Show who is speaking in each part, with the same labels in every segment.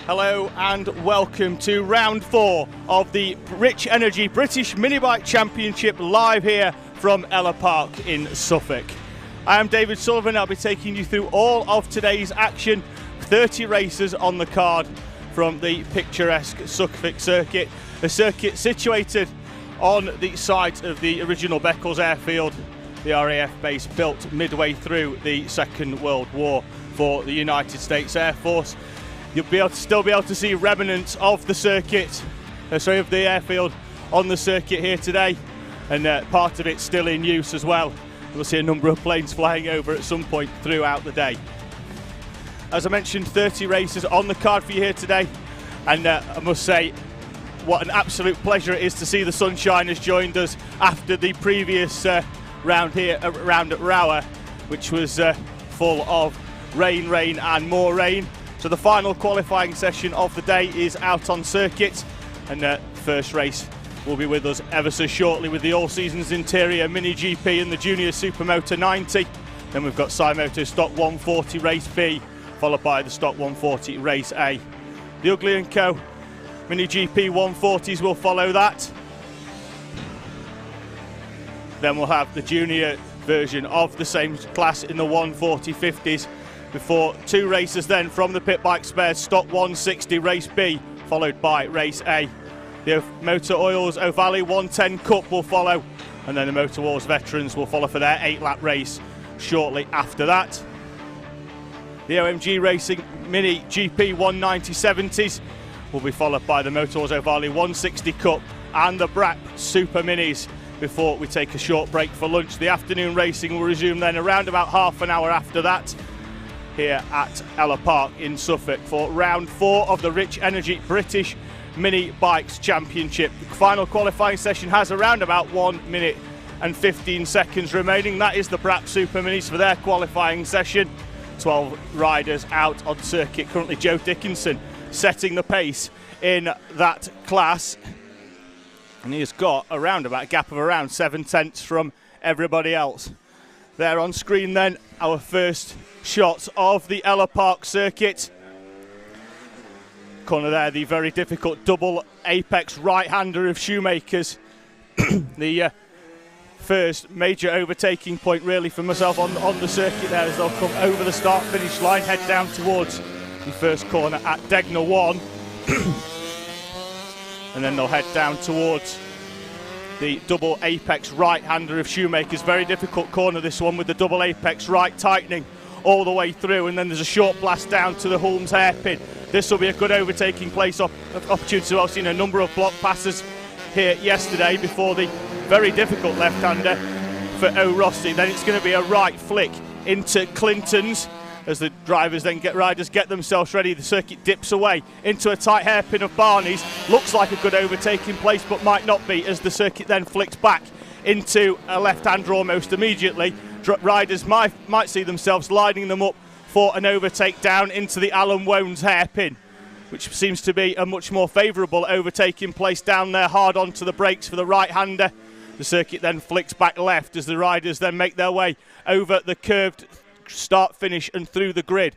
Speaker 1: Hello and welcome to round 4 of the Rich Energy British Minibike Championship live here from Ellough Park in Suffolk. I am David Sullivan. I'll be taking you through all of today's action. 30 races on the card from the picturesque Suffolk circuit, a circuit situated on the site of the original Beccles airfield, the RAF base built midway through the Second World War for the United States Air Force. You'll still be able to see remnants of the circuit, of the airfield on the circuit here today, and part of it's still in use as well. We'll see a number of planes flying over at some point throughout the day. As I mentioned, 30 races on the card for you here today, and I must say, what an absolute pleasure it is to see the sunshine has joined us after the previous round here, round at Rower, which was full of rain and more rain. So the final qualifying session of the day is out on circuit, and first race will be with us ever so shortly with the All Seasons Interior Mini GP and the Junior Supermoto 90. Then we've got Cymoto Stock 140 Race B, followed by the Stock 140 Race A. The Ugly & Co Mini GP 140s will follow that. Then we'll have the junior version of the same class in the 140 50s. Before two races then from the Pit Bike Spares, Stock 160 Race B, followed by Race A. The Motor Oils O'Valley 110 Cup will follow, and then the Motor Wars Veterans will follow for their 8-lap race shortly after that. The OMG Racing Mini GP 190 70s will be followed by the Motor Wars O'Valley 160 Cup and the BRAP Super Minis before we take a short break for lunch. The afternoon racing will resume then around about half an hour after that, here at Ellough Park in Suffolk for round 4 of the Rich Energy British Mini Bikes Championship. The final qualifying session has around about 1 minute and 15 seconds remaining. That is the BRAP Super Minis for their qualifying session. 12 riders out on circuit. Currently Joe Dickinson setting the pace in that class, and he has got around about a gap of around 7 tenths from everybody else. There on screen then our first shot of the Ellough Park circuit. Corner there, the very difficult double apex right-hander of Shoemakers. The first major overtaking point really for myself on the circuit there, as they'll come over the start-finish line, head down towards the first corner at Degner 1. And then they'll head down towards the double apex right-hander of Shoemakers. Very difficult corner this one, with the double apex right tightening all the way through, and then there's a short blast down to the Holmes hairpin. This will be a good overtaking place opportunity. I've seen a number of block passes here yesterday before the very difficult left-hander for O'Rossi. Then it's going to be a right flick into Clinton's as the riders get themselves ready. The circuit dips away into a tight hairpin of Barney's. Looks like a good overtaking place, but might not be, as the circuit then flicks back into a left-hander almost immediately. Riders might see themselves lining them up for an overtake down into the Alan Wones hairpin, which seems to be a much more favourable overtaking place down there, hard onto the brakes for the right-hander. The circuit then flicks back left as the riders then make their way over the curved start-finish and through the grid.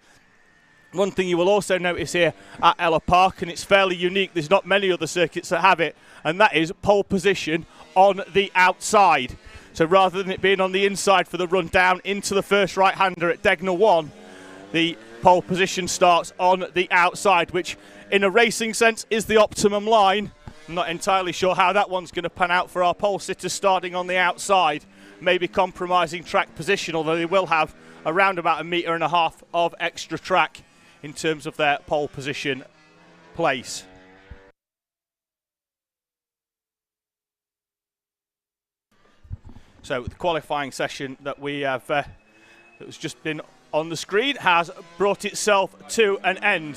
Speaker 1: One thing you will also notice here at Ellough Park, and it's fairly unique, there's not many other circuits that have it, and that is pole position on the outside. So rather than it being on the inside for the run down into the first right-hander at Degner 1, the pole position starts on the outside, which in a racing sense is the optimum line. I'm not entirely sure how that one's going to pan out for our pole sitters starting on the outside, maybe compromising track position, although they will have around about 1.5 meters of extra track in terms of their pole position place. So the qualifying session that we have that has just been on the screen has brought itself to an end.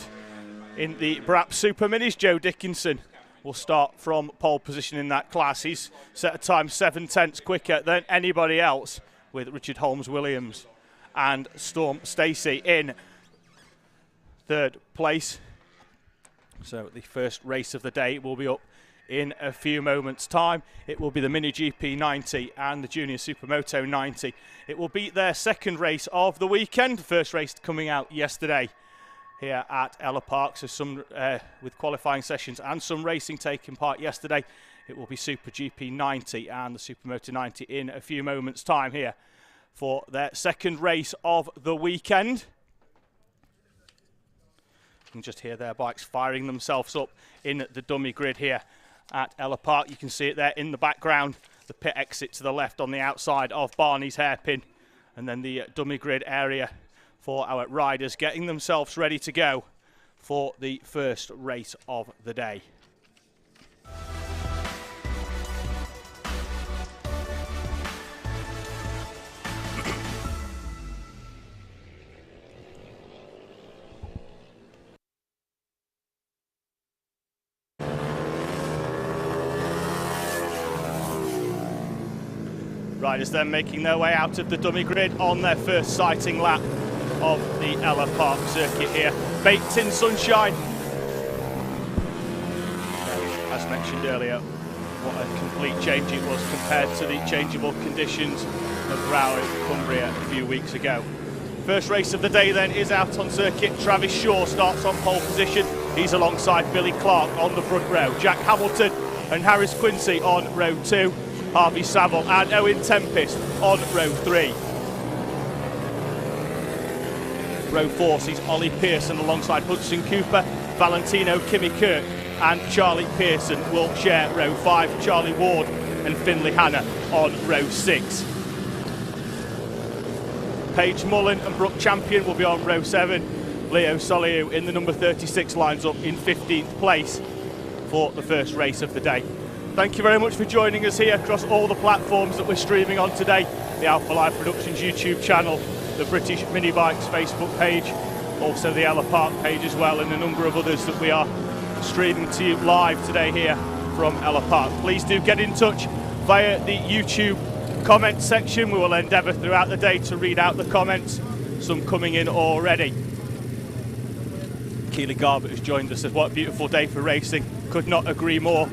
Speaker 1: In the BRAP Super Minis, Joe Dickinson will start from pole position in that class. He's set a time 7 tenths quicker than anybody else, with Richard Holmes Williams and Storm Stacey in third place. So the first race of the day will be up in a few moments' time. It will be the Mini GP 90 and the Junior Supermoto 90. It will be their second race of the weekend. The first race coming out yesterday here at Ellough Park. So some with qualifying sessions and some racing taking part yesterday. It will be Super GP 90 and the Supermoto 90 in a few moments' time here for their second race of the weekend. You can just hear their bikes firing themselves up in the dummy grid here at Ellough Park. You can see it there in the background, the pit exit to the left on the outside of Barney's hairpin, and then the dummy grid area for our riders getting themselves ready to go for the first race of the day. Riders then making their way out of the dummy grid on their first sighting lap of the Ellough Park circuit here. Baked in sunshine. As mentioned earlier, what a complete change it was compared to the changeable conditions of Row in Cumbria a few weeks ago. First race of the day then is out on circuit. Travis Shaw starts on pole position. He's alongside Billy Clark on the front row. Jack Hamilton and Harris Quincy on row 2. Harvey Saville and Owen Tempest on row 3. Row 4 sees Ollie Pearson alongside Hudson Cooper, Valentino Kimmy Kirk and Charlie Pearson will share row 5. Charlie Ward and Finlay Hanna on row 6. Paige Mullen and Brooke Champion will be on row 7. Leo Soliu in the number 36 lines up in 15th place for the first race of the day. Thank you very much for joining us here across all the platforms that we're streaming on today. The Alpha Live Productions YouTube channel, the British Mini Bikes Facebook page, also the Ellough Park page as well, and a number of others that we are streaming to you live today here from Ellough Park. Please do get in touch via the YouTube comment section. We will endeavour throughout the day to read out the comments, some coming in already. Keely Garbutt has joined us. Says, what a beautiful day for racing. Could not agree more.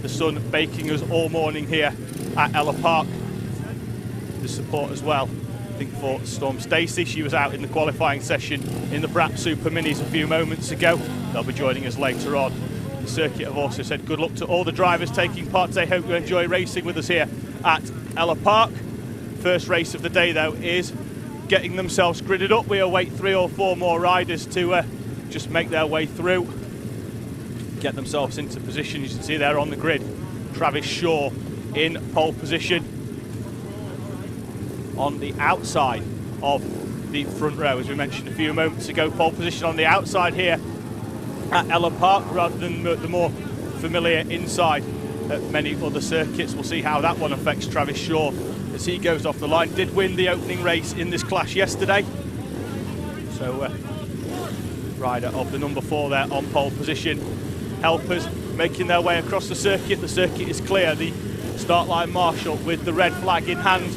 Speaker 1: The sun baking us all morning here at Ellough Park. The support as well, I think, for Storm Stacey. She was out in the qualifying session in the Brap Super Minis a few moments ago. They'll be joining us later on. The circuit have also said good luck to all the drivers taking part today. Hope you enjoy racing with us here at Ellough Park. First race of the day, though, is getting themselves gridded up. We await 3 or 4 more riders to just make their way through, get themselves into position. You can see there on the grid, Travis Shaw in pole position on the outside of the front row, as we mentioned a few moments ago. Pole position on the outside here at Ellough Park rather than the more familiar inside at many other circuits. We'll see how that one affects Travis Shaw as he goes off the line. Did win the opening race in this class yesterday, so rider of the number 4 there on pole position. Helpers making their way across the circuit. The circuit is clear. The start line marshal with the red flag in hand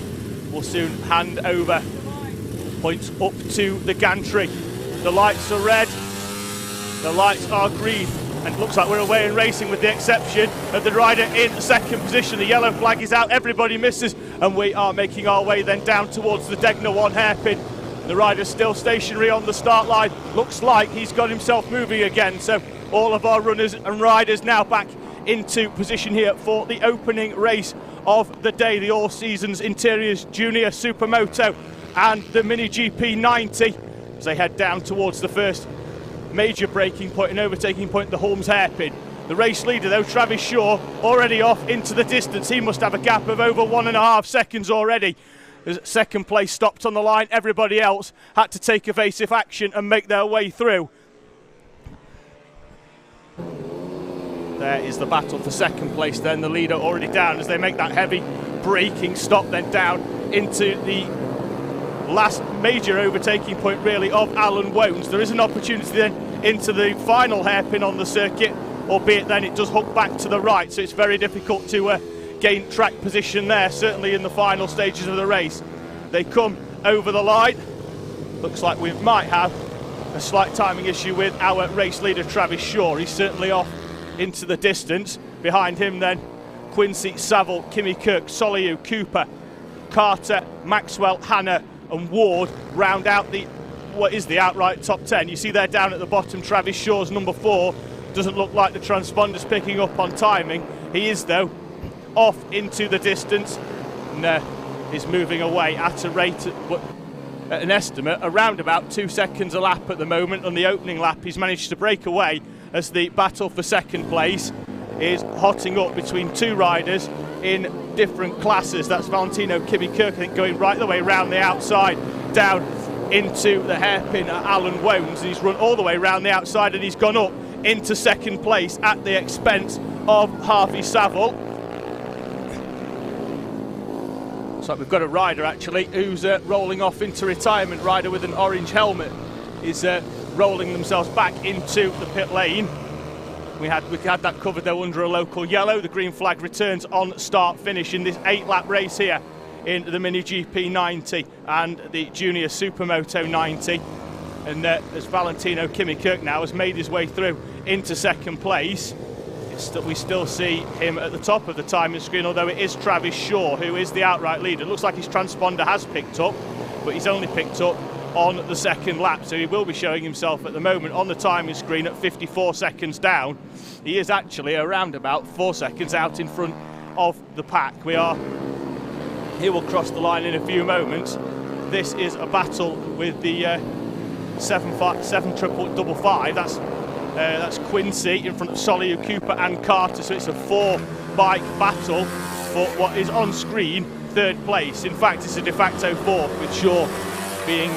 Speaker 1: will soon hand over. Points up to the gantry. The lights are red, the lights are green, and it looks like we're away in racing with the exception of the rider in second position. The yellow flag is out, everybody misses, and we are making our way then down towards the Degner 1 hairpin. The rider's still stationary on the start line. Looks like he's got himself moving again, so all of our runners and riders now back into position here for the opening race of the day, the All Seasons Interiors Junior Supermoto and the Mini GP 90, as they head down towards the first major braking point and overtaking point, the Holmes hairpin. The race leader, though, Travis Shaw, already off into the distance. He must have a gap of over 1.5 seconds already. As second place stopped on the line, everybody else had to take evasive action and make their way through. There is the battle for second place then, the leader already down as they make that heavy braking stop then down into the last major overtaking point really of Alan Wones. There is an opportunity then into the final hairpin on the circuit, albeit then it does hook back to the right, so it's very difficult to gain track position there, certainly in the final stages of the race. They come over the line. Looks like we might have a slight timing issue with our race leader Travis Shaw. He's certainly off into the distance. Behind him then Quincy, Saville, Kimmy Kirk, Soliu, Cooper, Carter, Maxwell, Hanna and Ward round out the what is the outright top 10. You see there down at the bottom, Travis Shaw's number 4. Doesn't look like the transponder's picking up on timing. He is, though, off into the distance and is moving away at a rate at an estimate around about 2 seconds a lap at the moment. On the opening lap, he's managed to break away as the battle for second place is hotting up between 2 riders in different classes. That's Valentino Kimi-Kirk, I think, going right the way around the outside down into the hairpin at Alan Wones. He's run all the way around the outside and he's gone up into second place at the expense of Harvey Saville. So we've got a rider actually who's rolling off into retirement. Rider with an orange helmet is rolling themselves back into the pit lane. We had that covered though under a local yellow. The green flag returns on start finish in this 8-lap race here in the Mini GP 90 and the Junior Supermoto 90. And as Valentino Kimi-Kirk now has made his way through into second place, we still see him at the top of the timing screen, although it is Travis Shaw who is the outright leader. It looks like his transponder has picked up, but he's only picked up on the second lap, so he will be showing himself at the moment on the timing screen at 54 seconds down. He is actually around about 4 seconds out in front of the pack. He will cross the line in a few moments. This is a battle with the 755. That's Quincy in front of Solihull, Cooper and Carter, so it's a 4-bike battle for what is on screen third place. In fact, it's a de facto fourth, with Shaw being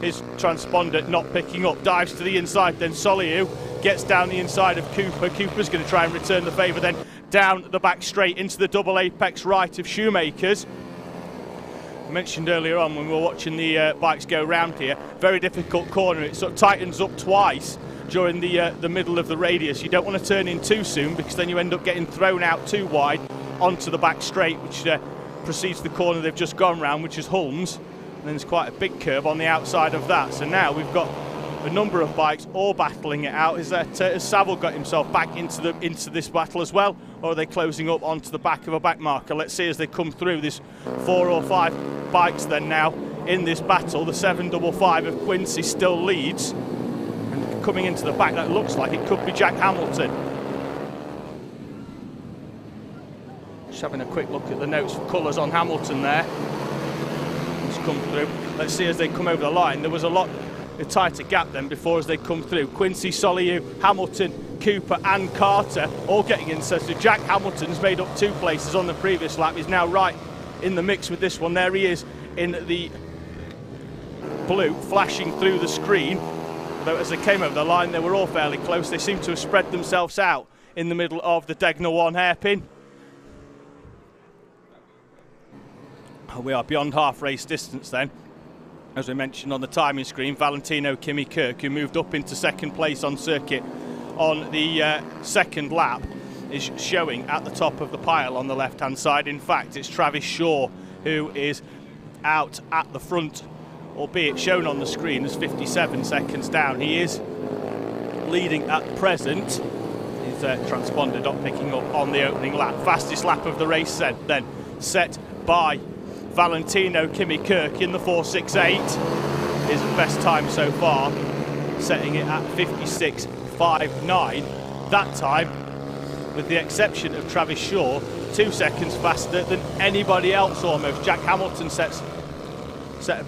Speaker 1: his transponder not picking up. Dives to the inside, then Solihull gets down the inside of Cooper. Cooper's going to try and return the favour, then down the back straight into the double apex right of Shoemakers. I mentioned earlier on when we were watching the bikes go round here, very difficult corner. It sort of tightens up twice during the middle of the radius. You don't want to turn in too soon because then you end up getting thrown out too wide onto the back straight, which precedes the corner they've just gone round, which is Hulmes. And then there's quite a big curve on the outside of that. So now we've got a number of bikes all battling it out. Has Saville got himself back into this battle as well, or are they closing up onto the back of a back marker? Let's see as they come through. There's 4 or 5 bikes then now in this battle. The 755 of Quincy still leads, and coming into the back, that looks like it could be Jack Hamilton. Just having a quick look at the notes for colours on Hamilton there. He's come through. Let's see as they come over the line. There was a tighter gap then before as they come through. Quincy, Solihull, Hamilton, Cooper and Carter all getting in. So Jack Hamilton's made up 2 places on the previous lap. He's now right in the mix with this one. There he is in the blue, flashing through the screen. Though as they came over the line, they were all fairly close. They seem to have spread themselves out in the middle of the Degner 1 hairpin. We are beyond half race distance then. As we mentioned on the timing screen, Valentino Kimi-Kirk, who moved up into second place on circuit on the second lap, is showing at the top of the pile on the left-hand side. In fact, it's Travis Shaw who is out at the front, albeit shown on the screen as 57 seconds down. He is leading at present. His transponder not picking up on the opening lap. Fastest lap of the race then set by Valentino Kimi-Kirk in the 4.68. His best time so far, setting it at 56.59. That time, with the exception of Travis Shaw, 2 seconds faster than anybody else almost. Jack Hamilton set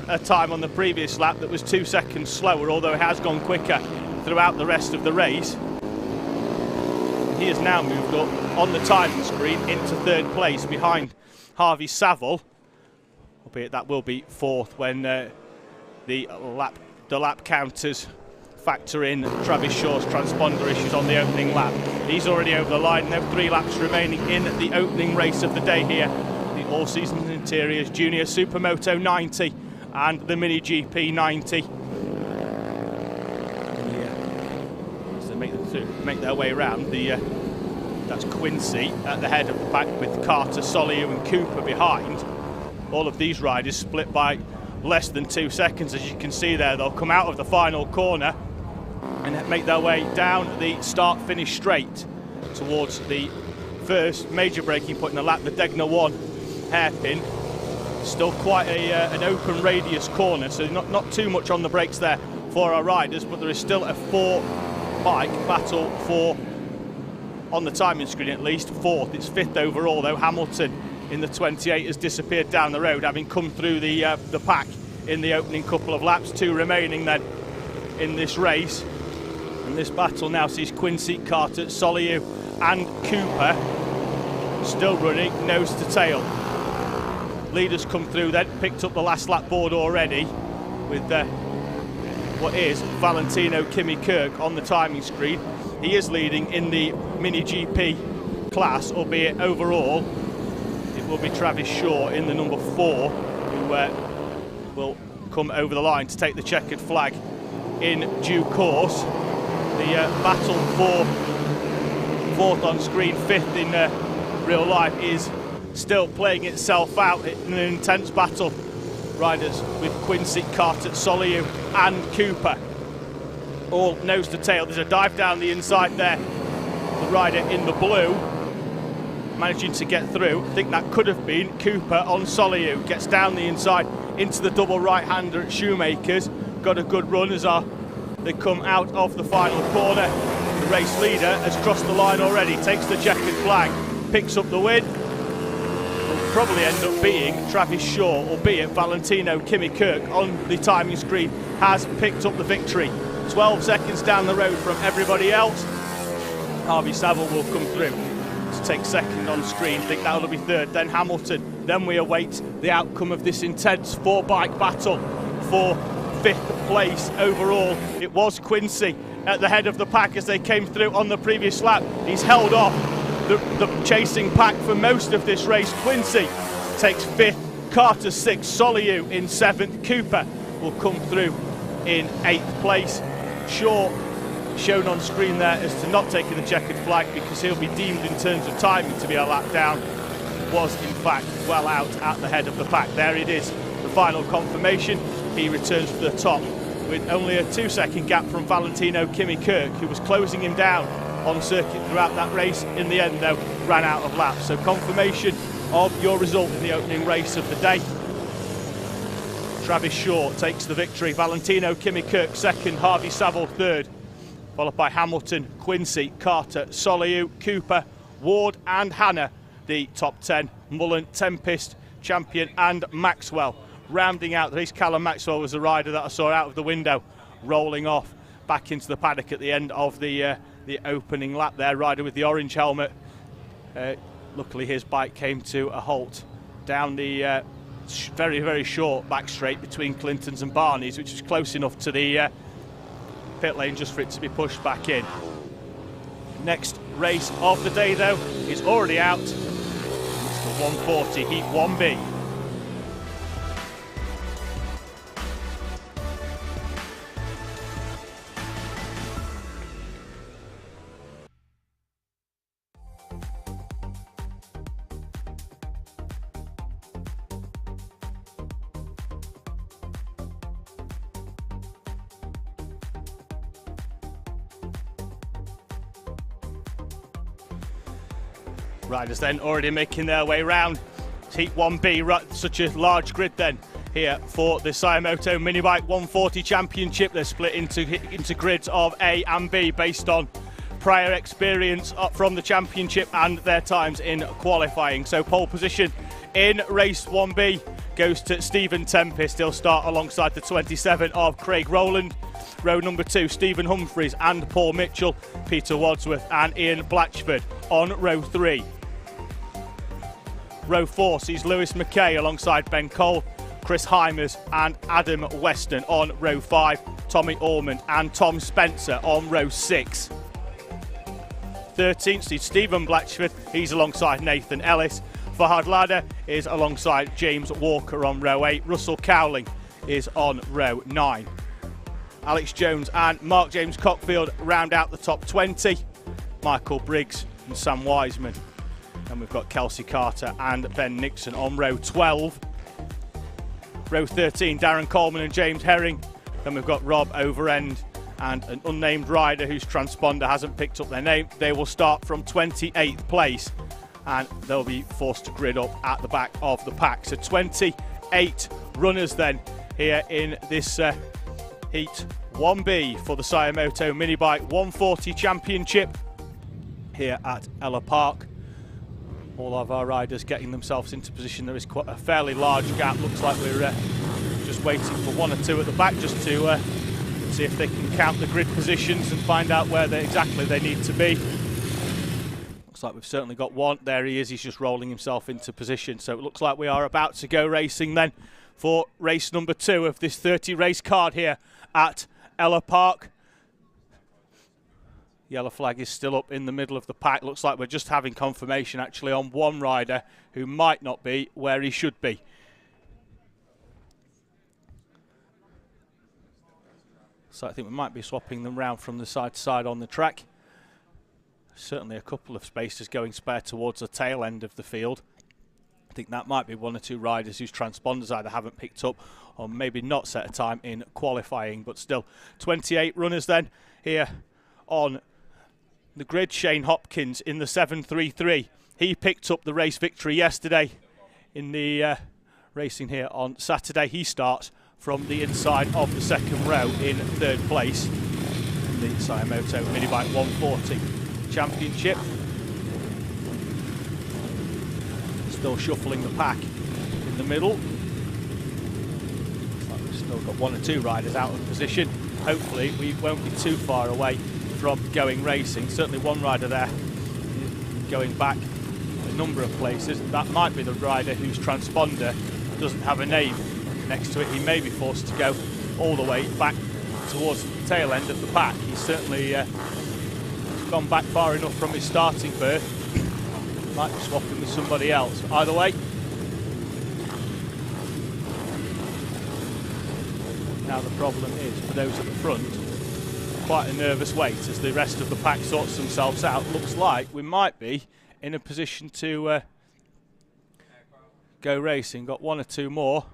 Speaker 1: a time on the previous lap that was 2 seconds slower, although it has gone quicker throughout the rest of the race. He has now moved up on the timing screen into third place behind Harvey Saville, albeit that will be fourth when the lap counters factor in Travis Shaw's transponder issues on the opening lap. He's already over the line. There are 3 laps remaining in the opening race of the day here. The All Seasons Interiors Junior Supermoto 90 and the Mini GP 90. So they make their way around. That's Quincy at the head of the pack with Carter, Solihull and Cooper behind. All of these riders split by less than 2 seconds, as you can see there. They'll come out of the final corner and make their way down the start-finish straight towards the first major braking point in the lap, the Degner 1 hairpin. Still quite an open radius corner, so not too much on the brakes there for our riders, but there is still a 4-bike battle for, on the timing screen at least, 4th. It's 5th overall though. Hamilton in the 28 has disappeared down the road, having come through the pack in the opening couple of laps. 2 remaining then in this race, and this battle now sees Quincy, Carter, Solihull and Cooper still running nose to tail. Leaders come through then, picked up the last lap board already with what is Valentino Kimi Kirk on the timing screen. He is leading in the Mini GP class, albeit overall it will be Travis Shaw in the number 4 who will come over the line to take the checkered flag in due course. The battle for 4th on screen, 5th in real life is still playing itself out in an intense battle. Riders with Quincy, Carter, Solihull and Cooper all nose to tail. There's a dive down the inside there. The rider in the blue managing to get through. I think that could have been Cooper on Solihull. Gets down the inside into the double right-hander at Shoemakers. Got a good run as they come out of the final corner. The race leader has crossed the line already, takes the checkered flag, picks up the win. Will probably end up being Travis Shaw, albeit Valentino Kimi Kirk on the timing screen has picked up the victory. 12 seconds down the road from everybody else. Harvey Saville will come through to take 2nd on screen. I think that'll be 3rd, then Hamilton. Then we await the outcome of this intense 4-bike battle for 5th place overall. It was Quincy at the head of the pack as they came through on the previous lap. He's held off the chasing pack for most of this race. Quincy takes 5th, Carter 6th, Solihull in 7th, Cooper will come through in 8th place. Shaw shown on screen there as to not taking the checkered flag because he'll be deemed in terms of timing to be a lap down. Was in fact well out at the head of the pack. There it is, the final confirmation. He returns to the top with only a 2-second gap from Valentino Kimi Kirk, who was closing him down on circuit throughout that race. In the end though, ran out of laps. So confirmation of your result in the opening race of the day. Travis Shaw takes the victory. Valentino Kimi Kirk 2nd, Harvey Saville 3rd, followed by Hamilton, Quincy, Carter, Solihull, Cooper, Ward and Hannah, the top 10. Mullen, Tempest, Champion and Maxwell. Rounding out the race, Callum Maxwell was the rider that I saw out of the window, rolling off back into the paddock at the end of the opening lap there. Rider with the orange helmet. Luckily his bike came to a halt down the very, very short back straight between Clinton's and Barney's, which was close enough to the pit lane just for it to be pushed back in. Next race of the day though is already out. It's the 140 Heat 1B. Riders then already making their way round Heat 1B, such a large grid then here for the Sayamoto Minibike 140 Championship. They're split into grids of A and B based on prior experience from the championship and their times in qualifying. So pole position in race 1B goes to Stephen Tempest. He'll start alongside the 27 of Craig Rowland. Row number 2, Stephen Humphreys and Paul Mitchell, Peter Wadsworth and Ian Blatchford on row 3. Row 4 sees Lewis McKay alongside Ben Cole, Chris Heimers and Adam Weston. On row 5, Tommy Ormond and Tom Spencer on row 6. 13th sees Stephen Blatchford, he's alongside Nathan Ellis. Fahad Ladder is alongside James Walker on row 8. Russell Cowling is on row 9. Alex Jones and Mark James Cockfield round out the top 20. Michael Briggs and Sam Wiseman. And we've got Kelsey Carter and Ben Nixon on row 12. Row 13, Darren Coleman and James Herring. Then we've got Rob Overend and an unnamed rider whose transponder hasn't picked up their name. They will start from 28th place and they'll be forced to grid up at the back of the pack. So 20 8 runners then here in this Heat 1B for the Sayamoto Mini Bike 140 Championship here at Ellough Park. All of our riders getting themselves into position. There is quite a fairly large gap. Looks like we're just waiting for 1 or 2 at the back just to see if they can count the grid positions and find out where exactly they need to be. Looks like we've certainly got 1. There he is. He's just rolling himself into position. So it looks like we are about to go racing then for race number 2 of this 30 race card here at Ellough Park. Yellow flag is still up in the middle of the pack. Looks like we're just having confirmation actually on 1 rider who might not be where he should be. So I think we might be swapping them round from the side to side on the track. Certainly a couple of spaces going spare towards the tail end of the field. I think that might be 1 or 2 riders whose transponders either haven't picked up or maybe not set a time in qualifying, but still 28 runners then here on the grid. Shane Hopkins in the 733. He picked up the race victory yesterday in the racing here on Saturday. He starts from the inside of the 2nd row in 3rd place in the Sayamoto Mini Bike 140 Championship. Still shuffling the pack in the middle. Looks like we've still got 1 or 2 riders out of position. Hopefully we won't be too far away from going racing. Certainly 1 rider there going back a number of places. That might be the rider whose transponder doesn't have a name next to it. He may be forced to go all the way back towards the tail end of the pack. He's certainly gone back far enough from his starting berth. Might be swapping with somebody else. Either way, now the problem is for those at the front, quite a nervous wait as the rest of the pack sorts themselves out. Looks like we might be in a position to go racing. Got 1 or 2 more.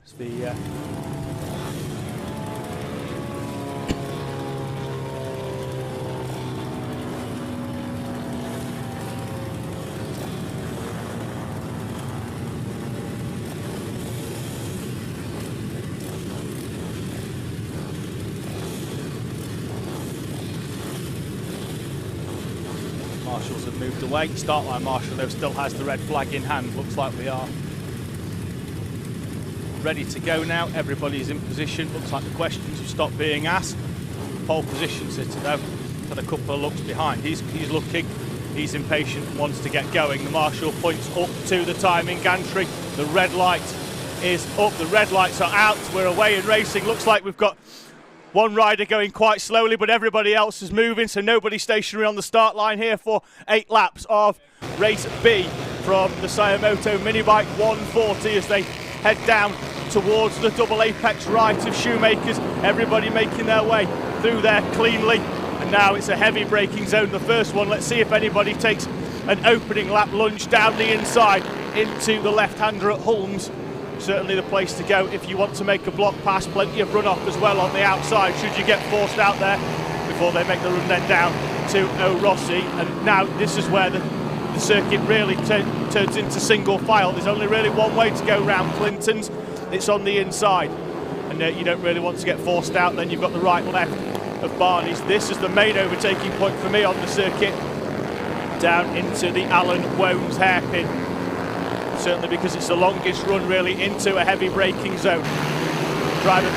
Speaker 1: It's the marshals have moved away. Start line marshal though still has the red flag in hand. Looks like we are ready to go now. Everybody's in position. Looks like the questions have stopped being asked. Pole position sitter though had a couple of looks behind. He's looking. He's impatient and wants to get going. The marshal points up to the timing gantry. The red light is up. The red lights are out. We're away in racing. Looks like we've got 1 rider going quite slowly, but everybody else is moving, so nobody stationary on the start line here for 8 laps of race B from the Sayamoto Mini Bike 140 as they head down towards the double apex right of Shoemakers. Everybody making their way through there cleanly, and now it's a heavy braking zone, the first one. Let's see if anybody takes an opening lap lunge down the inside into the left-hander at Hulmes. Certainly the place to go if you want to make a block pass. Plenty of run-off as well on the outside should you get forced out there before they make the run then down to O'Rossi. And now this is where the circuit really turns into single file. There's only really 1 way to go round Clinton's. It's on the inside, and you don't really want to get forced out. Then you've got the right left of Barney's. This is the main overtaking point for me on the circuit, down into the Alan Wones hairpin. Certainly because it's the longest run really into a heavy braking zone. Rider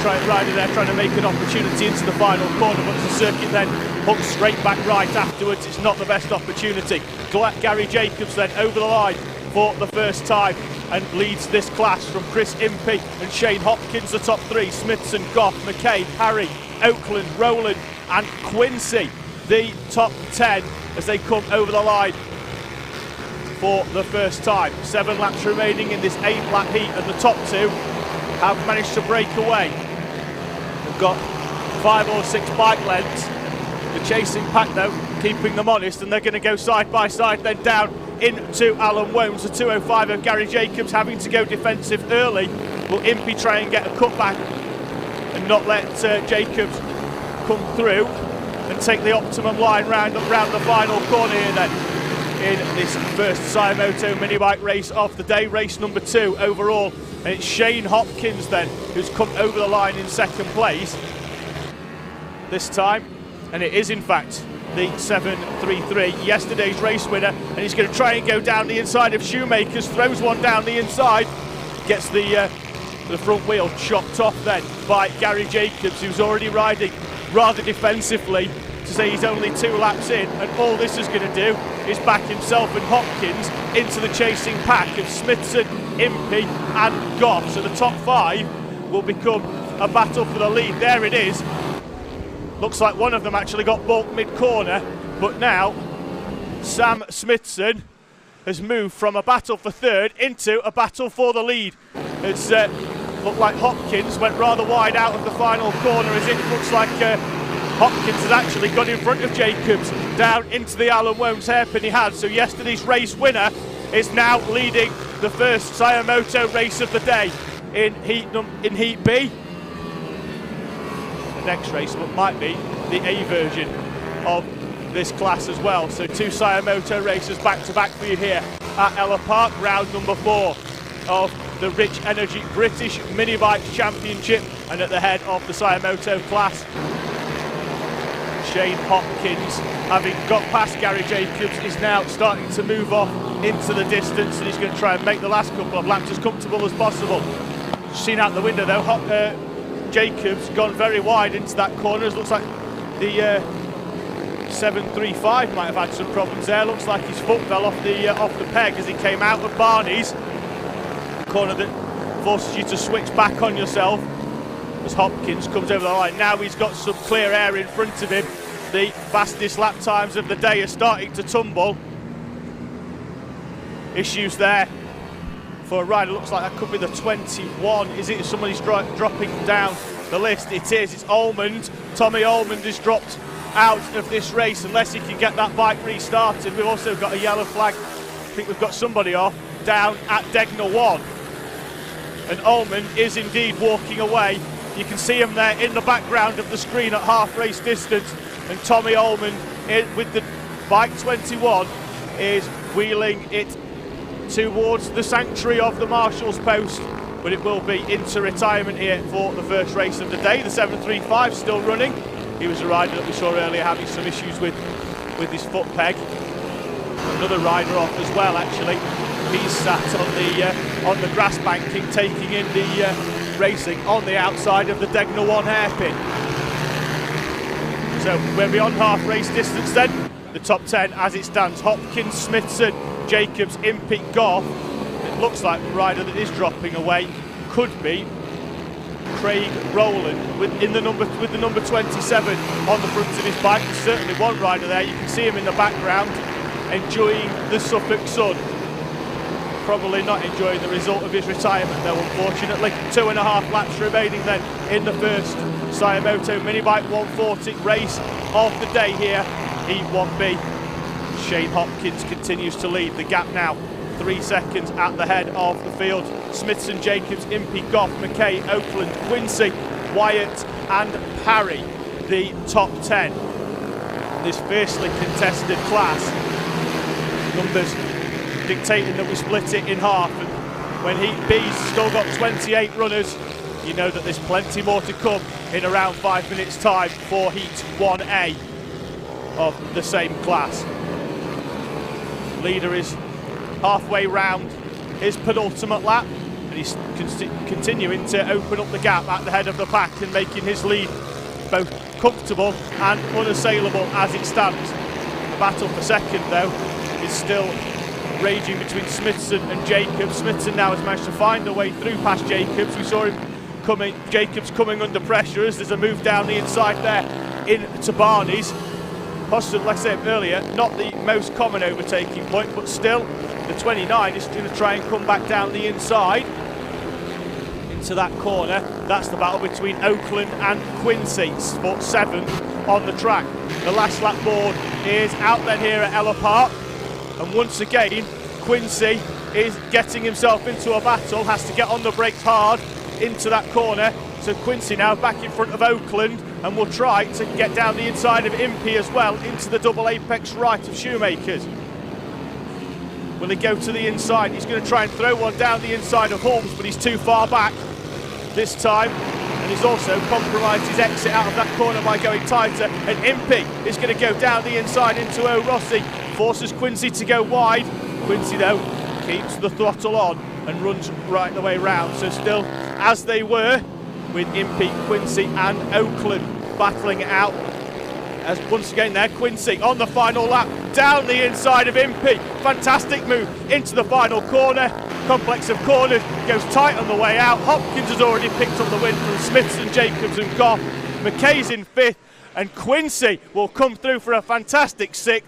Speaker 1: there trying to make an opportunity into the final corner, but the circuit then hooks straight back right afterwards. It's not the best opportunity. Gary Jacobs then over the line for the first time and leads this class from Chris Impey and Shane Hopkins, the top 3. Smithson, Goff, McCabe, Harry, Oakland, Rowland and Quincy, the top 10 as they come over the line for the first time. 7 laps remaining in this 8-lap heat, and the top 2 have managed to break away. They've got 5 or 6 bike lengths. The chasing pack though keeping them honest, and they're going to go side by side then down into Alan Wones. The 205 of Gary Jacobs having to go defensive early. Will Impey try and get a cutback and not let Jacobs come through and take the optimum line round the final corner here then in this first Sayamoto mini bike race of the day, race number 2 overall And it's Shane Hopkins then who's come over the line in second place this time, and it is in fact the 733, yesterday's race winner, and he's going to try and go down the inside of Shoemakers, throws one down the inside, gets the front wheel chopped off then by Gary Jacobs, who's already riding rather defensively to say he's only 2 laps in, and all this is going to do is back himself and Hopkins into the chasing pack of Smithson, Impey and Goff. So the top 5 will become a battle for the lead. There it is. Looks like one of them actually got balked mid-corner, but now Sam Smithson has moved from a battle for third into a battle for the lead. It's looked like Hopkins went rather wide out of the final corner, as it looks like Hopkins has actually got in front of Jacobs down into the Alan Womes hairpin he had. So yesterday's race winner is now leading the first Sayamoto race of the day in Heat B. The next race might be the A version of this class as well. So 2 Sayamoto races back to back for you here at Ellough Park, round number 4 of the Rich Energy British Mini Bikes Championship, and at the head of the Sayamoto class, Shane Hopkins, having got past Gary Jacobs, is now starting to move off into the distance, and he's going to try and make the last couple of laps as comfortable as possible. Seen out the window though, Jacobs gone very wide into that corner. It looks like the 735 might have had some problems there. Looks like his foot fell off the peg as he came out of Barney's corner, that forces you to switch back on yourself as Hopkins comes over the line. Now he's got some clear air in front of him. The fastest lap times of the day are starting to tumble. Issues there for a rider. Looks like that could be the 21. Is it somebody's dropping down the list? It is. It's Almond. Tommy Almond has dropped out of this race unless he can get that bike restarted. We've also got a yellow flag. I think we've got somebody off down at Degner 1. And Almond is indeed walking away. You can see him there in the background of the screen at half race distance. And Tommy Almond with the bike 21 is wheeling it towards the sanctuary of the Marshal's post, but it will be into retirement here for the first race of the day. The 735 still running. He was a rider that we saw earlier having some issues with his foot peg. Another rider off as well, actually. He's sat on the grass banking, taking in the racing on the outside of the Degner 1 hairpin. So we're beyond half race distance then. The top 10 as it stands: Hopkins, Smithson, Jacobs, Impey, Goff. It looks like the rider that is dropping away could be Craig Rowland with the number 27 on the front of his bike. There's certainly one rider there. You can see him in the background enjoying the Suffolk sun. Probably not enjoying the result of his retirement though, unfortunately. 2.5 laps remaining then in the first Sayamoto Minibike 140 race of the day here, Heat 1B. Shane Hopkins continues to lead. The gap now 3 seconds at the head of the field. Smithson, Jacobs, Impey, Goff, McKay, Oakland, Quincy, Wyatt and Parry, the top 10. This fiercely contested class. Numbers dictating that we split it in half, and when Heat B's still got 28 runners, you know that there's plenty more to come in around 5 minutes time for Heat 1A of the same class. Leader is halfway round his penultimate lap, and he's continuing to open up the gap at the head of the pack and making his lead both comfortable and unassailable as it stands. The battle for second though is still raging between Smithson and Jacobs. Smithson now has managed to find a way through past Jacobs. We saw him coming, Jacobs coming under pressure as there's a move down the inside there into Barney's. Possibly, like I said earlier, not the most common overtaking point, but still the 29 is going to try and come back down the inside into that corner. That's the battle between Oakland and Quincy, for 7th on the track. The last lap board is out then here at Ellough Park, and once again Quincy is getting himself into a battle, has to get on the brakes hard into that corner. So Quincy now back in front of Oakland and will try to get down the inside of Impey as well into the double apex right of Shoemakers. Will he go to the inside? He's going to try and throw one down the inside of Holmes, but he's too far back this time. And he's also compromised his exit out of that corner by going tighter. And Impey is going to go down the inside into O'Rossi, forces Quincy to go wide. Quincy, though, keeps the throttle on and runs right the way round. So still as they were, with Impey, Quincy and Oakland battling it out. As once again there, Quincy on the final lap, down the inside of Impey. Fantastic move into the final corner. Complex of corners, goes tight on the way out. Hopkins has already picked up the win from Smithson, Jacobs and Goff. McKay's in 5th, and Quincy will come through for a fantastic 6th.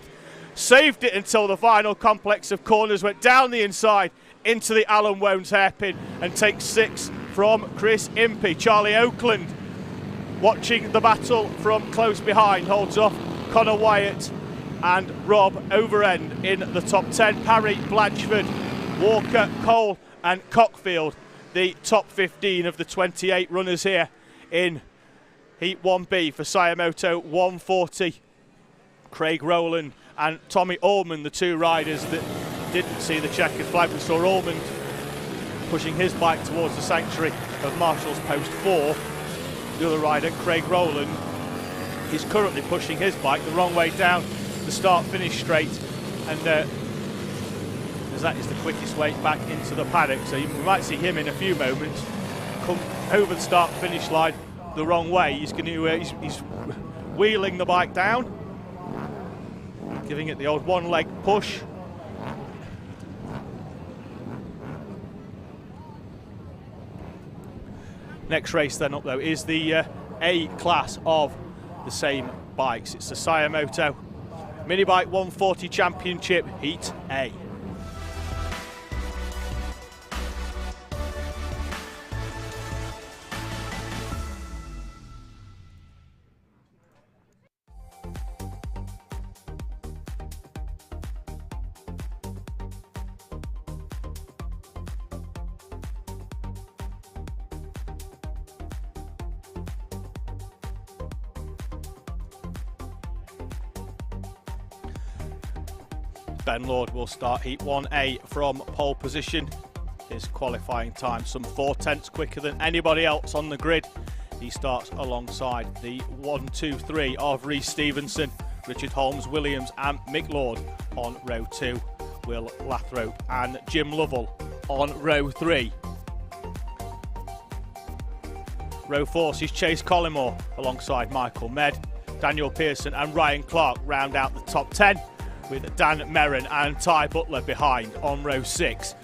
Speaker 1: Saved it until the final complex of corners, went down the inside into the Alan Wones hairpin and takes 6th from Chris Impey. Charlie Oakland, watching the battle from close behind, holds off Connor Wyatt and Rob Overend in the top 10. Parry, Blanchford, Walker, Cole and Cockfield, the top 15 of the 28 runners here in Heat 1B for Sayamoto 140. Craig Rowland and Tommy Allman, the 2 riders that didn't see the checkered flag. We saw Allman pushing his bike towards the sanctuary of Marshall's Post 4. The other rider, Craig Rowland, is currently pushing his bike the wrong way down the start-finish straight, and as that is the quickest way back into the paddock. So we might see him in a few moments come over the start-finish line the wrong way. He's going to he's wheeling the bike down, giving it the old one-leg push. Next race then up though is the A class of the same bikes. It's the Sayamoto Mini Bike 140 Championship Heat A. Ben Lord will start Heat 1A from pole position. His qualifying time some 4/10 quicker than anybody else on the grid. He starts alongside the 1, 2, 3 of Rhys Stevenson, Richard Holmes, Williams and Mick Lord on row 2. Will Lathrop and Jim Lovell on row 3. Row 4 sees Chase Collymore alongside Michael Med. Daniel Pearson and Ryan Clark round out the top 10, with Dan Merrin and Ty Butler behind on row 6.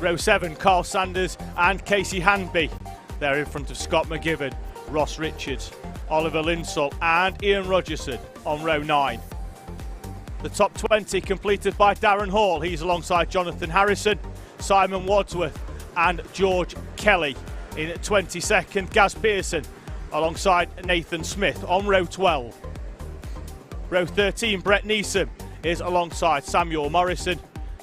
Speaker 1: Row 7, Carl Sanders and Casey Hanby. They're in front of Scott McGibbon, Ross Richards, Oliver Linsall and Ian Rogerson on row 9. The top 20 completed by Darren Hall. He's alongside Jonathan Harrison, Simon Wadsworth and George Kelly. In 22nd, Gaz Pearson alongside Nathan Smith on row 12. Row 13, Brett Neeson is alongside Samuel Morrison,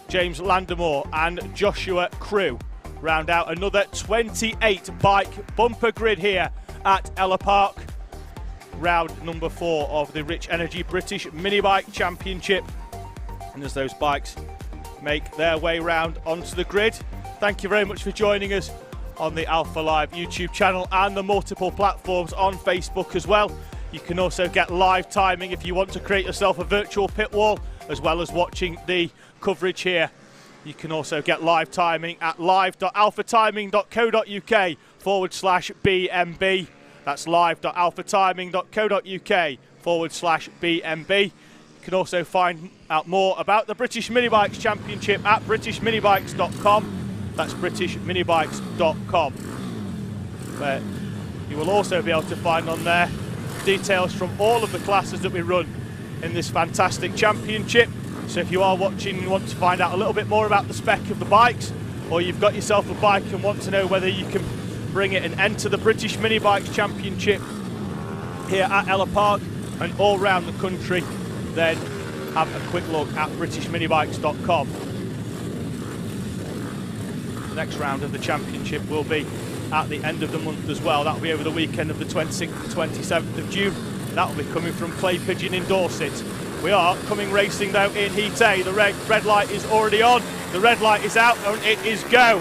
Speaker 1: James Landamore and Joshua Crew. Round out another 28 bike bumper grid here at Ellough Park. Round number 4 of the Rich Energy British Mini Bike Championship. And as those bikes make their way round onto the grid, thank you very much for joining us on the Alpha Live YouTube channel and the multiple platforms on Facebook as well. You can also get live timing if you want to create yourself a virtual pit wall, as well as watching the coverage here. You can also get live timing at live.alphatiming.co.uk/BMB. That's live.alphatiming.co.uk/BMB. You can also find out more about the British Mini Bikes Championship at britishminibikes.com. That's britishminibikes.com. Where you will also be able to find on there details from all of the classes that we run in this fantastic championship. So if you are watching and want to find out a little bit more about the spec of the bikes, or you've got yourself a bike and want to know whether you can bring it and enter the British Mini Bikes Championship here at Ellough Park and all around the country, then have a quick look at britishminibikes.com. The next round of the championship will be at the end of the month as well. That'll be over the weekend of the 26th to 27th of June. That'll be coming from Clay Pigeon in Dorset We are coming racing though in Heat A. The red light is already on, the red light is out, and it is go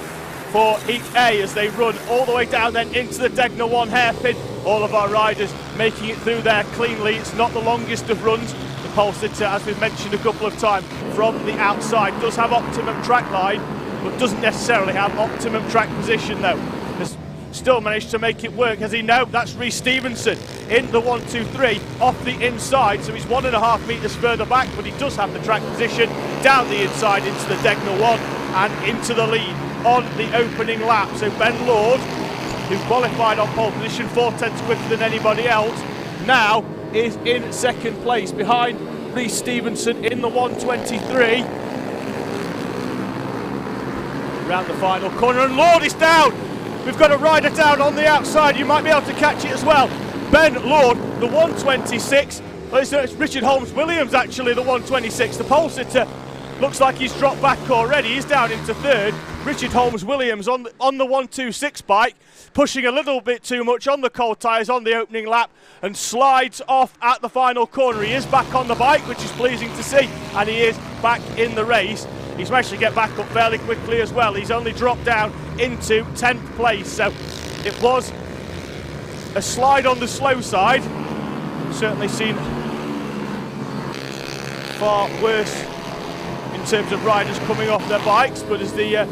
Speaker 1: for Heat A as they run all the way down then into the Degner 1 hairpin. All of our riders making it through there cleanly. It's not the longest of runs. The pole sitter, as we've mentioned a couple of times, from the outside does have optimum track line, but doesn't necessarily have optimum track position though. Has still managed to make it work. As he know, that's Rhys Stevenson in the 1-2-3 off the inside, so he's 1.5 metres further back, but he does have the track position down the inside into the Degner 1 and into the lead on the opening lap. So Ben Lord, who qualified on pole position 4/10 quicker than anybody else, now is in second place behind Rhys Stevenson in the 1:23. Round the final corner, and Lord is down. We've got a rider down on the outside. You might be able to catch it as well. Ben Lord, the 1:26. Well, it's Richard Holmes-Williams actually, the 1:26. The pole sitter looks like he's dropped back already. He's down into third. Richard Holmes-Williams on the 126 bike, pushing a little bit too much on the cold tyres on the opening lap and slides off at the final corner. He is back on the bike, which is pleasing to see, and he is back in the race. He's managed to get back up fairly quickly as well. He's only dropped down into 10th place, so it was a slide on the slow side. Certainly seen far worse in terms of riders coming off their bikes, but as the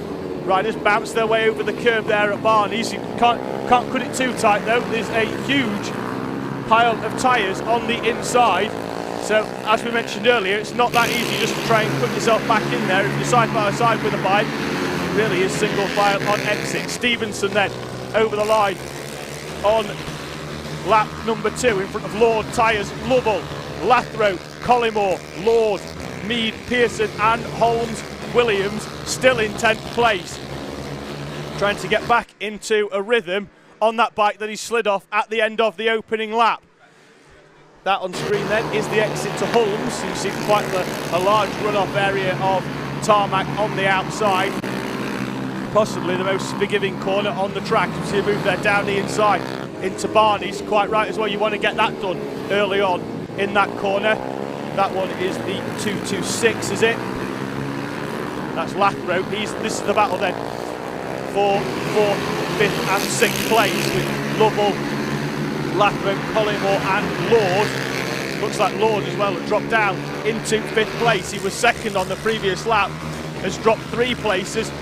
Speaker 1: riders bounce their way over the curb there at Barney's, you can't cut it too tight though. There's a huge pile of tyres on the inside, so as we mentioned earlier, it's not that easy just to try and put yourself back in there. If you're side by side with a bike, it really is single file on exit. Stevenson then over the line on lap number 2 in front of Lord, Tyres, Lovell, Lathrope, Collymore, Lord, Mead, Pearson and Holmes-Williams still in 10th place, trying to get back into a rhythm on that bike that he slid off at the end of the opening lap. That on screen then is the exit to Holmes. You see quite a large run-off area of tarmac on the outside, possibly the most forgiving corner on the track. You see a move there down the inside into Barney's, quite right as well. You want to get that done early on in that corner. That one is the 226, is it? That's Lathrope. This is the battle then for 4th, 5th and 6th place with Lovell, Lathrope, Collymore and Lord. Looks like Lord as well has dropped down into 5th place. He was second on the previous lap, has dropped 3 places.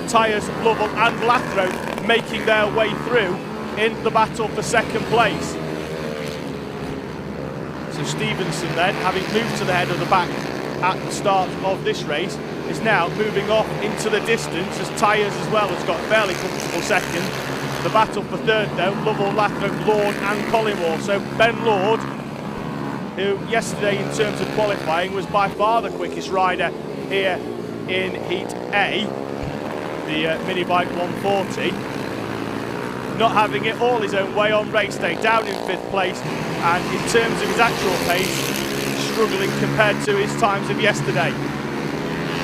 Speaker 1: Tyres, Lovell and Lathrope making their way through in the battle for 2nd place. So Stevenson then, having moved to the head of the pack at the start of this race, is now moving off into the distance as Tyres as well has got a fairly comfortable second. The battle for 3rd though, Lovell, Lathrope, Lord and Collymore. So Ben Lord, who yesterday in terms of qualifying was by far the quickest rider here in Heat A, the mini bike 140, not having it all his own way on race day, down in 5th place, and in terms of his actual pace, struggling compared to his times of yesterday.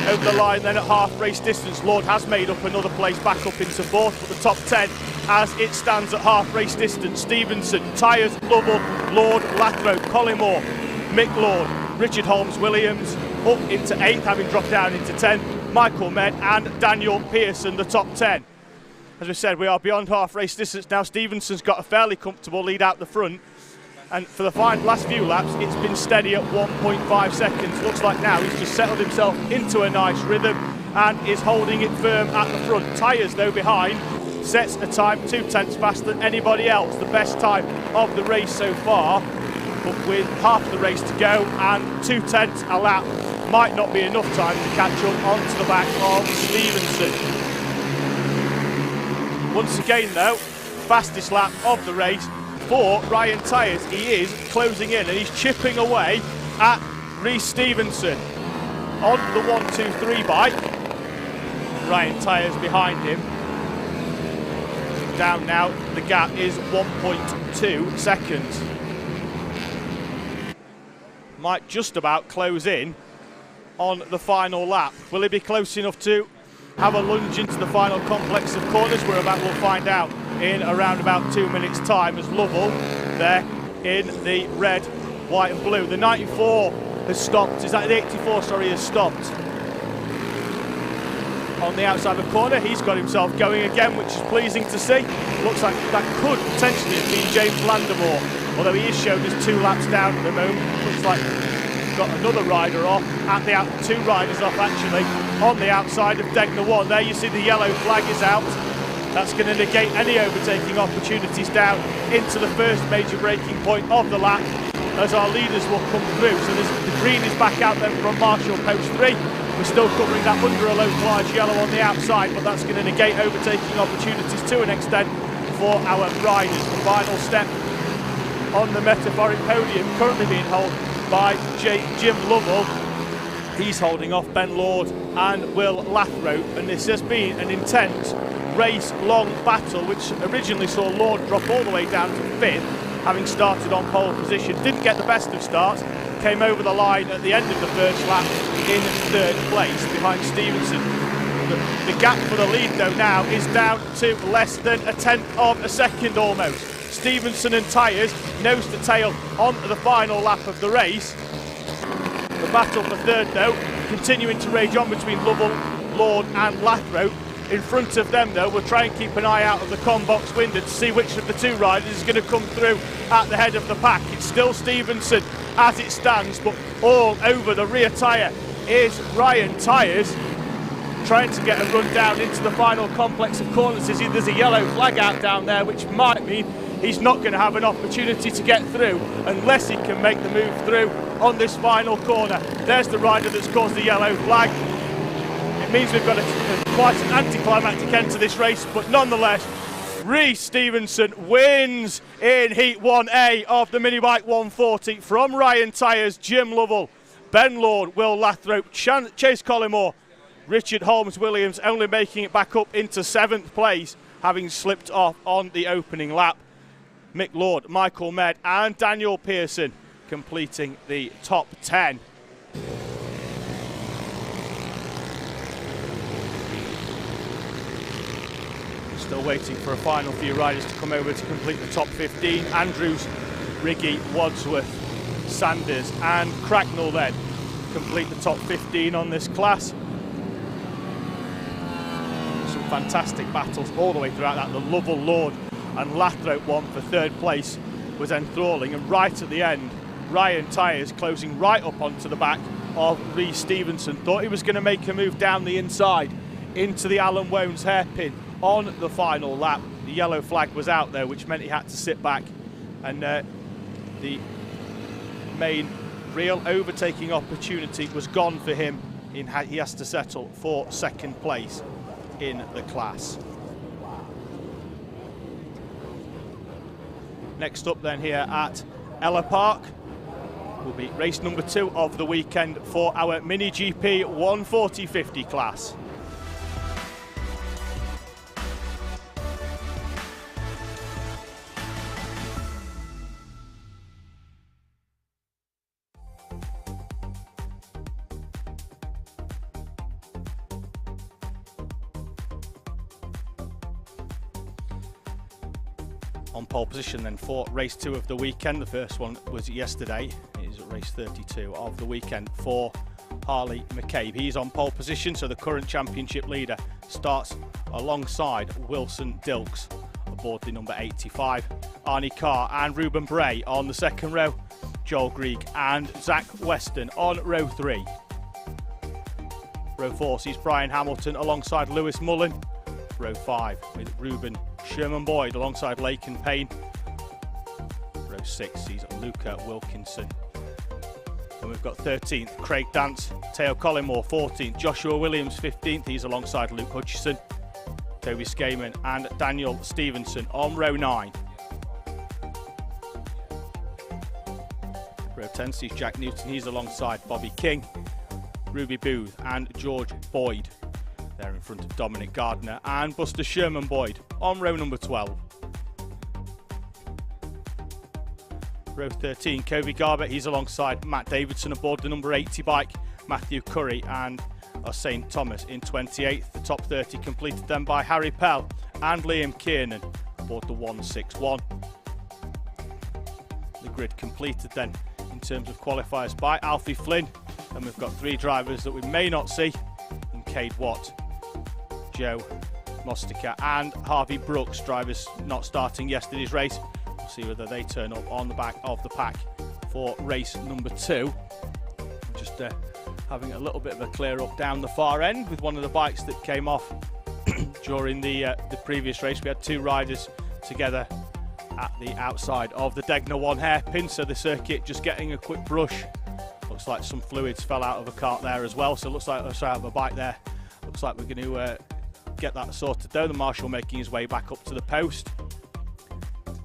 Speaker 1: Over the line then at half race distance, Lord has made up another place back up into 4th, but the top 10 as it stands at half race distance: Stevenson, Tyres, Lovell, Lord, Lathrope, Collymore, Mick Lord, Richard Holmes-Williams up into 8th, having dropped down into 10th, Michael Med and Daniel Pearson, the top 10. As we said, we are beyond half race distance now. Stevenson's got a fairly comfortable lead out the front, and for the last few laps it's been steady at 1.5 seconds. Looks like now he's just settled himself into a nice rhythm and is holding it firm at the front. Tyres though behind sets a time 2/10 faster than anybody else, the best time of the race so far, but with half the race to go and 2/10 a lap might not be enough time to catch up onto the back of Stevenson. Once again though, fastest lap of the race for Ryan Tyres. He is closing in and he's chipping away at Rhys Stevenson on the 1-2-3 bike. Ryan Tyres behind him. Down now, the gap is 1.2 seconds. Might just about close in on the final lap. Will he be close enough to have a lunge into the final complex of corners? We'll find out in around about 2 minutes time, as Lovell there in the red white and blue. The 94 has stopped. Is that the 84? Sorry, has stopped on the outside of the corner. He's got himself going again, which is pleasing to see. Looks like that could potentially be James Landamore, although he is shown as 2 laps down at the moment. Looks like he's got another rider off, at the 2 riders off actually, on the outside of Degner 1. There you see the yellow flag is out. That's going to negate any overtaking opportunities down into the first major braking point of the lap, as our leaders will come through. So the green is back out then from Marshall post 3. We're still covering that under a localised yellow on the outside, but that's going to negate overtaking opportunities to an extent for our riders. The final step on the metaphoric podium currently being held by Jim Lovell. He's holding off Ben Lord and Will Lathrope, and this has been an intense race-long battle, which originally saw Lord drop all the way down to 5th, having started on pole position. Didn't get the best of starts, came over the line at the end of the first lap in 3rd place behind Stevenson. The gap for the lead though now is down to less than a 1/10 of a second almost. Stevenson and Tyres nose to tail on the final lap of the race. The battle for 3rd though continuing to rage on between Lovell, Lord and Lathrope. In front of them though, we'll try and keep an eye out of the ConBox window to see which of the 2 riders is going to come through at the head of the pack. It's still Stevenson as it stands, but all over the rear tyre is Ryan Tyres, trying to get a run down into the final complex of corners. There's a yellow flag out down there, which might mean he's not going to have an opportunity to get through unless he can make the move through on this final corner. There's the rider that's caused the yellow flag. It means we've got quite an anticlimactic end to this race, but nonetheless, Rhys Stevenson wins in Heat 1A of the Minibike 140 from Ryan Tyres, Jim Lovell, Ben Lord, Will Lathrope, Chase Collymore, Richard Holmes-Williams only making it back up into 7th place, having slipped off on the opening lap. Mick Lord, Michael Med and Daniel Pearson completing the top 10. Still waiting for a final few riders to come over to complete the top 15. Andrews, Riggy, Wadsworth, Sanders and Cracknell then complete the top 15 on this class. Some fantastic battles all the way throughout that. The Lovell, Lord and Lathrope one for 3rd place was enthralling, and right at the end Ryan Tyres closing right up onto the back of Rhys Stevenson. Thought he was going to make a move down the inside into the Alan Wones hairpin on the final lap. The yellow flag was out there, which meant he had to sit back, and the main real overtaking opportunity was gone for him. He has to settle for 2nd place in the class. Next up then here at Ellough Park will be race number 2 of the weekend for our Mini GP 140/50 class. On pole position then for race 2 of the weekend. The first one was yesterday. It is race 32 of the weekend for Harley McCabe. He's on pole position, so the current championship leader starts alongside Wilson Dilks aboard the number 85. Arnie Carr and Ruben Bray on the 2nd row. Joel Grieg and Zach Weston on row 3. Row 4 sees Brian Hamilton alongside Lewis Mullen. Row 5 with Ruben Sherman Boyd alongside Laken Payne. Row 6 sees Luca Wilkinson. And we've got 13th, Craig Dance, Teo Collymore 14th, Joshua Williams 15th, he's alongside Luke Hutchison, Toby Skaman and Daniel Stevenson on row 9. Row 10 sees Jack Newton, he's alongside Bobby King, Ruby Booth and George Boyd. They're in front of Dominic Gardner and Buster Sherman Boyd on row number 12. Row 13, Kobe Garbutt, he's alongside Matt Davidson aboard the number 80 bike, Matthew Curry and St Thomas in 28th. The top 30 completed then by Harry Pell and Liam Kiernan aboard the 161. The grid completed then in terms of qualifiers by Alfie Flynn, and we've got 3 drivers that we may not see in Cade Watt, Joe Mostica and Harvey Brooks, drivers not starting yesterday's race. We'll see whether they turn up on the back of the pack for race number 2. Just having a little bit of a clear up down the far end with one of the bikes that came off during the previous race. We had 2 riders together at the outside of the Degner 1 hairpin, so the circuit just getting a quick brush. Looks like some fluids fell out of a cart there as well, so it looks like I have a bike there. Looks like we're going to get that sorted though. The marshal making his way back up to the post.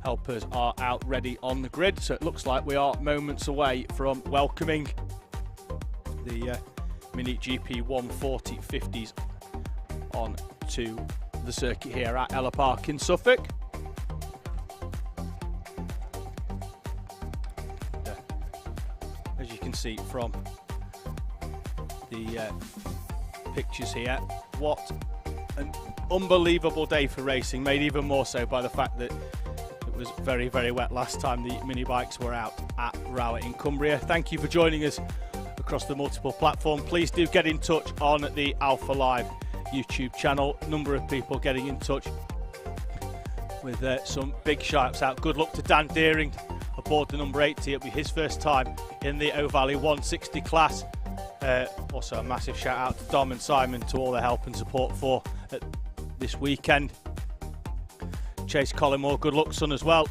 Speaker 1: Helpers are out ready on the grid, so it looks like we are moments away from welcoming the Mini GP 140 50s on to the circuit here at Ellough Park in Suffolk. As you can see from the pictures here, what an unbelievable day for racing, made even more so by the fact that it was very, very wet last time the mini bikes were out at Rowett in Cumbria. Thank you for joining us across the multiple platform. Please do get in touch on the Alpha Live YouTube channel. Number of people getting in touch with some big shouts out. Good luck to Dan Deering aboard the number 80. It'll be his first time in the O'Valley 160 class. Also a massive shout out to Dom and Simon, to all their help and support for this weekend. Chase Collymore, good luck son as well.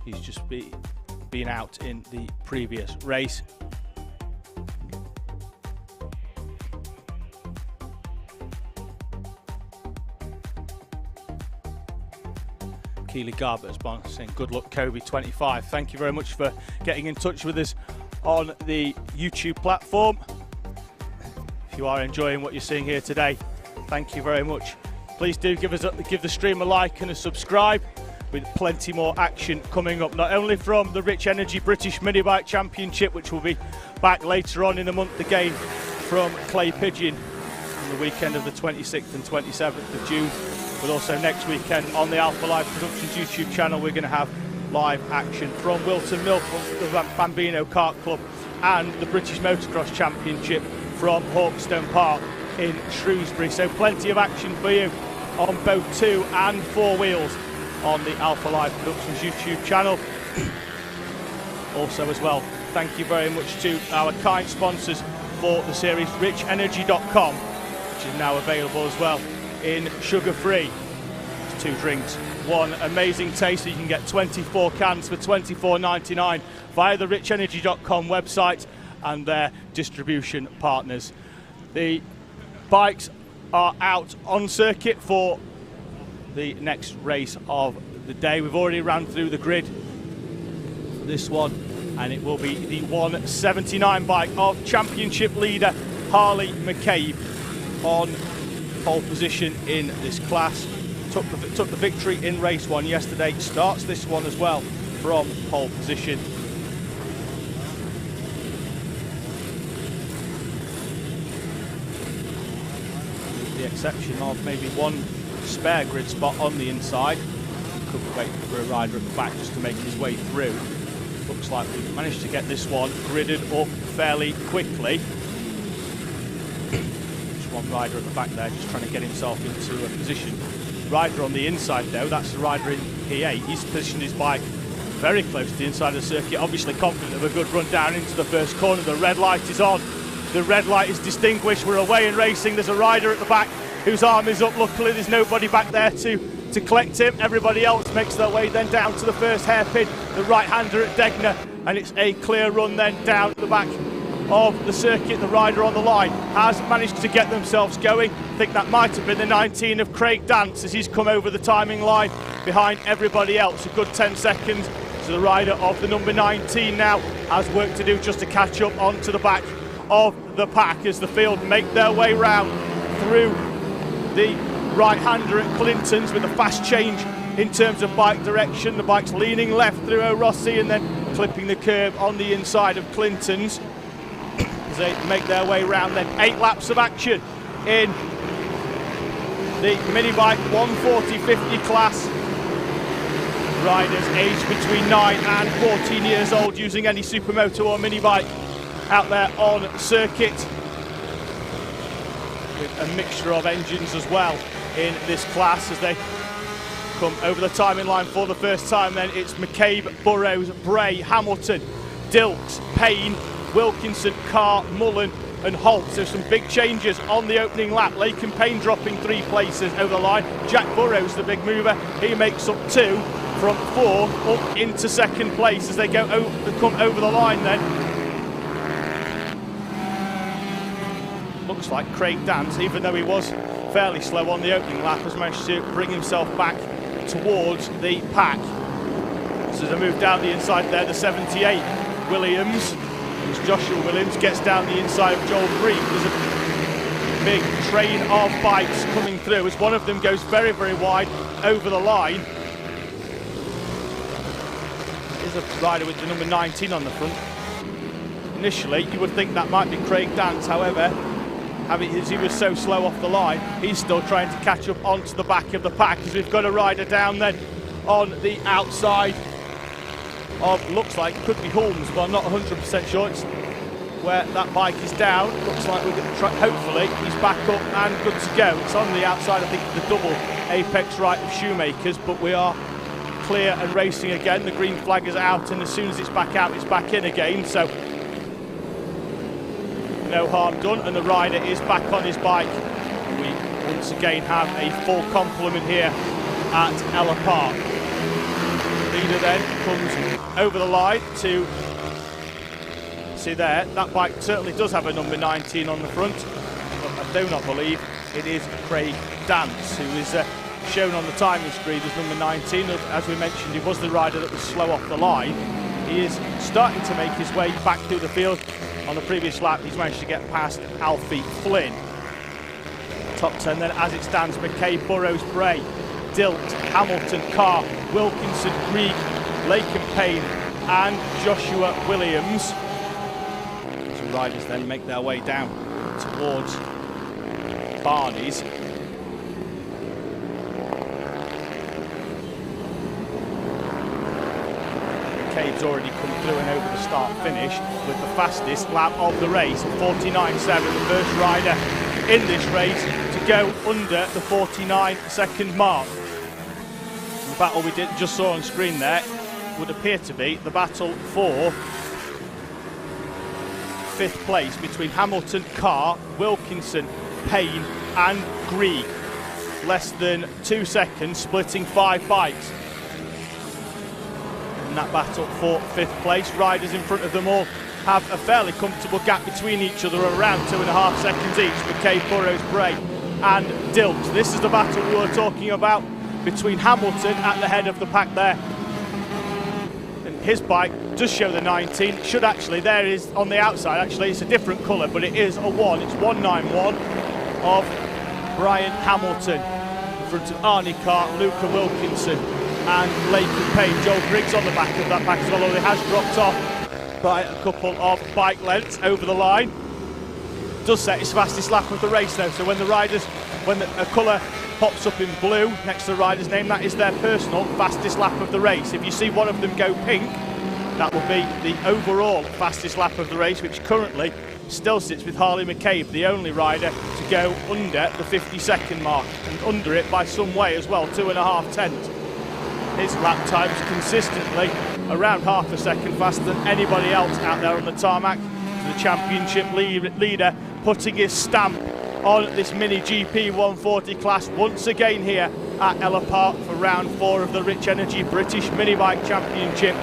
Speaker 1: He's just been out in the previous race. Keely Garbutt is saying good luck Kobe 25. Thank you very much for getting in touch with us on the YouTube platform. If you are enjoying what you're seeing here today, thank you very much. Please do give the stream a like and a subscribe, with plenty more action coming up, not only from the Rich Energy British Mini Bike Championship, which will be back later on in the month again from Clay Pigeon on the weekend of the 26th and 27th of June, but also next weekend on the Alpha Live Productions YouTube channel we're going to have live action from Wilton Mill, from the Bambino Kart Club, and the British Motocross Championship from Hawkstone Park in Shrewsbury. So plenty of action for you on both 2 and 4 wheels on the Alpha Live Productions YouTube channel. Also as well, thank you very much to our kind sponsors for the series, richenergy.com, which is now available as well in sugar-free. 2 drinks, 1 amazing taste, so you can get 24 cans for $24.99 via the richenergy.com website and their distribution partners. The bikes are out on circuit for the next race of the day. We've already ran through the grid for this one, and it will be the 179 bike of championship leader Harley McCabe on pole position in this class. Took the victory in race 1 yesterday, starts this one as well from pole position. With the exception of maybe 1 spare grid spot on the inside. Couldn't wait for a rider at the back just to make his way through. Looks like we've managed to get this one gridded up fairly quickly. Just 1 rider at the back there just trying to get himself into a position. Rider on the inside though, that's the rider in P8. He's positioned his bike very close to the inside of the circuit, obviously confident of a good run down into the first corner. The red light is on. The red light is distinguished. We're away in racing. There's a rider at the back whose arm is up. Luckily there's nobody back there to collect him. Everybody else makes their way then down to the first hairpin, the right-hander at Degner, and it's a clear run then down at the back of the circuit. The rider on the line has managed to get themselves going. I think that might have been the 19 of Craig Dance as he's come over the timing line behind everybody else. A good 10 seconds. So the rider of the number 19 now has work to do just to catch up onto the back of the pack as the field make their way round through the right-hander at Clinton's with a fast change in terms of bike direction. The bike's leaning left through O'Rossi and then clipping the curb on the inside of Clinton's as they make their way round. Then 8 laps of action in the mini bike 140/50 class. riders aged between 9 and 14 years old using any supermoto or mini bike out there on circuit, with a mixture of engines as well in this class as they come over the timing line for the first time. Then it's McCabe, Burrows, Bray, Hamilton, Dilks, Payne, Wilkinson, Carr, Mullen and Holt. So some big changes on the opening lap. Lake and Payne dropping 3 places over the line. Jack Burrows, the big mover, he makes up 2 from 4 up into second place as they come over the line. Then looks like Craig Dance, even though he was fairly slow on the opening lap, has managed to bring himself back towards the pack. So as I move down the inside there, the 78 Williams, as Joshua Williams gets down the inside of Joel Green. There's a big train of bikes coming through as one of them goes very, very wide over the line. There's a rider with the number 19 on the front. Initially, you would think that might be Craig Dance, however, as he was so slow off the line, he's still trying to catch up onto the back of the pack as we've got a rider down then on the outside of, looks like it could be Holmes, but I'm not 100% sure. It's where that bike is down. Looks like we're going to try, hopefully he's back up and good to go. It's on the outside, I think, the double apex right of Shoemakers, but we are clear and racing again. The green flag is out, and as soon as it's back out, it's back in again. So no harm done, and the rider is back on his bike. We once again have a full complement here at Ellough Park. Leader then comes over the line to see there. That bike certainly does have a number 19 on the front, but I do not believe it is Craig Dance, who is shown on the timing screen as number 19. As we mentioned, he was the rider that was slow off the line. He is starting to make his way back through the field. On the previous lap, he's managed to get past Alfie Flynn. Top 10 then, as it stands, McKay, Burrows, Bray, Dilt, Hamilton, Carr, Wilkinson, Grieg, Lake and Payne and Joshua Williams. Some riders then make their way down towards Barney's. Cave's already come through and over the start finish with the fastest lap of the race, 49.7, the first rider in this race to go under the 49-second mark. The battle we just saw on screen there would appear to be the battle for 5th place between Hamilton, Carr, Wilkinson, Payne and Grieg. Less than 2 seconds splitting 5 bikes. In that battle for 5th place, riders in front of them all have a fairly comfortable gap between each other, around 2.5 seconds each. McKay, Burrows, Bray and Dilks. This is the battle we were talking about between Hamilton at the head of the pack there. And his bike does show the 19. Should actually, there is on the outside, actually it's a different colour, but it is a 1. It's 191 of Brian Hamilton. In front of Arnie Carr, Luca Wilkinson and Lake and Payne. Joel Griggs on the back of that pack as well, although he has dropped off by a couple of bike lengths over the line. Does set his fastest lap of the race though, so when the riders, when a colour pops up in blue next to the rider's name, that is their personal fastest lap of the race. If you see one of them go pink, that will be the overall fastest lap of the race, which currently still sits with Harley McCabe, the only rider to go under the 50-second mark, and under it by some way as well, 2.5 tenths. His lap times consistently around half a second faster than anybody else out there on the tarmac. The championship leader putting his stamp on this Mini GP 140 class once again here at Ellough Park for round 4 of the Rich Energy British Mini Bike Championship.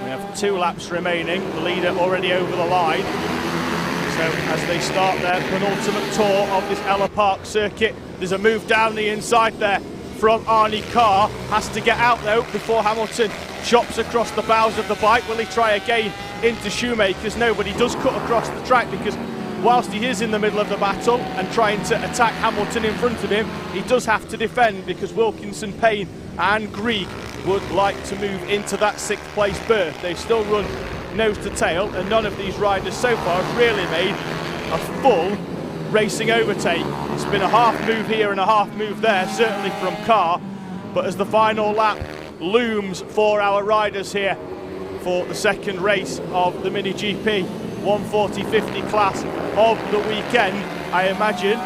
Speaker 1: We have 2 laps remaining, the leader already over the line. So as they start their penultimate tour of this Ellough Park circuit, there's a move down the inside there from Arnie Carr. Has to get out though before Hamilton chops across the bows of the bike. Will he try again into Shoemakers? No, but he does cut across the track, because whilst he is in the middle of the battle and trying to attack Hamilton in front of him, he does have to defend, because Wilkinson, Payne and Grieg would like to move into that 6th place berth. They still run nose to tail, and none of these riders so far have really made a full racing overtake. It's been a half move here and a half move there, certainly from Carr, But as the final lap looms for our riders here for the second race of the Mini GP 140-50 class of the weekend, I imagine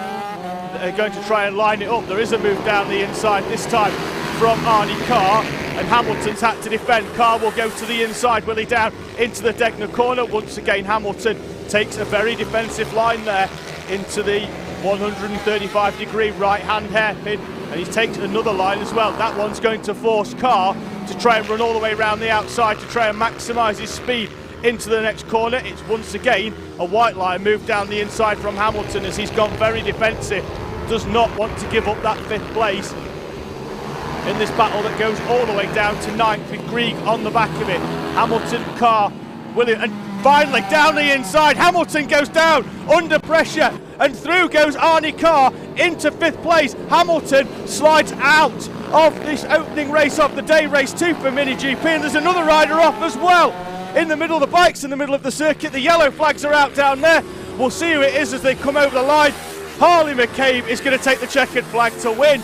Speaker 1: they're going to try and line it up. There is a move down the inside this time from Arnie Carr, and Hamilton's had to defend. Carr will go to the inside, will he, down into the Degner corner. Once again, Hamilton takes a very defensive line there into the 135-degree right-hand hairpin, and he takes another line as well. That one's going to force Carr to try and run all the way around the outside to try and maximise his speed into the next corner. It's once again a white line move down the inside from Hamilton as he's gone very defensive, does not want to give up that 5th place in this battle that goes all the way down to 9th with Grieg on the back of it. Hamilton, Carr, William, and finally down the inside, Hamilton goes down under pressure, and through goes Arnie Carr into 5th place. Hamilton slides out of this opening race of the day, race 2 for Mini GP, and there's another rider off as well. In the middle of the bikes, in the middle of the circuit, the yellow flags are out down there. We'll see who it is as they come over the line. Harley McCabe is going to take the checkered flag to win.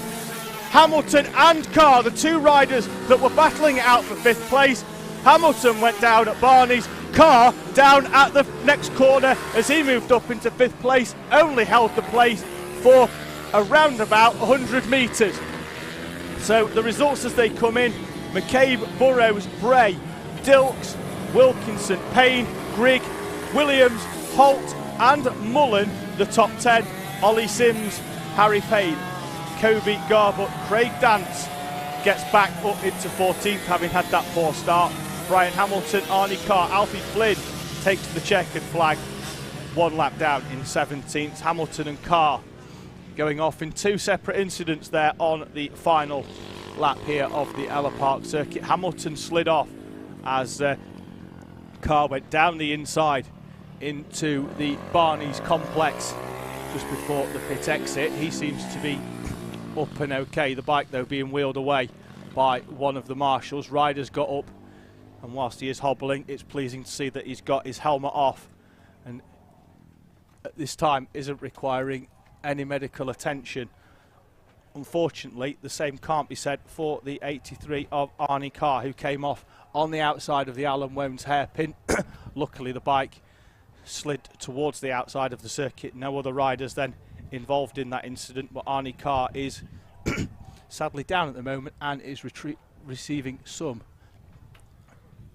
Speaker 1: Hamilton and Carr, the two riders that were battling it out for 5th place. Hamilton went down at Barney's, Carr down at the next corner as he moved up into 5th place, only held the place for around about 100 metres. So the results as they come in: McCabe, Burrows, Bray, Dilks, Wilkinson, Payne, Grigg, Williams, Holt and Mullen, the top 10. Ollie Sims, Harry Payne, Kobe Garbutt, Craig Dance gets back up into 14th, having had that poor start. Brian Hamilton, Arnie Carr, Alfie Flynn takes the checkered flag, 1 lap down in 17th. Hamilton and Carr going off in 2 separate incidents there on the final lap here of the Ellough Park circuit. Hamilton slid off as Carr went down the inside into the Barney's complex just before the pit exit. He seems to be up and okay. The bike though being wheeled away by one of the marshals. Riders got up, and whilst he is hobbling, it's pleasing to see that he's got his helmet off and at this time isn't requiring any medical attention. Unfortunately, the same can't be said for the 83 of Arnie Carr, who came off on the outside of the Alan Wones hairpin. Luckily the bike slid towards the outside of the circuit. No other riders then involved in that incident, but Arnie Carr is sadly down at the moment and is receiving some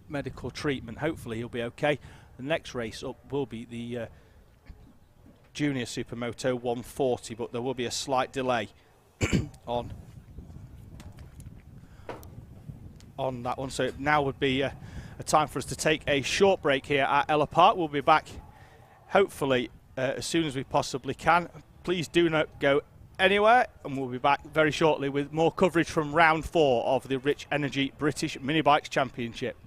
Speaker 1: medical treatment. Hopefully he'll be okay. The next race up will be the Junior Supermoto 140, but there will be a slight delay on that one, so now would be a time for us to take a short break here at Ellough Park. We'll be back hopefully as soon as we possibly can. Please do not go anywhere, and we'll be back very shortly with more coverage from round 4 of the Rich Energy British Mini Bikes Championship.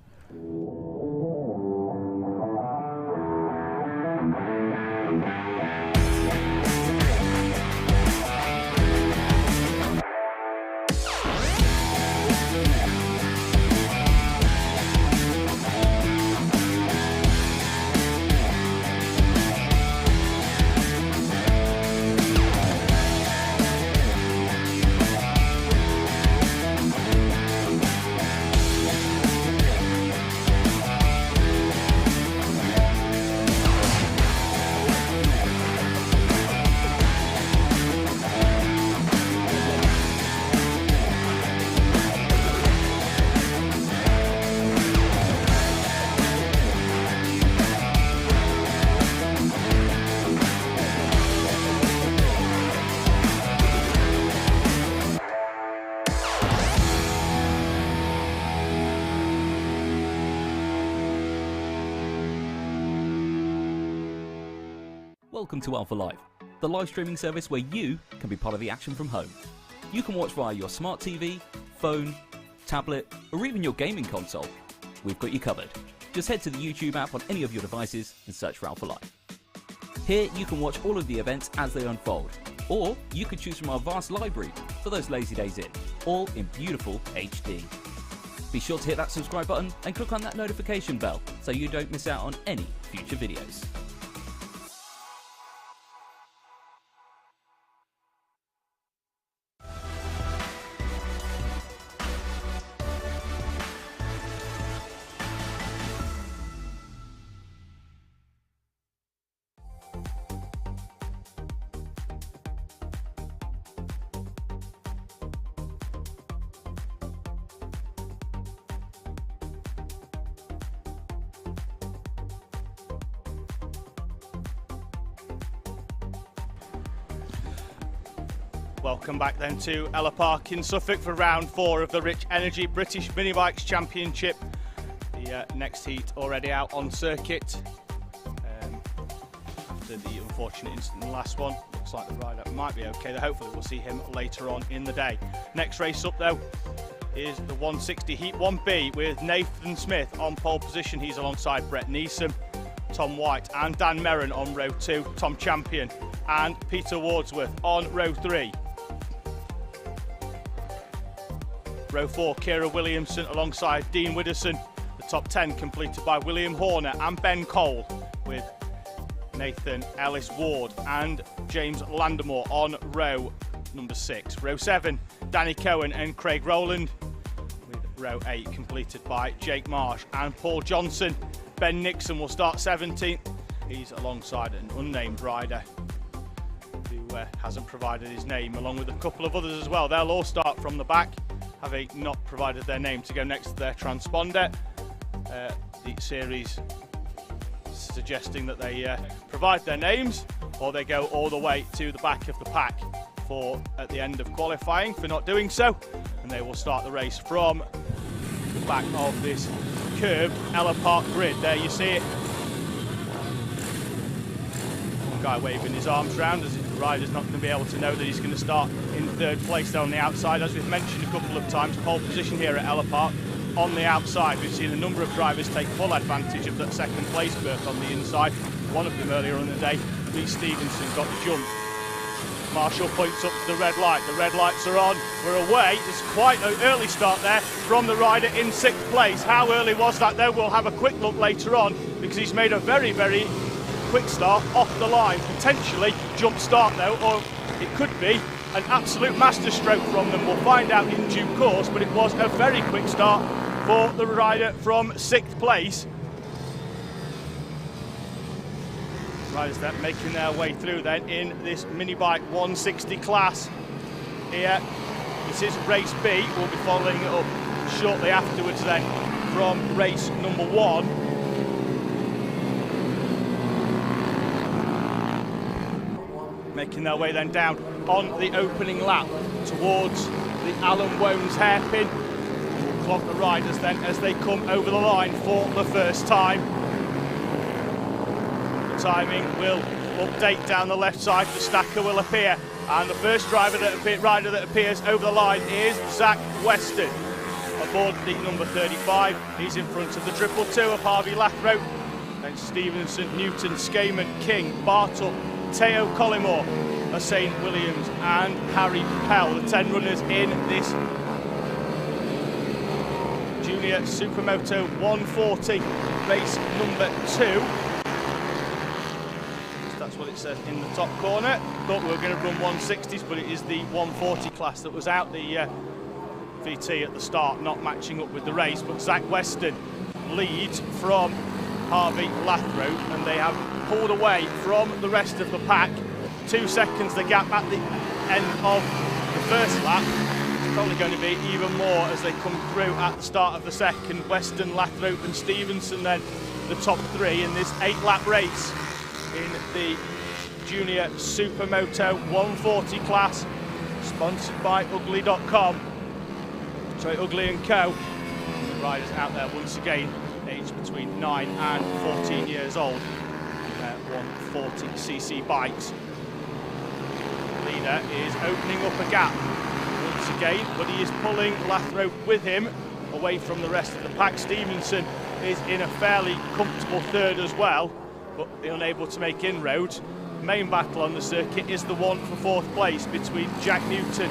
Speaker 2: Welcome to Alpha Live, the live streaming service where you can be part of the action from home. You can watch via your smart TV, phone, tablet, or even your gaming console. We've got you covered. Just head to the YouTube app on any of your devices and search for Alpha Live. Here you can watch all of the events as they unfold, or you could choose from our vast library for those lazy days in, all in beautiful HD. Be sure to hit that subscribe button and click on that notification bell so you don't miss out on any future videos.
Speaker 1: Welcome back then to Ellough Park in Suffolk for round 4 of the Rich Energy British Mini Bikes Championship. The next heat already out on circuit after the unfortunate incident in the last one. Looks like the rider might be okay. Hopefully we'll see him later on in the day. Next race up though is the 160 Heat 1B with Nathan Smith on pole position. He's alongside Brett Neeson, Tom White and Dan Merrin on row 2, Tom Champion and Peter Wardsworth on row 3. Row 4, Kira Williamson alongside Dean Widdowson. The top 10 completed by William Horner and Ben Cole, with Nathan Ellis Ward and James Landamore on row number 6. Row 7, Danny Cohen and Craig Rowland, with row 8 completed by Jake Marsh and Paul Johnson. Ben Nixon will start 17th. He's alongside an unnamed rider who hasn't provided his name, along with a couple of others as well. They'll all start from the back, having not provided their name to go next to their transponder. The series suggesting that they provide their names or they go all the way to the back of the pack for at the end of qualifying for not doing so, and they will start the race from the back of this curved Ellough Park grid. There you see it. One guy waving his arms around as if the rider's not going to be able to know that he's going to start in 3rd place there on the outside. As we've mentioned a couple of times, pole position here at Ellough Park on the outside. We've seen a number of drivers take full advantage of that 2nd place berth on the inside. One of them earlier in the day, Lee Stevenson, got jumped. Marshall points up to the red light. The red lights are on. We're away. It's quite an early start there from the rider in 6th place. How early was that though? We'll have a quick look later on, because he's made a very, very quick start off the line. Potentially jump start though, or it could be an absolute masterstroke from them. We'll find out in due course, but it was a very quick start for the rider from 6th place. Riders then making their way through then in this mini bike 160 class here. This is race B. We'll be following it up shortly afterwards then from race number 1. Making their way then down on the opening lap towards the Alan Wones hairpin. We'll clock the riders then as they come over the line for the first time. Timing will update down the left side. The stacker will appear, and the first rider that appears over the line is Zach Weston aboard the number 35. He's in front of the 222 of Harvey Lathrope, then Stevenson, Newton, Skayman, King, Bartle, Teo Collymore, Hussein Williams and Harry Pell, the 10 runners in this Junior Supermoto 140 race number 2. That's what it says in the top corner. Thought we were going to run 160s, but it is the 140 class that was out the VT at the start, not matching up with the race. But Zach Weston leads from Harvey Lathrope, and they have pulled away from the rest of the pack. 2 seconds the gap at the end of the first lap. It's probably going to be even more as they come through at the start of the second. Weston, Lathrope and Stevenson then the top 3 in this 8-lap race in the Junior Supermoto 140 class, sponsored by Ugly.com. Sorry, Ugly & Co. The riders out there once again, aged between 9 and 14 years old, in their 140cc bikes. The leader is opening up a gap once again, but he is pulling Lathrope with him away from the rest of the pack. Stevenson is in a fairly comfortable 3rd as well, but unable to make inroads. Main battle on the circuit is the one for 4th place between Jack Newton,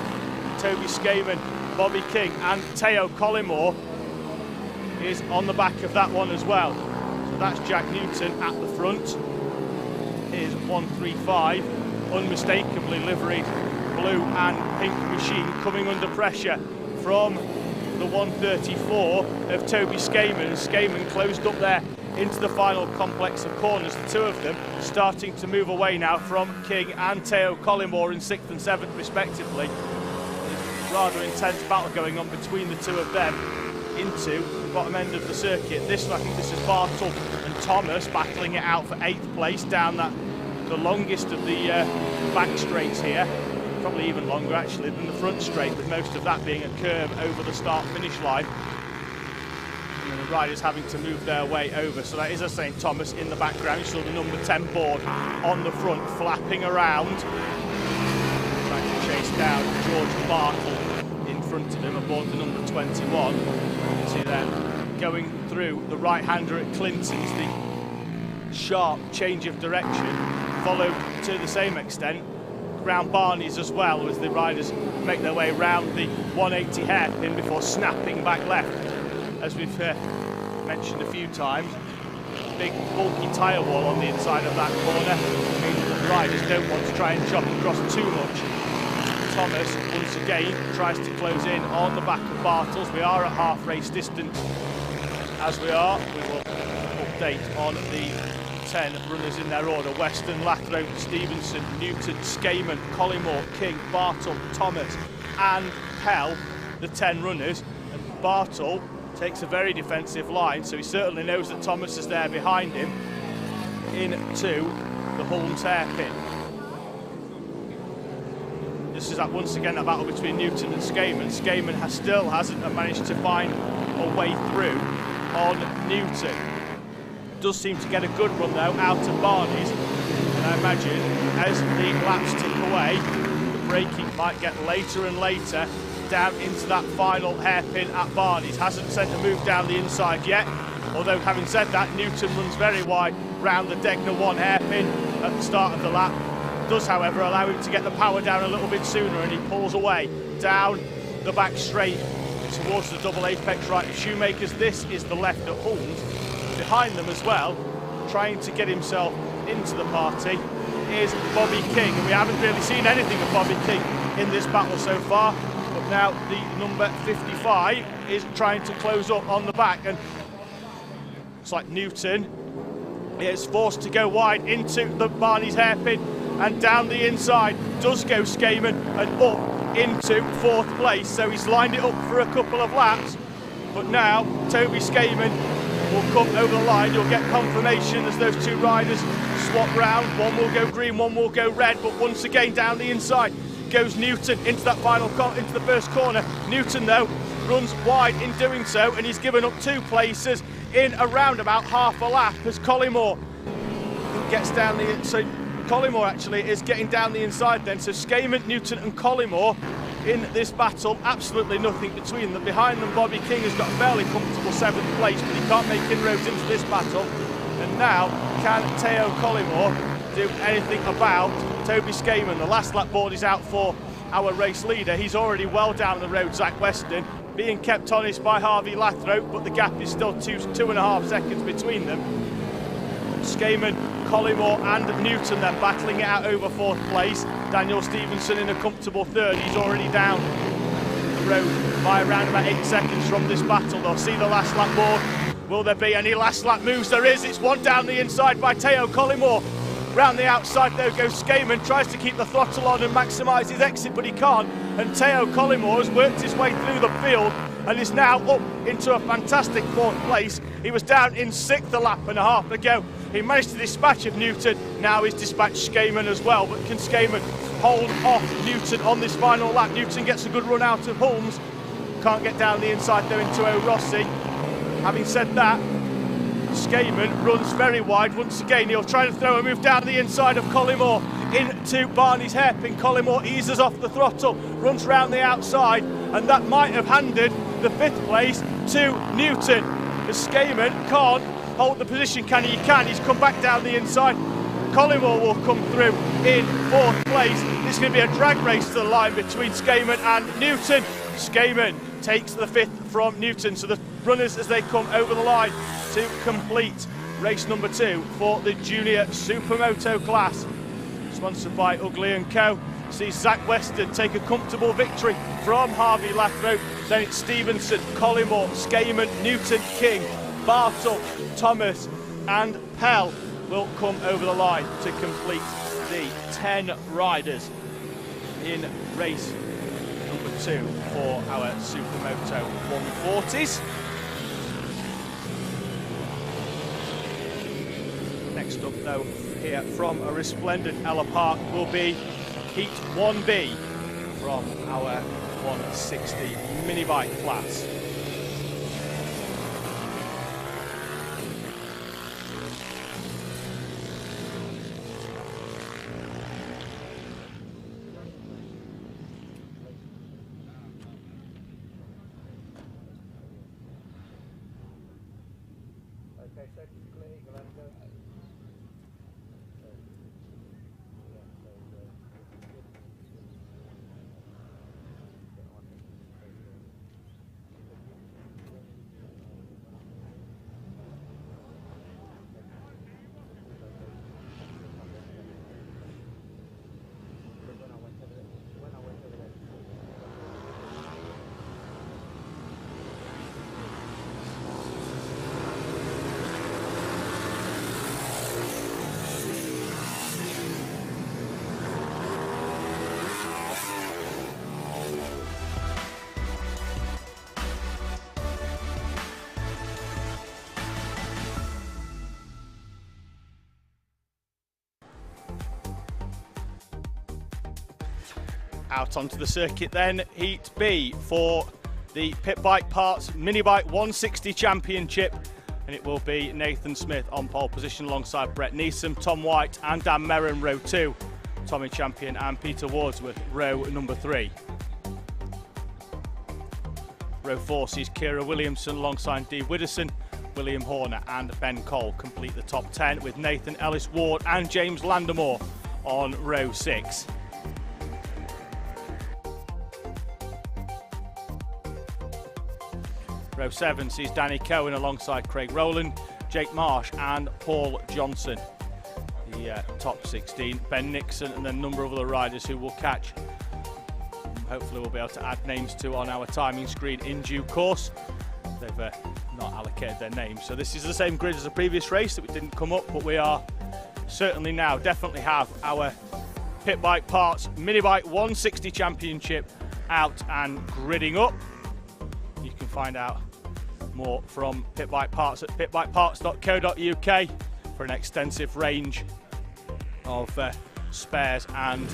Speaker 1: Toby Skayman, Bobby King and Teo Collymore is on the back of that one as well. So that's Jack Newton at the front. Is 135, unmistakably liveried blue and pink machine, coming under pressure from the 134 of Toby Skayman. Skayman closed up there into the final complex of corners, the 2 of them starting to move away now from King and Teo Collymore in 6th and 7th respectively. Rather intense battle going on between the 2 of them into the bottom end of the circuit. I think this is Bartle and Thomas battling it out for 8th place down the longest of the back straights here. probably even longer actually than the front straight, with most of that being a curve over the start-finish line. And the riders having to move their way over. So that is a St Thomas in the background. You saw the number 10 board on the front flapping around, trying to chase down George Bartle in front of him aboard the number 21. You see there going through the right-hander at Clinton's, the sharp change of direction, followed to the same extent round Barney's as well, as the riders make their way round the 180 hairpin before snapping back left. As we've mentioned a few times, big bulky tyre wall on the inside of that corner means that the riders don't want to try and chop across too much. Thomas once again tries to close in on the back of Bartels. We are at half race distance. As we are, we will update on the 10 runners in their order: Weston, Lathrope, Stevenson, Newton, Skayman, Collymore, King, Bartle, Thomas and Pell, the 10 runners. And Bartle takes a very defensive line, so he certainly knows that Thomas is there behind him into the Holmes hairpin. This is once again a battle between Newton and Skayman. Skayman still hasn't managed to find a way through on Newton. Does seem to get a good run though out of Barney's, and I imagine as the laps tick away, the braking might get later and later down into that final hairpin at Barney's. Hasn't sent a move down the inside yet, although having said that, Newton runs very wide round the Degner 1 hairpin at the start of the lap. Does however allow him to get the power down a little bit sooner, and he pulls away down the back straight towards the double apex right of Shoemakers. This is the left at Holmes. Behind them as well, trying to get himself into the party, is Bobby King. And we haven't really seen anything of Bobby King in this battle so far, but now the number 55 is trying to close up on the back, and it's like Newton is forced to go wide into the Barney's hairpin, and down the inside does go Skayman and up into 4th place. So he's lined it up for a couple of laps, but now Toby Skayman will come over the line. You'll get confirmation as those two riders swap round. One will go green, one will go red, but once again down the inside goes Newton into that into the first corner. Newton though runs wide in doing so, and he's given up 2 places in around about half a lap as Collymore gets down the so Collymore actually is getting down the inside then. So Skayman, Newton and Collymore in this battle, absolutely nothing between them. Behind them, Bobby King has got a fairly comfortable 7th place, but he can't make inroads into this battle. And now, can Teo Collymore do anything about Toby Skayman? The last lap board is out for our race leader. He's already well down the road, Zach Weston, being kept honest by Harvey Lathrope, but the gap is still 2.5 seconds between them. Skayman, Collymore and Newton, they're battling it out over 4th place. Daniel Stevenson in a comfortable 3rd. He's already down the road by around about 8 seconds from this battle. They'll see the last lap board. Will there be any last lap moves? There is. It's one down the inside by Teo Collymore. Round the outside though goes Skayman, tries to keep the throttle on and maximise his exit, but he can't. And Teo Collymore has worked his way through the field and is now up into a fantastic 4th place. He was down in 6th a lap and a half ago. He managed to dispatch of Newton. Now he's dispatched Skayman as well, but can Skayman hold off Newton on this final lap? Newton gets a good run out of Holmes. Can't get down the inside though into O'Rossi. Having said that, Skayman runs very wide once again. He'll try to throw a move down the inside of Collymore into Barney's hairpin. Collymore eases off the throttle, runs round the outside, and that might have handed the 5th place to Newton. As Skayman can't hold the position, can he? He can. He's come back down the inside. Collymore will come through in 4th place. This is going to be a drag race to the line between Skayman and Newton. Skayman takes the 5th from Newton. So the runners as they come over the line to complete race number 2 for the junior supermoto class. Sponsored by Ugly & Co. See Zach Weston take a comfortable victory from Harvey Lathrope. Then it's Stevenson, Collymore, Skayman, Newton, King, Bartle, Thomas and Pell will come over the line to complete the 10 riders in race number 2 for our Supermoto 140s. Next up though, here from a resplendent Ellough Park will be Heat 1B from our 160 mini bike class. Out onto the circuit then, Heat B for the Pit Bike Parts Mini Bike 160 Championship, and it will be Nathan Smith on pole position alongside Brett Neeson, Tom White and Dan Merrin row 2, Tommy Champion and Peter Wardsworth row number 3. Row 4 sees Kira Williamson alongside Dee Widdowson, William Horner and Ben Cole complete the top 10, with Nathan Ellis Ward and James Landamore on row 6. Row 7 sees Danny Cohen alongside Craig Rowland, Jake Marsh and Paul Johnson. The top 16, Ben Nixon, and then a number of other riders who will catch. Hopefully we'll be able to add names to on our timing screen in due course. They've not allocated their names. So this is the same grid as the previous race that we didn't come up, but we are certainly now definitely have our Pit Bike Parts Mini Bike 160 Championship out and gridding up. You can find out more from Pit Bike Parts at pitbikeparts.co.uk for an extensive range of spares. And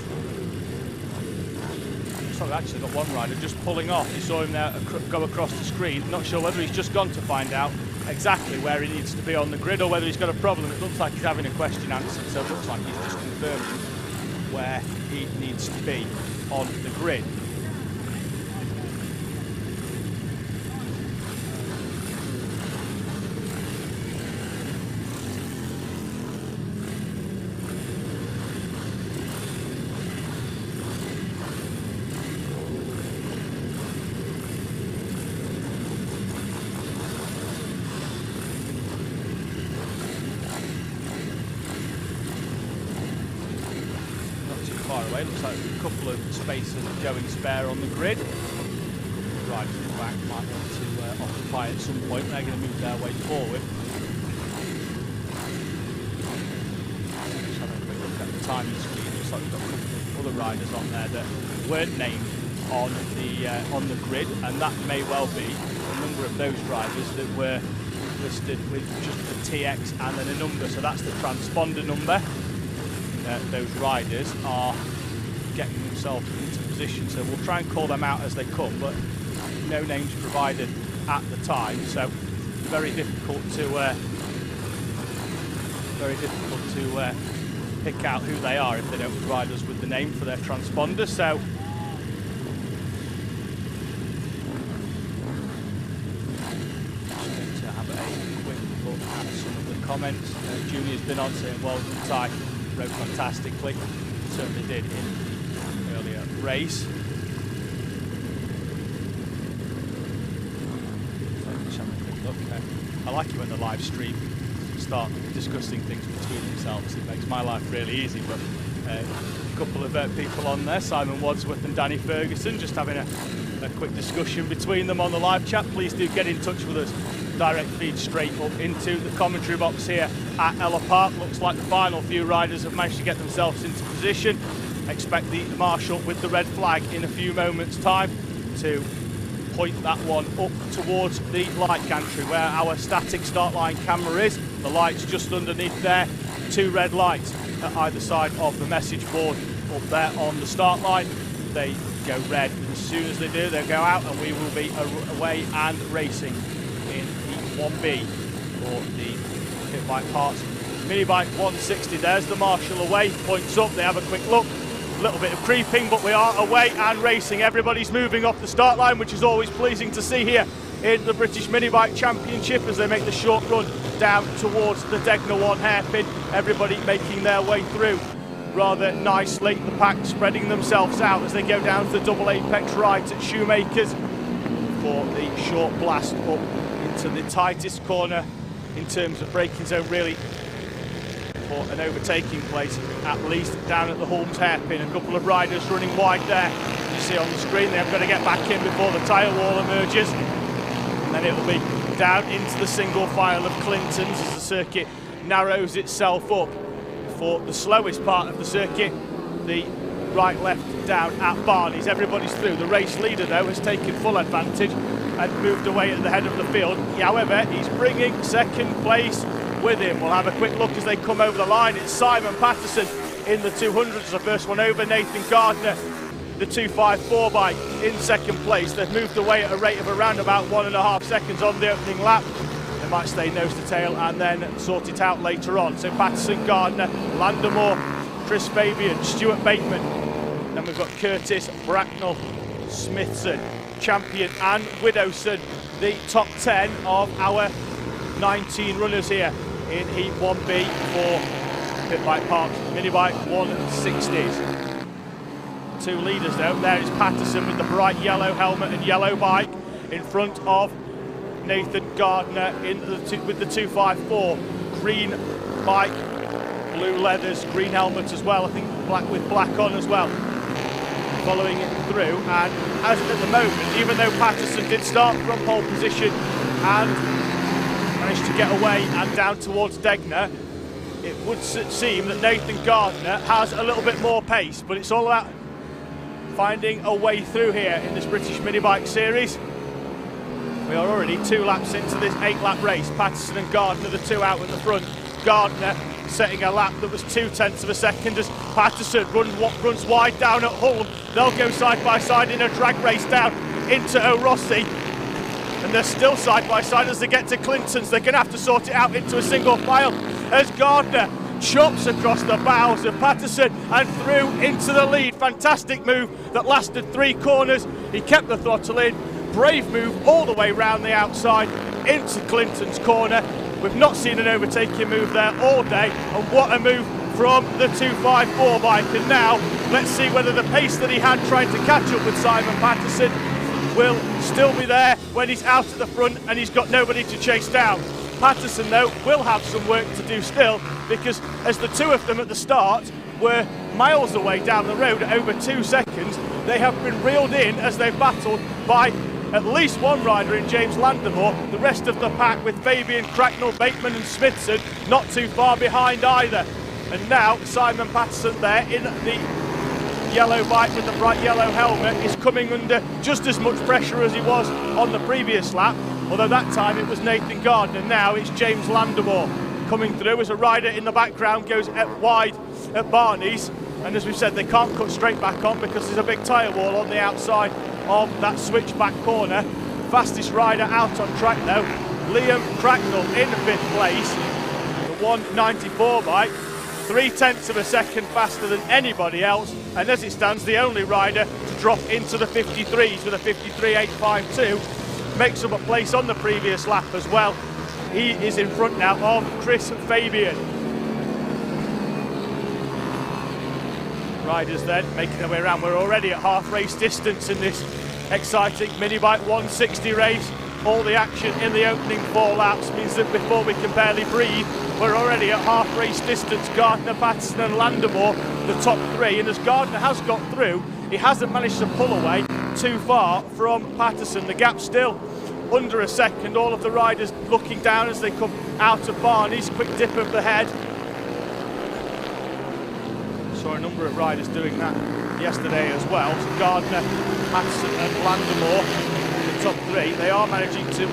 Speaker 1: so we've actually got one rider just pulling off. You saw him there go across the screen. Not sure whether he's just gone to find out exactly where he needs to be on the grid or whether he's got a problem. It looks like he's having a question answered, so it looks like he's just confirming where he needs to be on the grid. Looks like a couple of spaces going spare on the grid. Riders in the back might want to occupy at some point. They're going to move their way forward. Just having a quick look at the timing screen. Looks like we've got a couple of other riders on there that weren't named on the grid, and that may well be a number of those riders that were listed with just the TX and then a number. So that's the transponder number. Those riders are getting themselves into position, so we'll try and call them out as they come, but no names provided at the time, so very difficult to pick out who they are if they don't provide us with the name for their transponder. So just to have a quick look at some of the comments. Junior's been on saying, well done Ty, rode fantastically, certainly did in the earlier race. So just have a quick look. I like it when the live stream start discussing things between themselves. It makes my life really easy. But a couple of people on there, Simon Wadsworth and Danny Ferguson, just having a quick discussion between them on the live chat. Please do get in touch with us. Direct feed straight up into the commentary box here at Ellough Park. Looks like the final few riders have managed to get themselves into position. Expect the marshal with the red flag in a few moments' time to point that one up towards the light gantry where our static start line camera is. The light's just underneath there. 2 red lights at either side of the message board up there on the start line. They go red. As soon as they do, they'll go out and we will be away and racing in Heat 1B for the Pit Bike Parts Mini Bike 160. There's the marshal away, points up, they have a quick look. A little bit of creeping, but we are away and racing. Everybody's moving off the start line, which is always pleasing to see here in the British Mini Bike Championship as they make the short run down towards the Degner 1 hairpin. Everybody making their way through rather nicely. The pack spreading themselves out as they go down to the double apex right at Shoemakers for the short blast up into the tightest corner in terms of braking zone, really, for an overtaking place, at least down at the Holmes hairpin. A couple of riders running wide there. You see on the screen, they've got to get back in before the tyre wall emerges. And then it'll be down into the single file of Clintons as the circuit narrows itself up for the slowest part of the circuit. The right, left, down at Barney's. Everybody's through. The race leader, though, has taken full advantage and moved away at the head of the field. However, he's bringing second place with him. We'll have a quick look as they come over the line. It's Simon Patterson in the 200s, the first one over. Nathan Gardner, the 254 bike, in second place. They've moved away at a rate of around about 1.5 seconds on the opening lap. They might stay nose to tail and then sort it out later on. So Patterson, Gardner, Landemore, Chris Fabian, Stuart Bateman. Then we've got Curtis, Bracknell, Smithson, Champion and Widowson, the top 10 of our 19 runners here in Heat 1B for Pit Bike Parks Mini Bike 160s. Two leaders though. There is Patterson with the bright yellow helmet and yellow bike in front of Nathan Gardner with the 254. Green bike, blue leathers, green helmet as well. I think black with black on as well. Following it through, and as at the moment, even though Patterson did start from pole position and managed to get away and down towards Degner, it would seem that Nathan Gardner has a little bit more pace, but it's all about finding a way through here in this British Mini Bike Series. We are already 2 laps into this 8-lap race. Patterson and Gardner, the two out at the front. Gardner setting a lap that was 0.2 of a second as Patterson runs wide down at Hull. They'll go side by side in a drag race down into O'Rossi. And they're still side by side as they get to Clinton's. They're going to have to sort it out into a single file as Gardner chops across the bows of Patterson and through into the lead. Fantastic move that lasted 3 corners. He kept the throttle in. Brave move all the way round the outside into Clinton's corner. We've not seen an overtaking move there all day, and what a move from the 254 bike. And now let's see whether the pace that he had trying to catch up with Simon Patterson will still be there when he's out at the front and he's got nobody to chase down. Patterson, though, will have some work to do still, because as the two of them at the start were miles away down the road at over 2 seconds, they have been reeled in as they've battled by at least one rider in James Landemore. The rest of the pack, with Fabian, Cracknell, Bateman and Smithson, not too far behind either. And now Simon Patterson there in the yellow bike with the bright yellow helmet is coming under just as much pressure as he was on the previous lap, although that time it was Nathan Gardner. Now it's James Landemore coming through as a rider in the background goes wide at Barney's, and as we've said, they can't cut straight back on because there's a big tyre wall on the outside of that switchback corner. Fastest rider out on track though, Liam Cracknell in 5th place, the 194 bike, 0.3 of a second faster than anybody else, and as it stands, the only rider to drop into the 53s with a 53.852. Makes up a place on the previous lap as well. He is in front now of Chris Fabian. Riders then making their way around. We're already at half race distance in this exciting Mini Bike 160 race. All the action in the opening 4 laps means that before we can barely breathe, we're already at half race distance. Gardner, Patterson and Landemore, the top 3, and as Gardner has got through, he hasn't managed to pull away too far from Patterson. The gap still under a second. All of the riders looking down as they come out of Barney's. Quick dip of the head. Saw a number of riders doing that yesterday as well. So Gardner, Patterson and Landemore, the top 3, they are managing to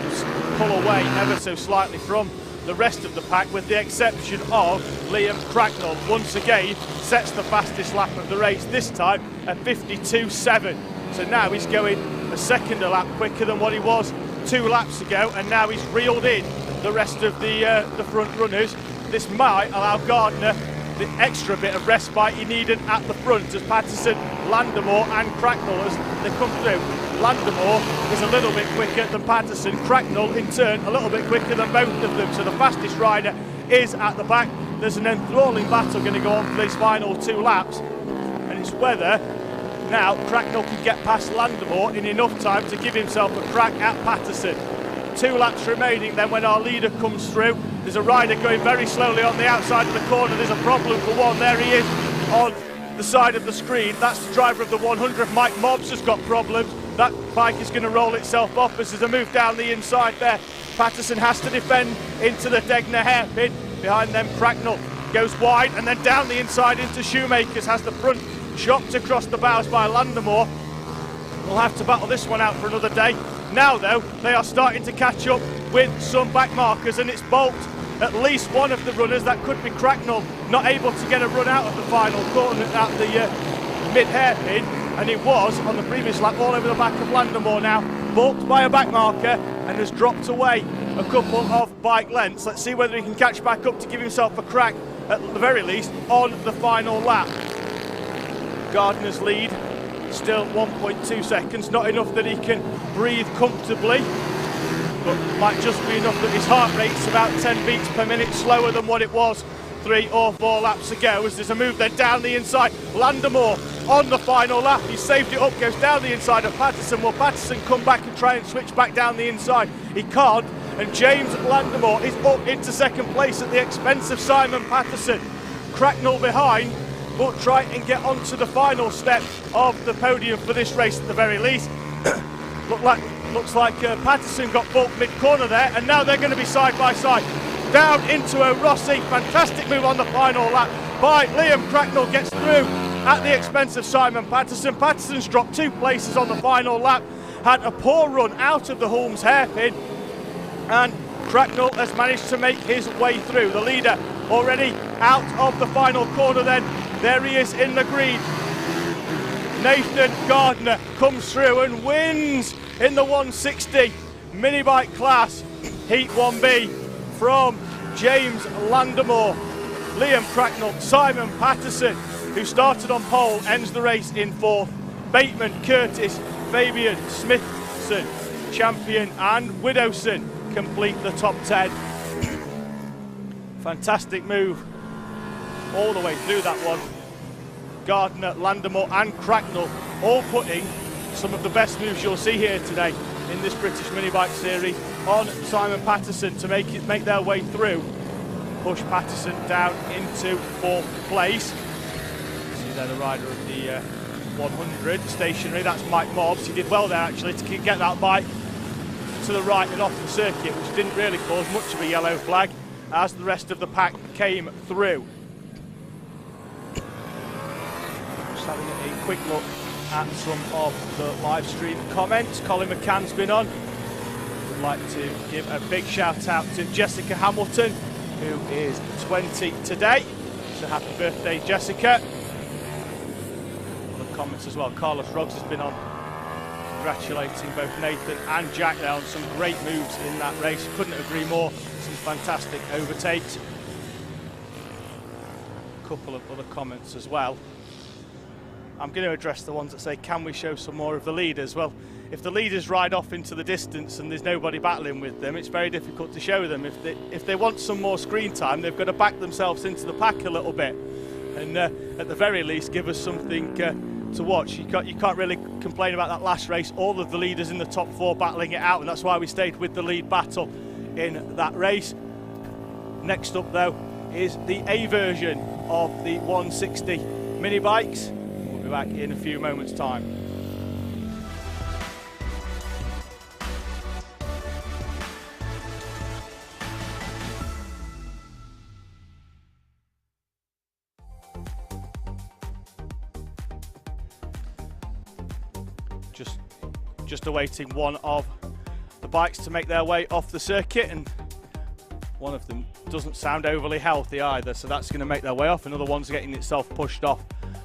Speaker 1: pull away ever so slightly from the rest of the pack, with the exception of Liam Cracknell. Once again sets the fastest lap of the race, this time at 52.7. So now he's going a second a lap quicker than what he was 2 laps ago, and now he's reeled in the rest of the front runners. This might allow Gardner the extra bit of respite he needed at the front as Patterson, Landemore and Cracknell as they come through. Landemore is a little bit quicker than Patterson, Cracknell in turn a little bit quicker than both of them, so the fastest rider is at the back. There's an enthralling battle going to go on for these final 2 laps, and it's whether now Cracknell can get past Landemore in enough time to give himself a crack at Patterson. 2 laps remaining then when our leader comes through. There's a rider going very slowly on the outside of the corner. There's a problem for one. There he is on the side of the screen. That's the driver of the 100. Mike Mobbs has got problems. That bike is going to roll itself off as there's a move down the inside there. Patterson has to defend into the Degner hairpin. Behind them Cracknell goes wide and then down the inside into Shoemakers. Has the front chopped across the bows by Landemore. We'll have to battle this one out for another day. Now though, they are starting to catch up with some back markers, and it's Bolt, at least one of the runners. That could be Cracknell, not able to get a run out of the final corner at the mid hairpin, and it was on the previous lap all over the back of Landemore now. Bolt by a back marker and has dropped away a couple of bike lengths. Let's see whether he can catch back up to give himself a crack, at the very least, on the final lap. Gardner's lead still 1.2 seconds, not enough that he can breathe comfortably, but might just be enough that his heart rate's about 10 beats per minute slower than what it was 3 or 4 laps ago, as there's a move then down the inside. Landemore on the final lap, he saved it up, goes down the inside of Patterson. Will Patterson come back and try and switch back down the inside? He can't, and James Landemore is up into second place at the expense of Simon Patterson. Cracknell behind will try and get onto the final step of the podium for this race at the very least. Looks like Patterson got Bolt mid-corner there, and now they're going to be side by side. Down into O'Rossi, fantastic move on the final lap by Liam Cracknell, gets through at the expense of Simon Patterson. Patterson's dropped 2 places on the final lap, had a poor run out of the Holmes hairpin, and Cracknell has managed to make his way through. The leader already out of the final corner then. There he is in the green. Nathan Gardner comes through and wins in the 160 mini bike class, Heat 1B, from James Landemore. Liam Cracknell, Simon Patterson, who started on pole, ends the race in 4th. Bateman, Curtis, Fabian, Smithson, Champion and Widowson complete the top 10. Fantastic move all the way through that one. Gardner, Landemore and Cracknell all putting some of the best moves you'll see here today in this British mini bike series on Simon Patterson to make their way through. Push Patterson down into 4th place. See there the rider of the 100 stationary, that's Mike Mobbs. He did well there actually to get that bike to the right and off the circuit, which didn't really cause much of a yellow flag as the rest of the pack came through. Just having a quick look at some of the live stream comments. Colin McCann's been on. Would like to give a big shout out to Jessica Hamilton, who is 20 today. So happy birthday, Jessica. Other comments as well. Carlos Roggs has been on, congratulating both Nathan and Jack there on some great moves in that race. Couldn't agree more. Some fantastic overtakes. A couple of other comments as well. I'm going to address the ones that say, can we show some more of the leaders? Well, if the leaders ride off into the distance and there's nobody battling with them, it's very difficult to show them. If they want some more screen time, they've got to back themselves into the pack a little bit, and at the very least give us something to watch. You can't really complain about that last race. All of the leaders in the top 4 battling it out, and that's why we stayed with the lead battle in that race. Next up though is the A version of the 160 mini bikes. We'll be back in a few moments time. Just awaiting one of the bikes to make their way off the circuit, and one of them doesn't sound overly healthy either, so that's going to make their way off. Another one's getting itself pushed off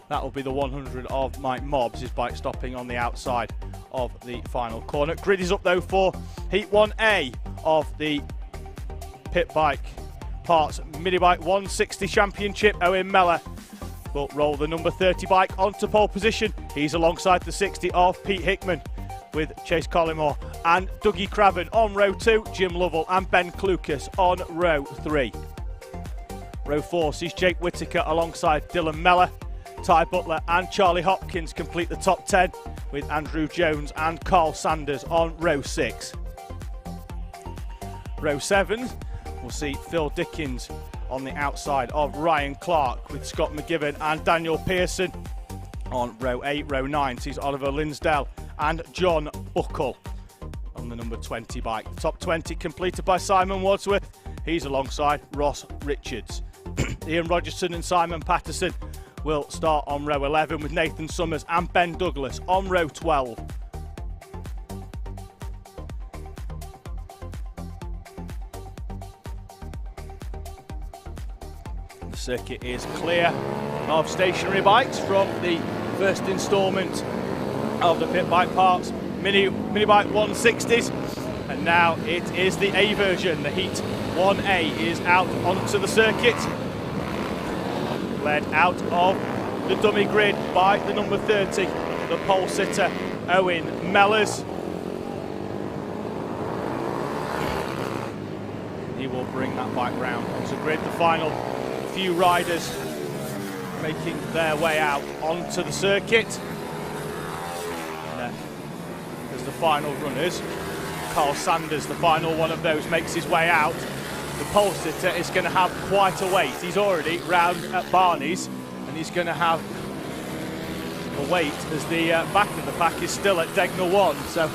Speaker 1: That will be the 100 of Mike Mobbs, his bike stopping on the outside of the final corner. Grid is up though for Heat 1A of the Pit Bike Parts Mini Bike 160 Championship. Owen Mellor will roll the number 30 bike onto pole position. He's alongside the 60 of Pete Hickman, with Chase Collymore and Dougie Craven on row 2, Jim Lovell and Ben Clucas on row 3. Row 4 sees Jake Whittaker alongside Dylan Mellor. Ty Butler and Charlie Hopkins complete the top 10, with Andrew Jones and Carl Sanders on row 6. Row 7 will see Phil Dickens on the outside of Ryan Clark, with Scott McGibbon and Daniel Pearson on row 8. Row 9 sees Oliver Linsdale and John Buckle on the number 20 bike. The top 20 completed by Simon Wadsworth. He's alongside Ross Richards. Ian Rogerson and Simon Patterson will start on row 11, with Nathan Summers and Ben Douglas on row 12. The circuit is clear of stationary bikes from the first instalment of the Pit Bike Parts Mini Bike 160s, and now it is the A version. The Heat 1A is out onto the circuit, led out of the dummy grid by the number 30, the pole sitter Owen Mellors. He will bring that bike round onto grid. The final few riders making their way out onto the circuit. And as the final runners, Carl Sanders, the final one of those, makes his way out. The pole sitter is going to have quite a wait. He's already round at Barney's, and he's going to have a wait as the back of the pack is still at Degnall 1. So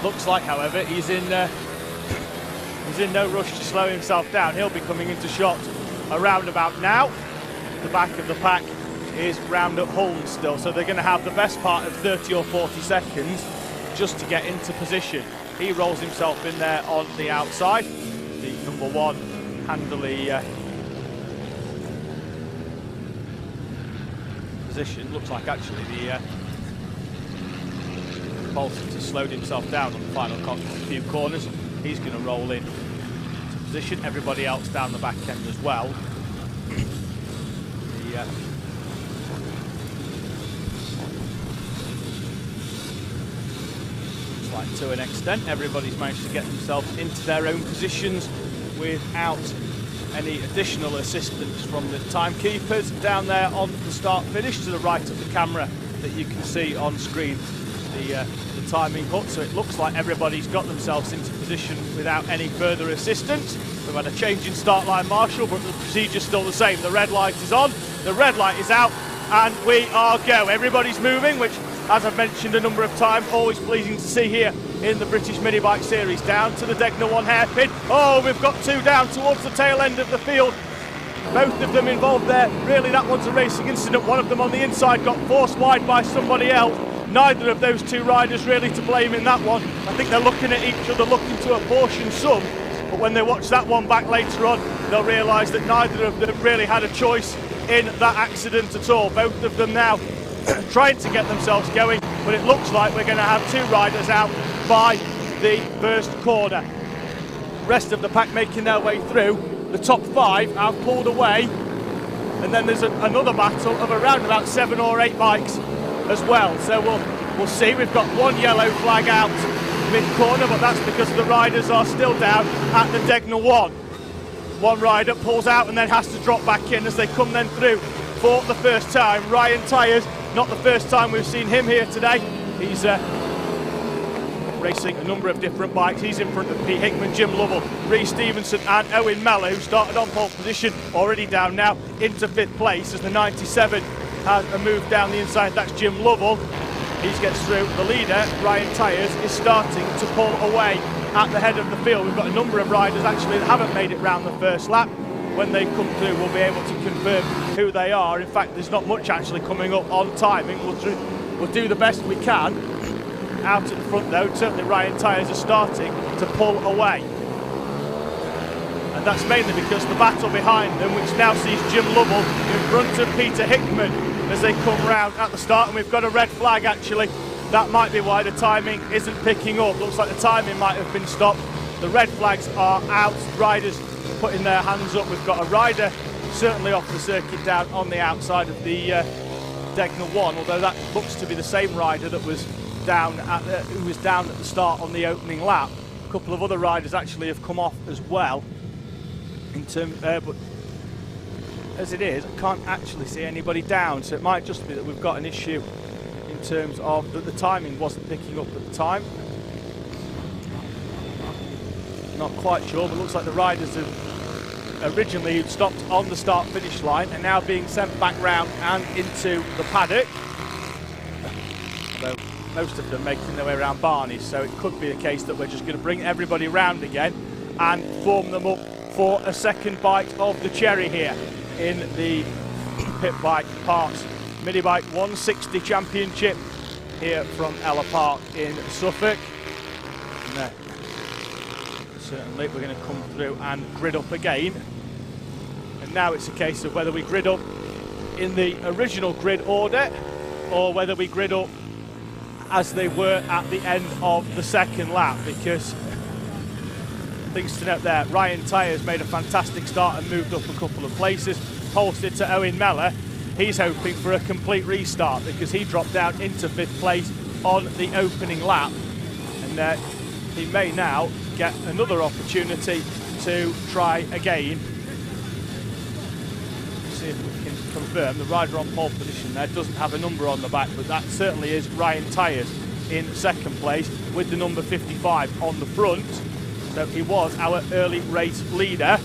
Speaker 1: looks like, however, he's in no rush to slow himself down. He'll be coming into shot around about now. The back of the pack is round at Holmes still, so they're going to have the best part of 30 or 40 seconds just to get into position. He rolls himself in there on the outside. The number 1 handily position. Looks like actually the pole sitter slowed himself down on the final few corners. He's going to roll in to position. Everybody else down the back end as well. Like to an extent, everybody's managed to get themselves into their own positions without any additional assistance from the timekeepers. Down there on the start finish to the right of the camera that you can see on screen, the timing hut, so it looks like everybody's got themselves into position without any further assistance. We've had a change in start line marshal, but the procedure's still the same. The red light is on, the red light is out, and we are go. Everybody's moving, which, as I've mentioned a number of times, always pleasing to see here in the British Mini Bike Series. Down to the Degnall 1 hairpin. Oh, we've got 2 down towards the tail end of the field. Both of them involved there. Really, that one's a racing incident. One of them on the inside got forced wide by somebody else. Neither of those 2 riders really to blame in that one. I think they're looking at each other, looking to apportion some. But when they watch that one back later on, they'll realise that neither of them really had a choice in that accident at all. Both of them now trying to get themselves going, but it looks like we're going to have 2 riders out by the first corner. Rest of the pack making their way through. The top 5 have pulled away, and then there's another battle of around about 7 or 8 bikes as well. So we'll see. We've got 1 yellow flag out mid-corner, but that's because the riders are still down at the Degnall 1. One rider pulls out and then has to drop back in as they come then through for the first time. Ryan Tyers, not the first time we've seen him here today. He's racing a number of different bikes. He's in front of Pete Hickman, Jim Lovell, Reece Stevenson and Owen Mellor, who started on pole position, already down now into 5th place as the 97 has a move down the inside. That's Jim Lovell. He gets through. The leader, Ryan Tyers, is starting to pull away at the head of the field. We've got a number of riders actually that haven't made it round the first lap. When they come through, we'll be able to confirm who they are. In fact, there's not much actually coming up on timing. We'll do the best we can. Out at the front though, certainly Ryan Tyers is starting to pull away. And that's mainly because the battle behind them, which now sees Jim Lovell in front of Peter Hickman as they come round at the start, and we've got a red flag actually. That might be why the timing isn't picking up. Looks like the timing might have been stopped. The red flags are out, riders putting their hands up. We've got a rider certainly off the circuit down on the outside of the Degner 1, although that looks to be the same rider that was down at who was down at the start on the opening lap. A couple of other riders actually have come off as well. But as it is, I can't actually see anybody down, so it might just be that we've got an issue in terms of that the timing wasn't picking up at the time. Not quite sure, but looks like the riders have originally stopped on the start-finish line and now being sent back round and into the paddock. Although most of them making their way around Barney's, so it could be a case that we're just going to bring everybody round again and form them up for a second bite of the cherry here in the Pit Bike Parks Mini Bike 160 Championship here from Ellough Park in Suffolk. And, certainly we're going to come through and grid up again, and now it's a case of whether we grid up in the original grid order or whether we grid up as they were at the end of the second lap, because things to note there, Ryan Tyers made a fantastic start and moved up a couple of places. Posted to Owen Mellor, he's hoping for a complete restart because he dropped down into 5th place on the opening lap, and he may now get another opportunity to try again. See if we can confirm the rider on pole position there doesn't have a number on the back, but that certainly is Ryan Tyers in 2nd place with the number 55 on the front. So he was our early race leader.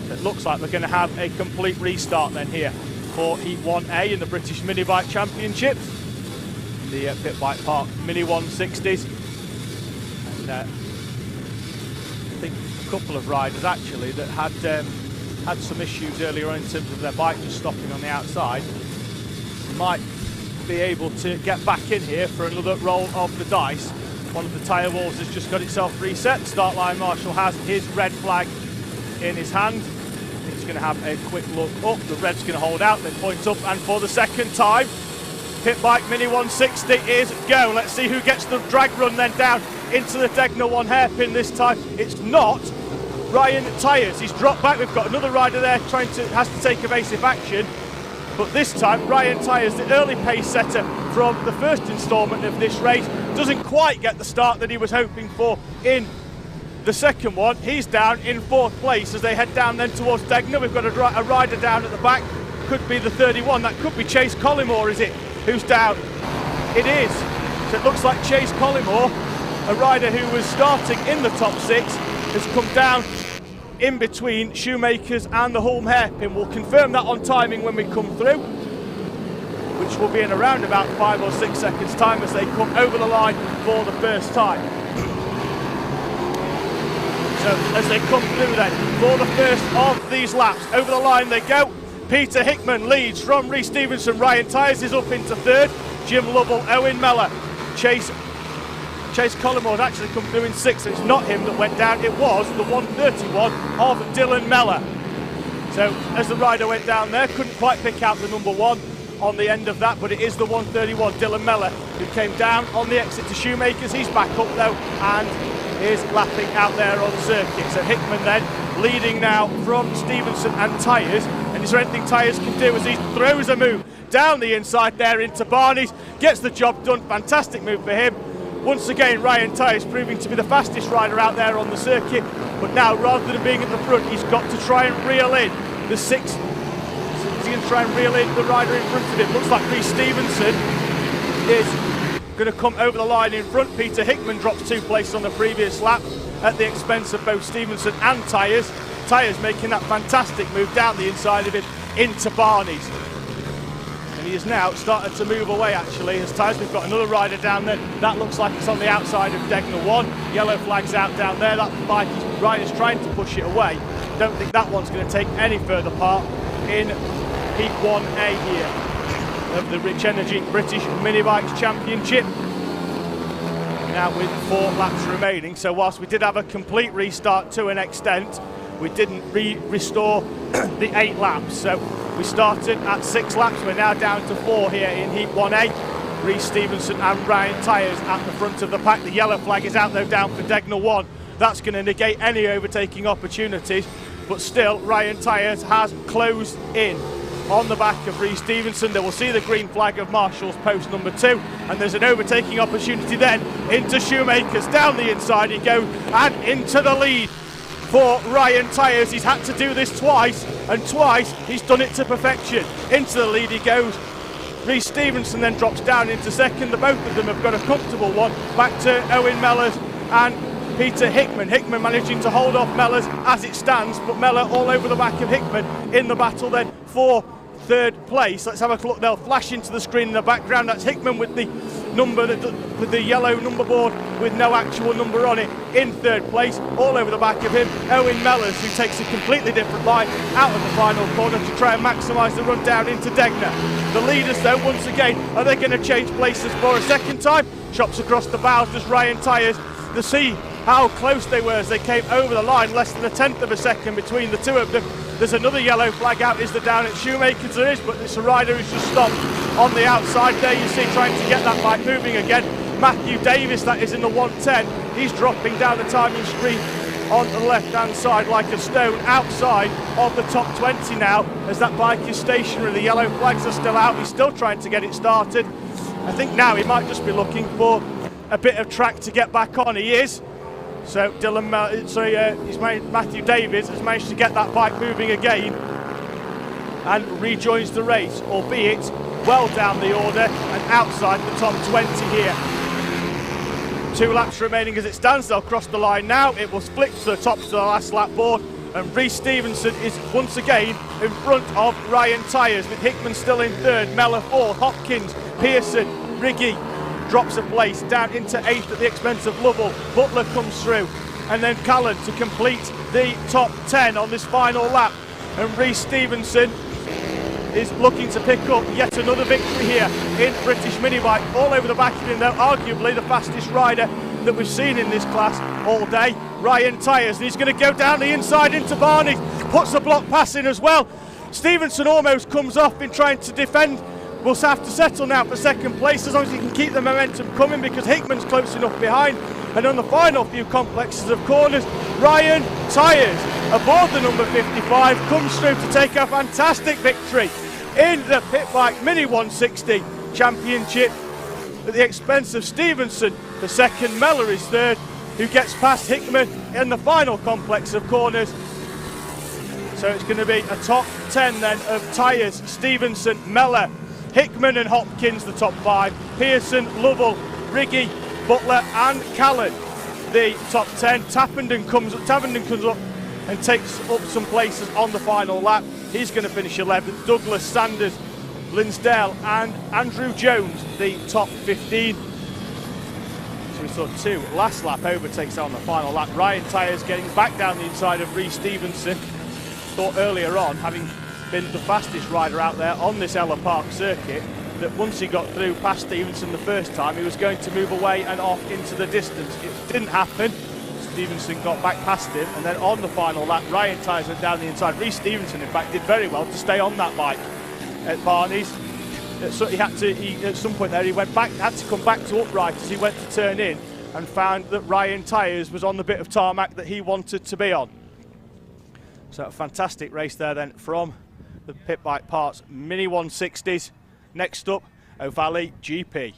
Speaker 1: It looks like we're going to have a complete restart then here for Heat 1A in the British Mini Bike Championships, the Pit Bike Park Mini 160s. And I think a couple of riders actually that had some issues earlier on in terms of their bike just stopping on the outside might be able to get back in here for another roll of the dice. One of the tyre walls has just got itself reset. Start line marshal has his red flag in his hand. He's going to have a quick look up. The red's going to hold out, then point up, and for the second time, Pit Bike Mini 160 is go. Let's see who gets the drag run then down into the Degner 1 hairpin this time. It's not Ryan Tyers. He's dropped back. We've got another rider there has to take evasive action. But this time, Ryan Tyers, the early pace setter from the first instalment of this race, doesn't quite get the start that he was hoping for in the second one. He's down in 4th place as they head down then towards Degner. We've got a rider down at the back. Could be the 31. That could be Chase Collymore, is it? Who's down? It is. So it looks like Chase Collymore, a rider who was starting in the top 6, has come down in between Shoemakers and the Hulme hairpin. We'll confirm that on timing when we come through, which will be in around about 5 or 6 seconds time as they come over the line for the first time. So as they come through then for the first of these laps, over the line they go. Peter Hickman leads from Rhys Stevenson. Ryan Tyers is up into 3rd. Jim Lovell, Owen Mellor, Chase Collymore had actually come through in 6th, so it's not him that went down, it was the 131 of Dylan Mellor. So as the rider went down there, couldn't quite pick out the number 1 on the end of that, but it is the 131, Dylan Mellor, who came down on the exit to Shoemakers. He's back up though and is lapping out there on circuit. So Hickman then leading now from Stevenson and Tyers, and is there anything Tyers can do as he throws a move down the inside there into Barney's, gets the job done. Fantastic move for him. Once again, Ryan Tyers proving to be the fastest rider out there on the circuit, but now rather than being at the front, he's got to try and reel in the 6. He's going to try and reel in the rider in front of him. Looks like Rhys Stevenson is going to come over the line in front. Peter Hickman drops 2 places on the previous lap at the expense of both Stevenson and Tyers. Tyers making that fantastic move down the inside of him into Barney's. And he has now started to move away actually as Tyers. We've got another rider down there. That looks like it's on the outside of Degner 1. Yellow flag's out down there. That bike rider's trying to push it away. Don't think that one's going to take any further part in Heat 1A here of the Rich Energy British Mini Bikes Championship. Now with 4 laps remaining, so whilst we did have a complete restart to an extent, we didn't restore the 8 laps. So we started at 6 laps, we're now down to 4 here in Heat 1A. Rhys Stevenson and Ryan Tyers at the front of the pack. The yellow flag is out though down for Degner 1. That's going to negate any overtaking opportunities, but still Ryan Tyers has closed in on the back of Rhys Stevenson. They will see the green flag of Marshall's post number 2, and there's an overtaking opportunity then into Shoemaker's. Down the inside he goes and into the lead for Ryan Tyers. He's had to do this twice, and twice he's done it to perfection. Into the lead he goes. Rhys Stevenson then drops down into second. The both of them have got a comfortable one. Back to Owen Mellors and Peter Hickman. Hickman managing to hold off Mellors as it stands, but Mellor all over the back of Hickman in the battle then for third place. Let's have a look. They'll flash into the screen in the background. That's Hickman with the number, with the yellow number board with no actual number on it, in third place. All over the back of him, Owen Mellors, who takes a completely different line out of the final corner to try and maximise the run down into Degner. The leaders though, once again, are they going to change places for a second time? Chops across the bows does Ryan Tyers to see how close they were as they came over the line, less than a tenth of a second between the two of them. There's another yellow flag out, is the down at Shoemaker's? There is, but it's a rider who's just stopped on the outside there, you see, trying to get that bike moving again. Matthew Davis, that is in the 110, he's dropping down the timing screen on the left hand side like a stone, outside of the top 20 now as that bike is stationary. The yellow flags are still out, he's still trying to get it started. I think now he might just be looking for a bit of track to get back on. He is. So Matthew Davis has managed to get that bike moving again and rejoins the race, albeit well down the order and outside the top 20 here. 2 laps remaining as it stands. They'll cross the line now. It will split to the top of the last lap board, and Rhys Stevenson is once again in front of Ryan Tyers, with Hickman still in third, Mellor 4th, Hopkins, Pearson, Riggy drops a place down into 8th at the expense of Lovell. Butler comes through, and then Callan to complete the top 10 on this final lap. And Rhys Stevenson is looking to pick up yet another victory here in British Minibike. All over the back of him though, arguably the fastest rider that we've seen in this class all day, Ryan Tyers. And he's going to go down the inside into Barney, puts the block pass in as well. Stevenson almost comes off in trying to defend. We'll have to settle now for second place as long as he can keep the momentum coming, because Hickman's close enough behind. And on the final few complexes of corners, Ryan Tyers, aboard the number 55, comes through to take a fantastic victory in the Pit Bike Mini 160 Championship at the expense of Stevenson. The second, Mellor is third, who gets past Hickman in the final complex of corners. So it's going to be a top 10 then of Tyers, Stevenson, Mellor, Hickman and Hopkins, the top 5, Pearson, Lovell, Riggy, Butler and Callan, the top 10. Tappenden comes up and takes up some places on the final lap. He's going to finish 11th. Douglas, Sanders, Linsdale and Andrew Jones, the top 15. So we saw 2 last lap overtakes on the final lap. Ryan Tyers getting back down the inside of Rhys Stevenson. Thought earlier on, having been the fastest rider out there on this Ellough Park circuit, that once he got through past Stevenson the first time, he was going to move away and off into the distance. It didn't happen. Stevenson got back past him, and then on the final lap, Ryan Tyers went down the inside. Rhys Stevenson, in fact, did very well to stay on that bike at Barney's. So at some point there, he went back, had to come back to upright as he went to turn in, and found that Ryan Tyers was on the bit of tarmac that he wanted to be on. So a fantastic race there then from the Pit Bike Parts Mini 160s. Next up, O'Valley GP.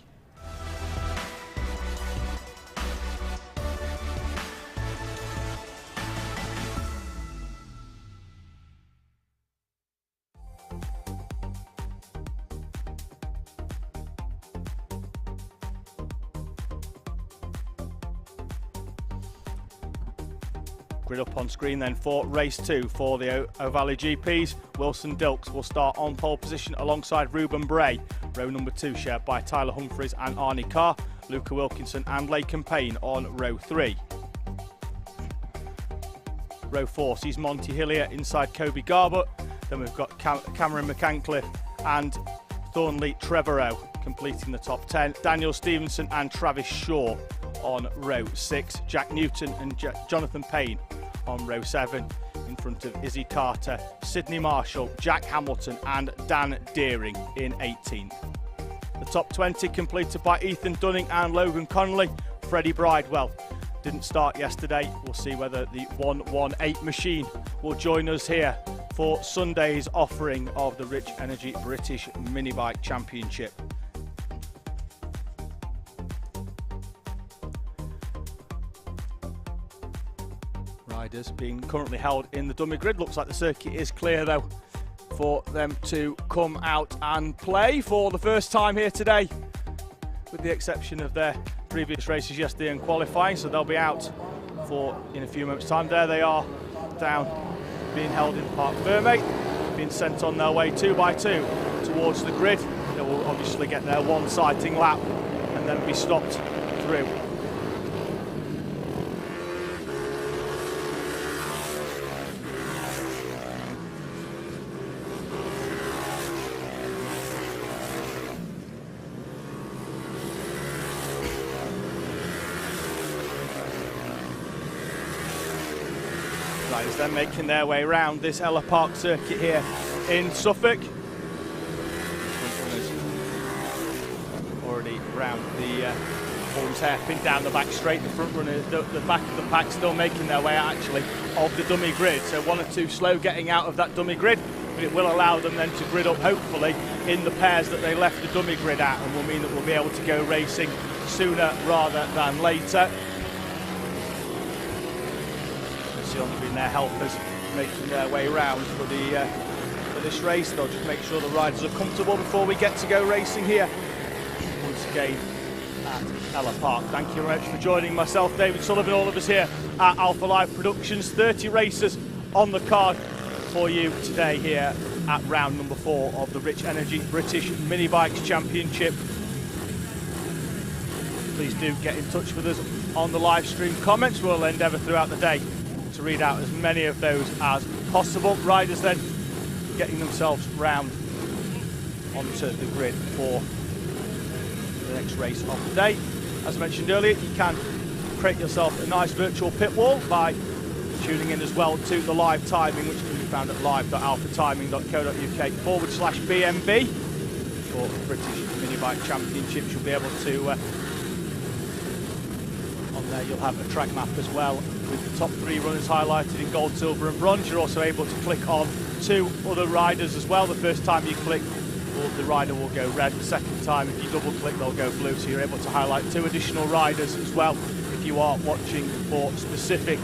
Speaker 1: Grid up on screen then for race 2 for the O'Valley GPs. Wilson Dilks will start on pole position alongside Ruben Bray. Row number 2 shared by Tyler Humphries and Arnie Carr. Luca Wilkinson and Laken Payne on row 3. Row 4 sees Monty Hillier inside Kobe Garbutt. Then we've got Cameron McAncliffe and Thornley Trevorrow completing the top 10. Daniel Stevenson and Travis Shaw on row 6. Jack Newton and Jonathan Payne on row 7. in front of Izzy Carter, Sydney Marshall, Jack Hamilton and Dan Deering in 18th. The top 20 completed by Ethan Dunning and Logan Connolly. Freddie Bridewell didn't start yesterday. We'll see whether the 118 machine will join us here for Sunday's offering of the Rich Energy British Minibike Championship. Riders being currently held in the dummy grid. Looks like the circuit is clear though for them to come out and play for the first time here today, with the exception of their previous races yesterday and qualifying, so they'll be out for in a few moments time. There they are down, being held in Parc Fermé, being sent on their way 2 by 2 towards the grid. They will obviously get their one sighting lap and then be stopped through. Riders then making their way around this Ellough Park circuit here in Suffolk. Already round the Holmes hairpin down the back straight. The front runners, the back of the pack still making their way out actually of the dummy grid. So 1 or 2 slow getting out of that dummy grid, but it will allow them then to grid up hopefully in the pairs that they left the dummy grid at, and will mean that we'll be able to go racing sooner rather than later. On being their helpers making their way round for this race. They'll just make sure the riders are comfortable before we get to go racing here once again at Ellough Park. Thank you very much for joining myself, David Sullivan, all of us here at Alpha Live Productions. 30 races on the card for you today here at round number 4 of the Rich Energy British Minibikes Championship. Please do get in touch with us on the live stream comments. We'll endeavour throughout the day to read out as many of those as possible. Riders then getting themselves round onto the grid for the next race of the day. As I mentioned earlier, you can create yourself a nice virtual pit wall by tuning in as well to the live timing, which can be found at live.alphatiming.co.uk/BMB for the British Minibike Championships. You'll be able to on there you'll have a track map as well, with the top 3 runners highlighted in gold, silver and bronze. You're also able to click on 2 other riders as well. The first time you click, the rider will go red. The second time, if you double click, they'll go blue. So you're able to highlight 2 additional riders as well if you are watching for specific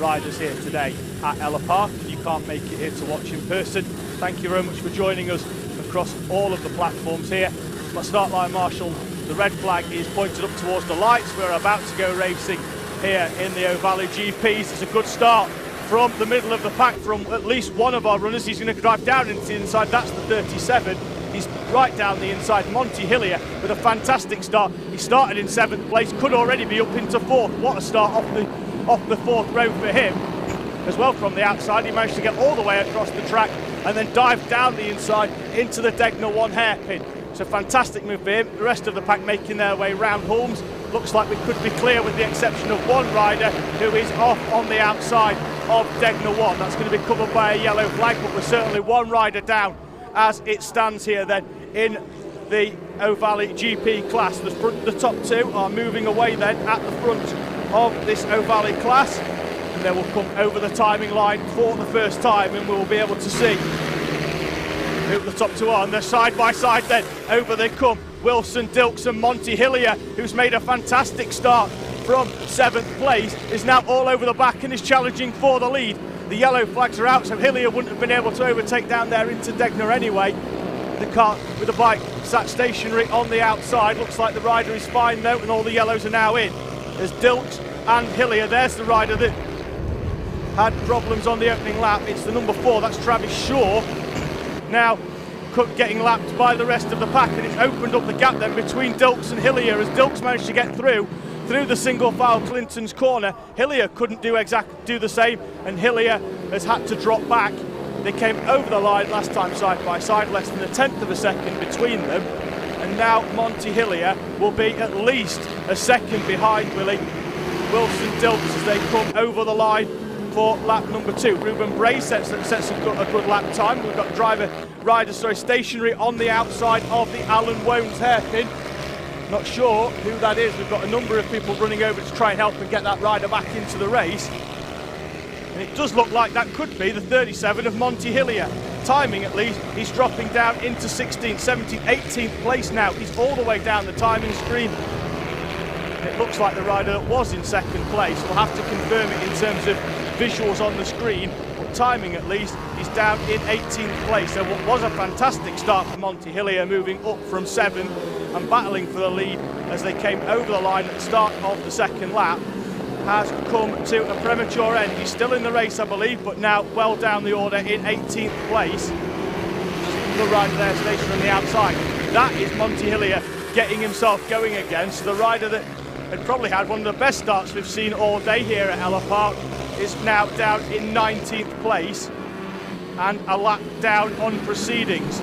Speaker 1: riders here today at Ellough Park. If you can't make it here to watch in person, thank you very much for joining us across all of the platforms here. My start line marshal, the red flag is pointed up towards the lights. We're about to go racing here in the O'Valley GPs. It's a good start from the middle of the pack from at least one of our runners. He's going to drive down into the inside. That's the 37. He's right down the inside. Monty Hillier with a fantastic start. He started in 7th place, could already be up into 4th. What a start off the 4th row for him. As well from the outside, he managed to get all the way across the track and then dive down the inside into the Degner 1 hairpin. It's a fantastic move for him. The rest of the pack making their way round Holmes. Looks like we could be clear with the exception of one rider who is off on the outside of Degner 1. That's going to be covered by a yellow flag, but we're certainly one rider down as it stands here then in the O'Valley GP class. The top 2 are moving away then at the front of this O'Valley class, and they will come over the timing line for the first time, and we will be able to see who the top 2 are, and they're side by side then. Over they come, Wilson Dilks and Monty Hillier, who's made a fantastic start from 7th place, is now all over the back and is challenging for the lead. The yellow flags are out, so Hillier wouldn't have been able to overtake down there into Degner anyway. The car with the bike sat stationary on the outside. Looks like the rider is fine though, and all the yellows are now in. There's Dilks and Hillier. There's the rider that had problems on the opening lap. It's the number 4, that's Travis Shaw. Now getting lapped by the rest of the pack, and it's opened up the gap then between Dilks and Hillier as Dilks managed to get through the single file Clinton's corner. Hillier couldn't do the same, and Hillier has had to drop back. They came over the line last time side by side, less than 1/10 of a second between them, and now Monty Hillier will be at least a second behind Wilson Dilks as they come over the line for lap number 2. Ruben Bray sets a good lap time. We've got rider stationary on the outside of the Alan Wones hairpin. Not sure who that is. We've got a number of people running over to try and help and get that rider back into the race. And it does look like that could be the 37 of Monty Hillier. Timing at least, he's dropping down into 16th, 17th, 18th place now. He's all the way down the timing screen. And it looks like the rider that was in second place. We'll have to confirm it in terms of visuals on the screen. But timing at least, he's down in 18th place. So what was a fantastic start for Monty Hillier, moving up from 7th and battling for the lead as they came over the line at the start of the second lap, has come to a premature end. He's still in the race, I believe, but now well down the order in 18th place. The rider there stationed on the outside. That is Monty Hillier getting himself going again. So the rider that had probably had one of the best starts we've seen all day here at Ellough Park is now down in 19th place and a lap down on proceedings.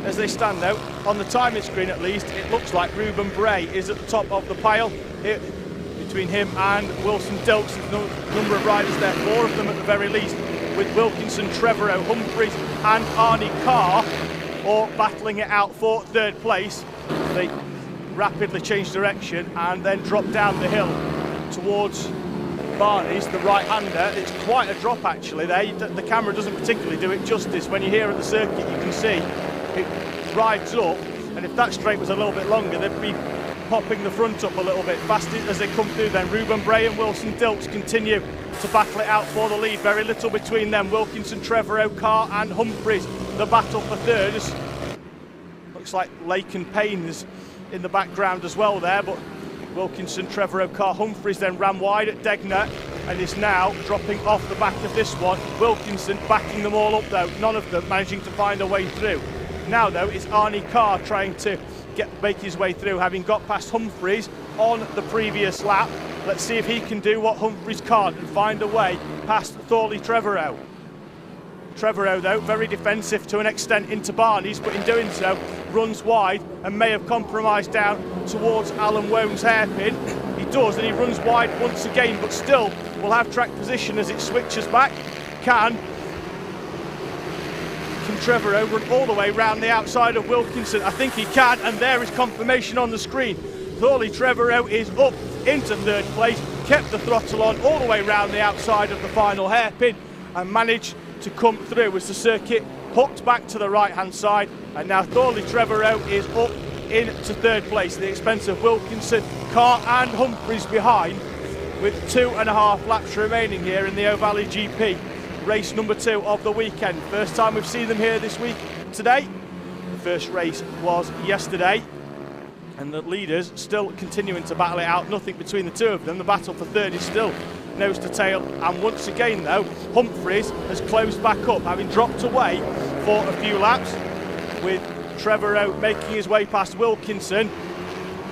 Speaker 1: As they stand out on the timing screen, at least it looks like Ruben Bray is at the top of the pile. Here, between him and Wilson Dilks, there's no number of riders there, 4 of them at the very least, with Wilkinson, Trevorrow, Humphreys and Arnie Carr all battling it out for 3rd place. They rapidly change direction and then drop down the hill towards Barney's, the right-hander. It's quite a drop actually there. The camera doesn't particularly do it justice. When you're here at the circuit, you can see it rides up, and if that straight was a little bit longer, they'd be popping the front up a little bit faster as they come through. Then Ruben Bray and Wilson Dilks continue to battle it out for the lead. Very little between them. Wilkinson, Trevorrow, Carr and Humphreys, the battle for 3rd. Looks like Lake and Payne is in the background as well there, but Wilkinson, Trevorrow, Carr, Humphreys then ran wide at Degner and is now dropping off the back of this one. Wilkinson backing them all up though, none of them managing to find a way through. Now though, it's Arnie Carr trying to make his way through, having got past Humphreys on the previous lap. Let's see if he can do what Humphreys can't and find a way past Thorley Trevorrow. Trevorrow though, very defensive to an extent into Barney's, but in doing so runs wide and may have compromised down towards Alan Wones' hairpin. He does, and he runs wide once again, but still will have track position as it switches back. Can Trevorrow run all the way round the outside of Wilkinson? I think he can, and there is confirmation on the screen. Thorley Trevorrow is up into 3rd place, kept the throttle on all the way round the outside of the final hairpin and managed to come through as the circuit hooked back to the right hand side, and now Thorley Trevorrow is up into 3rd place at the expense of Wilkinson, Carr and Humphreys behind, with 2.5 laps remaining here in the O'Valley GP. Race number 2 of the weekend. First time we've seen them here this week today. The first race was yesterday, and the leaders still continuing to battle it out. Nothing between the two of them. The battle for 3rd is still nose to tail, and once again though, Humphreys has closed back up, having dropped away for a few laps, with Trevorrow making his way past Wilkinson.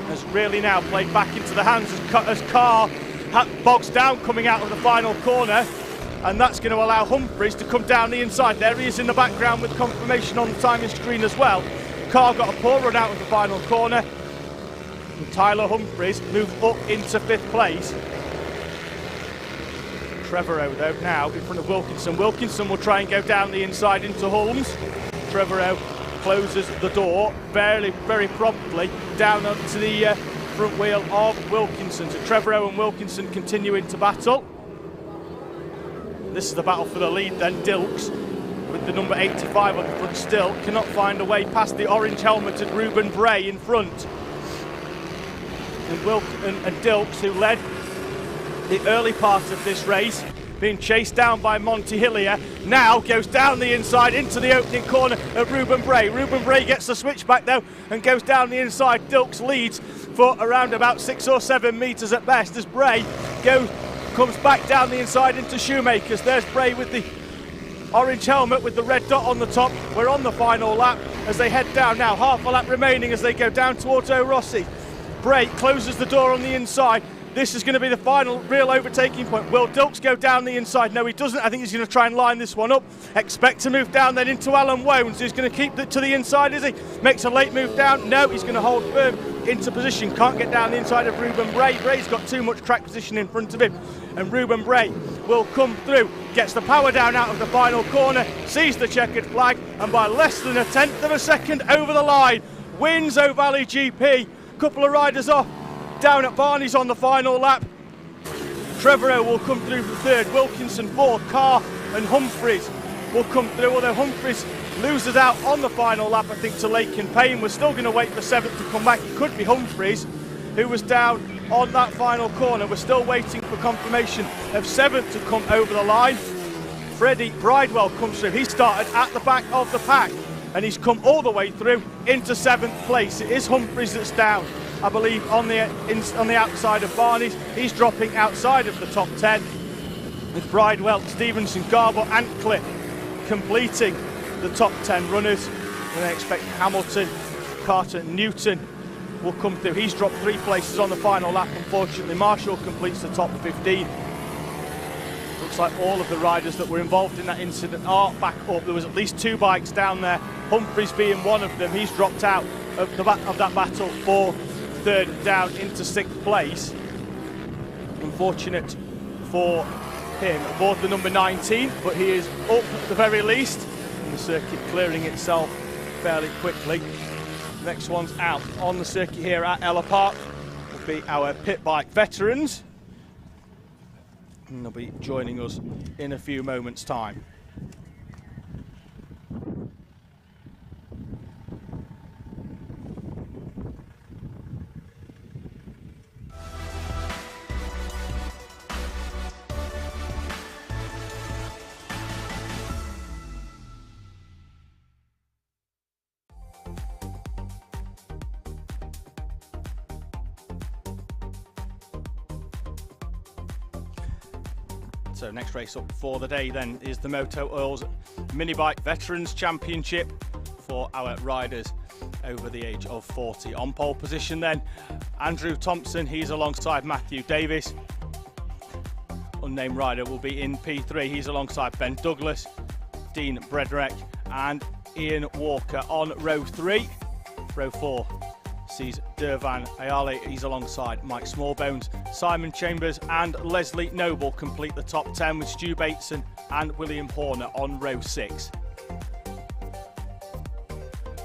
Speaker 1: Has really now played back into the hands as Carr bogs down coming out of the final corner, and that's going to allow Humphreys to come down the inside. There he is in the background with confirmation on the timing screen as well. Carr got a poor run out of the final corner, and Tyler Humphreys moved up into 5th place. Trevorrow though now in front of Wilkinson. Wilkinson will try and go down the inside into Holmes. Trevorrow closes the door very promptly down onto the front wheel of Wilkinson. So Trevorrow and Wilkinson continuing to battle. This is the battle for the lead then. Dilks with the number 85 on the front still cannot find a way past the orange helmeted Ruben Bray in front. And Dilks, who led the early part of this race, being chased down by Monty Hillier, now goes down the inside into the opening corner of Ruben Bray. Ruben Bray gets the switchback though and goes down the inside. Dilks leads for around about 6 or 7 metres at best as Bray comes back down the inside into Shoemakers. There's Bray with the orange helmet with the red dot on the top. We're on the final lap as they head down now. Half a lap remaining as they go down towards O'Rossi. Bray closes the door on the inside. This is going to be the final real overtaking point. Will Dilks go down the inside? No, he doesn't. I think he's going to try and line this one up. Expect to move down then into Alan Wones, who's going to keep it to the inside, is he? Makes a late move down. No, he's going to hold firm into position, can't get down the inside of Ruben Bray. Bray's got too much track position in front of him, and Ruben Bray will come through, gets the power down out of the final corner, sees the checkered flag, and by less than a tenth of a second over the line, wins O'Valley GP. Couple of riders off, down at Barney's on the final lap. Trevorrow will come through for third, Wilkinson fourth, Carr and Humphreys will come through, although Humphreys loses out on the final lap, I think, to Lakin Payne. We're still going to wait for seventh to come back. It could be Humphreys, who was down on that final corner. We're still waiting for confirmation of seventh to come over the line. Freddie Bridewell comes through. He started at the back of the pack, and he's come all the way through into seventh place. It is Humphreys that's down, I believe, on the outside of Barney's. He's dropping outside of the top 10, with Bridewell, Stevenson, Garbo and Cliff completing the top 10 runners. And I expect Hamilton, Carter, Newton will come through. He's dropped 3 places on the final lap, unfortunately. Marshall completes the top 15. Looks like all of the riders that were involved in that incident are back up. There was at least 2 bikes down there, Humphreys being one of them. He's dropped out of that battle for third, down into 6th place. Unfortunate for him aboard the number 19, but he is up at the very least. And the circuit clearing itself fairly quickly. The next one's out on the circuit here at Ellough Park will be our pit bike veterans, and they'll be joining us in a few moments' time. So next race up for the day then is the Moto Oils Mini Bike Veterans Championship for our riders over the age of 40. On pole position then, Andrew Thompson, he's alongside Matthew Davis. Unnamed rider will be in P3, he's alongside Ben Douglas, Dean Bredrek and Ian Walker on row 3. Row 4 sees Dervan Ayale, he's alongside Mike Smallbones, Simon Chambers and Leslie Noble complete the top 10, with Stu Bateson and William Horner on row 6.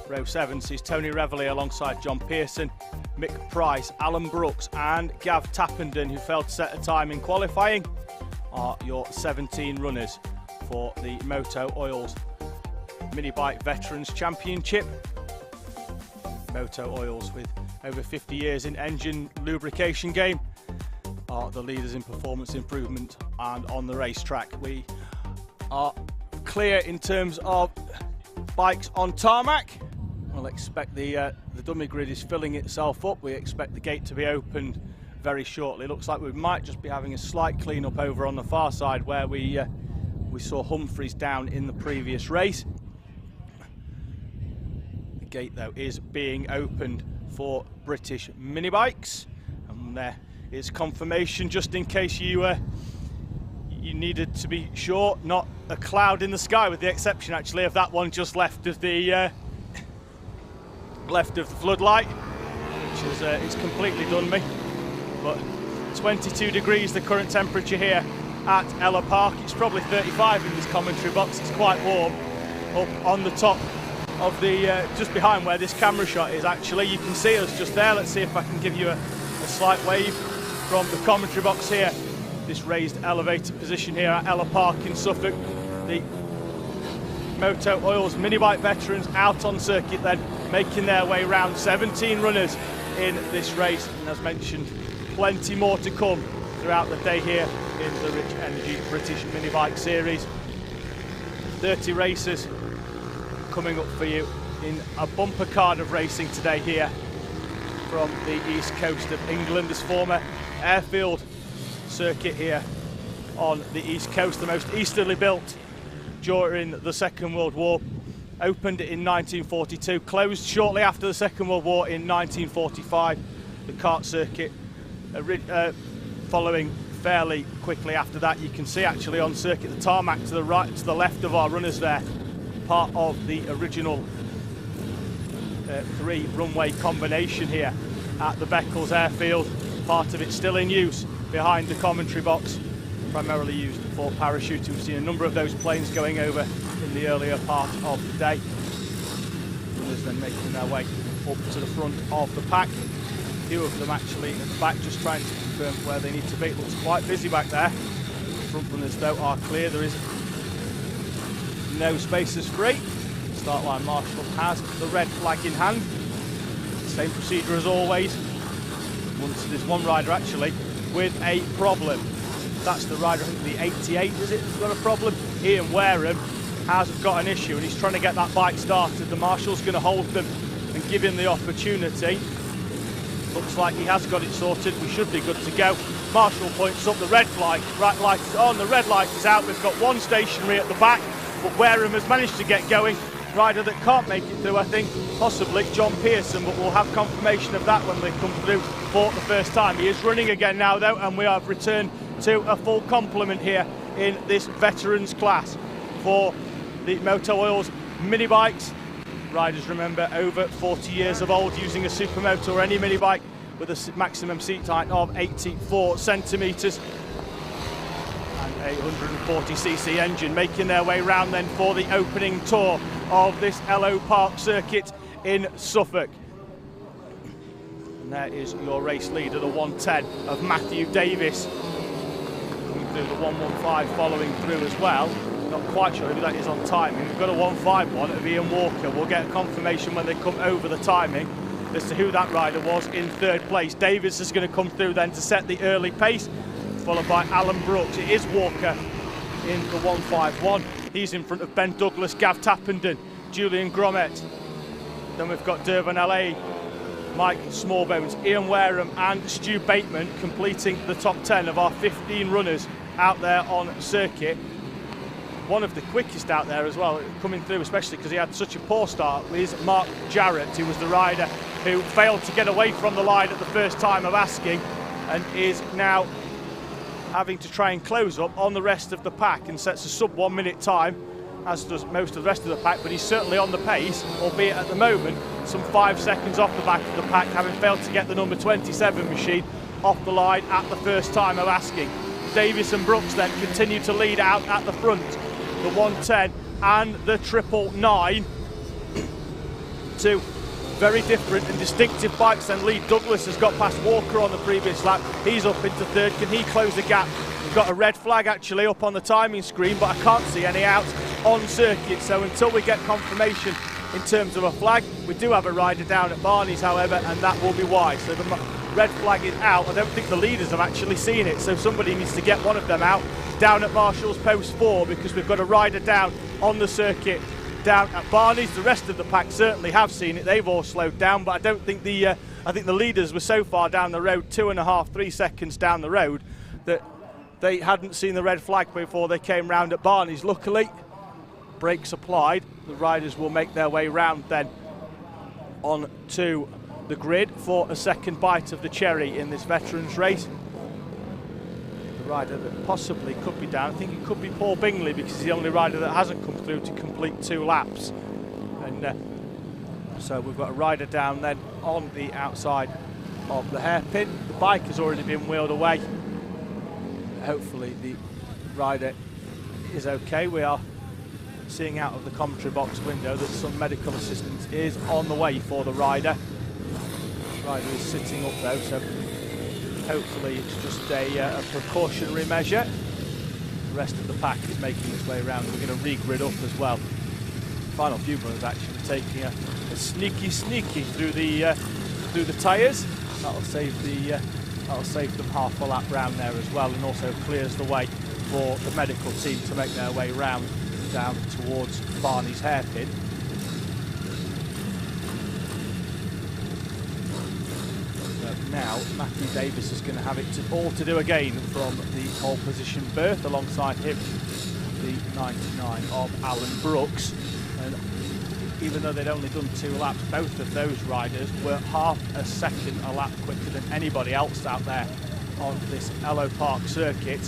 Speaker 1: Row 7 sees Tony Reveley alongside John Pearson, Mick Price, Alan Brooks and Gav Tappenden, who failed to set a time in qualifying, are your 17 runners for the Moto Oils Mini Bike Veterans Championship. Moto Oils, with over 50 years in engine lubrication game, are the leaders in performance improvement and on the racetrack. We are clear in terms of bikes on tarmac. We'll expect the dummy grid is filling itself up. We expect the gate to be opened very shortly. Looks like we might just be having a slight clean up over on the far side where we saw Humphreys down in the previous race. Gate though is being opened for British mini bikes, and there is confirmation, just in case you needed to be sure. Not a cloud in the sky, with the exception actually of that one just left of the floodlight, which is it's completely done me. But 22 degrees the current temperature here at Ellough Park. It's probably 35 in this commentary box. It's quite warm up on the top of the just behind where this camera shot is. Actually, you can see us just there. Let's see if I can give you a slight wave from the commentary box here. This raised elevated position here at Ellough Park in Suffolk. The Moto Oils Mini Bike Veterans out on circuit then, making their way round. 17 runners in this race, and as mentioned, plenty more to come throughout the day here in the Rich Energy British Mini Bike Series. 30 races coming up for you in a bumper card of racing today here from the east coast of England. This former airfield circuit here on the east coast, the most easterly built during the Second World War. Opened in 1942, closed shortly after the Second World War in 1945. The kart circuit following fairly quickly after that. You can see actually on circuit the tarmac to the right, to the left of our runners there, part of the original 3 runway combination here at the Beccles airfield. Part of it still in use behind the commentary box, primarily used for parachuting. We've seen a number of those planes going over in the earlier part of the day. Runners then making their way up to the front of the pack. A few of them actually at the back just trying to confirm where they need to be. It looks quite busy back there. The front runners though are clear. There is no spaces free. Start line marshal has the red flag in hand. Same procedure as always. There's one rider actually with a problem. That's the rider, I think the 88 is it, has got a problem. Ian Wareham has got an issue and he's trying to get that bike started. The marshal's going to hold them and give him the opportunity. Looks like he has got it sorted. We should be good to go. Marshall points up, the red light is on, the red light is out. We've got one stationary at the back, but Wareham has managed to get going. Rider that can't make it through, I think, possibly John Pearson, but we'll have confirmation of that when they come through for the first time. He is running again now though, and we have returned to a full complement here in this veterans class for the Moto Oils mini bikes. Riders, remember, over 40 years of old, using a supermoto or any mini bike with a maximum seat height of 84 centimetres and a 140cc engine, making their way round then for the opening tour of this Ellough Park circuit in Suffolk. And there is your race leader, the 110 of Matthew Davis, coming through, the 115 following through as well. Not quite sure who that is on timing. We've got a 151 of Ian Walker. We'll get a confirmation when they come over the timing as to who that rider was in third place. Davis is going to come through then to set the early pace, followed by Alan Brooks. It is Walker in the 151. He's in front of Ben Douglas, Gav Tappenden, Julian Grommet. Then we've got Dervan LA, Mike Smallbones, Ian Wareham and Stu Bateman completing the top 10 of our 15 runners out there on circuit. One of the quickest out there as well, coming through, especially because he had such a poor start, is Mark Jarrett, who was the rider who failed to get away from the line at the first time of asking and is now having to try and close up on the rest of the pack and sets a sub 1 minute time, as does most of the rest of the pack, but he's certainly on the pace, albeit at the moment some 5 seconds off the back of the pack, having failed to get the number 27 machine off the line at the first time of asking. Davis and Brooks then continue to lead out at the front. The 110 and the 999, two very different and distinctive bikes. And Lee Douglas has got past Walker on the previous lap. He's up into third. Can he close the gap? We've got a red flag actually up on the timing screen, but I can't see any out on circuit. So until we get confirmation in terms of a flag, we do have a rider down at Barney's, however, and that will be why. So the red flag is out. I don't think the leaders have actually seen it, so somebody needs to get one of them out down at Marshall's post 4, because we've got a rider down on the circuit down at Barney's. The rest of the pack certainly have seen it. They've all slowed down, but I don't think I think the leaders were so far down the road, 2.5-3 seconds down the road, that they hadn't seen the red flag before they came round at Barney's. Luckily, brakes applied. The riders will make their way round then on to the grid for a second bite of the cherry in this veterans race. The rider that possibly could be down, I think it could be Paul Bingley, because he's the only rider that hasn't come through to complete 2 laps. And so we've got a rider down then on the outside of the hairpin. The bike has already been wheeled away. Hopefully the rider is okay. We are seeing out of the commentary box window that some medical assistance is on the way for the rider. The rider is sitting up though, so hopefully it's just a precautionary measure. The rest of the pack is making its way around. We're going to re-grid up as well. The final few runners actually taking a sneaky through the tyres. That'll save them half a lap round there as well, and also clears the way for the medical team to make their way round down towards Barney's hairpin. So now Matthew Davis is going to have it all to do again from the pole position berth, alongside him the 99 of Alan Brooks. And even though they'd only done 2 laps, both of those riders were half a second a lap quicker than anybody else out there on this Ellough Park circuit.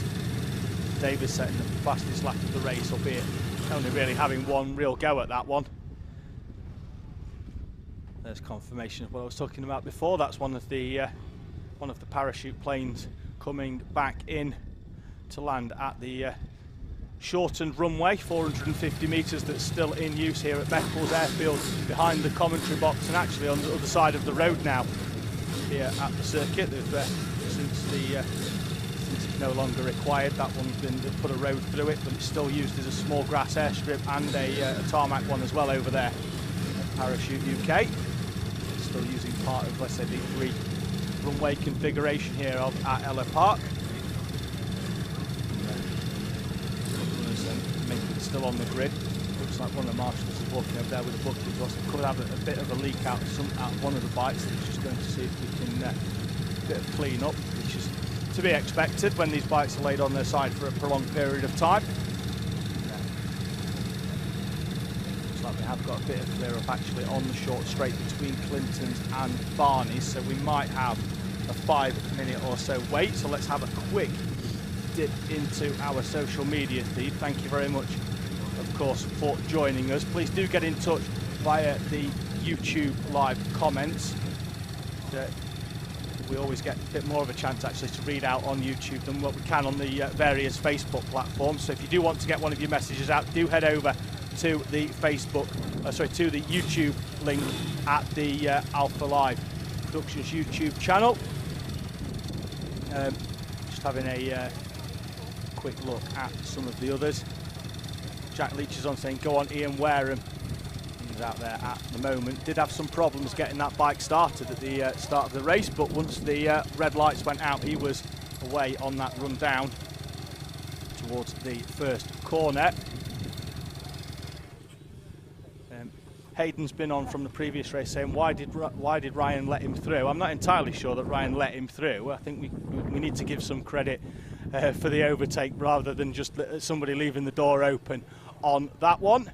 Speaker 1: Davis setting the fastest lap of the race, albeit only really having one real go at that one. there's confirmation of what I was talking about before. That's one of the parachute planes coming back in to land at the shortened runway, 450 metres, that's still in use here at Beccles Airfield, behind the commentary box, and actually on the other side of the road now here at the circuit. Since it's no longer required, that one's been put a road through it, but it's still used as a small grass airstrip and a tarmac one as well over there at Parachute UK. It's still using part of, let's say, the 3 runway configuration here at Ellough Park. It's still on the grid. Looks like one of the marshals is walking over there with a bucket. Could have a bit of a leak out one of the bikes. He's just going to see if we can a bit of clean up, which is to be expected when these bikes are laid on their side for a prolonged period of time. Looks like we have got a bit of clear up actually on the short straight between Clinton's and Barney's, so we might have a 5-minute or so wait. So let's have a quick dip into our social media feed. Thank you very much, of course, for joining us. Please do get in touch via the YouTube live comments. We always get a bit more of a chance actually to read out on YouTube than what we can on the various Facebook platforms. So if you do want to get one of your messages out, do head over to the to the YouTube link at the Alpha Live Productions YouTube channel. Just having a quick look at some of the others. Jack Leach is on saying, go on Ian Wareham. He's out there at the moment. Did have some problems getting that bike started at the start of the race, but once the red lights went out, he was away on that run down towards the first corner. Hayden's been on from the previous race saying, why did Ryan let him through? I'm not entirely sure that Ryan let him through. I think we need to give some credit for the overtake rather than just somebody leaving the door open on that one.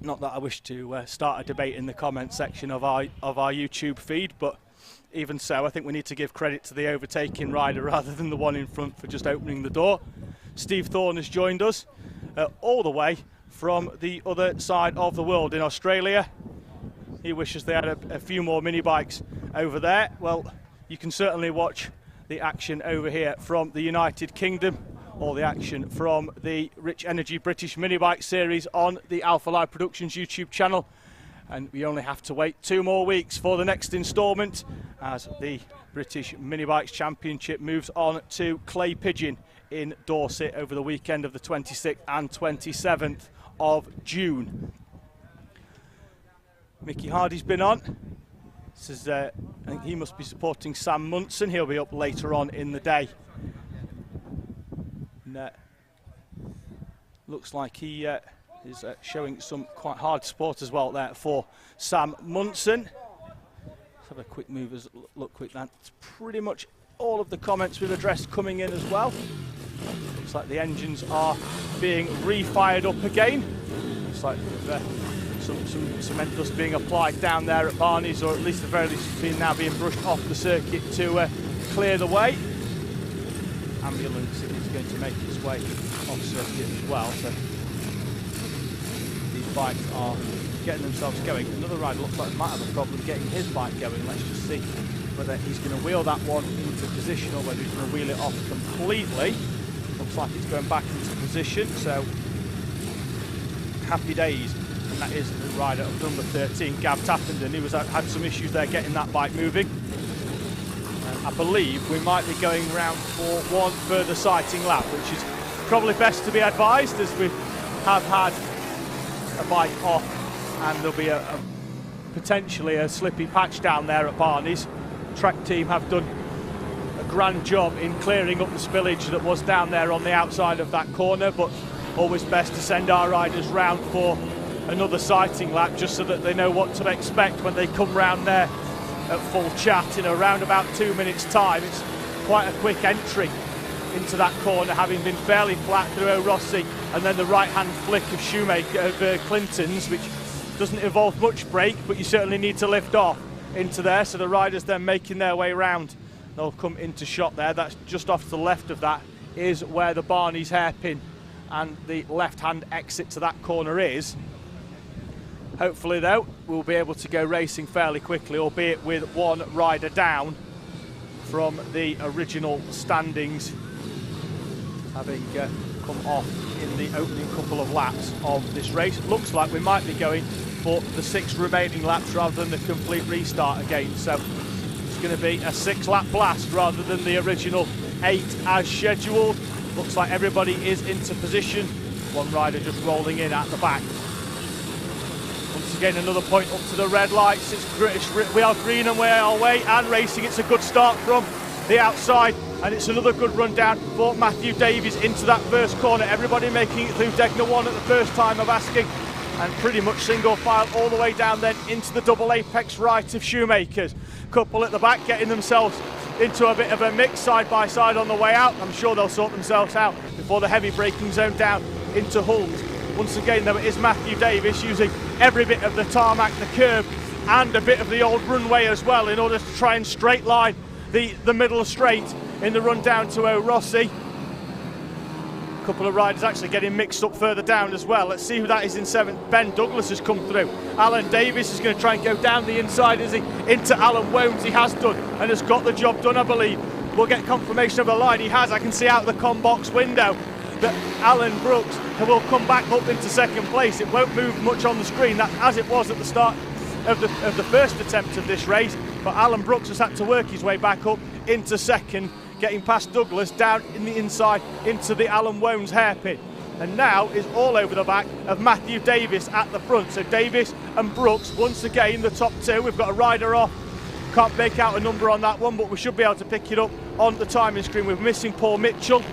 Speaker 1: Not that I wish to start a debate in the comment section of our YouTube feed, but even so, I think we need to give credit to the overtaking rider rather than the one in front for just opening the door. Steve Thorne has joined us all the way from the other side of the world in Australia. He wishes they had a few more mini bikes over there. Well, you can certainly watch the action over here from the United Kingdom, or the action from the Rich Energy British Mini Bike Series on the Alpha Live Productions YouTube channel. And we only have to wait 2 more weeks for the next instalment as the British Mini Bikes Championship moves on to Clay Pigeon in Dorset over the weekend of the 26th and 27th of June. Mickey Hardy's been on. This is, I think he must be supporting Sam Munson. He'll be up later on in the day. And, looks like he is showing some quite hard support as well there for Sam Munson. Let's have a quick look quick. That's pretty much all of the comments we've addressed coming in as well. Looks like the engines are being re-fired up again. Looks like some cement dust being applied down there at Barney's, or at least the very least now being brushed off the circuit to clear the way. Ambulance is going to make its way off circuit as well, so these bikes are getting themselves going. Another rider looks like might have a problem getting his bike going. Let's just see whether he's going to wheel that one into position or whether he's going to wheel it off completely. Looks like it's going back into position, so happy days. And that is the rider of number 13, Gav Tappenden, who had some issues there getting that bike moving. I believe we might be going round for one further sighting lap, which is probably best to be advised, as we have had a bike off and there'll be potentially a slippy patch down there at Barney's. Track team have done a grand job in clearing up the spillage that was down there on the outside of that corner, but always best to send our riders round for another sighting lap just so that they know what to expect when they come round there at full chat in around about 2 minutes time. It's quite a quick entry into that corner, having been fairly flat through O'Rossi, and then the right hand flick of Shoemaker of Clinton's, which doesn't involve much brake, but you certainly need to lift off into there. So the riders then making their way round, they'll come into shot there. That's just off to the left of that is where the Barney's hairpin and the left hand exit to that corner is. Hopefully though, we'll be able to go racing fairly quickly, albeit with one rider down from the original standings, having come off in the opening couple of laps of this race. Looks like we might be going for the 6 remaining laps rather than the complete restart again. So it's going to be a 6-lap blast rather than the original 8 as scheduled. Looks like everybody is into position. One rider just rolling in at the back. Once again, another point up to the red lights. We are green and we are away and racing. It's a good start from the outside, and it's another good run down for Matthew Davies into that first corner. Everybody making it through Degner 1 at the first time of asking, and pretty much single file all the way down then into the double apex right of Shoemakers. Couple at the back getting themselves into a bit of a mix side by side on the way out. I'm sure they'll sort themselves out before the heavy braking zone down into Hulls. Once again though, it is Matthew Davies using every bit of the tarmac, the curb and a bit of the old runway as well in order to try and straight line the middle straight in the run down to O'Rossi. A couple of riders actually getting mixed up further down as well. Let's see who that is in 7th. Ben Douglas has come through. Alan Davis is going to try and go down the inside, is he, into Alan Wones. He has done and has got the job done, I believe. We'll get confirmation of the line. He has. I can see out the com box window that Alan Brooks will come back up into 2nd place. It won't move much on the screen, that as it was at the start of the first attempt of this race, but Alan Brooks has had to work his way back up into 2nd, getting past Douglas down in the inside into the Alan Wones hairpin, and now is all over the back of Matthew Davis at the front. So Davis and Brooks once again the top 2. We've got a rider off, can't make out a number on that one, but we should be able to pick it up on the timing screen. We're missing Paul Mitchell,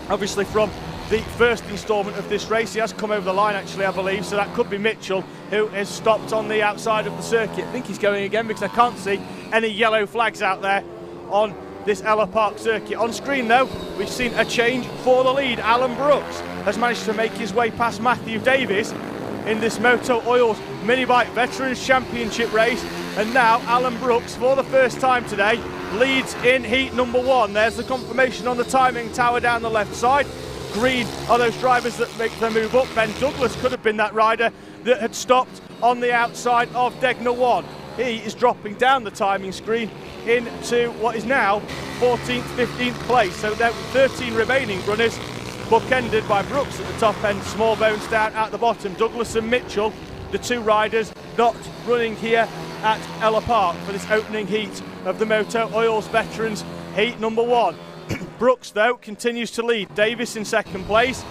Speaker 1: obviously from the first instalment of this race. He has come over the line actually, I believe, so that could be Mitchell, who has stopped on the outside of the circuit. I think he's going again because I can't see any yellow flags out there on this Ellough Park circuit. On screen though, we've seen a change for the lead. Alan Brooks has managed to make his way past Matthew Davies in this Moto Oils Minibike Veterans Championship race, and now Alan Brooks for the first time today leads in heat number 1. There's the confirmation on the timing tower down the left side. Green are those drivers that make their move up. Ben Douglas could have been that rider that had stopped on the outside of Degner 1. He is dropping down the timing screen into what is now 14th, 15th place. So there were 13 remaining runners, bookended by Brooks at the top end, small bones down at the bottom. Douglas and Mitchell, the 2 riders not running here at Ellough Park for this opening heat of the Moto Oils Veterans heat number 1. Brooks though continues to lead. Davis in 2nd place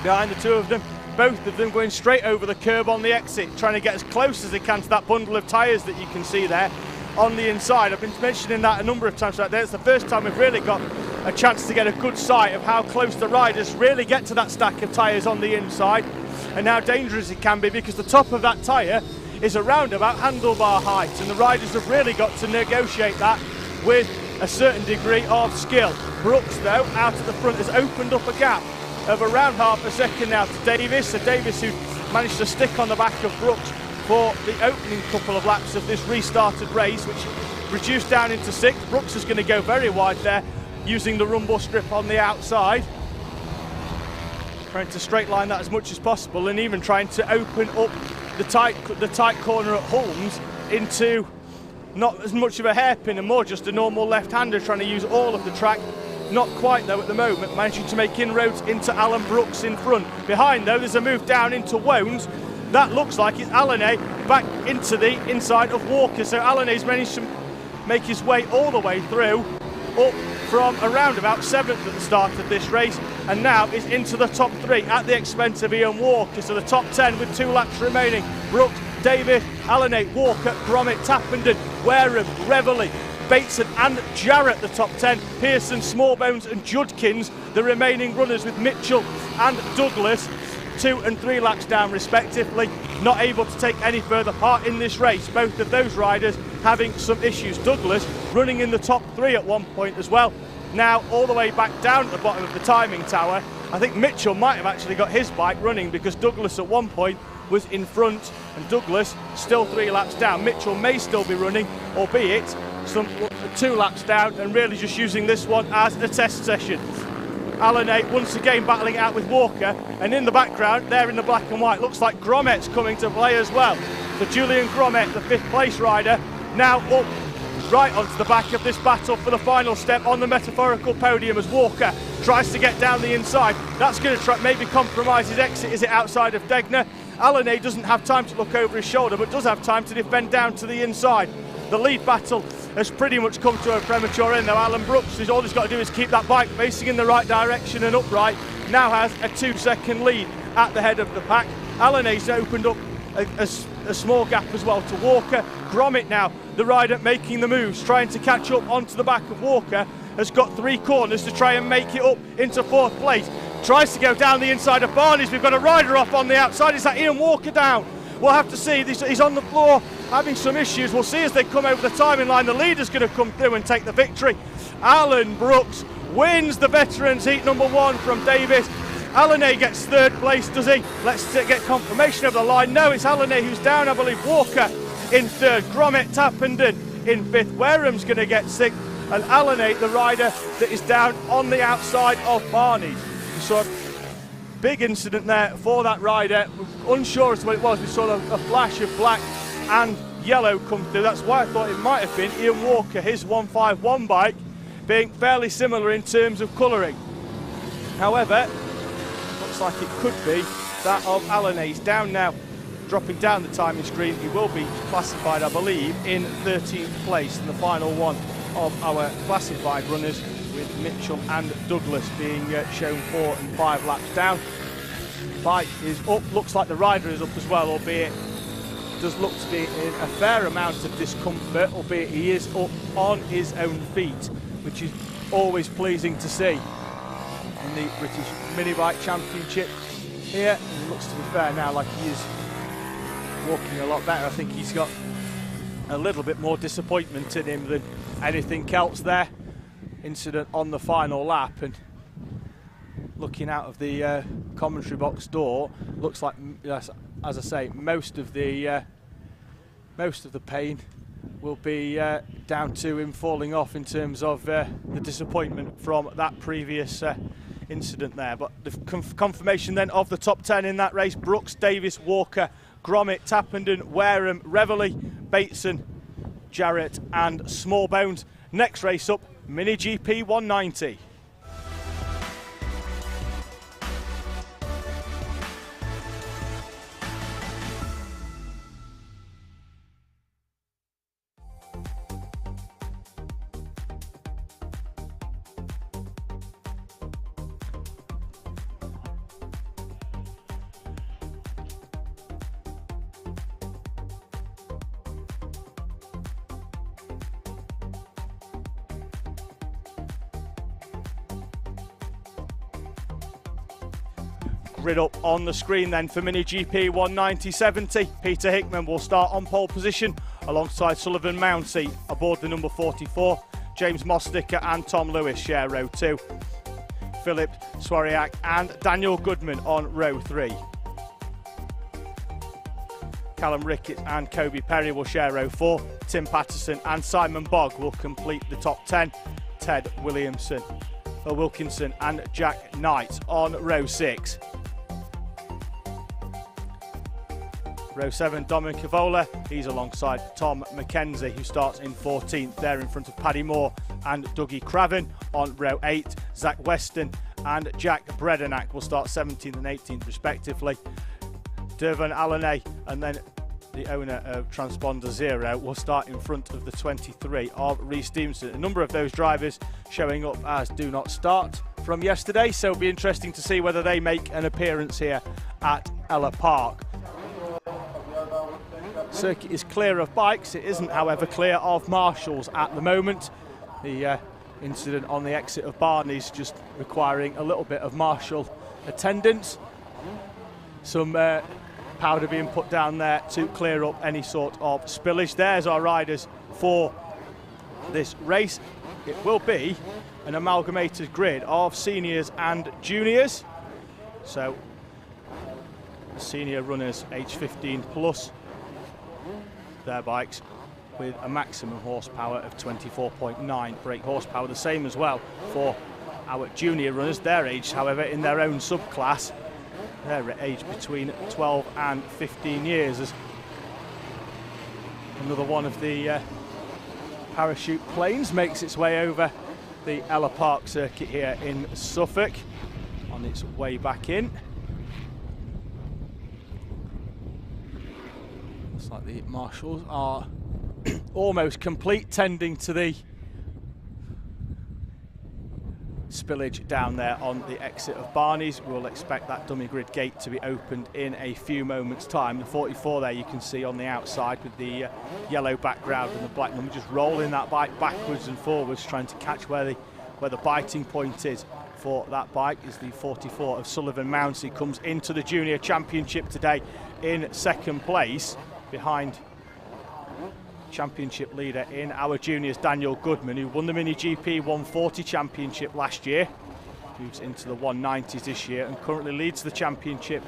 Speaker 1: behind the 2 of them, both of them going straight over the curb on the exit, trying to get as close as they can to that bundle of tyres that you can see there on the inside. I've been mentioning that a number of times right there. It's the first time we've really got a chance to get a good sight of how close the riders really get to that stack of tyres on the inside, and how dangerous it can be, because the top of that tyre is around about handlebar height, and the riders have really got to negotiate that with a certain degree of skill. Brooks though out at the front has opened up a gap of around half a second now to Davis. So Davis, who managed to stick on the back of Brooks for the opening couple of laps of this restarted race, which reduced down into 6th. Brooks is going to go very wide there using the rumble strip on the outside, trying to straight line that as much as possible, and even trying to open up the tight corner at Holmes into not as much of a hairpin and more just a normal left-hander, trying to use all of the track. Not quite though at the moment, managing to make inroads into Alan Brooks in front. Behind though, there's a move down into Wones. That looks like it's Allene back into the inside of Walker. So Allene's managed to make his way all the way through, up from around about 7th at the start of this race, and now is into the top 3 at the expense of Ian Walker. So the top 10 with 2 laps remaining. Brooks, Davis, Allene, Walker, Gromit, Tappenden, Wareham, Reveley, Bateson and Jarrett the top 10, Pearson, Smallbones and Judkins the remaining runners, with Mitchell and Douglas 2 and 3 laps down respectively, not able to take any further part in this race. Both of those riders having some issues. Douglas running in the top 3 at one point as well, now all the way back down at the bottom of the timing tower. I think Mitchell might have actually got his bike running, because Douglas at one point was in front and Douglas still 3 laps down. Mitchell may still be running, albeit some 2 laps down, and really just using this one as a test session. Ellough once again battling it out with Walker, and in the background, there in the black and white, looks like Gromet's coming to play as well. So Julian Gromet, the 5th place rider, now up right onto the back of this battle for the final step on the metaphorical podium as Walker tries to get down the inside. That's going to try maybe compromise his exit. Is it outside of Degner? Ellough doesn't have time to look over his shoulder, but does have time to defend down to the inside. The lead battle has pretty much come to a premature end. Now Alan Brooks, all he's got to do is keep that bike facing in the right direction and upright. Now has a 2-second lead at the head of the pack. Ellough's opened up a small gap as well to Walker. Gromet now, the rider making the moves, trying to catch up onto the back of Walker, has got 3 corners to try and make it up into 4th place. Tries to go down the inside of Barney's. We've got a rider off on the outside. Is that Ian Walker down? We'll have to see. He's on the floor having some issues. We'll see as they come over the timing line. The leader's going to come through and take the victory. Alan Brooks wins the Veterans Heat number 1 from Davis. Ellough gets 3rd place, does he? Let's get confirmation of the line. No, it's Ellough who's down. I believe Walker in 3rd. Gromet Tappenden in 5th. Wareham's going to get 6th. And Ellough, the rider that is down on the outside of Barney's. So a big incident there for that rider. Unsure as to what it was. We saw a flash of black and yellow come through. That's why I thought it might have been Ian Walker, his 151 bike, being fairly similar in terms of colouring. However, looks like it could be that of Ellough. He's down now, dropping down the timing screen. He will be classified, I believe, in 13th place in the final one of our classified runners, with Mitchell and Douglas being shown 4 and 5 laps down. Bike is up, looks like the rider is up as well, albeit does look to be in a fair amount of discomfort, albeit he is up on his own feet, which is always pleasing to see in the British Mini Bike Championship here. And it looks, to be fair now, like he is walking a lot better. I think he's got a little bit more disappointment in him than anything else there. Incident on the final lap, and looking out of the commentary box door, looks like, as I say, most of the pain will be down to him falling off in terms of the disappointment from that previous incident there. But the confirmation then of the top 10 in that race: Brooks, Davis, Walker, Gromet, Tappenden, Wareham, Reveley, Bateson, Jarrett and Smallbones. Next race up, Mini GP 190. Grid up on the screen then for Mini GP 190/70. Peter Hickman will start on pole position alongside Sullivan Mountsie aboard the number 44. James Mosticker and Tom Lewis share row 2. Philip Swariak and Daniel Goodman on row 3. Callum Rickett and Kobe Perry will share row 4. Tim Patterson and Simon Bogg will complete the top 10. Ted Wilkinson and Jack Knight on row 6. Row 7, Dominic Cavola, he's alongside Tom McKenzie, who starts in 14th, there in front of Paddy Moore and Dougie Craven. On row 8, Zach Weston and Jack Bredenack will start 17th and 18th respectively. Dervan Allenay and then the owner of Transponder Zero will start in front of the 23 of Reece Stevenson. A number of those drivers showing up as do not start from yesterday, so it'll be interesting to see whether they make an appearance here at Ellough Park. Circuit is clear of bikes. It isn't, however, clear of marshals at the moment. The incident on the exit of Barney's just requiring a little bit of marshal attendance. Some powder being put down there to clear up any sort of spillage. There's our riders for this race. It will be an amalgamated grid of seniors and juniors. So senior runners age 15 plus, their bikes with a maximum horsepower of 24.9 brake horsepower. The same as well for our junior runners. Their age, however, in their own subclass, they're aged between 12 and 15 years. As another one of the parachute planes makes its way over the Ellough Park circuit here in Suffolk on its way back in. Looks like the marshals are almost complete, tending to the spillage down there on the exit of Barney's. We'll expect that dummy grid gate to be opened in a few moments' time. The 44 there you can see on the outside with the yellow background and the black number, just rolling that bike backwards and forwards, trying to catch where the biting point is for that bike, is the 44 of Sullivan Mounts. He comes into the junior championship today in second place behind championship leader in our juniors, Daniel Goodman, who won the Mini GP 140 championship last year, moves into the 190s this year and currently leads the championship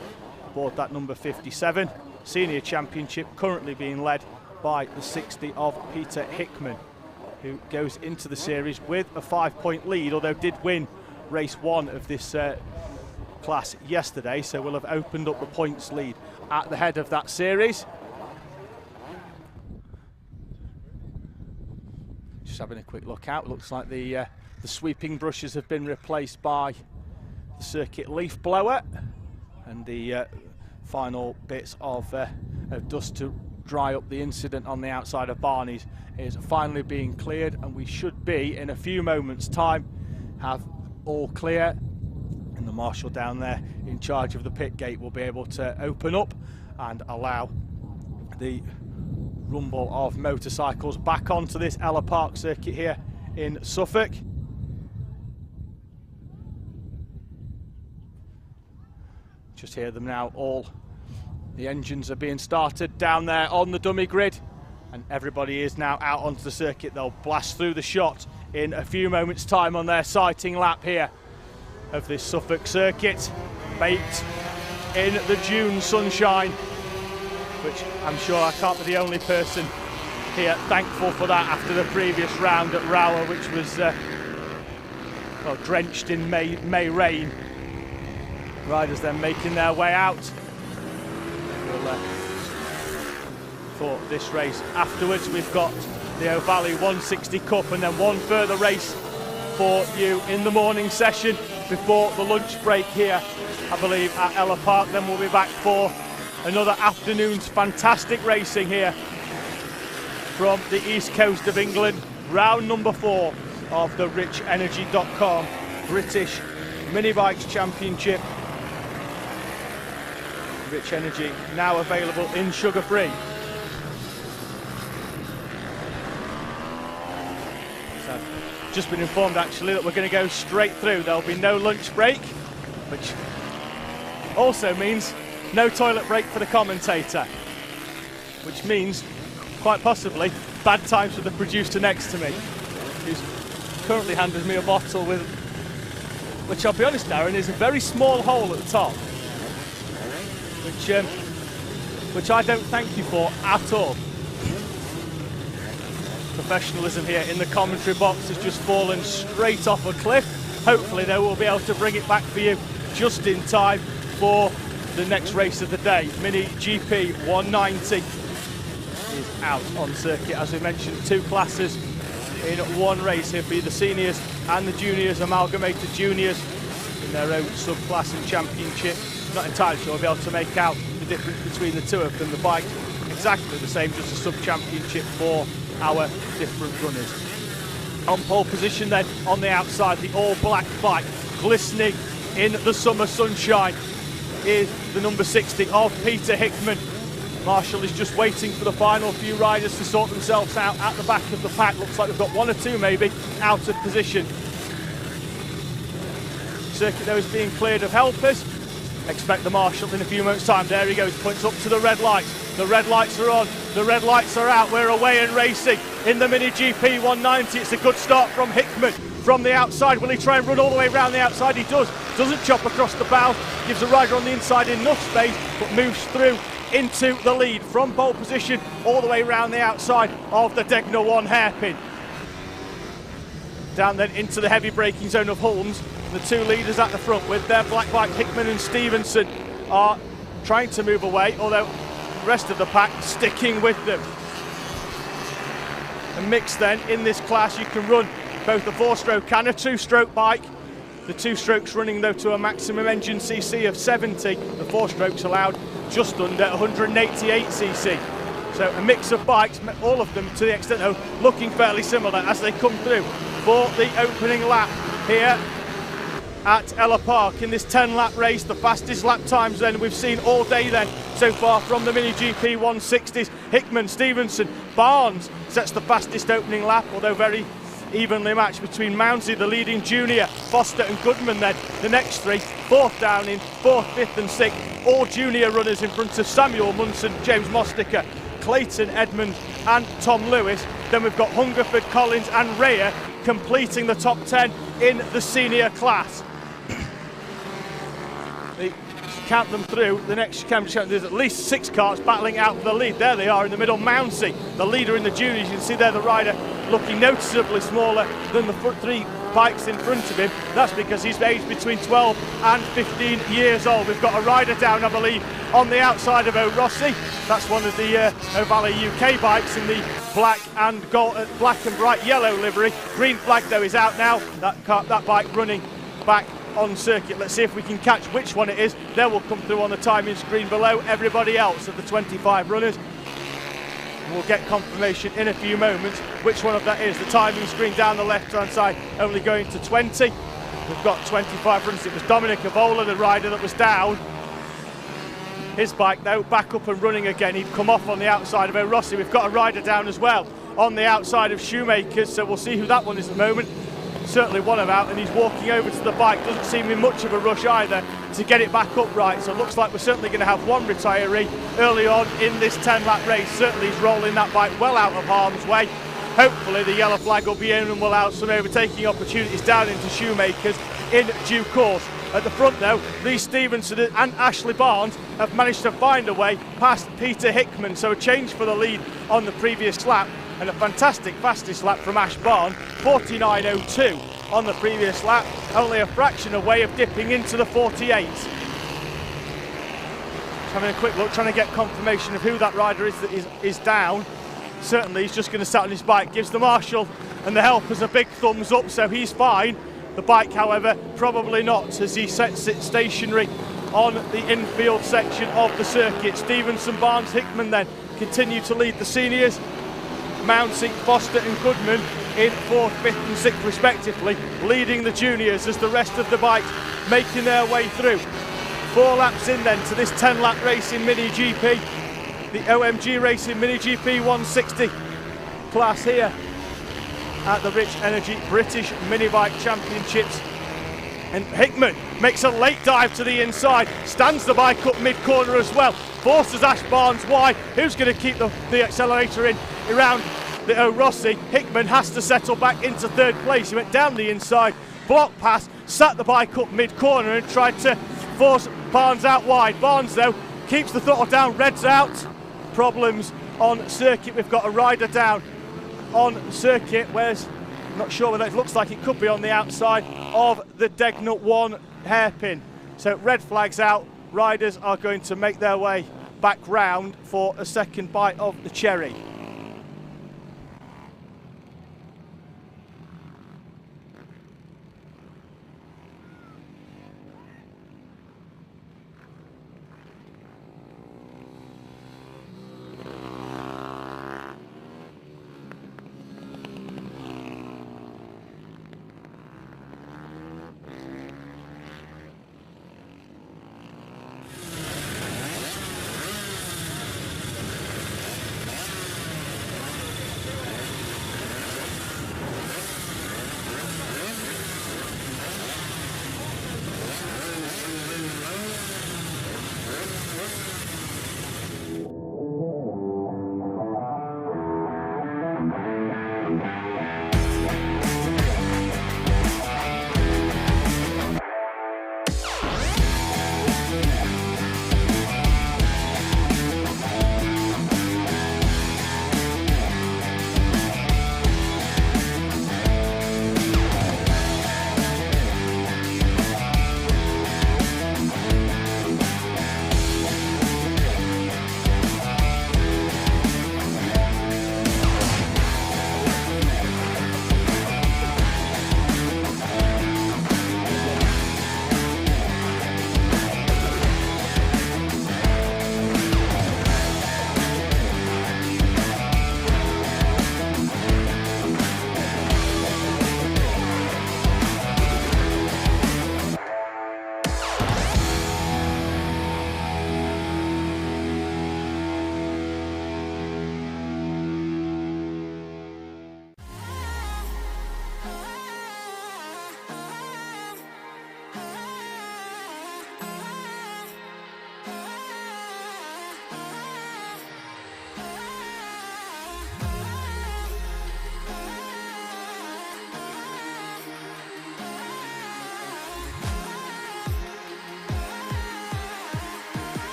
Speaker 1: aboard that number 57. Senior championship currently being led by the 60 of Peter Hickman, who goes into the series with a 5-point lead, although did win race 1 of this class yesterday, so will have opened up the points lead at the head of that series. Just having a quick look out, looks like the sweeping brushes have been replaced by the circuit leaf blower, and the final bits of dust to dry up the incident on the outside of Barney's is finally being cleared, and we should be in a few moments time have all clear, and the marshal down there in charge of the pit gate will be able to open up and allow the rumble of motorcycles back onto this Ellough Park circuit here in Suffolk. Just hear them now, all the engines are being started down there on the dummy grid, and everybody is now out onto the circuit. They'll blast through the shot in a few moments time on their sighting lap here of this Suffolk circuit, baked in the June sunshine, which I'm sure I can't be the only person here thankful for that after the previous round at Rower, which was well, drenched in May rain. Riders then making their way out for this race. Afterwards we've got the O'Valley 160 Cup and then one further race for you in the morning session before the lunch break here, I believe, at Ellough Park. Then we'll be back for another afternoon's fantastic racing here from the east coast of England. Round number 4 of the RichEnergy.com British Mini Bikes Championship. Rich Energy now available in sugar-free. So, just been informed actually that we're going to go straight through. There'll be no lunch break, which also means no toilet break for the commentator, which means quite possibly bad times for the producer next to me, who's currently handed me a bottle with, which I'll be honest, Darren, is a very small hole at the top, which I don't thank you for at all. Professionalism here in the commentary box has just fallen straight off a cliff. Hopefully though we'll be able to bring it back for you just in time for the next race of the day. Mini GP 190 is out on circuit. As we mentioned, 2 classes in one race. Here be the seniors and the juniors, amalgamated juniors in their own subclass and championship. Not entirely sure we'll be able to make out the difference between the two of them. The bike exactly the same, just a sub-championship for our different runners. On pole position then, on the outside, the all-black bike, glistening in the summer sunshine, is the number 60 of Peter Hickman. Marshall is just waiting for the final few riders to sort themselves out at the back of the pack. Looks like we've got 1 or 2 maybe out of position. Circuit though is being cleared of helpers. Expect the marshal in a few moments time. There he goes, points up to the red lights. The red lights are on, the red lights are out. We're away and racing in the Mini GP 190. It's a good start from Hickman from the outside. Will he try and run all the way around the outside? He does. Doesn't chop across the bow. Gives a rider on the inside enough space, but moves through into the lead from pole position all the way around the outside of the Degner 1 hairpin. down then into the heavy braking zone of Holmes. The two leaders at the front with their black bike, Hickman and Stevenson, are trying to move away, although the rest of the pack sticking with them. A mix then in this class, you can run both a 4-stroke and a 2-stroke bike. The 2-strokes running though to a maximum engine cc of 70, the 4-strokes allowed just under 188cc. So a mix of bikes, all of them to the extent though looking fairly similar as they come through for the opening lap here at Ellough Park in this 10-lap race. The fastest lap times then we've seen all day then so far from the Mini GP 160s. Hickman, Stevenson, Barnes sets the fastest opening lap, although very evenly matched between Mounsey, the leading junior, Foster and Goodman then the next three. Fourth down in 4th, 5th and 6th, all junior runners in front of Samuel Munson, James Mosticker, Clayton Edmund and Tom Lewis. Then we've got Hungerford, Collins and Rhea completing the top 10 in the senior class. Count them through, the next count, there's at least 6 cars battling out for the lead. There they are in the middle, Mounsey, the leader in the juniors. You can see there the rider looking noticeably smaller than the 3 bikes in front of him. That's because he's aged between 12 and 15 years old. We've got a rider down, I believe, on the outside of O'Rossi. That's one of the O'Valley UK bikes in the black and bright yellow livery. Green flag though is out now. That bike running back on circuit. Let's see if we can catch which one it is. There will come through on the timing screen below everybody else of the 25 runners. We'll get confirmation in a few moments which one of that is. The timing screen down the left hand side only going to 20. We've got 25 runners. It was Dominic Avola, the rider that was down. His bike though back up and running again. He'd come off on the outside of O'Rossi. We've got a rider down as well on the outside of Shoemakers, so we'll see who that one is at the moment. Certainly one about, and he's walking over to the bike. Doesn't seem in much of a rush either to get it back upright. So it looks like we're certainly going to have one retiree early on in this 10-lap race. Certainly he's rolling that bike well out of harm's way. Hopefully the yellow flag will be in and will allow some overtaking opportunities down into Shoemakers in due course. At the front though, Lee Stevenson and Ashley Barnes have managed to find a way past Peter Hickman. So a change for the lead on the previous lap, and a fantastic fastest lap from Ash Barnes, 49.02 on the previous lap, only a fraction away of dipping into the 48. Just having a quick look, trying to get confirmation of who that rider is that is down. Certainly he's just going to sat on his bike, gives the marshal and the helpers a big thumbs up, so he's fine. The bike, however, probably not, as he sets it stationary on the infield section of the circuit. Stevenson, Barnes, Hickman then continue to lead the seniors. Mounsey, Foster and Goodman in 4th, 5th and 6th respectively, leading the juniors as the rest of the bikes making their way through. 4 laps in then to this 10-lap race in Mini GP, the OMG Racing Mini GP 160 class here at the Rich Energy British Mini Bike Championships. And Hickman makes a late dive to the inside, stands the bike up mid-corner as well, forces Ash Barnes wide, who's going to keep the accelerator in around the O'Rossi. Hickman has to settle back into 3rd place. He went down the inside, block pass, sat the bike up mid-corner and tried to force Barnes out wide. Barnes though keeps the throttle down, reds out. Problems on circuit. We've got a rider down on circuit. Where's, not sure whether it looks like it could be on the outside of the Degnut 1 hairpin. So red flags out, riders are going to make their way back round for a second bite of the cherry.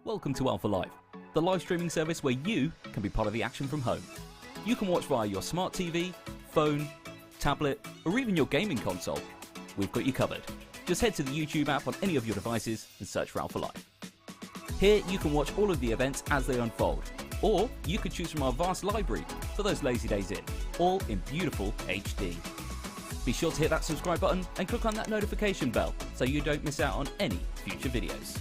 Speaker 2: Welcome to Alpha Live, the live streaming service where you can be part of the action from home. You can watch via your smart TV, phone, tablet, or even your gaming console. We've got you covered. Just head to the YouTube app on any of your devices and search for Alpha Live. Here you can watch all of the events as they unfold, or you could choose from our vast library for those lazy days in, all in beautiful HD. Be sure to hit that subscribe button and click on that notification bell so you don't miss out on any future videos.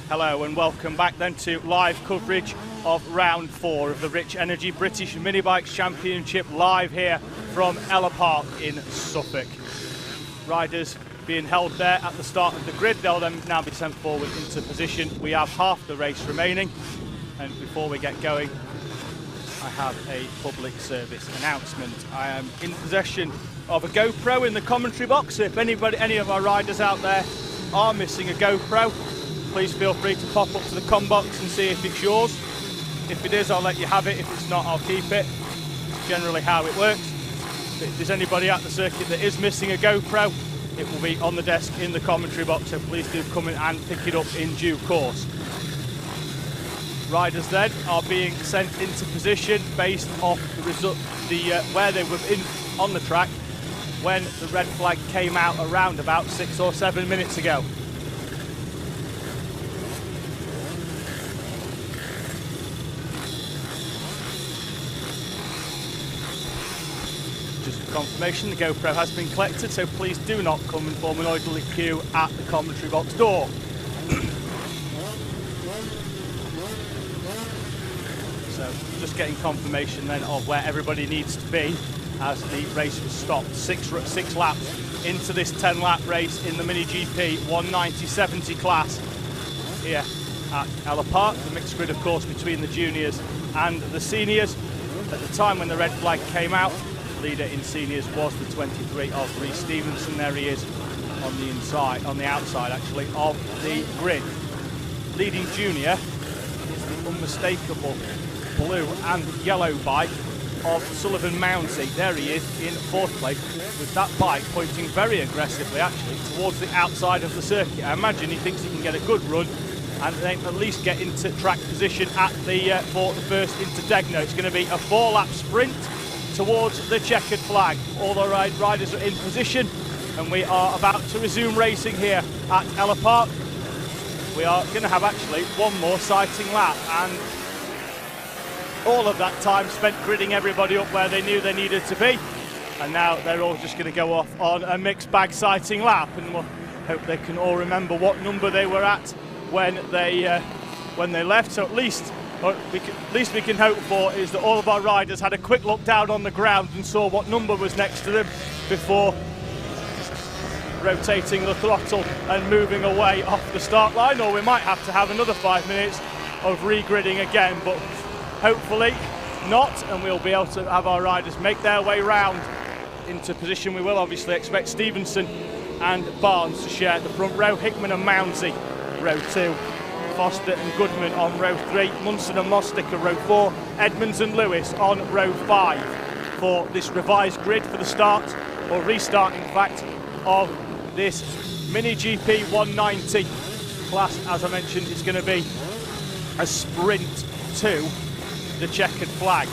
Speaker 1: Hello and welcome back then to live coverage of round 4 of the Rich Energy British Mini Bikes Championship, live here from Ellough Park in Suffolk. Riders being held there at the start of the grid. They'll then now be sent forward into position. We have half the race remaining, and before we get going I have a public service announcement. I am in possession of a GoPro in the commentary box, so if any of our riders out there are missing a GoPro, please feel free to pop up to the com box and see if it's yours. If it is, I'll let you have it. If it's not, I'll keep it. It's generally how it works. But if there's anybody at the circuit that is missing a GoPro, it will be on the desk in the commentary box, so please do come in and pick it up in due course. Riders then are being sent into position based off the result, where they were in on the track when the red flag came out around about 6 or 7 minutes ago. Just for confirmation, the GoPro has been collected, so please do not come and form an orderly queue at the commentary box door. So just getting confirmation then of where everybody needs to be as the race was stopped. Six laps into this 10-lap race in the Mini GP 190/70 class here at Ellough Park. The mixed grid, of course, between the juniors and the seniors. At the time when the red flag came out, leader in seniors was the 23 of Reece Stevenson. There he is on the inside, on the outside actually, of the grid. Leading junior is the unmistakable blue and yellow bike of Sullivan Mounsey. There he is in 4th place with that bike pointing very aggressively actually towards the outside of the circuit. I imagine he thinks he can get a good run and then at least get into track position at for the first into Degno. It's going to be a 4-lap sprint towards the checkered flag. All the riders are in position and we are about to resume racing here at Ellough Park. We are going to have actually one more sighting lap, and all of that time spent gridding everybody up where they knew they needed to be, and now they're all just going to go off on a mixed bag sighting lap, and we'll hope they can all remember what number they were at when they left. So at least we can hope for is that all of our riders had a quick look down on the ground and saw what number was next to them before rotating the throttle and moving away off the start line, or we might have to have another 5 minutes of regridding again, but hopefully not, and we'll be able to have our riders make their way round into position. We will obviously expect Stevenson and Barnes to share the front row, Hickman and Mounsey row 2, Foster and Goodman on row 3, Munson and Mosticker row 4, Edmonds and Lewis on row 5 for this revised grid for the start, or restart in fact, of this Mini GP 190 class. As I mentioned, it's going to be a sprint to the checkered flag.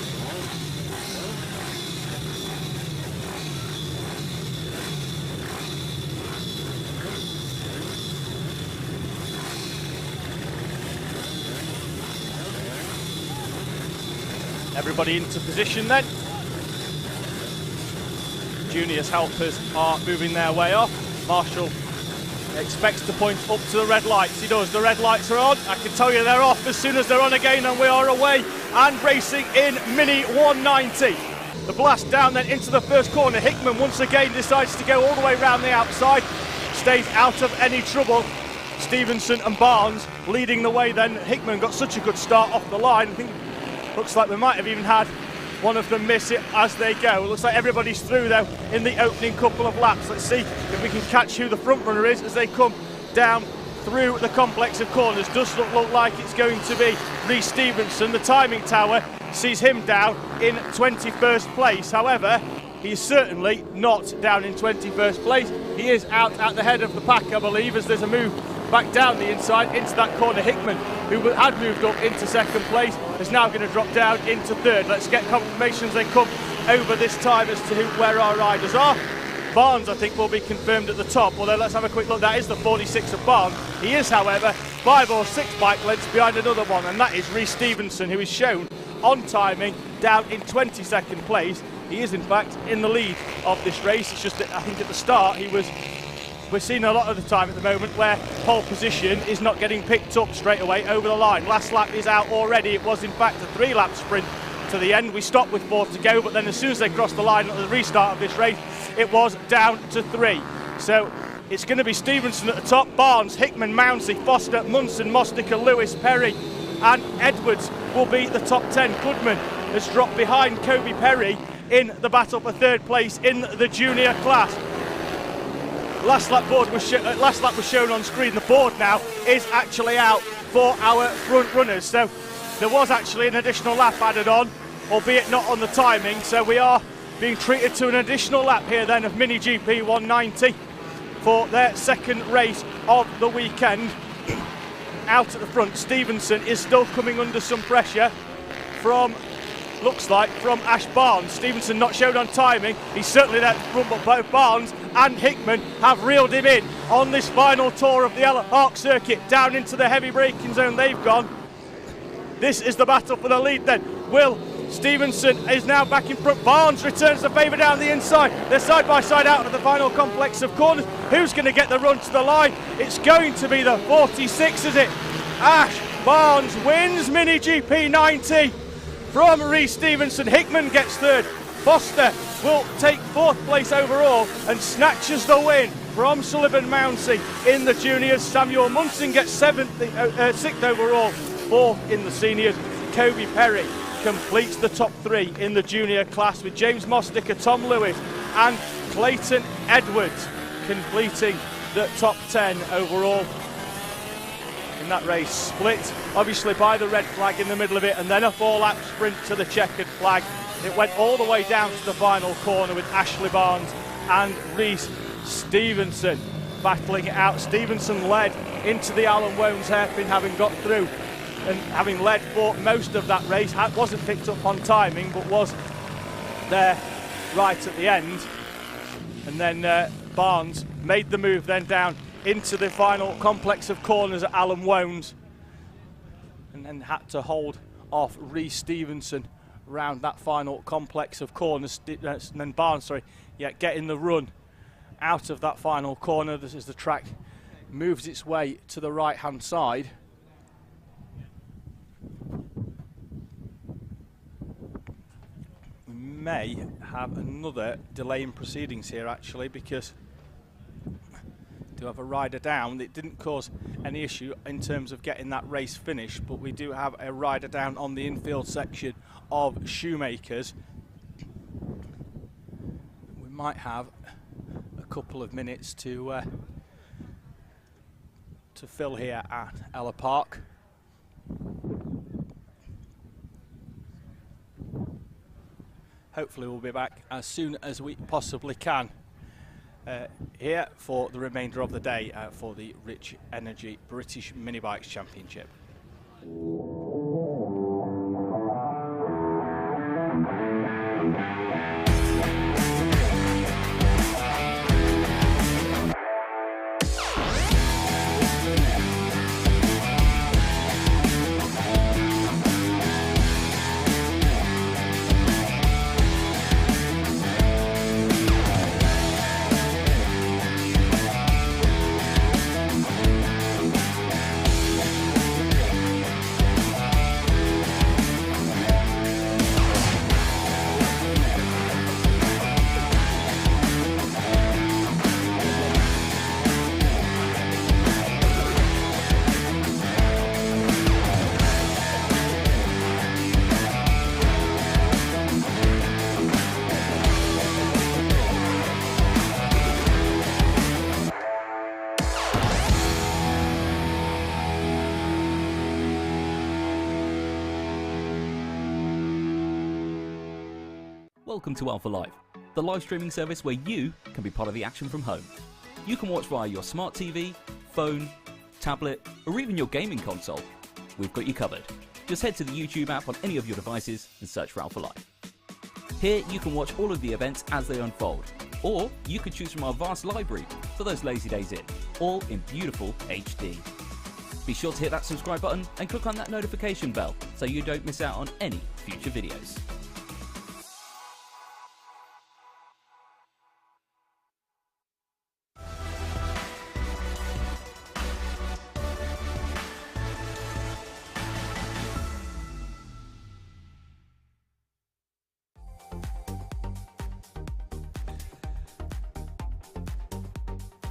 Speaker 1: Everybody into position then. Juniors helpers are moving their way off. Marshall expects to point up to the red lights. He does. The red lights are on. I can tell you they're off as soon as they're on again, and we are away and racing in Mini 190. The blast down then into the first corner. Hickman once again decides to go all the way around the outside. Stays out of any trouble. Stevenson and Barnes leading the way then. Hickman got such a good start off the line. I think looks like we might have even had one of them miss it as they go. It looks like everybody's through though in the opening couple of laps. Let's see if we can catch who the front runner is as they come down through the complex of corners. Does look like it's going to be Rhys Stevenson. The timing tower sees him down in 21st place. However, he's certainly not down in 21st place. He is out at the head of the pack, I believe, as there's a move back down the inside into that corner. Hickman, who had moved up into second place, is now going to drop down into third. Let's get confirmation as they come over this time as to where our riders are. Barnes, I think, will be confirmed at the top, although let's have a quick look. That is the 46 of Barnes. He is, however, 5 or 6 bike lengths behind another one, and that is Rhys Stevenson, who is shown on timing down in 22nd place. He is, in fact, in the lead of this race. It's just that I think at the start we're seeing a lot of the time at the moment where pole position is not getting picked up straight away over the line. Last lap is out already. It was in fact a 3-lap sprint to the end. We stopped with 4 to go, but then as soon as they crossed the line at the restart of this race, it was down to 3. So it's going to be Stevenson at the top, Barnes, Hickman, Mounsey, Foster, Munson, Mosticker, Lewis, Perry and Edwards will be the top 10. Goodman has dropped behind Kobe Perry in the battle for third place in the junior class. Last lap was shown on screen. The board now is actually out for our front runners. So there was actually an additional lap added on, albeit not on the timing. So we are being treated to an additional lap here then of Mini GP 190 for their second race of the weekend. Out at the front, Stevenson is still coming under some pressure from, looks like, from Ash Barnes. Stevenson not shown on timing. He's certainly there at the front, but both Barnes and Hickman have reeled him in on this final tour of the Ellough circuit. Down into the heavy braking zone they've gone. This is the battle for the lead then. Stevenson is now back in front. Barnes returns the favour down the inside. They're side by side out of the final complex of corners. Who's going to get the run to the line? It's going to be the 46, is it? Ash Barnes wins Mini GP 90 from Rhys Stevenson. Hickman gets third. Foster will take 4th place overall and snatches the win from Sullivan Mounsey in the juniors. Samuel Munson gets 6th overall, 4th in the seniors. Kobe Perry completes the top 3 in the junior class, with James Mosticker, Tom Lewis and Clayton Edwards completing the top 10 overall in that race. Split obviously by the red flag in the middle of it, and then a 4-lap sprint to the checkered flag. It went all the way down to the final corner with Ashley Barnes and Rhys Stevenson battling it out. Stevenson led into the Alan Wones hairpin, having got through and having led for most of that race. Wasn't picked up on timing, but was there right at the end. And then Barnes made the move then down into the final complex of corners at Alan Wones, and then had to hold off Rhys Stevenson round that final complex of corners. And then Barnes, getting the run out of that final corner. This is the track moves its way to the right hand side. We may have another delay in proceedings here actually, because do have a rider down. It didn't cause any issue in terms of getting that race finished, but we do have a rider down on the infield section of Shoemakers. We might have a couple of minutes to fill here at Ellough Park. Hopefully we'll be back as soon as we possibly can here for the remainder of the day for the Rich Energy British Mini Bikes Championship.
Speaker 2: Welcome to Alpha Live, the live streaming service where you can be part of the action from home. You can watch via your smart TV, phone, tablet, or even your gaming console. We've got you covered. Just head to the YouTube app on any of your devices and search for Alpha Live. Here you can watch all of the events as they unfold, or you can choose from our vast library for those lazy days in, all in beautiful HD. Be sure to hit that subscribe button and click on that notification bell so you don't miss out on any future videos.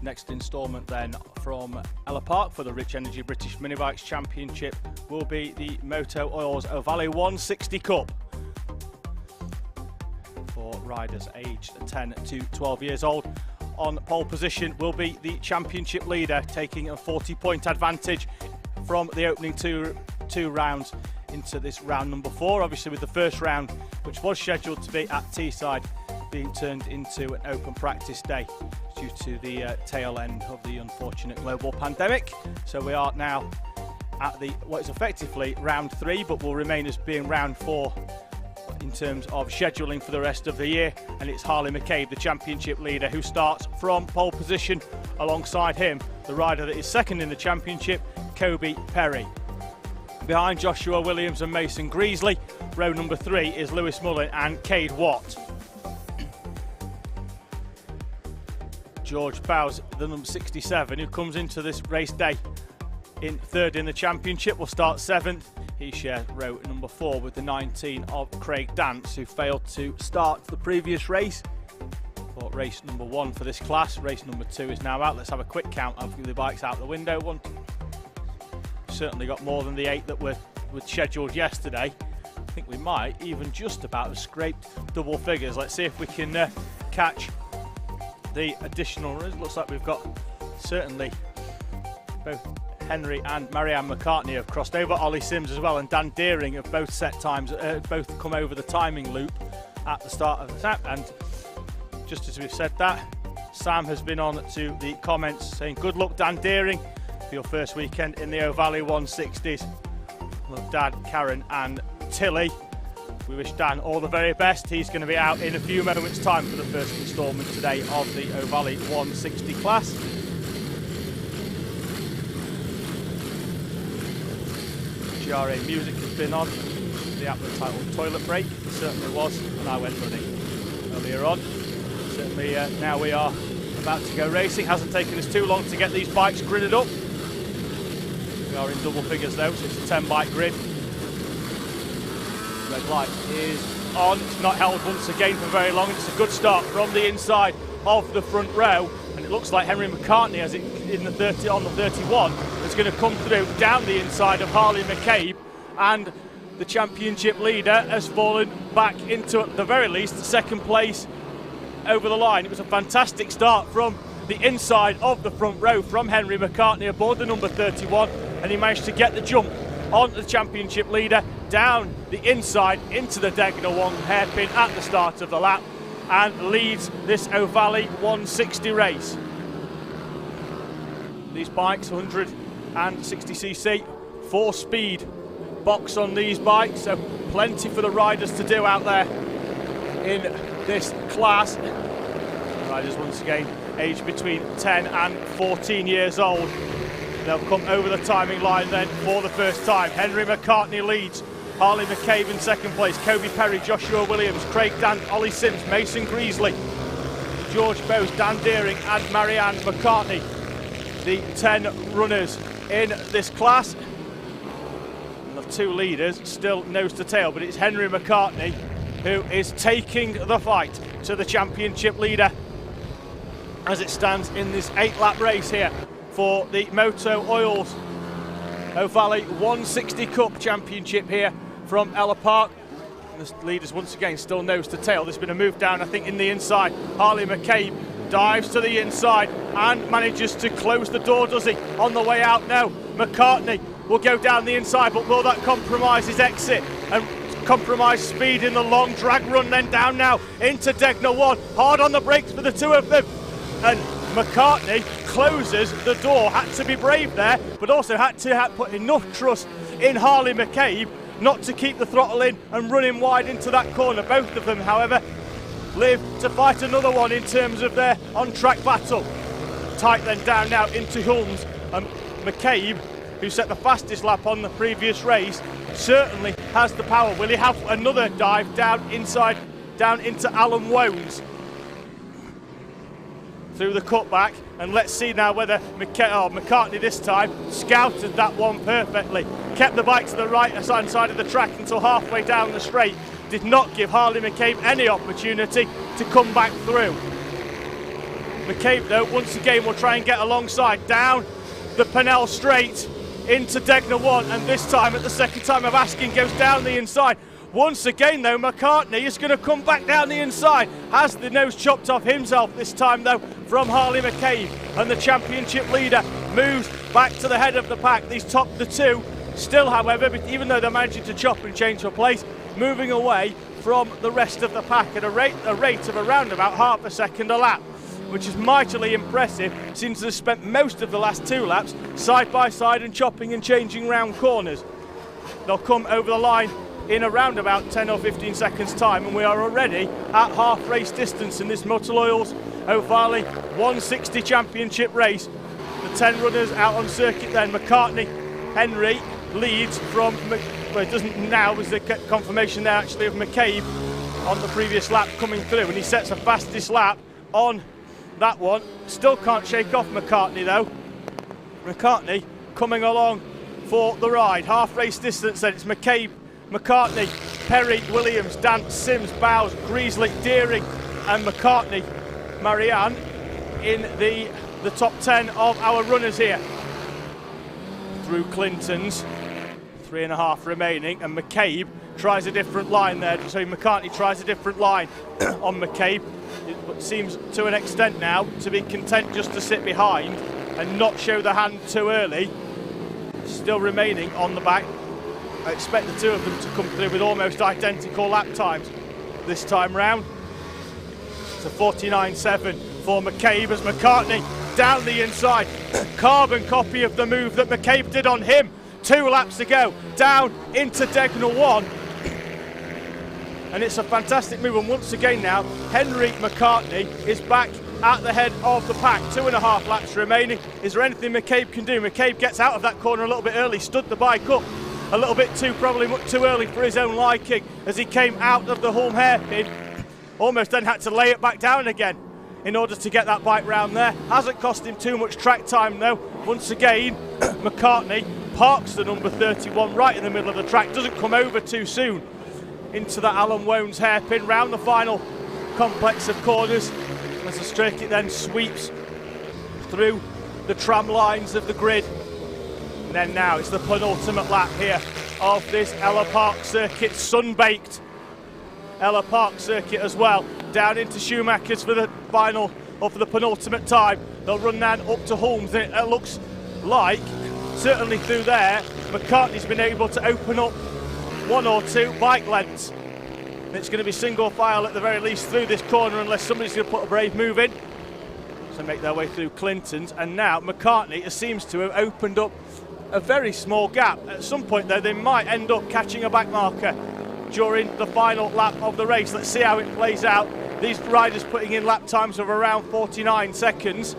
Speaker 1: Next instalment then from Ellough Park for the Rich Energy British Mini Bikes Championship will be the Moto Oils O'Valley 160 Cup for riders aged 10 to 12 years old. On pole position will be the championship leader, taking a 40-point advantage from the opening two rounds into this round number 4. Obviously with the first round, which was scheduled to be at Teesside, being turned into an open practice day due to the tail end of the unfortunate global pandemic. So we are now at the what is effectively round 3, but will remain as being round 4 in terms of scheduling for the rest of the year. And it's Harley McCabe, the championship leader, who starts from pole position. Alongside him, the rider that is second in the championship, Kobe Perry. Behind Joshua Williams and Mason Greasley, row number 3 is Lewis Mullin and Cade Watt. George Bowes, the number 67, who comes into this race day in third in the championship, will start 7th. He shares row number 4 with the 19 of Craig Dance, who failed to start the previous race for race number 1 for this class. Race number 2 is now out. Let's have a quick count of the bikes out the window. Certainly got more than the 8 that were scheduled yesterday. I think we might even just about have scraped double figures. Let's see if we can catch the additional runs. Looks like we've got certainly both Henry and Marianne McCartney have crossed over. Ollie Sims as well and Dan Deering have both set times, both come over the timing loop at the start of the tap. And just as we've said that, Sam has been on to the comments saying good luck Dan Deering for your first weekend in the O'Valley 160s. Love Dad, Karen and Tilly. We wish Dan all the very best. He's going to be out in a few moments' time for the first instalment today of the O'Valley 160 class. GRA music has been on, the aptly titled Toilet Break. It certainly was when I went running earlier on. Certainly now we are about to go racing. Hasn't taken us too long to get these bikes gridded up. We are in double figures though, so it's a 10 bike grid. Red light is on. It's not held once again for very long. It's a good start from the inside of the front row, and it looks like Henry McCartney, as it in the 30 on the 31 is going to come through down the inside of Harley McCabe, and the championship leader has fallen back into, at the very least, second place over the line. It was a fantastic start from the inside of the front row from Henry McCartney aboard the number 31, and he managed to get the jump on the championship leader down the inside into the Degner 1 hairpin at the start of the lap, and leads this O'Valley 160 race. These bikes, 160cc, 4-speed box on these bikes, so plenty for the riders to do out there in this class. Riders once again aged between 10 and 14 years old. They'll come over the timing line then for the first time. Henry McCartney leads, Harley McCabe in second place, Kobe Perry, Joshua Williams, Craig Dant, Ollie Sims, Mason Greasley, George Bowes, Dan Deering and Marianne McCartney, the 10 runners in this class. And the two leaders still nose to tail, but it's Henry McCartney who is taking the fight to the championship leader as it stands in this 8-lap race here for the Moto Oils O'Valley 160 Cup Championship here from Ellough Park. The leaders once again still nose to tail. There's been a move down, I think, in the inside. Harley McCabe dives to the inside and manages to close the door, does he? On the way out now, McCartney will go down the inside, but will that compromise his exit and compromise speed in the long drag run? Then down now into Degner 1, hard on the brakes for the two of them, and McCartney closes the door. Had to be brave there, but also had to put enough trust in Harley McCabe not to keep the throttle in and run him wide into that corner. Both of them, however, live to fight another one in terms of their on-track battle. Tight then down now into Hulmes, and McCabe, who set the fastest lap on the previous race, certainly has the power. Will he have another dive down inside, down into Alan Wones through the cutback? And let's see now whether McCartney this time scouted that one perfectly. Kept the bike to the right side of the track until halfway down the straight. Did not give Harley McCabe any opportunity to come back through. McCabe, though, once again will try and get alongside down the Pennell straight into Degner 1, and this time, at the second time of asking, goes down the inside. Once again, though, McCartney is going to come back down the inside. Has the nose chopped off himself this time, though, from Harley McCabe. And the championship leader moves back to the head of the pack. These top the two. Still, however, even though they're managing to chop and change for place, moving away from the rest of the pack at a rate of around about half a second a lap, which is mightily impressive since they've spent most of the last 2 laps side by side and chopping and changing round corners. They'll come over the line in around about 10 or 15 seconds time, and we are already at half race distance in this Motor Oils O'Valley 160 Championship race. The 10 runners out on circuit then. McCartney, Henry leads from, well, it doesn't now, was the confirmation there actually of McCabe on the previous lap coming through, and he sets a fastest lap on that one. Still can't shake off McCartney though. McCartney coming along for the ride. Half race distance then. It's McCabe, McCartney, Perry, Williams, Dant, Sims, Bowes, Greasley, Deering and McCartney, Marianne in the top 10 of our runners here. Through Clinton's, 3.5 remaining, and McCabe tries a different line there. So McCartney tries a different line on McCabe. It seems to an extent now to be content just to sit behind and not show the hand too early. Still remaining on the back. I expect the two of them to come through with almost identical lap times this time round. It's a 49.7 for McCabe as McCartney down the inside. Carbon copy of the move that McCabe did on him 2 laps to go, down into Degner 1. And it's a fantastic move, and once again now, Henry McCartney is back at the head of the pack. 2.5 laps remaining. Is there anything McCabe can do? McCabe gets out of that corner a little bit early, stood the bike up a little bit probably much too early for his own liking as he came out of the Hulme hairpin. Almost then had to lay it back down again in order to get that bike round there. Hasn't cost him too much track time though. Once again, McCartney parks the number 31 right in the middle of the track, doesn't come over too soon into that Alan Wones hairpin, round the final complex of corners as the circuit then sweeps through the tram lines of the grid. And then now it's the penultimate lap here of this Ellough Park circuit, sun-baked Ellough Park circuit as well, down into Schumacher's for the final, or for the penultimate time. They'll run down up to Holmes, and it looks like, certainly through there, McCartney's been able to open up 1 or 2 bike lengths. And it's going to be single file at the very least through this corner, unless somebody's going to put a brave move in. So make their way through Clinton's, and now McCartney seems to have opened up a very small gap. At some point though, they might end up catching a back marker during the final lap of the race. Let's see how it plays out. These riders putting in lap times of around 49 seconds.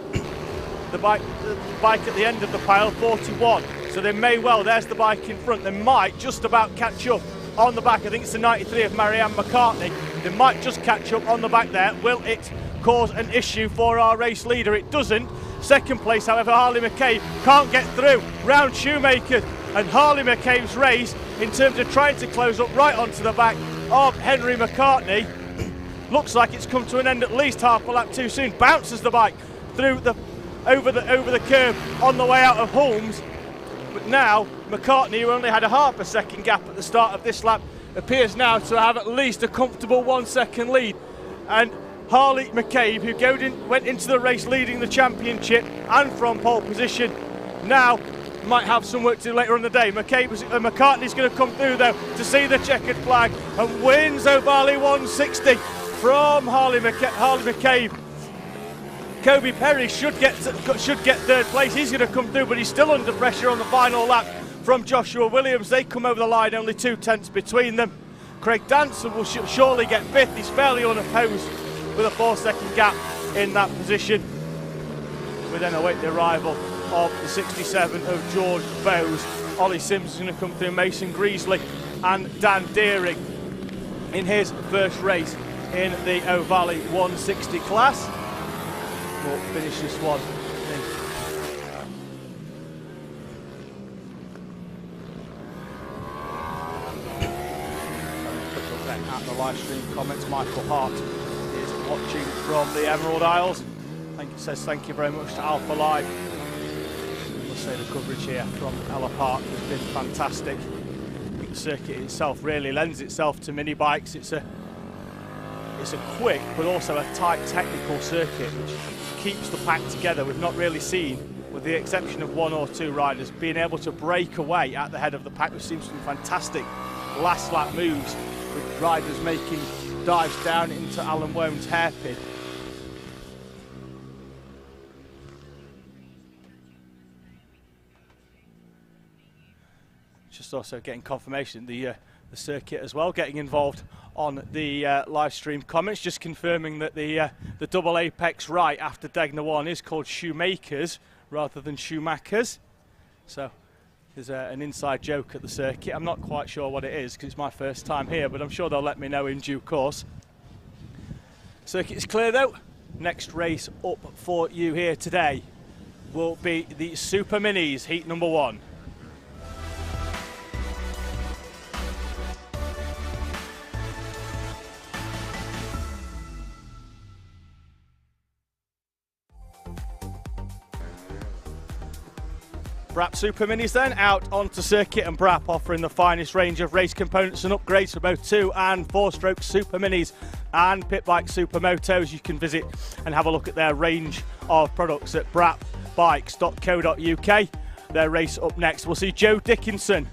Speaker 1: The bike at the end of the pile, 41. So they may well, there's the bike in front, they might just about catch up on the back. I think it's the 93 of Marianne McCartney. They might just catch up on the back there. Will it cause an issue for our race leader? It doesn't. Second place, however, Harley McCabe can't get through round Shoemaker, and Harley McCabe's race in terms of trying to close up right onto the back of Henry McCartney looks like it's come to an end at least half a lap too soon. Bounces the bike through the over the curve on the way out of Holmes, but now McCartney, who only had a half a second gap at the start of this lap, appears now to have at least a comfortable 1 second lead. And Harley McCabe, who went into the race leading the championship and from pole position, now might have some work to do later on in the day. McCartney's going to come through though to see the checkered flag and wins O'Valley 160 from Harley McCabe. Kobe Perry should get third place. He's going to come through, but he's still under pressure on the final lap from Joshua Williams. They come over the line, only 2 tenths between them. Craig Danson will surely get 5th. He's fairly unopposed with a 4-second gap in that position. We then await the arrival of the 67 of George Bowes. Ollie Sims is going to come through, Mason Greasley and Dan Deering in his first race in the O'Valley 160 class. We'll finish this one at the live stream comments. Michael Hart is watching from the Emerald Isles. Says thank you very much to Alpha Live. We'll say the coverage here from Ellough Park has been fantastic. I think the circuit itself really lends itself to mini bikes. It's a quick but also a tight technical circuit which keeps the pack together. We've not really seen, with the exception of 1 or 2 riders, being able to break away at the head of the pack, which seems to be fantastic last lap moves, with riders making dives down into Alan Wome's hairpin. Just also getting confirmation, the circuit as well getting involved on the live stream comments, just confirming that the double apex right after Degner 1 is called Shoemaker's rather than Schumacher's. So there's an inside joke at the circuit. I'm not quite sure what it is because it's my first time here, but I'm sure they'll let me know in due course. Circuit's clear though. Next race up for you here today will be the Super Minis, heat number 1. Brap Super Minis then out onto circuit, and Brap offering the finest range of race components and upgrades for both 2 and 4-stroke Super Minis and pit bike supermotos. You can visit and have a look at their range of products at brapbikes.co.uk. Their race up next. We'll see Joe Dickinson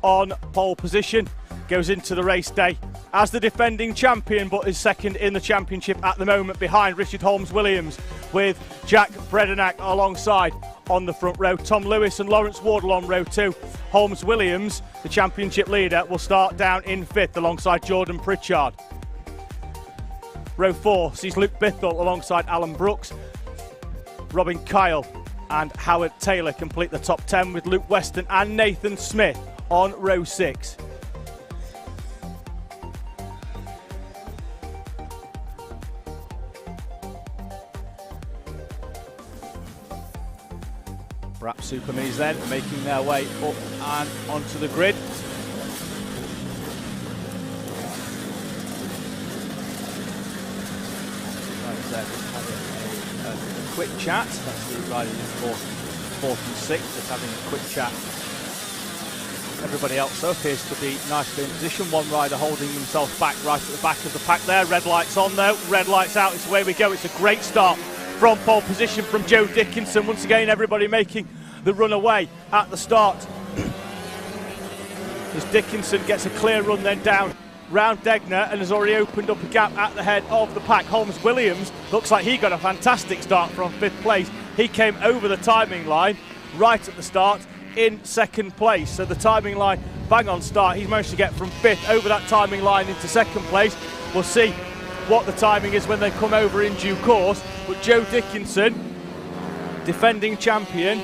Speaker 1: on pole position, goes into the race day as the defending champion, but is second in the championship at the moment behind Richard Holmes Williams, with Jack Bredenack alongside on the front row. Tom Lewis and Lawrence Wardle on row 2. Holmes Williams, the championship leader, will start down in 5th alongside Jordan Pritchard. Row 4 sees Luke Bithell alongside Alan Brooks, Robin Kyle and Howard Taylor complete the top 10, with Luke Weston and Nathan Smith on row 6. Brap Super Minis then making their way up and onto the grid. Like I said, a quick chat. That's the riding for 4th and 6th, just having a quick chat. Everybody else though appears to be nicely in position. One rider holding themselves back right at the back of the pack there. Red lights on though, red lights out, it's away we go. It's a great start from pole position from Joe Dickinson. Once again, everybody making the run away at the start. As Dickinson gets a clear run then down round Degner and has already opened up a gap at the head of the pack. Holmes Williams looks like he got a fantastic start from 5th place. He came over the timing line right at the start in 2nd place. So the timing line, bang on start. He's managed to get from 5th over that timing line into 2nd place. We'll see what the timing is when they come over in due course. But Joe Dickinson, defending champion,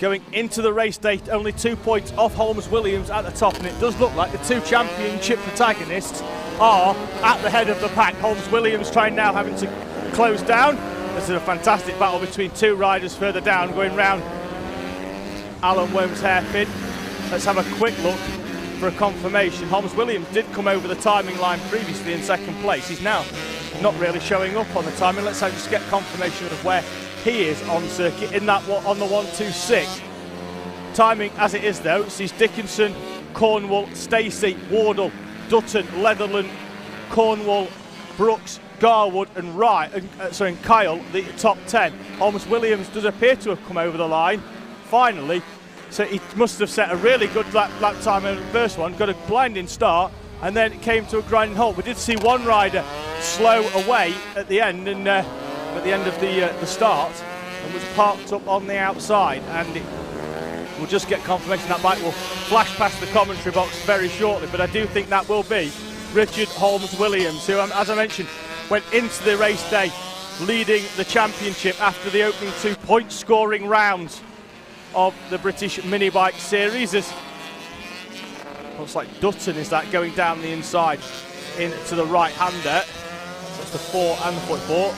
Speaker 1: going into the race day only 2 points off Holmes Williams at the top, and it does look like the two championship protagonists are at the head of the pack. Holmes Williams trying now, having to close down. This is a fantastic battle between two riders further down, going round Alan Worm's hairpin. Let's have a quick look for a confirmation. Holmes Williams did come over the timing line previously in 2nd place. He's now not really showing up on the timing. Let's just get confirmation of where he is on circuit in that one on the 1:26. Timing as it is though, sees Dickinson, Cornwall, Stacey, Wardle, Dutton, Leatherland, Cornwall, Brooks, Garwood and Kyle, the top 10. Holmes Williams does appear to have come over the line finally, so he must have set a really good lap time in the first one, got a blinding start, and then it came to a grinding halt. We did see one rider slow away at the end, and at the end of the start, and was parked up on the outside, and we'll just get confirmation that bike will flash past the commentary box very shortly, but I do think that will be Richard Holmes Williams, who, as I mentioned, went into the race day leading the championship after the opening 2 point scoring rounds of the British mini bike series. As looks like Dutton is that going down the inside into the right hander. That's the 4 and the 44.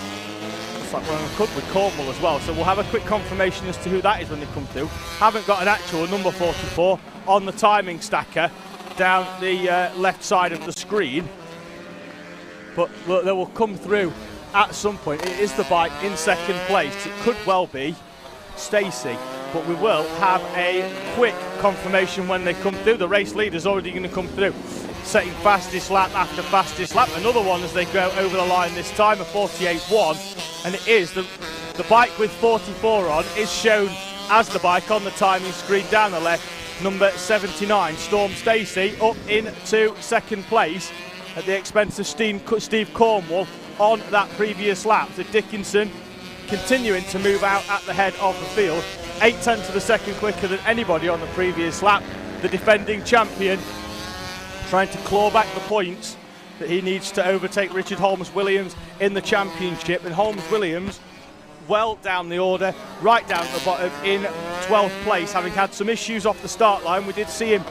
Speaker 1: Looks like we're on a cut with Cornwall as well, so we'll have a quick confirmation as to who that is when they come through. Haven't got an actual number 44 on the timing stacker down the left side of the screen, but they will come through at some point. It is the bike in 2nd place. It could well be Stacey, but we will have a quick confirmation when they come through. The race leader's already going to come through, setting fastest lap after fastest lap. Another one as they go over the line this time, a 48.1, and it is the bike with 44 on is shown as the bike on the timing screen down the left, number 79, Storm Stacey, up into 2nd place at the expense of Steve Cornwall on that previous lap. So Dickinson continuing to move out at the head of the field, 0.8 of a second quicker than anybody on the previous lap. The defending champion trying to claw back the points that he needs to overtake Richard Holmes Williams in the championship, and Holmes Williams well down the order, right down at the bottom in 12th place, having had some issues off the start line. We did see him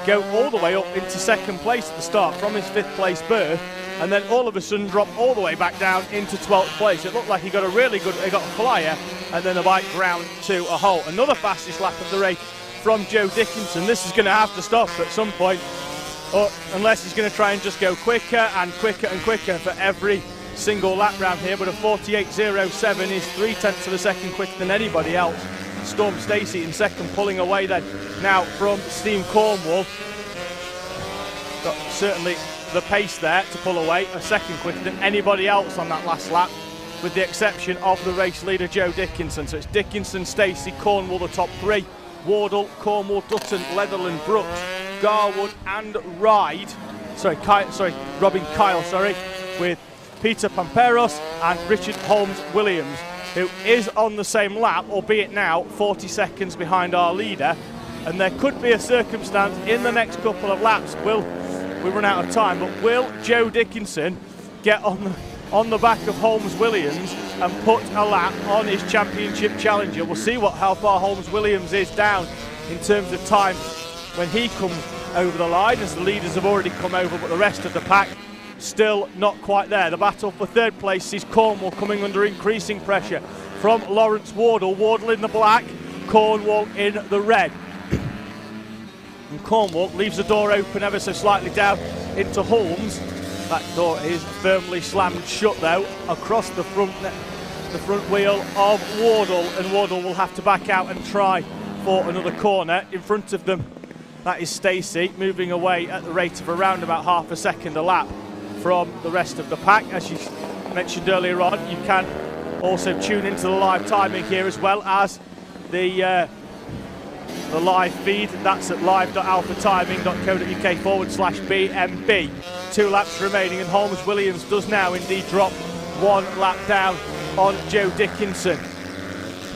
Speaker 1: go all the way up into 2nd place at the start from his 5th place berth, and then all of a sudden drop all the way back down into 12th place. It looked like he got a flyer, and then the bike ground to a halt. Another fastest lap of the race from Joe Dickinson. This is going to have to stop at some point, unless he's going to try and just go quicker and quicker and quicker for every single lap round here. But a 48.07 is 0.3 of a second quicker than anybody else. Storm Stacey in 2nd, pulling away then now from Steve Cornwall. Got certainly the pace there to pull away, a 2nd quicker than anybody else on that last lap, with the exception of the race leader Joe Dickinson. So it's Dickinson, Stacey, Cornwall the top 3, Wardle, Cornwall, Dutton, Leatherland, Brooks, Garwood and Robin Kyle, with Peter Pamperos and Richard Holmes Williams, who is on the same lap, albeit now 40 seconds behind our leader. And there could be a circumstance in the next couple of laps, we run out of time, but will Joe Dickinson get on the back of Holmes Williams and put a lap on his championship challenger? We'll see how far Holmes Williams is down in terms of time when he comes over the line, as the leaders have already come over, but the rest of the pack still not quite there. The battle for 3rd place sees Cornwall coming under increasing pressure from Lawrence Wardle. Wardle in the black, Cornwall in the red. And Cornwall leaves the door open ever so slightly down into Holmes. That door is firmly slammed shut though, across the front the front wheel of Wardle, and Wardle will have to back out and try for another corner. In front of them, that is Stacey, moving away at the rate of around about half a second a lap from the rest of the pack. As you mentioned earlier on, you can also tune into the live timing here as well as the live feed. That's at live.alphatiming.co.uk/BMB. 2 laps remaining, and Holmes Williams does now indeed drop 1 lap down on Joe Dickinson.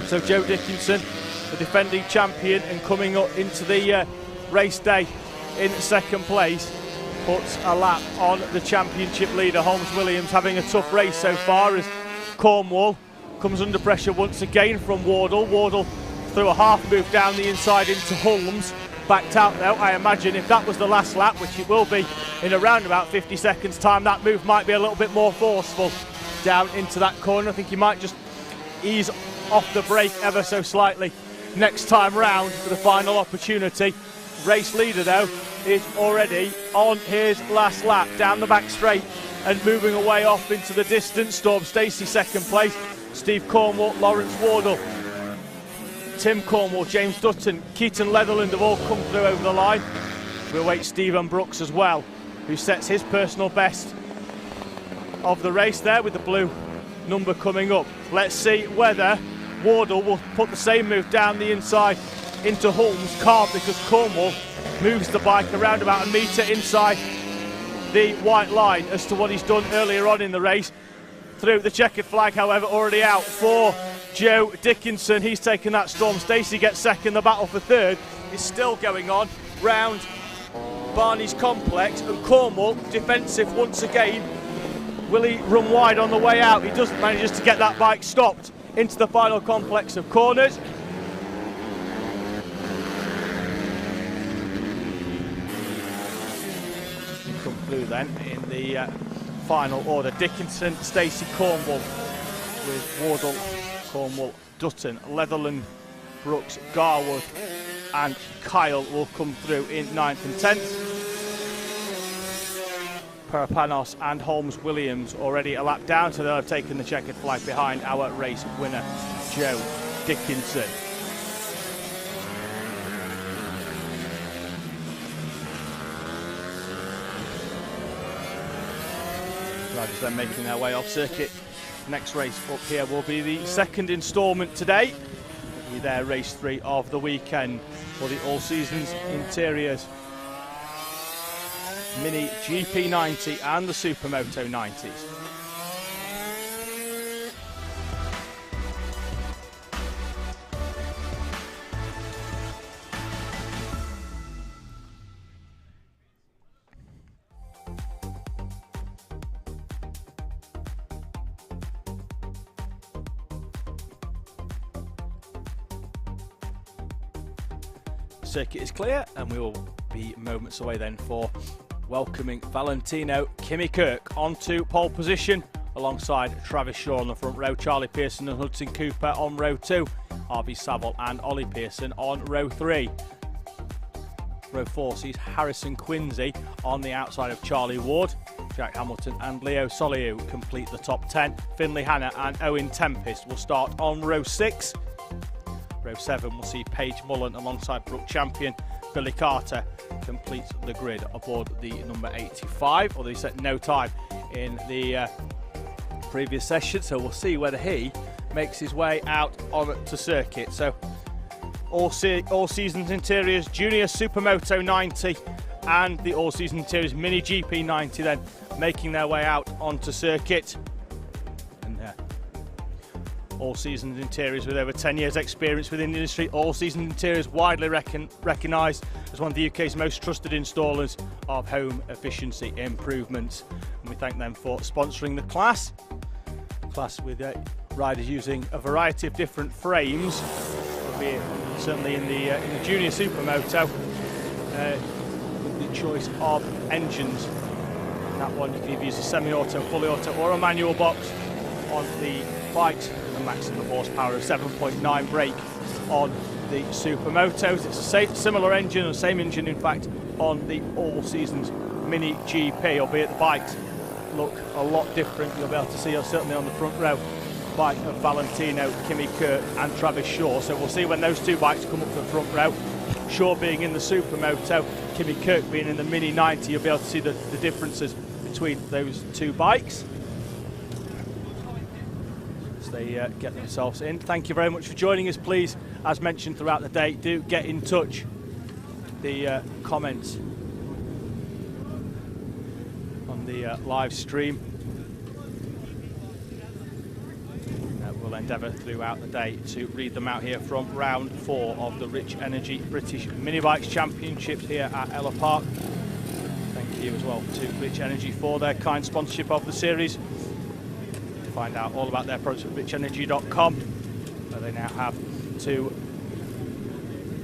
Speaker 1: So Joe Dickinson, the defending champion and coming up into the race day in second place, puts a lap on the championship leader. Holmes Williams having a tough race so far as Cornwall comes under pressure once again from Wardle. Wardle through a half move down the inside into Holmes, backed out though. I imagine if that was the last lap, which it will be in around about 50 seconds time, that move might be a little bit more forceful down into that corner. I think he might just ease off the brake ever so slightly next time round for the final opportunity. Race leader though is already on his last lap down the back straight and moving away off into the distance. Storm Stacey second place, Steve Cornwall, Lawrence Wardle, Tim Cornwall, James Dutton, Keaton Leatherland have all come through over the line. We await Stephen Brooks as well, who sets his personal best of the race there with the blue number coming up. Let's see whether Wardle will put the same move down the inside into Holmes. Can't, because Cornwall moves the bike around about a metre inside the white line as to what he's done earlier on in the race. Through the checkered flag, however, already out for Joe Dickinson. He's taken that Storm. Stacey gets second. The battle for third is still going on round Barney's complex, and Cornwall defensive once again. Will he run wide on the way out? He doesn't, manages to get that bike stopped into the final complex of corners. Come through then in the final order. Dickinson, Stacey, Cornwall, with Wardle, Cornwall, Dutton, Leatherland, Brooks, Garwood and Kyle will come through in 9th and 10th. Parapanos and Holmes Williams already a lap down, so they'll have taken the checkered flag behind our race winner, Joe Dickinson. Riders then making their way off circuit. Next race up here will be the second instalment today. It'll be their race 3 of the weekend for the All Seasons Interiors Mini GP90 and the Supermoto 90s. Circuit is clear and we will be moments away then for welcoming Valentino Kimi Kirk onto pole position alongside Travis Shaw on the front row, Charlie Pearson and Hudson Cooper on row 2, Harvey Saville and Ollie Pearson on row 3. Row 4 sees Harrison Quincy on the outside of Charlie Ward. Jack Hamilton and Leo Soliu complete the top 10. Finlay Hanna and Owen Tempest will start on row 6. Row 7 will see Paige Mullen alongside Brooke Champion. Billy Carter completes the grid aboard the number 85, although he set no time in the previous session, so we'll see whether he makes his way out onto circuit. So All Seasons Interiors Junior Supermoto 90 and the All Seasons Interiors Mini GP 90 then making their way out onto circuit. All Seasons Interiors with over 10 years experience within the industry. All Seasons Interiors widely recognised as one of the UK's most trusted installers of home efficiency improvements. And we thank them for sponsoring the class. Class with riders using a variety of different frames, albeit certainly in the Junior Supermoto, with the choice of engines. In that one you can either use a semi-auto, fully auto or a manual box on the bikes. A maximum horsepower of 7.9 brake on the Supermotos. It's a similar engine, or same engine in fact, on the All Seasons Mini GP, albeit the bikes look a lot different. You'll be able to see, certainly on the front row, bike of Valentino, Kimi Kirk and Travis Shaw. So we'll see when those two bikes come up to the front row. Shaw being in the Supermoto, Kimi Kirk being in the Mini 90. You'll be able to see the differences between those two bikes as they get themselves in. Thank you very much for joining us. Please, as mentioned throughout the day, do get in touch. The comments on the live stream. We'll endeavour throughout the day to read them out here from round 4 of the Rich Energy British Mini Bikes Championships here at Ellough Park. Thank you as well to Rich Energy for their kind sponsorship of the series. Find out all about their products at richenergy.com, where they now have 2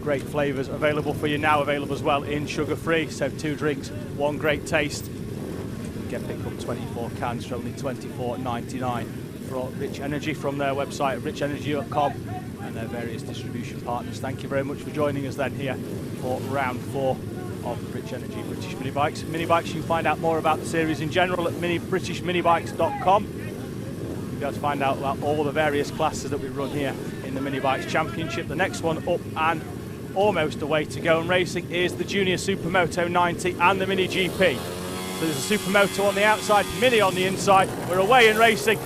Speaker 1: great flavours available for you, now available as well in sugar-free. So 2 drinks, 1 great taste. You can pick up 24 cans for only $24.99 for Rich Energy from their website at richenergy.com and their various distribution partners. Thank you very much for joining us then here for round 4 of Rich Energy British Mini Bikes. Mini Bikes, you can find out more about the series in general at britishminibikes.com. You'll be able to find out about all the various classes that we run here in the Mini Bikes Championship. The next one up and almost a way to go and racing is the Junior Supermoto 90 and the Mini GP. So there's a Supermoto on the outside, Mini on the inside. We're away in racing.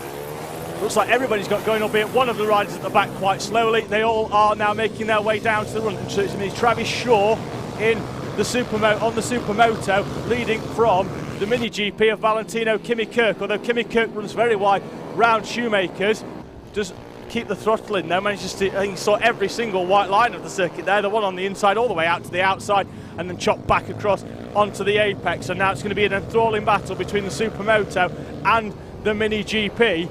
Speaker 1: Looks like everybody's got going, albeit one of the riders at the back quite slowly. They all are now making their way down to the run. So it's going to be Travis Shaw in the Supermoto, leading from the Mini GP of Valentino, Kimi Kirk. Although Kimi Kirk runs very wide round Shoemakers, does keep the throttle in there, manages to, I think he saw every single white line of the circuit there, the one on the inside all the way out to the outside, and then chop back across onto the apex. So now it's going to be an enthralling battle between the Supermoto and the Mini GP.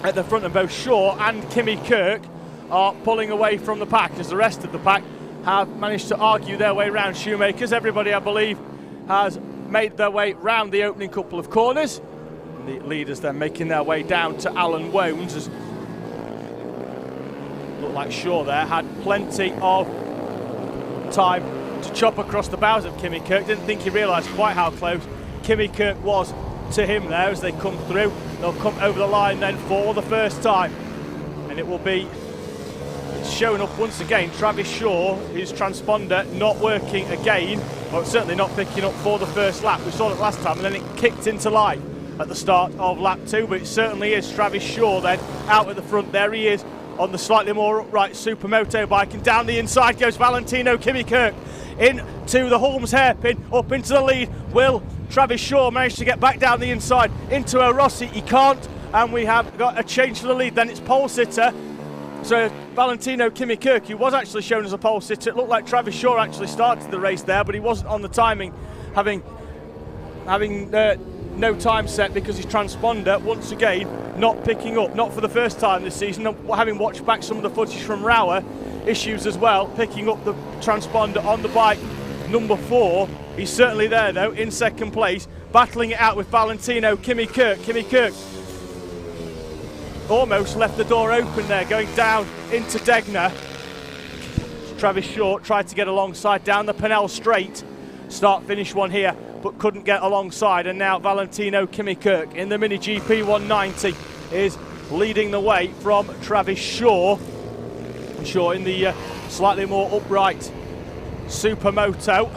Speaker 1: At the front of both Shaw and Kimi Kirk are pulling away from the pack as the rest of the pack have managed to argue their way round Shoemakers. Everybody, I believe, has made their way round the opening couple of corners. And the leaders then making their way down to Alan Wones. As looked like Shaw there had plenty of time to chop across the bows of Kimi Kirk. Didn't think he realised quite how close Kimi Kirk was to him there as they come through. They'll come over the line then for the first time, and it will be showing up once again. Travis Shaw, his transponder not working again, or certainly not picking up for the first lap. We saw it last time and then it kicked into life at the start of lap 2, but it certainly is Travis Shaw then out at the front. There he is on the slightly more upright Supermoto bike, and down the inside goes Valentino Kimi Kirk into the Holmes hairpin, up into the lead. Will Travis Shaw managed to get back down the inside into a Rossi? He can't, and we have got a change for the lead. Then it's pole sitter. So Valentino Kimi Kirk, who was actually shown as a pole sitter, it looked like Travis Shaw actually started the race there, but he wasn't on the timing, having no time set because his transponder, once again, not picking up, not for the first time this season. Having watched back some of the footage from Rower, issues as well, picking up the transponder on the bike number 4. He's certainly there though, in second place, battling it out with Valentino Kimi Kirk. Kimi Kirk almost left the door open there, going down into Degner. Travis Shaw tried to get alongside down the Pennell Straight. Start-finish one here, but couldn't get alongside. And now Valentino Kimi Kirk in the Mini GP 190 is leading the way from Travis Shaw. Shaw in the slightly more upright Supermoto.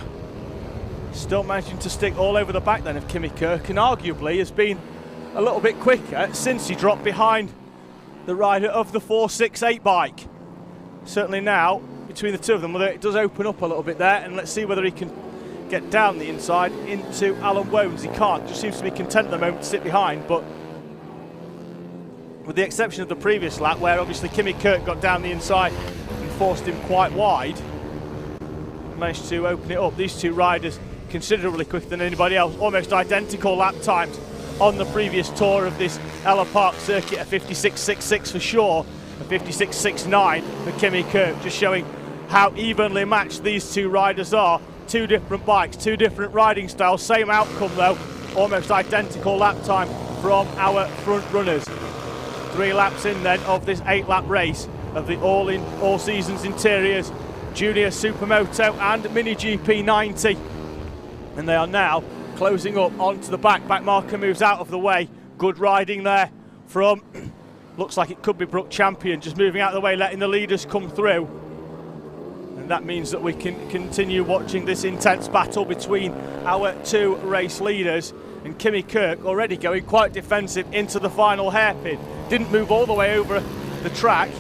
Speaker 1: Still managing to stick all over the back then of Kimi Kirk, and arguably has been a little bit quicker since he dropped behind the rider of the 468 bike. Certainly now, between the two of them, whether it does open up a little bit there, and let's see whether he can get down the inside into Alan Wones. He can't, just seems to be content at the moment to sit behind, but with the exception of the previous lap where obviously Kimi Kirk got down the inside and forced him quite wide, managed to open it up. These two riders considerably quicker than anybody else, almost identical lap times on the previous tour of this Ellough Park circuit, a 56.66 for Shaw, a 56.69 for Kimi Kirk, just showing how evenly matched these two riders are. Two different bikes, two different riding styles, same outcome though, almost identical lap time from our front runners. 3 laps in then of this 8-lap race of the all seasons interiors Junior Supermoto and Mini GP 90, and they are now closing up onto the back marker, moves out of the way. Good riding there from Looks like it could be Brook Champion, just moving out of the way, letting the leaders come through. And that means that we can continue watching this intense battle between our two race leaders. And Kimmy Kirk already going quite defensive into the final hairpin. Didn't move all the way over the track.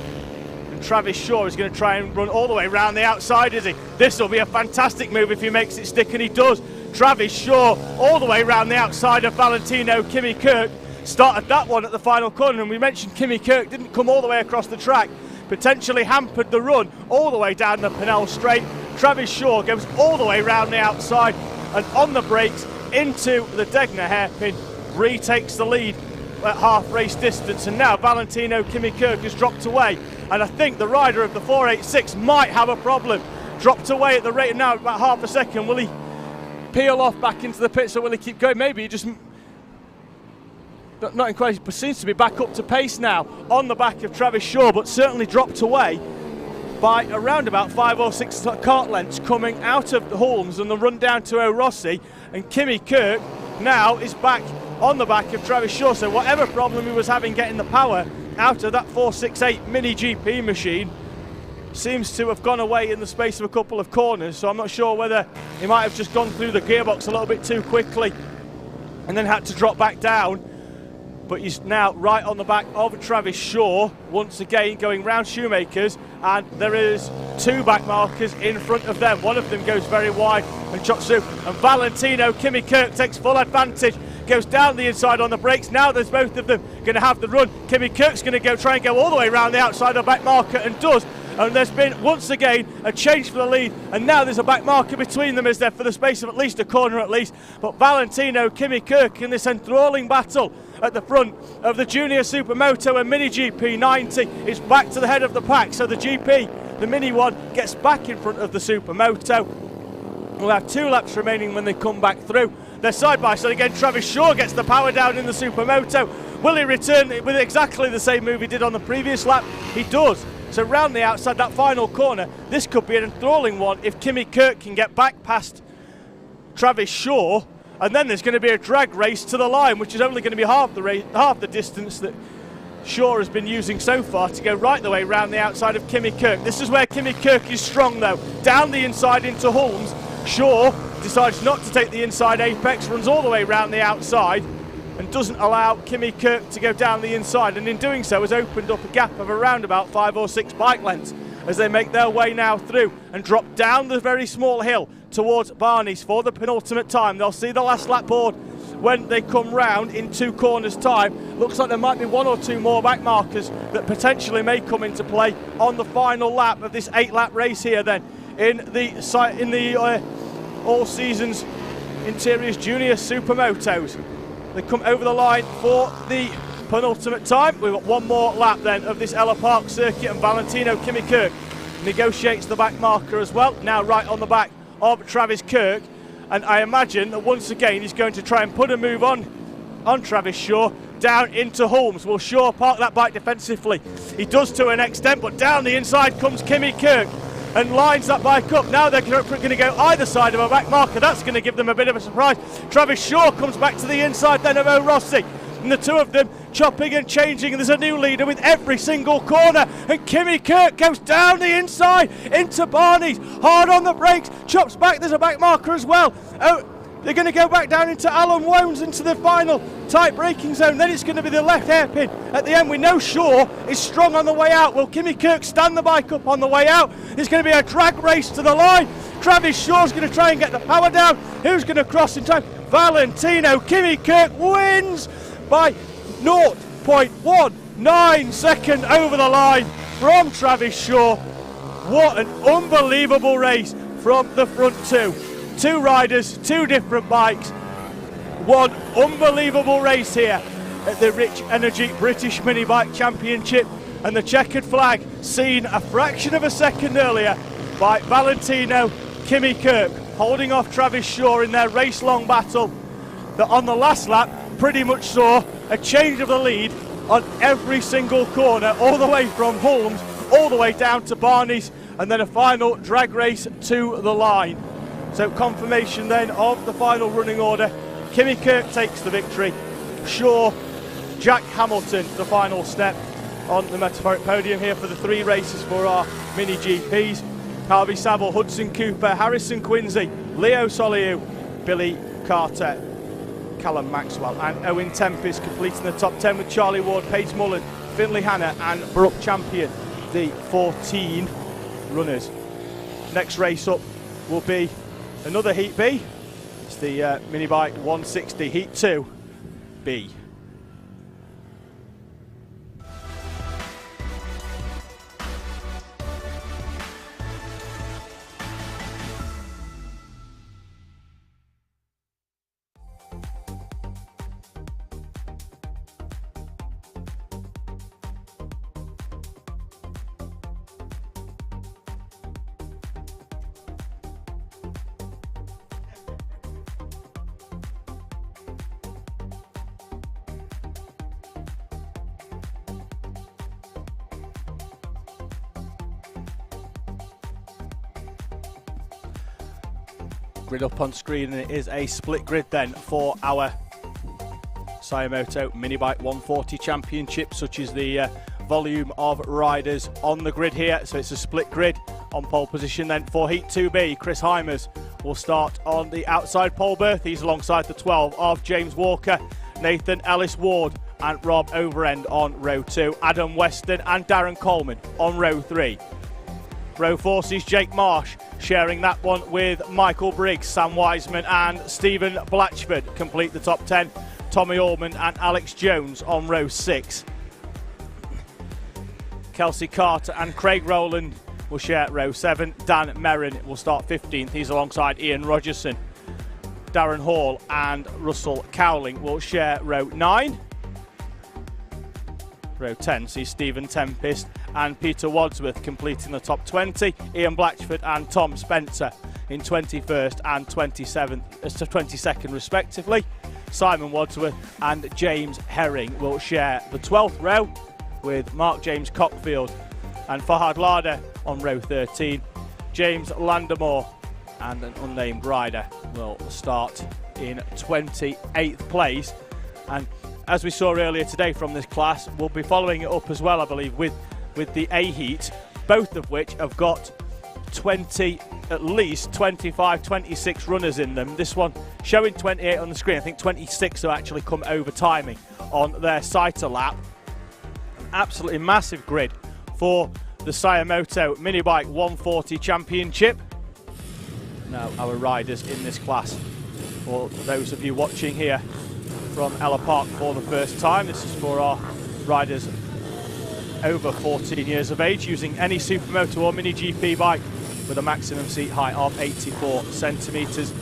Speaker 1: And Travis Shaw is going to try and run all the way around the outside, is he? This will be a fantastic move if he makes it stick, and he does. Travis Shaw all the way around the outside of Valentino. Kimmy Kirk started that one at the final corner, and we mentioned Kimmy Kirk didn't come all the way across the track, potentially hampered the run all the way down the Pennell Straight. Travis Shaw goes all the way around the outside and on the brakes into the Degner hairpin, retakes the lead at half race distance, and now Valentino Kimmy Kirk has dropped away, and I think the rider of the 486 might have a problem. Dropped away at the rate of now about half a second. Will he peel off back into the pits, or will he keep going? Maybe he just not quite, but seems to be back up to pace now on the back of Travis Shaw, but certainly dropped away by around about 5 or 6 kart lengths coming out of the Holmes and the run down to O'Rossi. And Kimmy Kirk now is back on the back of Travis Shaw, so whatever problem he was having getting the power out of that 468 mini GP machine seems to have gone away in the space of a couple of corners. So I'm not sure whether he might have just gone through the gearbox a little bit too quickly and then had to drop back down. But he's now right on the back of Travis Shaw, once again going round Shoemakers, and there is 2 back markers in front of them. One of them goes very wide and chops through, and Valentino Kimmy Kirk takes full advantage, goes down the inside on the brakes. Now there's both of them going to have the run. Kimmy Kirk's going to try and go all the way around the outside of the back marker, and does. And there's been, once again, a change for the lead, and now there's a back marker between them, is there, for the space of at least a corner at least. But Valentino Kimmy Kirk in this enthralling battle at the front of the Junior Supermoto and Mini GP 90 is back to the head of the pack. So the GP, the Mini one, gets back in front of the Supermoto. We'll have 2 laps remaining when they come back through. They're side by side again. Travis Shaw gets the power down in the Supermoto. Will he return with exactly the same move he did on the previous lap? He does. So round the outside, that final corner, this could be an enthralling one if Kimmy Kirk can get back past Travis Shaw. And then there's going to be a drag race to the line, which is only going to be half the distance that Shaw has been using so far to go right the way round the outside of Kimmy Kirk. This is where Kimmy Kirk is strong though. Down the inside into Holmes. Shaw decides not to take the inside apex, runs all the way round the outside and doesn't allow Kimmy Kirk to go down the inside, and in doing so has opened up a gap of around about 5 or 6 bike lengths as they make their way now through and drop down the very small hill towards Barney's for the penultimate time. They'll see the last lap board when they come round in 2 corners time. Looks like there might be 1 or 2 more back markers that potentially may come into play on the final lap of this 8-lap race here then in the All Seasons Interiors Junior Supermotos. They come over the line for the penultimate time. We've got 1 more lap then of this Ellough Park circuit, and Valentino Kimmy Kirk negotiates the back marker as well, now right on the back of Travis Kirk, and I imagine that once again he's going to try and put a move on Travis Shaw down into Holmes. Will Shaw park that bike defensively? He does to an extent, but down the inside comes Kimmy Kirk and lines that bike up. Now they're going to go either side of a back marker. That's going to give them a bit of a surprise. Travis Shaw comes back to the inside then of O'Rossi, and the 2 of them chopping and changing, and there's a new leader with every single corner, and Kimmy Kirk goes down the inside into Barney's, hard on the brakes, chops back. There's a back marker as well. Oh, they're going to go back down into Alan Wones into the final tight braking zone. Then it's going to be the left hairpin at the end. We know Shaw is strong on the way out. Will Kimmy Kirk stand the bike up on the way out? There's going to be a drag race to the line. Travis Shaw's going to try and get the power down. Who's going to cross in time? Valentino Kimmy Kirk wins by 0.19 second over the line from Travis Shaw. What an unbelievable race from the front 2. 2 riders, 2 different bikes. One unbelievable race here at the Rich Energy British Mini Bike Championship, and the checkered flag seen a fraction of a second earlier by Valentino Kimmy Kirk, holding off Travis Shaw in their race-long battle that on the last lap pretty much saw a change of the lead on every single corner, all the way from Holmes all the way down to Barney's, and then a final drag race to the line. So confirmation then of the final running order. Kimmy Kirk takes the victory. Shaw, Jack Hamilton the final step, on the metaphoric podium here for the 3 races for our mini GPs. Harvey Saville, Hudson Cooper, Harrison Quincy, Leo Soliu, Billy Carter, Callum Maxwell and Owen Tempest completing the top 10 with Charlie Ward, Paige Mullen, Finlay Hanna and Brooke Champion, the 14 runners. Next race up will be another Heat B. It's the Mini Bike 160 Heat 2B. Grid up on screen, and it is a split grid then for our Sayamoto Mini Bike 140 Championship, such as the volume of riders on the grid here. So it's a split grid. On pole position then for Heat 2B, Chris Heimers will start on the outside pole berth. He's alongside the 12 of James Walker, Nathan Ellis Ward and Rob Overend on row 2, Adam Weston and Darren Coleman on row 3. Row 4 sees Jake Marsh sharing that one with Michael Briggs, Sam Wiseman and Stephen Blatchford complete the top 10. Tommy Allman and Alex Jones on row 6. Kelsey Carter and Craig Rowland will share row 7. Dan Merrin will start 15th. He's alongside Ian Rogerson. Darren Hall and Russell Cowling will share row 9. Row 10 sees Stephen Tempest and Peter Wadsworth completing the top 20. Ian Blatchford and Tom Spencer in 21st and 22nd respectively. Simon Wadsworth and James Herring will share the 12th row with Mark James Cockfield and Fahad Lada on row 13. James Landamore and an unnamed rider will start in 28th place. And as we saw earlier today from this class, we'll be following it up as well, I believe, with the A heat, both of which have got at least 25, 26 runners in them. This one showing 28 on the screen. I think 26 have actually come over timing on their sighter lap. An absolutely massive grid for the Sayamoto Mini Bike 140 Championship. Now our riders in this class, for those of you watching here from Ellough Park for the first time, this is for our riders over 14 years of age using any Supermoto or Mini GP bike with a maximum seat height of 84 centimetres.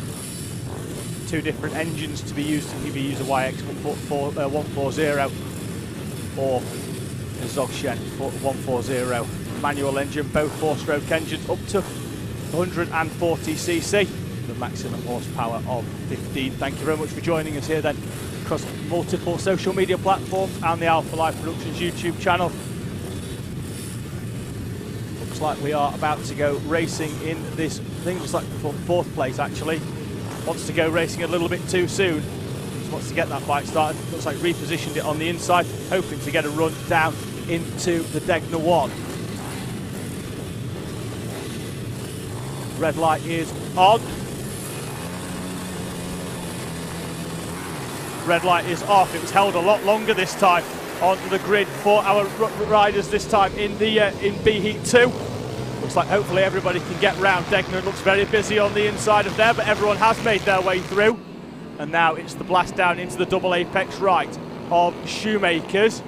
Speaker 1: 2 different engines to be used. You can either use a YX 140 or a Zogshen 140 manual engine, both 4-stroke engines up to 140cc with a maximum horsepower of 15. Thank you very much for joining us here then across multiple social media platforms and the Alpha Life Productions YouTube channel. Looks like we are about to go racing in this thing. Looks like for 4th place actually. Wants to go racing a little bit too soon. Just wants to get that bike started. Looks like repositioned it on the inside, hoping to get a run down into the Degner 1. Red light is on. Red light is off. It was held a lot longer this time on the grid for our riders this time in the in B Heat 2. Looks like hopefully everybody can get round. Degner looks very busy on the inside of there, but everyone has made their way through. And now it's the blast down into the double apex right of Shoemakers.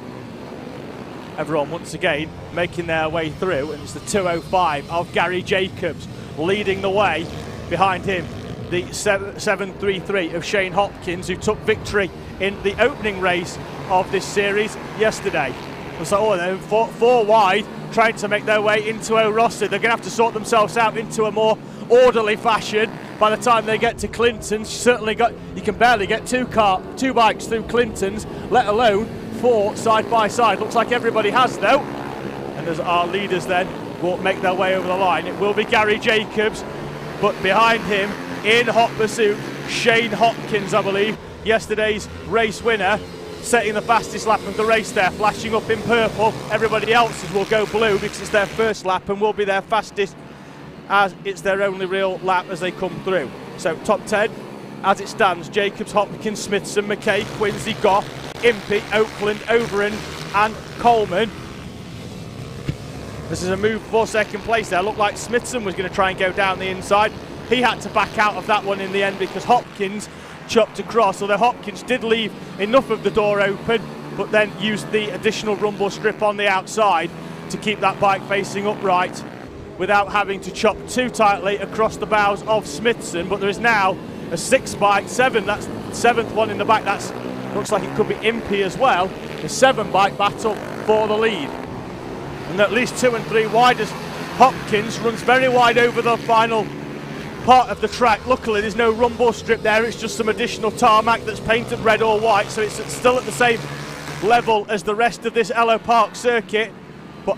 Speaker 1: Everyone once again making their way through, and it's the 2:05 of Gary Jacobs leading the way. Behind him, the 7:33 of Shane Hopkins, who took victory in the opening race of this series yesterday. So they're 4 wide, trying to make their way into O'Rossy. They're going to have to sort themselves out into a more orderly fashion by the time they get to Clinton's. You can barely get two bikes through Clinton's, let alone 4 side by side. Looks like everybody has though. And as our leaders then will make their way over the line, it will be Gary Jacobs, but behind him in hot pursuit, Shane Hopkins, I believe, yesterday's race winner, setting the fastest lap of the race there, flashing up in purple. Everybody else's will go blue because it's their first lap and will be their fastest as it's their only real lap as they come through. So top 10 as it stands: Jacobs, Hopkins, Smithson, McKay, Quincy, Goff, Impey, Oakland, Overend and Coleman. This is a move for second place there. Looked like Smithson was going to try and go down the inside. He had to back out of that one in the end because Hopkins chopped across, although Hopkins did leave enough of the door open, but then used the additional rumble strip on the outside to keep that bike facing upright without having to chop too tightly across the bows of Smithson. But there is now a 6 bike, 7, that's the 7th one in the back. That's looks like it could be Impey as well. The 7 bike battle for the lead, and at least 2 and 3 wide as Hopkins runs very wide over the final part of the track. Luckily there's no rumble strip there, it's just some additional tarmac that's painted red or white, so it's still at the same level as the rest of this Ellough Park circuit, but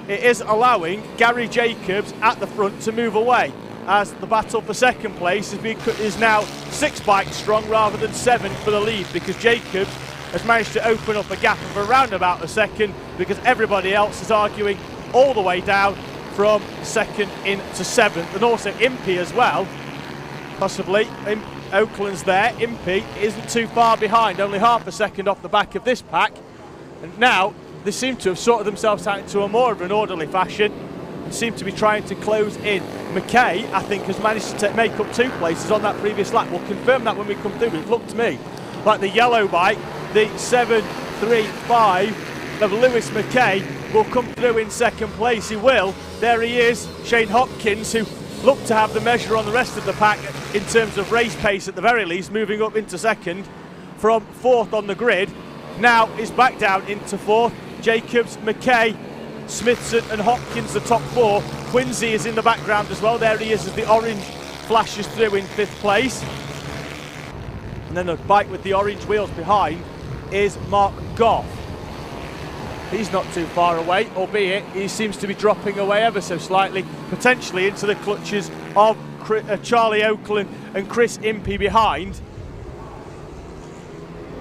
Speaker 1: it is allowing Gary Jacobs at the front to move away as the battle for second place is now 6 bikes strong rather than 7 for the lead, because Jacobs has managed to open up a gap of around about a second because everybody else is arguing all the way down from 2nd into 7th, and also Impey as well, possibly. Oakland's there, Impey isn't too far behind, only half a second off the back of this pack, and now they seem to have sorted themselves out into a more of an orderly fashion and seem to be trying to close in. McKay, I think, has managed to make up 2 places on that previous lap. We'll confirm that when we come through, but it looked to me like the yellow bike, the 735 of Lewis McKay, will come through in second place. He will. There he is, Shane Hopkins, who looked to have the measure on the rest of the pack in terms of race pace at the very least, moving up into second from 4th on the grid. Now is back down into 4th. Jacobs, McKay, Smithson and Hopkins, the top 4. Quincy is in the background as well. There he is as the orange flashes through in 5th place. And then the bike with the orange wheels behind is Mark Goff. He's not too far away, albeit he seems to be dropping away ever so slightly, potentially into the clutches of Charlie Oakland and Chris Impey behind.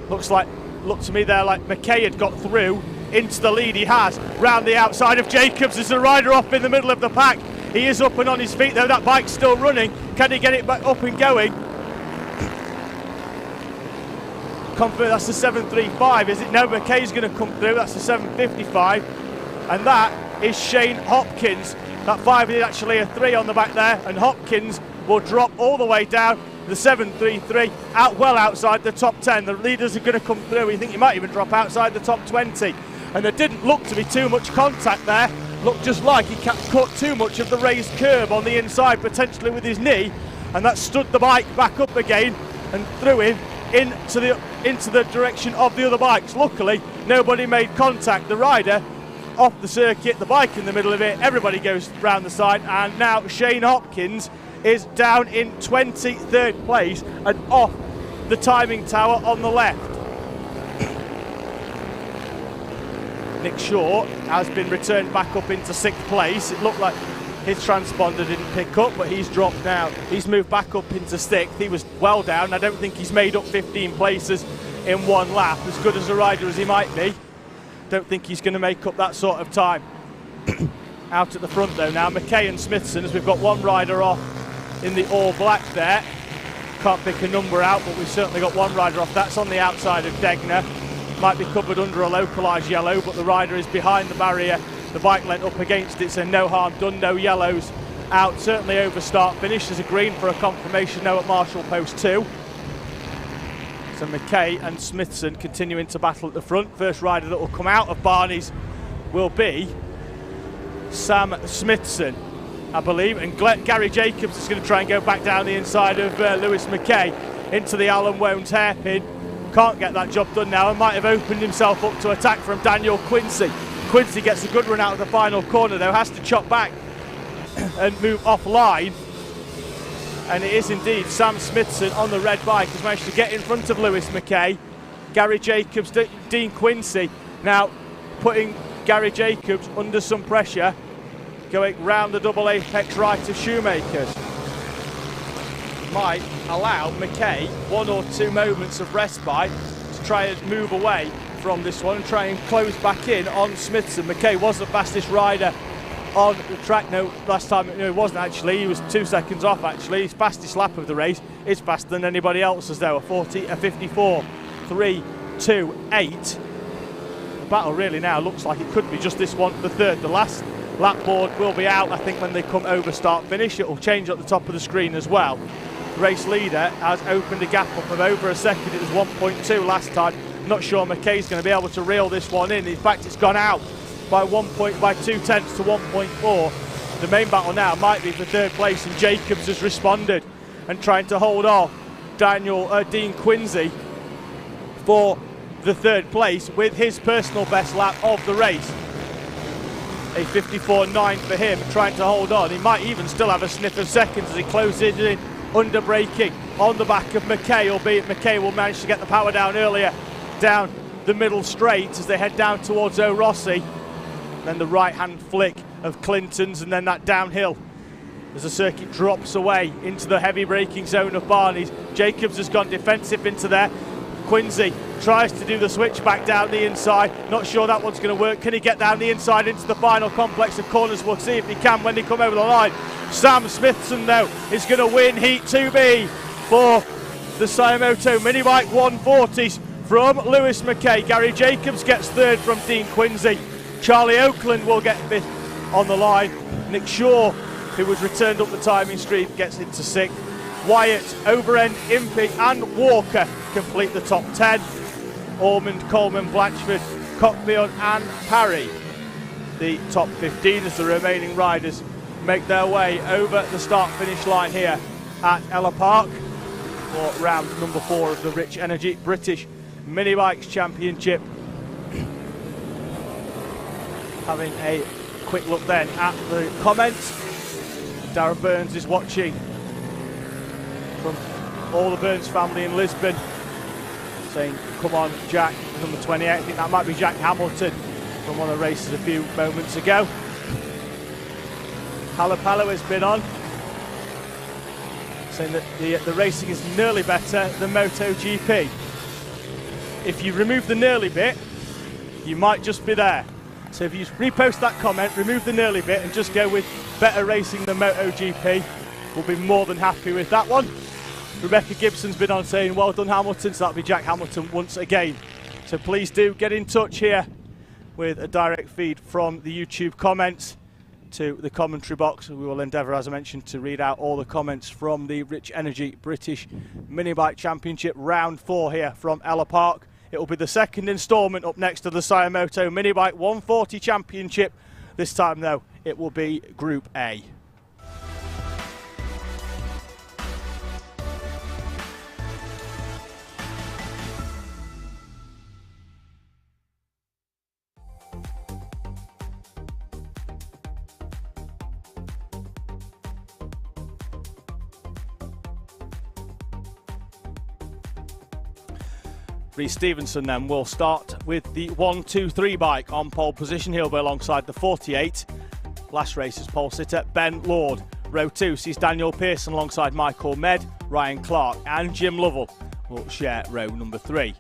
Speaker 1: Looked to me there like McKay had got through into the lead. He has, round the outside of Jacobs as the rider off in the middle of the pack. He is up and on his feet though, that bike's still running. Can he get it back up and going? Confirm that's the 735, is it? No, McKay's going to come through, that's the 755. And that is Shane Hopkins. That 5 is actually a 3 on the back there, and Hopkins will drop all the way down the 733, out well outside the top 10. The leaders are going to come through. You think he might even drop outside the top 20. And there didn't look to be too much contact there. Looked just like he caught too much of the raised curb on the inside, potentially with his knee, and that stood the bike back up again and threw him into the direction of the other bikes. Luckily, nobody made contact. The rider off the circuit, the bike in the middle of it, everybody goes round the side, and now Shane Hopkins is down in 23rd place and off the timing tower on the left. Nick Shaw has been returned back up into 6th place. It looked like his transponder didn't pick up, but he's dropped now. He's moved back up into 6th. He was well down. I don't think he's made up 15 places in one lap, as good as a rider as he might be. Don't think he's going to make up that sort of time. Out at the front though now, McKay and Smithson, as we've got one rider off in the all black there. Can't pick a number out, but we've certainly got one rider off. That's on the outside of Degner. Might be covered under a localised yellow, but the rider is behind the barrier. The bike leant up against it, so no harm done, no yellows out. Certainly over start finish. There's a green for a confirmation no at Marshall Post 2. So McKay and Smithson continuing to battle at the front. First rider that will come out of Barney's will be Sam Smithson, I believe, and Gary Jacobs is going to try and go back down the inside of Lewis McKay into the Alan Wones hairpin. Can't get that job done now and might have opened himself up to attack from Daniel Quincy. Quincy gets a good run out of the final corner though, has to chop back and move offline. And it is indeed Sam Smithson on the red bike has managed to get in front of Lewis McKay. Gary Jacobs, Dean Quincy now putting Gary Jacobs under some pressure, going round the double apex right of Shoemakers. Might allow McKay 1 or 2 moments of respite to to try and move away from this one and try and close back in on Smithson. McKay was the fastest rider on the track. No, last time he wasn't actually. He was 2 seconds off actually. His fastest lap of the race is faster than anybody else's though. A 54, 3, 2, 8. The battle really now looks like it could be just this one, the third. The last lap board will be out, I think, when they come over start finish. It will change at the top of the screen as well. The race leader has opened a gap up of over a second. It was 1.2 last time. Not sure McKay's going to be able to reel this one in. In fact, it's gone out by 2 tenths to 1.4. The main battle now might be for third place, and Jacobs has responded and trying to hold off Dean Quincy for the third place with his personal best lap of the race. A 54.9 for him, trying to hold on. He might even still have a sniff of seconds as he closes in, under braking on the back of McKay, albeit McKay will manage to get the power down earlier down the middle straight as they head down towards O'Rossi. Then the right hand flick of Clinton's, and then that downhill as the circuit drops away into the heavy braking zone of Barney's. Jacobs has gone defensive into there. Quincy tries to do the switch back down the inside. Not sure that one's going to work. Can he get down the inside into the final complex of corners? We'll see if he can when they come over the line. Sam Smithson, though, is going to win Heat 2B for the Siamoto Mini Bike 140s from Lewis McKay. Gary Jacobs gets third from Dean Quincy. Charlie Oakland will get fifth on the line. Nick Shaw, who was returned up the timing street, gets into sixth. Wyatt, Overend, Impey and Walker complete the top 10. Ormond, Coleman, Blatchford, Cockburn and Parry the top 15 as the remaining riders make their way over the start-finish line here at Ellough Park for round number 4 of the Rich Energy British Mini Bikes Championship. Having a quick look then at the comments. Darren Burns is watching from all the Burns family in Lisbon, saying, come on Jack, number 28. I think that might be Jack Hamilton from one of the races a few moments ago. Palapalo has been on, saying that the racing is nearly better than MotoGP. If you remove the nearly bit, you might just be there. So if you repost that comment, remove the nearly bit and just go with better racing than MotoGP, we'll be more than happy with that one. Rebecca Gibson's been on saying, well done Hamilton, so that'll be Jack Hamilton once again. So please do get in touch here with a direct feed from the YouTube comments to the commentary box. We will endeavour, as I mentioned, to read out all the comments from the Rich Energy British Mini Bike Championship round 4 here from Ellough Park. It will be the second instalment up next to the Siamoto Mini Bike 140 Championship. This time though, it will be Group A. Reece Stevenson then will start with the 1-2-3 bike on pole position. He'll be alongside the 48. Last race's pole sitter, Ben Lord. Row 2 sees Daniel Pearson alongside Michael Med, Ryan Clark and Jim Lovell will share row number 3.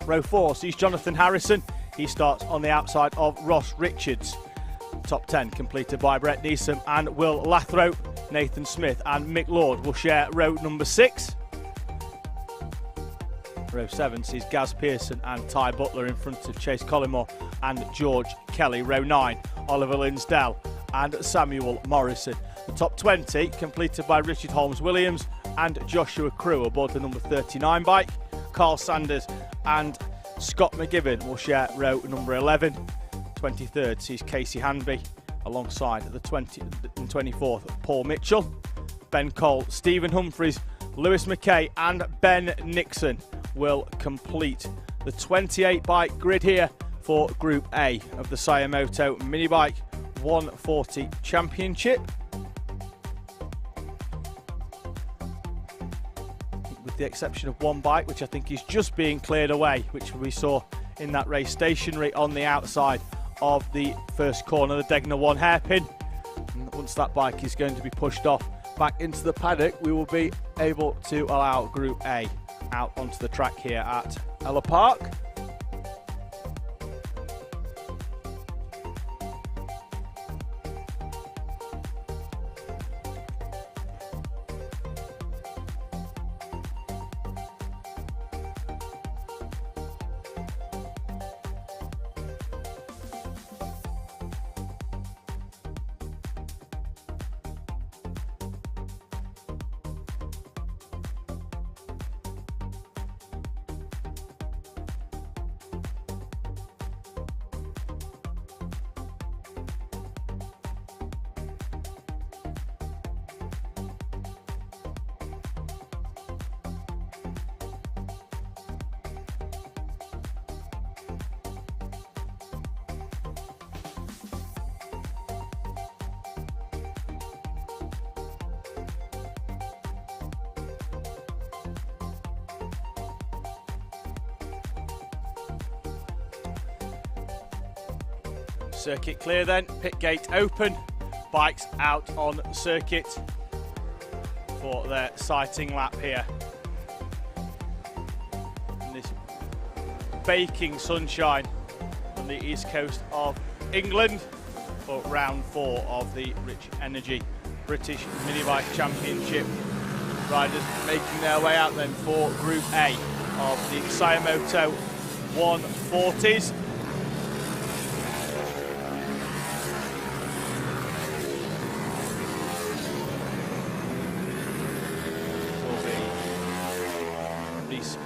Speaker 1: Row 4 sees Jonathan Harrison. He starts on the outside of Ross Richards. Top 10 completed by Brett Neeson and Will Lathrope. Nathan Smith and Mick Lord will share row number 6. Row 7 sees Gaz Pearson and Ty Butler in front of Chase Collymore and George Kelly. Row 9, Oliver Linsdell and Samuel Morrison. The top 20 completed by Richard Holmes-Williams and Joshua Crew aboard the number 39 bike. Carl Sanders and Scott McGibbon will share row number 11. 23rd sees Casey Hanby alongside the 20th and 24th Paul Mitchell. Ben Cole, Stephen Humphreys, Lewis McKay and Ben Nixon will complete the 28 bike grid here for Group A of the Siamoto Mini Bike 140 Championship. With the exception of one bike, which I think is just being cleared away, which we saw in that race stationary on the outside of the first corner, the Degner 1 hairpin. And once that bike is going to be pushed off back into the paddock, we will be able to allow Group A out onto the track here at Ellough Park. Circuit clear then, pit gate open, bikes out on circuit for their sighting lap here. In this baking sunshine on the east coast of England for round 4 of the Rich Energy British Minibike Championship. Riders making their way out then for Group A of the Siamoto 140s.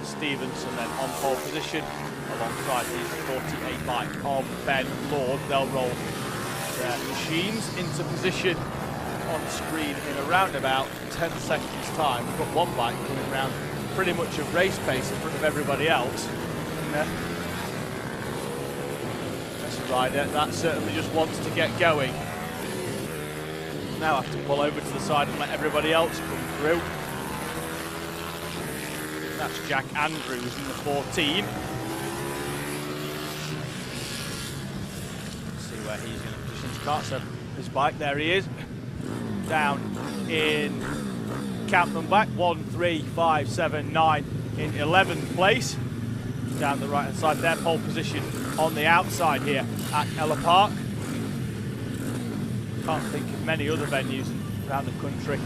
Speaker 1: Stevenson then on pole position alongside the 48 bike of Ben Lord. They'll roll their machines into position on screen in around about 10 seconds time. We've got one bike coming around pretty much at race pace in front of everybody else. That's a rider that certainly just wants to get going. Now have to pull over to the side and let everybody else come through. That's Jack Andrews in the 14. Let's see where he's going to position his car. So his bike, there he is. Down in Campman back, 1, 3, 5, 7, 9 in 11th place. Down the right hand side, their pole position on the outside here at Ellough Park. Can't think of many other venues around the country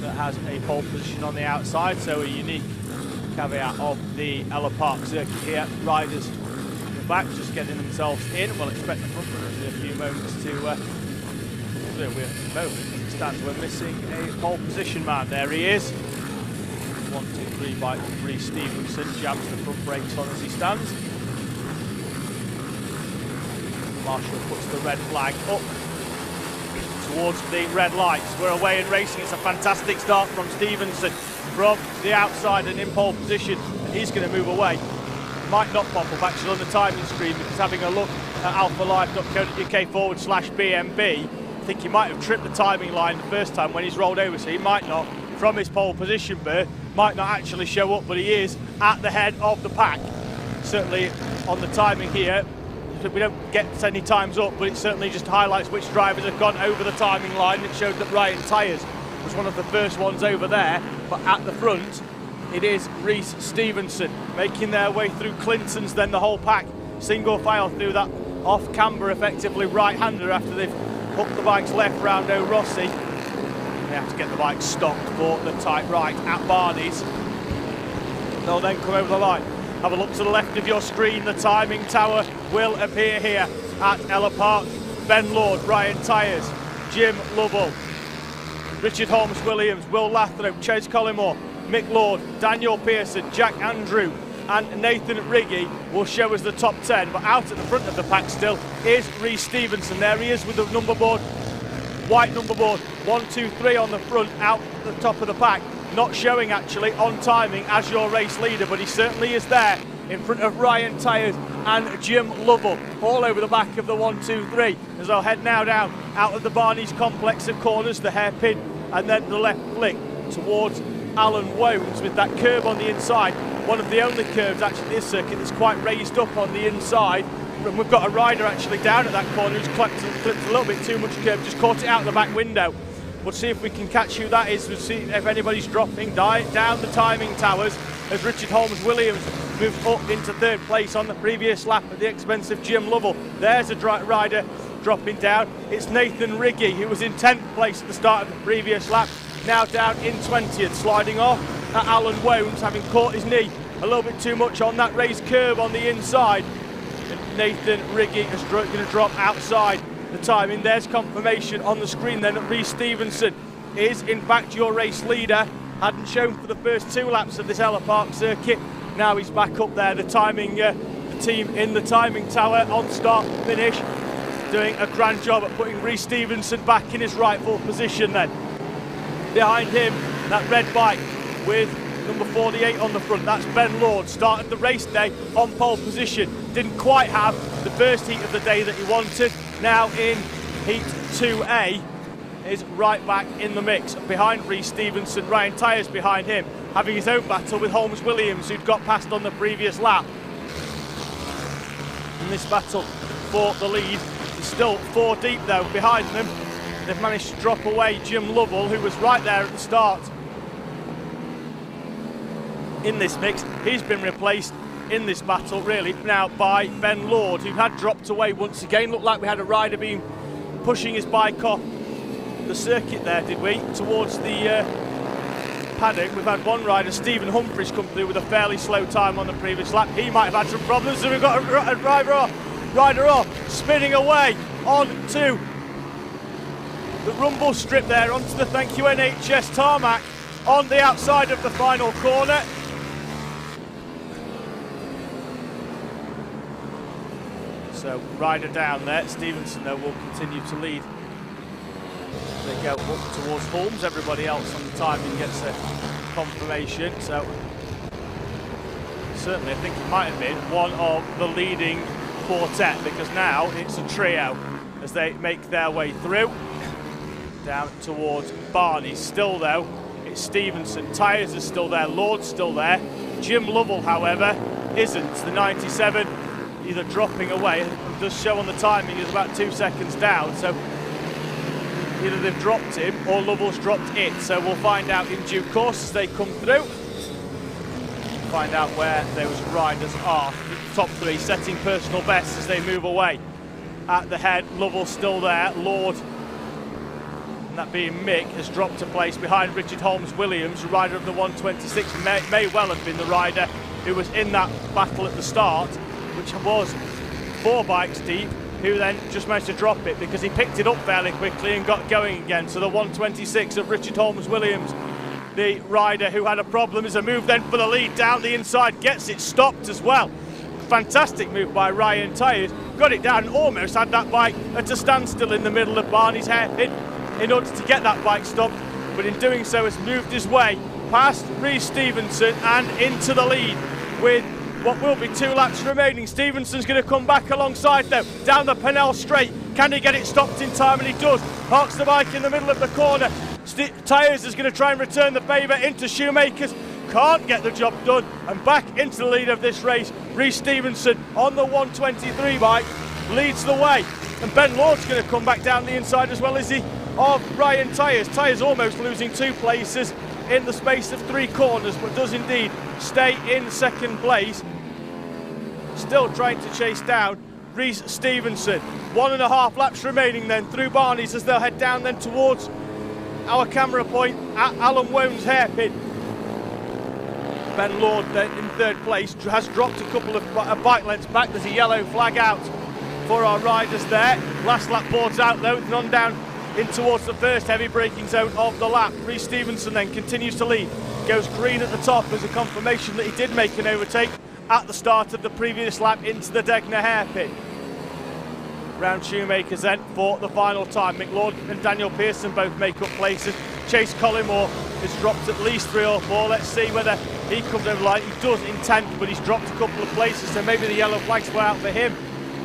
Speaker 1: that has a pole position on the outside, so a unique caveat of the Ellough Park circuit here. Riders in the back just getting themselves in. We'll expect the front runners in a few moments to it stands, we're missing a pole position man. There he is. 1, 2, 3 bike from Reece Stevenson, jams the front brakes on as he stands. Marshall puts the red flag up towards the red lights. We're away and racing. It's a fantastic start from Stevenson from the outside and in pole position. He's going to move away. Might not pop up actually on the timing screen, because having a look at alphalive.co.uk/BMB, I think he might have tripped the timing line the first time when he's rolled over, so he might not, from his pole position berth, might not actually show up, but he is at the head of the pack. Certainly on the timing here, we don't get any times up, but it certainly just highlights which drivers have gone over the timing line. It showed that Ryan Tyres was one of the first ones over there, but at the front it is Reece Stevenson making their way through Clinton's, then the whole pack single file through that off camber, effectively right-hander, after they've hooked the bikes left round O'Rossi. They have to get the bike stopped for the tight right at Barney's. They'll then come over the line. Have a look to the left of your screen. The timing tower will appear here at Ellough Park. Ben Lord, Ryan Tyres, Jim Lovell, Richard Holmes-Williams, Will Lathrope, Chase Collymore, Mick Lord, Daniel Pearson, Jack Andrew and Nathan Riggy will show us the top 10. But out at the front of the pack still is Reece Stevenson. There he is with the number board, white number board, 1, 2, 3 on the front, out the top of the pack. Not showing actually on timing as your race leader, but he certainly is there in front of Ryan Tyres and Jim Lovell, all over the back of the 1, 2, 3. As I'll head now down out of the Barney's complex of corners, the hairpin and then the left flick towards Alan Wones with that curve on the inside. One of the only curves actually this circuit that's quite raised up on the inside. And we've got a rider actually down at that corner who's clipped a little bit too much curve, just caught it out the back window. We'll see if we can catch who that is. We'll see if anybody's dropping down the timing towers as Richard Holmes-Williams moves up into third place on the previous lap at the expense of Jim Lovell. There's a rider dropping down. It's Nathan Riggy, who was in 10th place at the start of the previous lap, now down in 20th, sliding off at Alan Wones, having caught his knee a little bit too much on that raised curb on the inside. And Nathan Riggy is going to drop outside the timing. There's confirmation on the screen then that Rhys Stevenson is in fact your race leader. Hadn't shown for the first 2 laps of this Ellough Park circuit. Now he's back up there. The timing, the team in the timing tower on start finish, doing a grand job at putting Rhys Stevenson back in his rightful position then. Behind him, that red bike with number 48 on the front, that's Ben Lord. Started the race day on pole position. Didn't quite have the first heat of the day that he wanted. Now in heat 2A, is right back in the mix. Behind Rhys Stevenson, Ryan Tyers behind him, having his own battle with Holmes-Williams, who'd got past on the previous lap. And this battle for the lead is still 4 deep though behind them. They've managed to drop away Jim Lovell, who was right there at the start in this mix. He's been replaced in this battle really now by Ben Lord, who had dropped away once again. Looked like we had a rider being pushing his bike off the circuit there, did we, towards the paddock. We've had one rider, Stephen Humphries, come through with a fairly slow time on the previous lap. He might have had some problems, so we've got a rider off, spinning away onto the rumble strip there, onto the Thank You NHS tarmac on the outside of the final corner. So rider down there. Stevenson though will continue to lead. They go up towards Holmes. Everybody else on the timing gets a confirmation. So certainly I think it might have been one of the leading quartet, because now it's a trio as they make their way through. Down towards Barney. Still though, it's Stevenson. Tyers is still there. Lord's still there. Jim Lovell, however, isn't. The 97 either dropping away. It does show on the timing is about 2 seconds down. So either they've dropped him or Lovell's dropped it. So we'll find out in due course as they come through. Find out where those riders are. The top 3 setting personal bests as they move away. At the head, Lovell still there. Lord, and that being Mick, has dropped a place behind Richard Holmes-Williams, rider of the 126. May well have been the rider who was in that battle at the start, which was 4 bikes deep, who then just managed to drop it because he picked it up fairly quickly and got going again. So the 126 of Richard Holmes-Williams, the rider who had a problem, is a move then for the lead down the inside, gets it stopped as well. Fantastic move by Ryan Tyers, got it down and almost had that bike at a standstill in the middle of Barney's hairpin in order to get that bike stopped, but in doing so has moved his way past Rhys Stevenson and into the lead with what will be 2 laps remaining. Stevenson's going to come back alongside though, down the Pennell straight. Can he get it stopped in time? And he does. Parks the bike in the middle of the corner. Tyers is going to try and return the favour into Shoemakers. Can't get the job done, and back into the lead of this race. Rhys Stevenson on the 123 bike leads the way, and Ben Lord's going to come back down the inside as well, is he, of Ryan Tyers. Tyers almost losing 2 places in the space of 3 corners, but does indeed stay in second place. Still trying to chase down Rhys Stevenson. 1.5 laps remaining then through Barney's as they'll head down then towards our camera point at Alan Wone's hairpin. Ben Lord then in 3rd place has dropped a couple of bike lengths back. There's a yellow flag out for our riders there. Last lap boards out though, it's on down in towards the first heavy braking zone of the lap. Rhys Stevenson then continues to lead, goes green at the top as a confirmation that he did make an overtake at the start of the previous lap into the Degner hairpin. Round Shoemakers then for the final time. Mick Lord and Daniel Pearson both make up places. Chase Collymore has dropped at least 3 or 4. Let's see whether he comes over the line. He does in 10th, but he's dropped a couple of places, so maybe the yellow flags were out for him.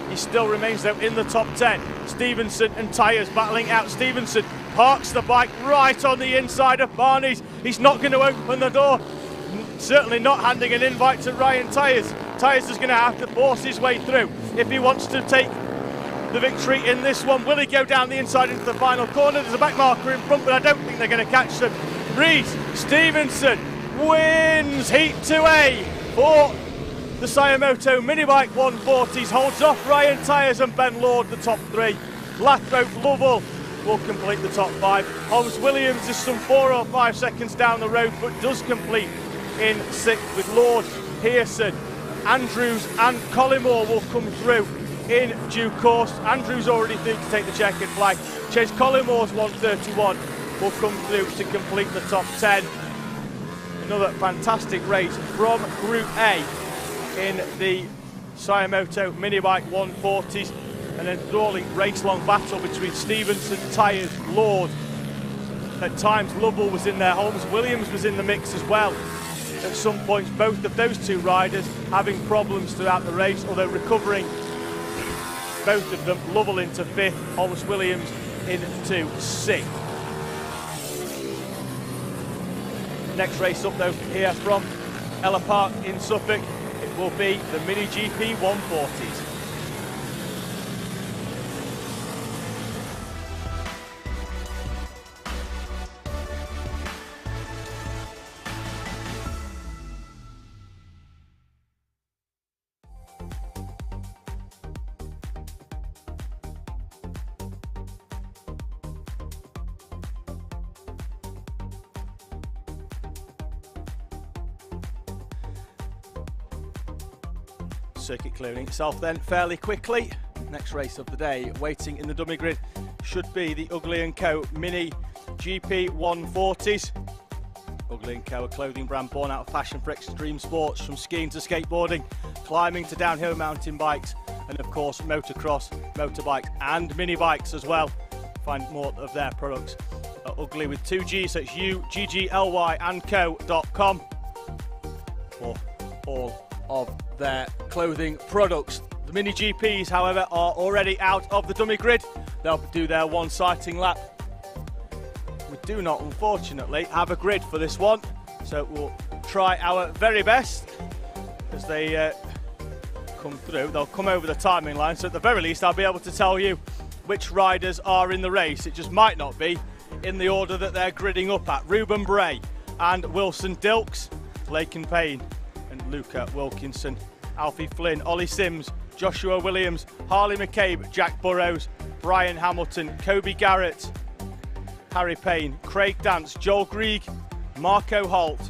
Speaker 1: He still remains though in the top 10. Stevenson and Tyers battling out. Stevenson parks the bike right on the inside of Barney's. He's not going to open the door. Certainly not handing an invite to Ryan Tyers. Tyers is going to have to force his way through if he wants to take the victory in this one. Will he go down the inside into the final corner? There's a back marker in front, but I don't think they're going to catch them. Rhys Stevenson wins Heat 2A for the Sayamoto Minibike 140s, holds off Ryan Tyers and Ben Lord, the top three. Lathrope Lovell will complete the top five. Holmes Williams is some 4 or 5 seconds down the road, but does complete in sixth, with Lord, Pearson, Andrews and Collymore will come through in due course. Andrews already through to take the checkered flag. Chase Collymore's 131 will come through to complete the top 10. Another fantastic race from Group A in the Sayamoto Minibike 140s. An enthralling race-long battle between Stevenson, Tyers, Lord. At times Lovell was in there, Holmes Williams was in the mix as well. At some points both of those two riders having problems throughout the race, although recovering both of them. Lovell into fifth, Holmes Williams into sixth. Next race up though, here from Ellough Park in Suffolk, it will be the Mini GP 140s. Circuit clearing itself then fairly quickly. Next race of the day waiting in the dummy grid should be the Ugly & Co Mini GP 140s. Ugly & Co, a clothing brand born out of passion for extreme sports, from skiing to skateboarding, climbing to downhill mountain bikes, and of course motocross, motorbikes and mini bikes as well. Find more of their products at Ugly with 2 G's, so it's UGGLY and co.com for all of their clothing products. The Mini GPs, however, are already out of the dummy grid. They'll do their one sighting lap. We do not, unfortunately, have a grid for this one, so we'll try our very best as they come through. They'll come over the timing line, so at the very least I'll be able to tell you which riders are in the race. It just might not be in the order that they're gridding up at. Ruben Bray and Wilson Dilks, Laken Payne and Luca Wilkinson, Alfie Flynn, Ollie Sims, Joshua Williams, Harley McCabe, Jack Burrows, Brian Hamilton, Kobe Garrett, Harry Payne, Craig Dance, Joel Grieg, Marco Holt,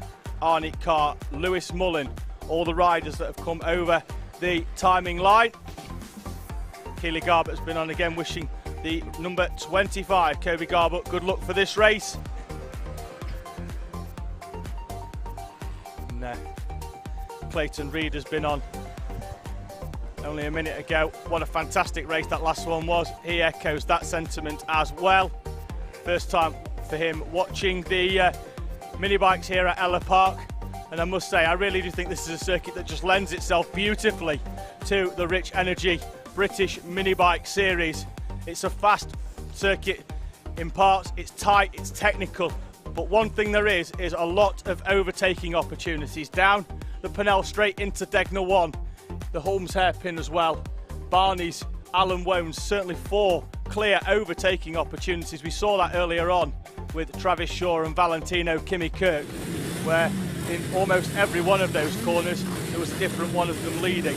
Speaker 1: Arnett Carr, Lewis Mullen, all the riders that have come over the timing line. Keely Garbutt has been on again, wishing the number 25, Kobe Garbutt, good luck for this race. No. Clayton Reid has been on only a minute ago. What a fantastic race that last one was. He echoes that sentiment as well. First time for him watching the mini bikes here at Ellough Park, and I must say I really do think this is a circuit that just lends itself beautifully to the Rich Energy British mini bike series. It's a fast circuit in parts, it's tight, it's technical, but one thing there is a lot of overtaking opportunities down the Pennell straight into Degner 1, the Holmes hairpin as well, Barney's, Alan Wones, certainly 4 clear overtaking opportunities. We saw that earlier on with Travis Shaw and Valentino Kimi Kirk, where in almost every one of those corners there was a different one of them leading.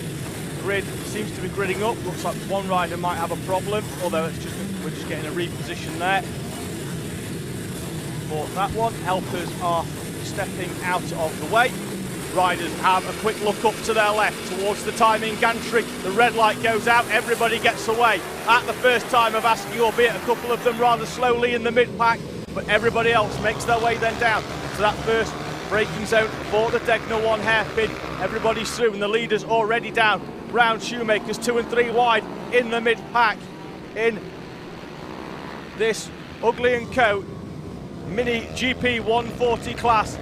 Speaker 1: Grid seems to be gridding up, looks like one rider might have a problem, although we're just getting a reposition there for that one. Helpers are stepping out of the way. Riders have a quick look up to their left towards the timing gantry. The red light goes out, everybody gets away at the first time of asking, albeit a couple of them rather slowly in the mid-pack, but everybody else makes their way then down to that first braking zone for the Degner 1 hairpin. Everybody's through and the leaders already down. Brown Shoemakers 2 and 3 wide in the mid-pack in this Ugly & Co Mini GP 140 class.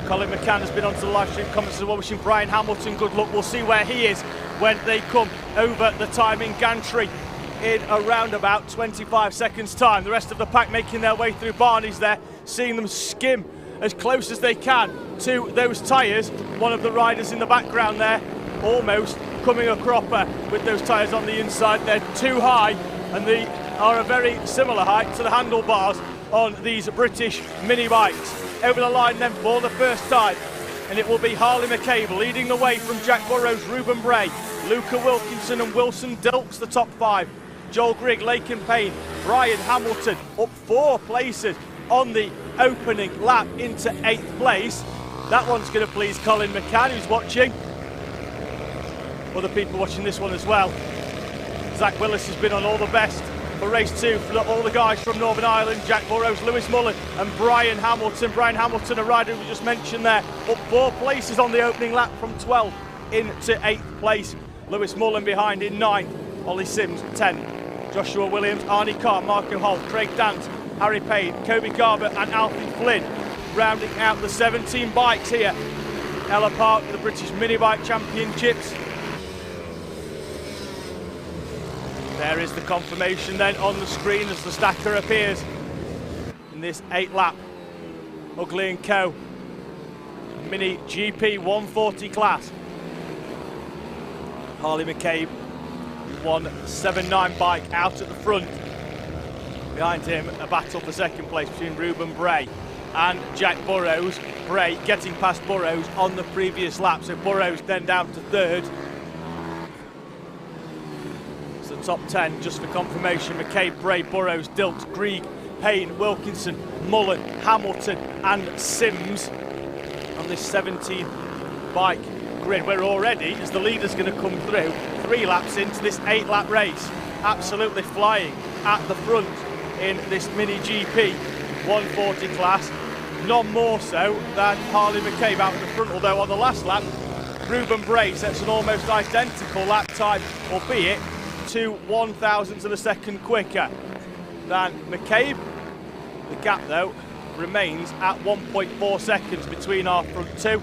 Speaker 1: Colin McCann has been onto the live stream comments as well, wishing Brian Hamilton good luck. We'll see where he is when they come over the timing gantry in around about 25 seconds time. The rest of the pack making their way through. Barney's there, seeing them skim as close as they can to those tyres. One of the riders in the background there almost coming a cropper with those tyres on the inside. They're too high, and they are a very similar height to the handlebars on these British mini bikes. Over the line then for the first time, and it will be Harley McCabe leading the way from Jack Burrows, Ruben Bray, Luca Wilkinson and Wilson Dilks, the top 5. Joel Grigg, Laken Payne, Brian Hamilton up 4 places on the opening lap into 8th place. That one's going to please Colin McCann, who's watching. Other people watching this one as well. Zach Willis has been on all the best for race 2 for all the guys from Northern Ireland. Jack Burrows, Lewis Mullen and Brian Hamilton. Brian Hamilton, a rider we just mentioned there, up 4 places on the opening lap from 12th into 8th place. Lewis Mullen behind in 9th. Ollie Sims 10th. Joshua Williams, Arnie Carr, Marco Holt, Craig Dance, Harry Payne, Kobe Garber and Alfie Flynn rounding out the 17 bikes here. Ellough Park, the British Mini Bike Championships. There is the confirmation then on the screen as the stacker appears in this 8-lap Ugly & Co. Mini GP 140 class. Harley McCabe, 179 bike out at the front. Behind him, a battle for second place between Ruben Bray and Jack Burrows. Bray getting past Burrows on the previous lap, so Burrows then down to 3rd. It's the top 10 just for confirmation. McCabe, Bray, Burrows, Dilks, Grieg, Payne, Wilkinson, Mullen, Hamilton and Sims on this 17 bike grid. We're already, as the leader's going to come through, 3 laps into this 8-lap race. Absolutely flying at the front in this Mini GP 140 class. None more so than Harley McCabe out in the front, although on the last lap, Ruben Bray sets an almost identical lap time, albeit 2/1000ths of a second quicker than McCabe. The gap, though, remains at 1.4 seconds between our front 2.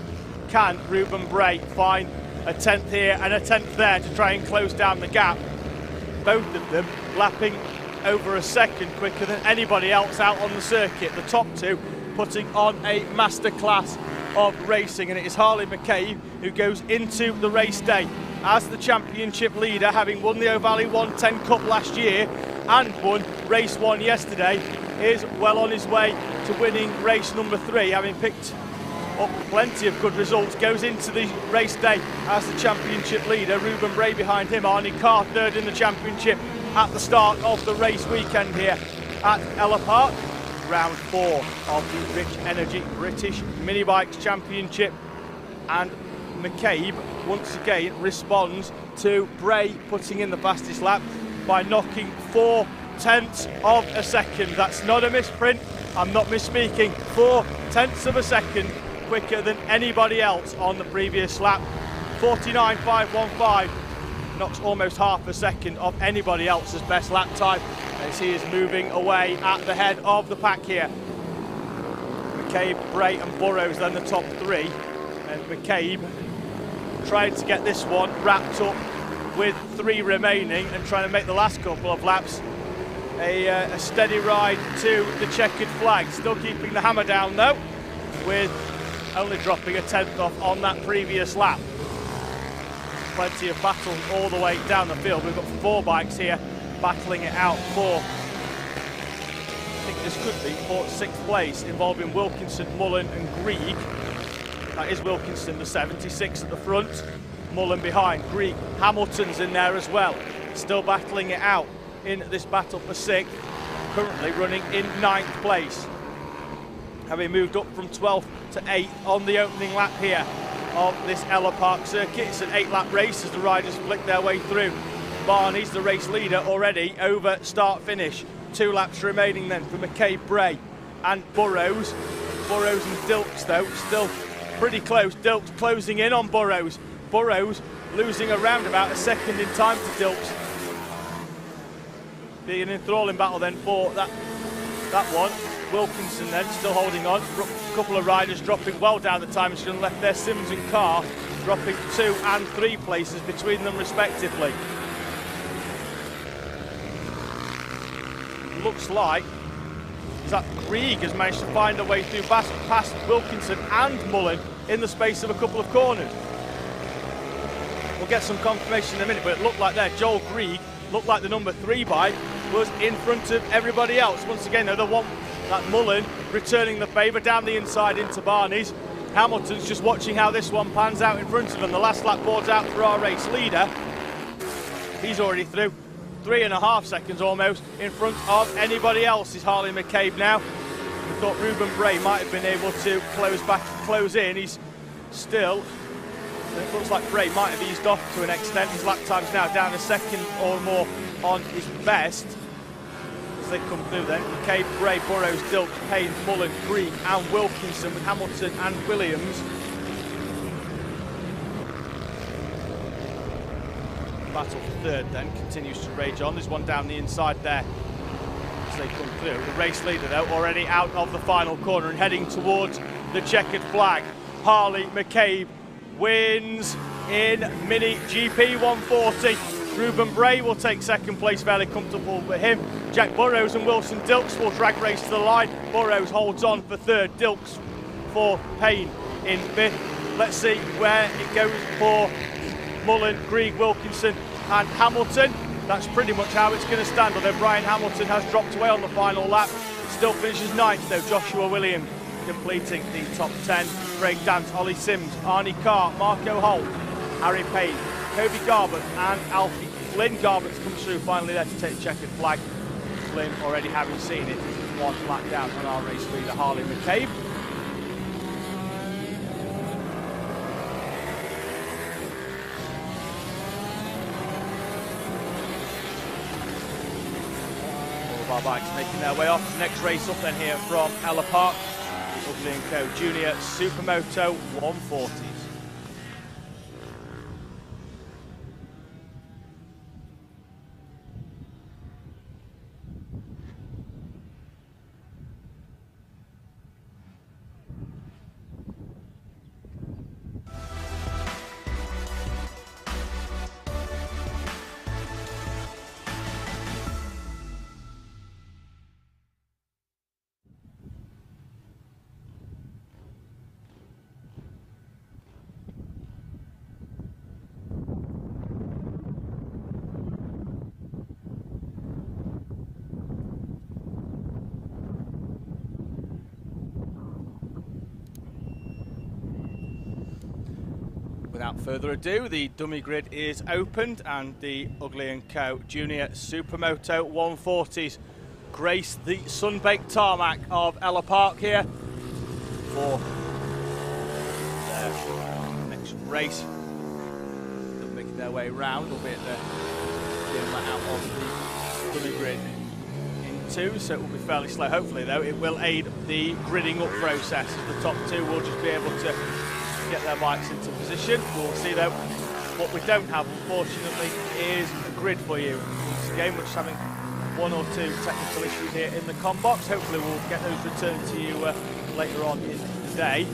Speaker 1: Can Ruben Bray find a 10th here and a 10th there to try and close down the gap? Both of them lapping over a second quicker than anybody else out on the circuit. The top 2 putting on a masterclass of racing, and it is Harley McCabe who goes into the race day as the championship leader, having won the O'Valley 110 Cup last year and won race 1 yesterday, is well on his way to winning race number 3, having picked up plenty of good results. Goes into the race day as the championship leader. Ruben Bray behind him. Arnie Carr 3rd in the championship at the start of the race weekend here at Ellough Park. Round 4 of the Rich Energy British Mini Bikes Championship, and McCabe once again responds to Bray putting in the fastest lap by knocking 4/10ths of a second. That's not a misprint, I'm not misspeaking. 4/10ths of a second quicker than anybody else on the previous lap. 49.515, knocks almost half a second of anybody else's best lap time as he is moving away at the head of the pack here. McCabe, Bray and Burrows then the top 3, and McCabe trying to get this one wrapped up with 3 remaining and trying to make the last couple of laps a steady ride to the checkered flag. Still keeping the hammer down though, with only dropping a 10th off on that previous lap. Plenty of battle all the way down the field. We've got 4 bikes here battling it out for, I think this could be for 6th place, involving Wilkinson, Mullen and Grieg. That is Wilkinson, the 76 at the front, Mullen behind, Grieg, Hamilton's in there as well. Still battling it out in this battle for 6th, currently running in 9th place. Having moved up from 12th to 8th on the opening lap here of this Ellough Park circuit. It's an 8-lap race as the riders flick their way through. Barney's the race leader already over start-finish. 2 laps remaining then for McCabe, Bray and Burrows. Burrows and Dilks though still pretty close. Dilks closing in on Burrows. Burrows losing around about a second in time to Dilks. Being an enthralling battle then for that one. Wilkinson then still holding on. A couple of riders dropping well down the time. It's going to left there Sims and Carr dropping 2 and 3 places between them respectively. Looks like that Grieg has managed to find a way through past Wilkinson and Mullen in the space of a couple of corners. We'll get some confirmation in a minute, but it looked like there, Joel Grieg, looked like the number 3 bike, was in front of everybody else. Once again, the one, that Mullen, returning the favour down the inside into Barney's. Hamilton's just watching how this one pans out in front of him. The last lap boards out for our race leader. He's already through. 3.5 seconds almost in front of anybody else is Harley McCabe now. We thought Ruben Bray might have been able to close in. He's still, it looks like Bray might have eased off to an extent. His lap time's now down a second or more on his best. As they come through then, McCabe, Bray, Burrows, Dilk, Payne, Mullen, Grieg and Wilkinson with Hamilton and Williams. Battle for third then continues to rage on. There's one down the inside there as they come through. The race leader though already out of the final corner and heading towards the checkered flag. Harley McCabe wins in Mini GP 140. Ruben Bray will take second place, fairly comfortable for him. Jack Burrows and Wilson Dilks will drag race to the line. Burrows holds on for third, Dilks for Payne in fifth. Let's see where it goes for Mullen, Grieg, Wilkinson and Hamilton. That's pretty much how it's going to stand, although Brian Hamilton has dropped away on the final lap. Still finishes ninth though. Joshua Williams completing the top 10. Craig Dance, Ollie Sims, Arnie Carr, Marco Holt, Harry Payne, Kobe Garbett and Alfie Flynn. Garbett comes through finally there to take the checkered flag. Flynn already having seen it, one lap down on our race leader Harley McCabe. All of our bikes making their way off. Next race up then here from Ellough Park, Ugly & Co Junior Supermoto 140s. Without further ado, the dummy grid is opened and the Ugly & Co Junior Supermoto 140s grace the sun-baked tarmac of Ellough Park here for their next race. They're making their way round, albeit they're getting that out of the dummy grid in two, so it will be fairly slow. Hopefully though, it will aid the gridding up process. The top two will just be able to get their bikes into position. We'll see though. What we don't have, unfortunately, is a grid for you. Once again, we're just having one or two technical issues here in the com box. Hopefully we'll get those returned to you later on in the day.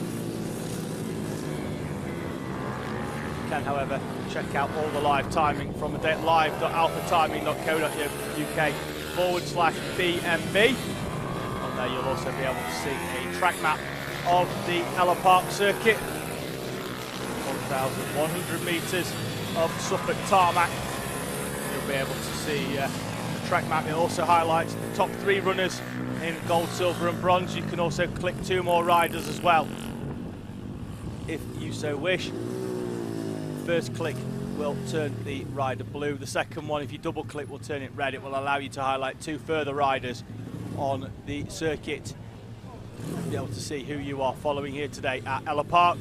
Speaker 1: You can, however, check out all the live timing from the live.alphatiming.co.uk/BMB. On there you'll also be able to see a track map of the Ellough Park circuit. 1,100 metres of Suffolk tarmac. You'll be able to see the track map. It also highlights the top 3 runners in gold, silver and bronze. You can also click 2 more riders as well, if you so wish. First click will turn the rider blue. The second one, if you double click, will turn it red. It will allow you to highlight 2 further riders on the circuit. You'll be able to see who you are following here today at Ellough Park.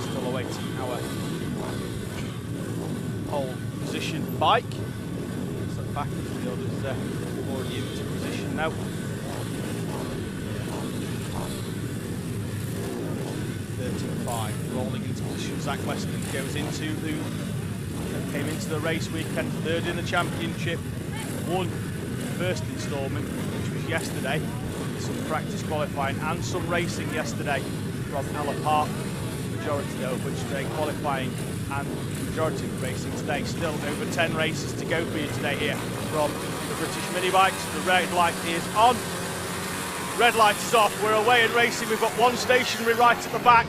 Speaker 1: Still awaiting our pole position bike. So back into the others already into position now. 13.5 rolling into position. Zach Weston goes into came into the race weekend third in the championship, won the first instalment, which was yesterday. Some practice qualifying and some racing yesterday from Ellough Park, majority of which today qualifying and majority of racing today. Still over 10 races to go for you today here from the British mini bikes. The red light is on. red light is off. We're away and racing. We've got one stationary right at the back.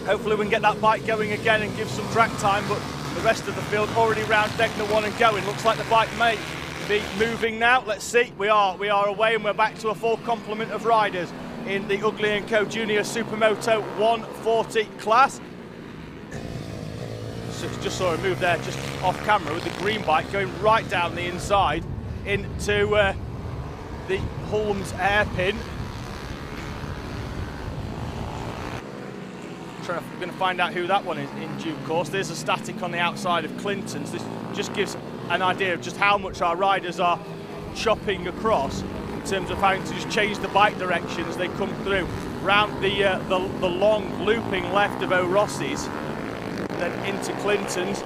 Speaker 1: Hopefully we can get that bike going again and give some track time, but the rest of the field already round Degner 1 and going. Looks like the bike may be moving now. Let's see. We are away, and we're back to a full complement of riders in the Ellough & Co Junior Supermoto 140 class. So just saw a move there just off camera with the green bike going right down the inside into the Holmes hairpin. We're going to find out who that one is in due course. There's a static on the outside of Clinton's. This just gives an idea of just how much our riders are chopping across in terms of having to just change the bike direction as they come through round the long looping left of O'Rossi's, then into Clinton's.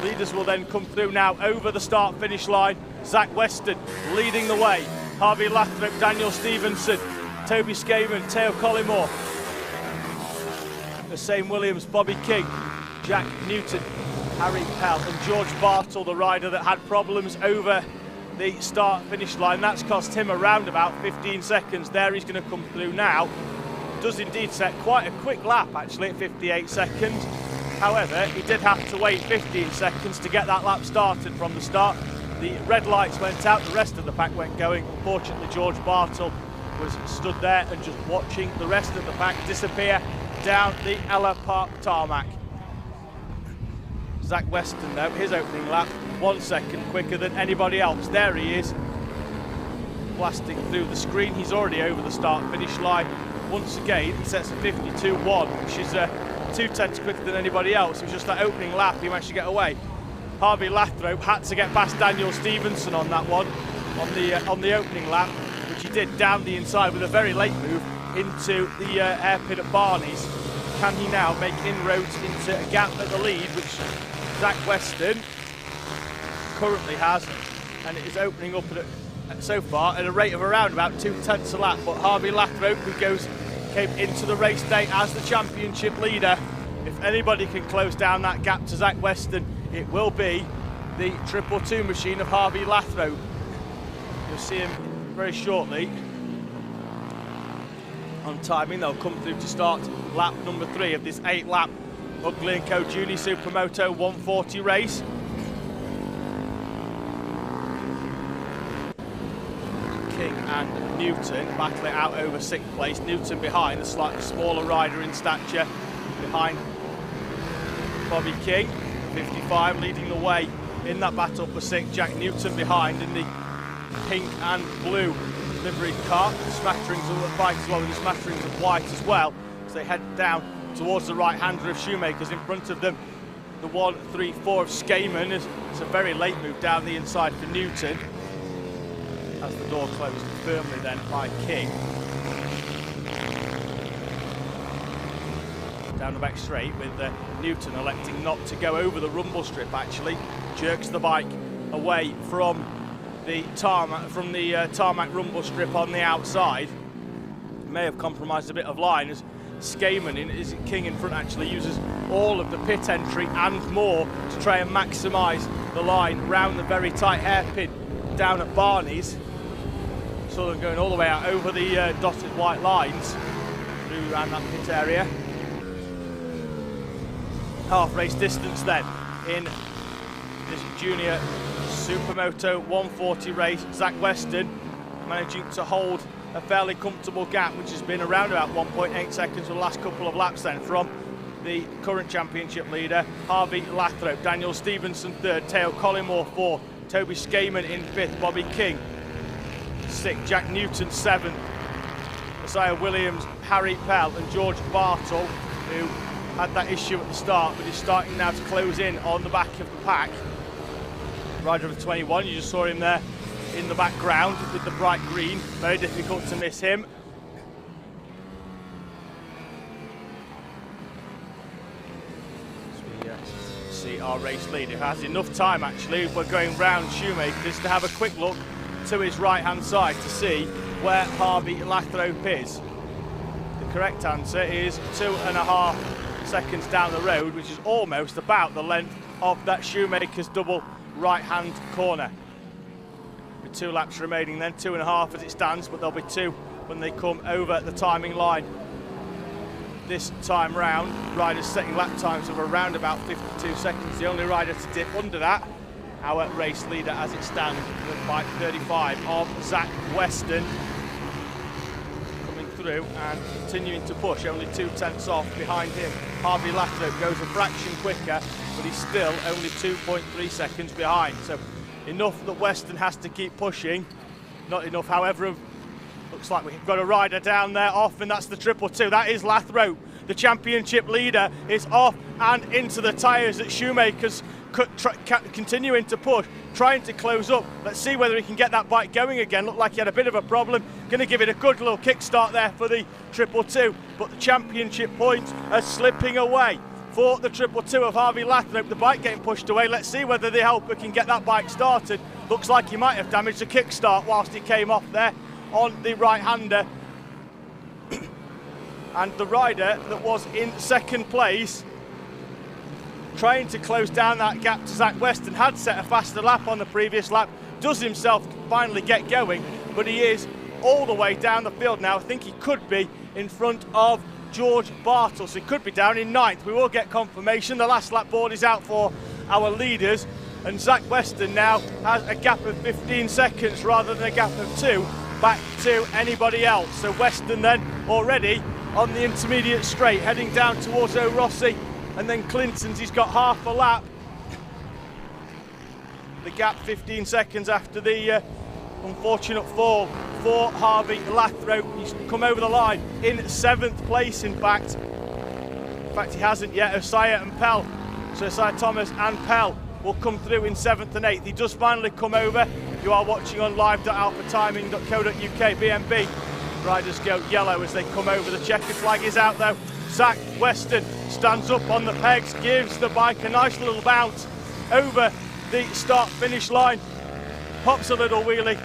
Speaker 1: Leaders will then come through now over the start-finish line. Zach Weston leading the way. Harvey Lathrop, Daniel Stevenson, Toby Skaman, Teo Collymore, Hussein Williams, Bobby King, Jack Newton, Harry Pell and George Bartle, the rider that had problems over the start-finish line. That's cost him around about 15 seconds. There he's going to come through now. Does indeed set quite a quick lap actually at 58 seconds. However, he did have to wait 15 seconds to get that lap started from the start. The red lights went out, the rest of the pack went going. Unfortunately, George Bartle was stood there and just watching the rest of the pack disappear down the Ellough Park tarmac. Zach Weston though, his opening lap 1 second quicker than anybody else. There he is, blasting through the screen. He's already over the start-finish line. Once again, he sets a 52.1, which is 2/10 quicker than anybody else. It was just that opening lap he managed to get away. Harvey Lathrop had to get past Daniel Stevenson on that one, on the opening lap, which he did down the inside with a very late move into the hairpin at Barney's. Can he now make inroads into a gap at the lead, which Zach Weston currently has, and it is opening up so far at a rate of around about 2/10 a lap. But Harvey Lathrop, who came into the race day as the championship leader, if anybody can close down that gap to Zach Weston, it will be the 222 machine of Harvey Lathrop. You'll see him very shortly on timing. They'll come through to start lap number 3 of this 8-lap Ellough & Co Junior Supermoto 140 race. King and Newton battle it out over 6th place. Newton behind, the slightly smaller rider in stature, behind Bobby King, 55, leading the way in that battle for 6th. Jack Newton behind in the pink and blue livery car. Smatterings of the bike as well, with the smatterings of white as well, as they head down towards the right-hander of Shoemakers. In front of them, the 1-3-4 of Skaman. It's a very late move down the inside for Newton, as the door closed firmly then by King. Down the back straight with Newton electing not to go over the rumble strip actually. Jerks the bike away from the tarmac rumble strip on the outside. May have compromised a bit of line as Skaman, King in front, actually uses all of the pit entry and more to try and maximise the line round the very tight hairpin down at Barney's. Saw them going all the way out over the dotted white lines through around that pit area. Half race distance then in this junior Supermoto 140 race. Zach Weston managing to hold a fairly comfortable gap, which has been around about 1.8 seconds for the last couple of laps then from the current championship leader, Harvey Lathrop. Daniel Stevenson 3rd, Teo Collymore 4th, Toby Skaman in 5th, Bobby King 6th, Jack Newton 7th, Isaiah Williams, Harry Pell and George Bartle, who had that issue at the start, but is starting now to close in on the back of the pack. Rider of 21, you just saw him there in the background with the bright green. Very difficult to miss him. So we see our race leader, who has enough time actually, we're going round Shoemakers, to have a quick look to his right-hand side to see where Harvey Lathrop is. The correct answer is 2.5 seconds down the road, which is almost about the length of that Shoemakers double right-hand corner. With 2 laps remaining then, 2.5 as it stands, but there'll be 2 when they come over the timing line. This time round, riders setting lap times of around about 52 seconds. The only rider to dip under that, our race leader as it stands, with bike 35 of Zach Weston, coming through and continuing to push, only 2/10 off behind him. Harvey Lathrop goes a fraction quicker, but he's still only 2.3 seconds behind. So enough that Weston has to keep pushing. Not enough, however. Looks like we've got a rider down there off, and that's the 222. That is Lathrop. The championship leader is off and into the tyres at Shoemaker's, continuing to push, trying to close up. Let's see whether he can get that bike going again. Looked like he had a bit of a problem. Going to give it a good little kickstart there for the 222, but the championship points are slipping away for the 222 of Harvey Lathrop. The bike getting pushed away. Let's see whether the helper can get that bike started. Looks like he might have damaged the kickstart whilst he came off there on the right-hander. And the rider that was in second place, trying to close down that gap to Zach Weston, had set a faster lap on the previous lap, does himself finally get going, but he is all the way down the field now. I think he could be in front of George Bartle, so he could be down in 9th. We will get confirmation. The last lap board is out for our leaders, and Zach Weston now has a gap of 15 seconds rather than a gap of 2 back to anybody else. So Weston then already on the intermediate straight, heading down towards O'Rossi, and then Clinton's. He's got half a lap. The gap 15 seconds after the unfortunate fall for Harvey Lathrop. He's come over the line in 7th place, in fact. In fact, he hasn't yet. Osiah and Pell, so Osiah Thomas and Pell will come through in 7th and 8th. He does finally come over. You are watching on live.alphatiming.co.uk. BMB riders go yellow as they come over. The checkered flag is out though. Zach Weston stands up on the pegs, gives the bike a nice little bounce over the start-finish line, pops a little wheelie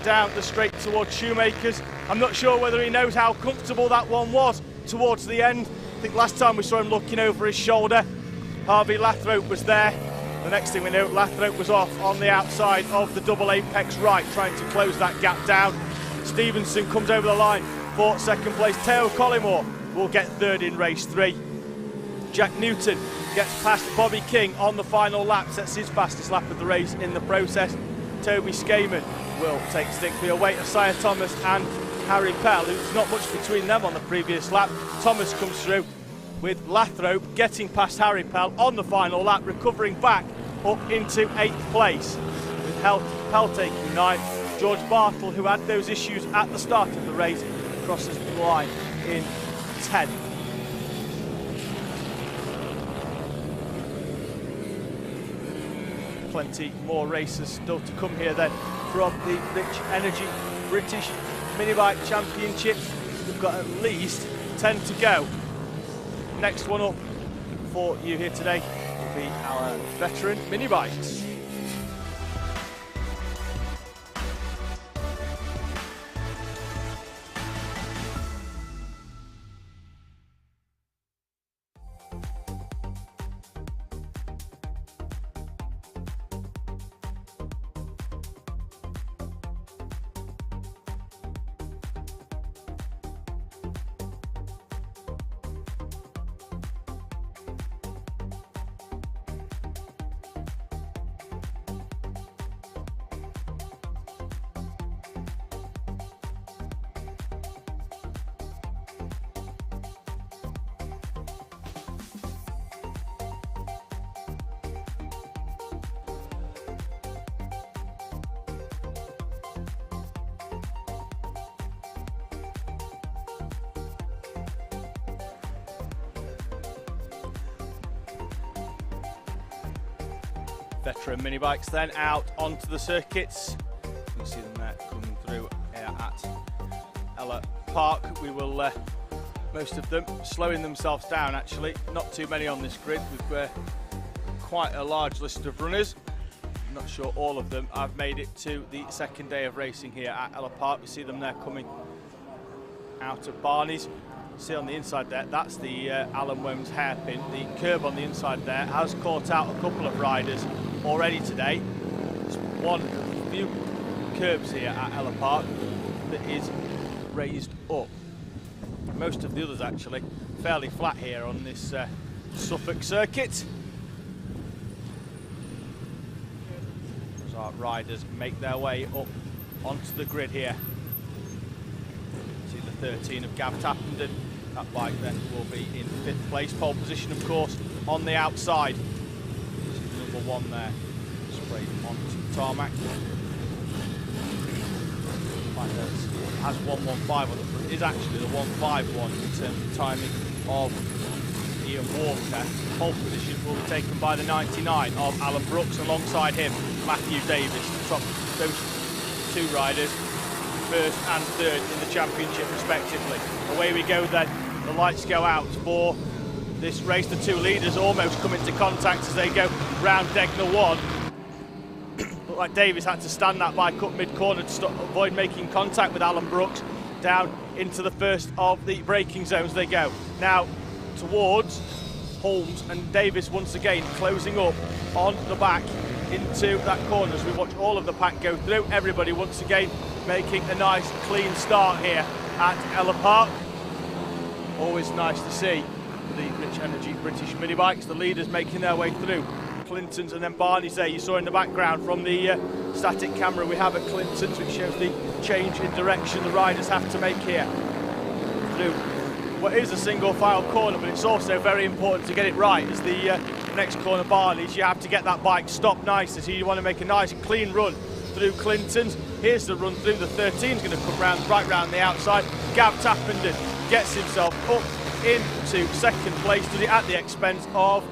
Speaker 1: down the straight towards Shoemaker's. I'm not sure whether he knows how comfortable that one was towards the end. I think last time we saw him looking over his shoulder. Harvey Lathrop was there. The next thing we know, Lathrop was off on the outside of the double apex right, trying to close that gap down. Stevenson comes over the line for second place. Teo Collymore will get 3rd in race 3. Jack Newton gets past Bobby King on the final lap, sets his fastest lap of the race in the process. Toby Skaman will take Stickley away. Osiah Thomas and Harry Pell, who's not much between them on the previous lap. Thomas comes through with Lathrop getting past Harry Pell on the final lap, recovering back up into 8th place, with Pell taking 9th. George Bartle, who had those issues at the start of the race, crosses the line in 10th. Plenty more races still to come here then from the Rich Energy British Minibike Championship. We've got at least 10 to go. Next one up for you here today will be our veteran mini bikes. Veteran mini bikes then out onto the circuits. You can see them there coming through here at Ellough Park. We will, most of them slowing themselves down actually. Not too many on this grid. We've quite a large list of runners. I'm not sure all of them have made it to the second day of racing here at Ellough Park. You see them there coming out of Barney's. See on the inside there, that's the Alan Wombs hairpin. The curb on the inside there has caught out a couple of riders already today. There's one of the few curbs here at Ellough Park that is raised up. Most of the others actually fairly flat here on this Suffolk circuit. As our riders make their way up onto the grid here. See the 13 of Gav Tappenden. That bike then will be in 5th place. Pole position, of course, on the outside. See the number 1 there, sprayed onto the tarmac. Has 1:15 on the front. It is actually the 1:51 in terms of timing of Ian Walker. Pole position will be taken by the 99 of Alan Brooks. Alongside him, Matthew Davis. Top those 2 riders, 1st and 3rd in the championship respectively. Away we go then. The lights go out for this race. The 2 leaders almost come into contact as they go round Degner 1. Looked like Davis had to stand that bike up mid-corner to avoid making contact with Alan Brooks. Down into the first of the braking zones they go. Now towards Holmes and Davis once again closing up on the back into that corner as we watch all of the pack go through. Everybody once again making a nice clean start here at Ellough Park. Always nice to see the Rich Energy British mini bikes, the leaders making their way through. Clinton's and then Barney's there. You saw in the background from the static camera we have at Clinton's, which shows the change in direction the riders have to make here through what is a single file corner, but it's also very important to get it right. As the next corner, Barney's, you have to get that bike stopped nicely, so you want to make a nice clean run through Clinton's. Here's the run through. The 13's going to come right round the outside. Gav Tappenden gets himself up into 2nd place, does it at the expense of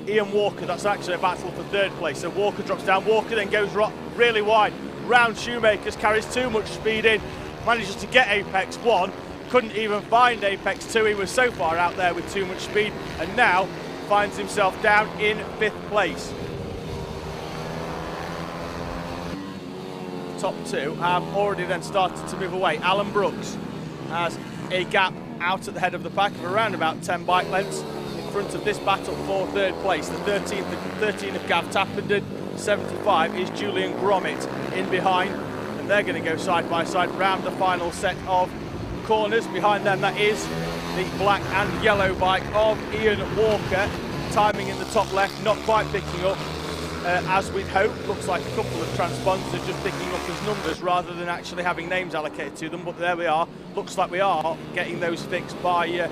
Speaker 1: Ian Walker. That's actually a battle for 3rd place. So Walker drops down. Walker then goes really wide round Shoemakers, carries too much speed in, manages to get Apex 1, couldn't even find Apex 2. He was so far out there with too much speed, and now finds himself down in 5th place. Top 2 have already then started to move away. Alan Brooks has a gap out at the head of the pack of around about 10 bike lengths in front of this battle for 3rd place. The 13 of Gav Tappenden, 75 is Julian Gromit in behind, and they're going to go side by side round the final set of corners. Behind them, that is the black and yellow bike of Ian Walker. Timing in the top left, not quite picking up as we'd hoped. Looks like a couple of transponders are just picking up as numbers rather than actually having names allocated to them, but there we are. Looks like we are getting those fixed by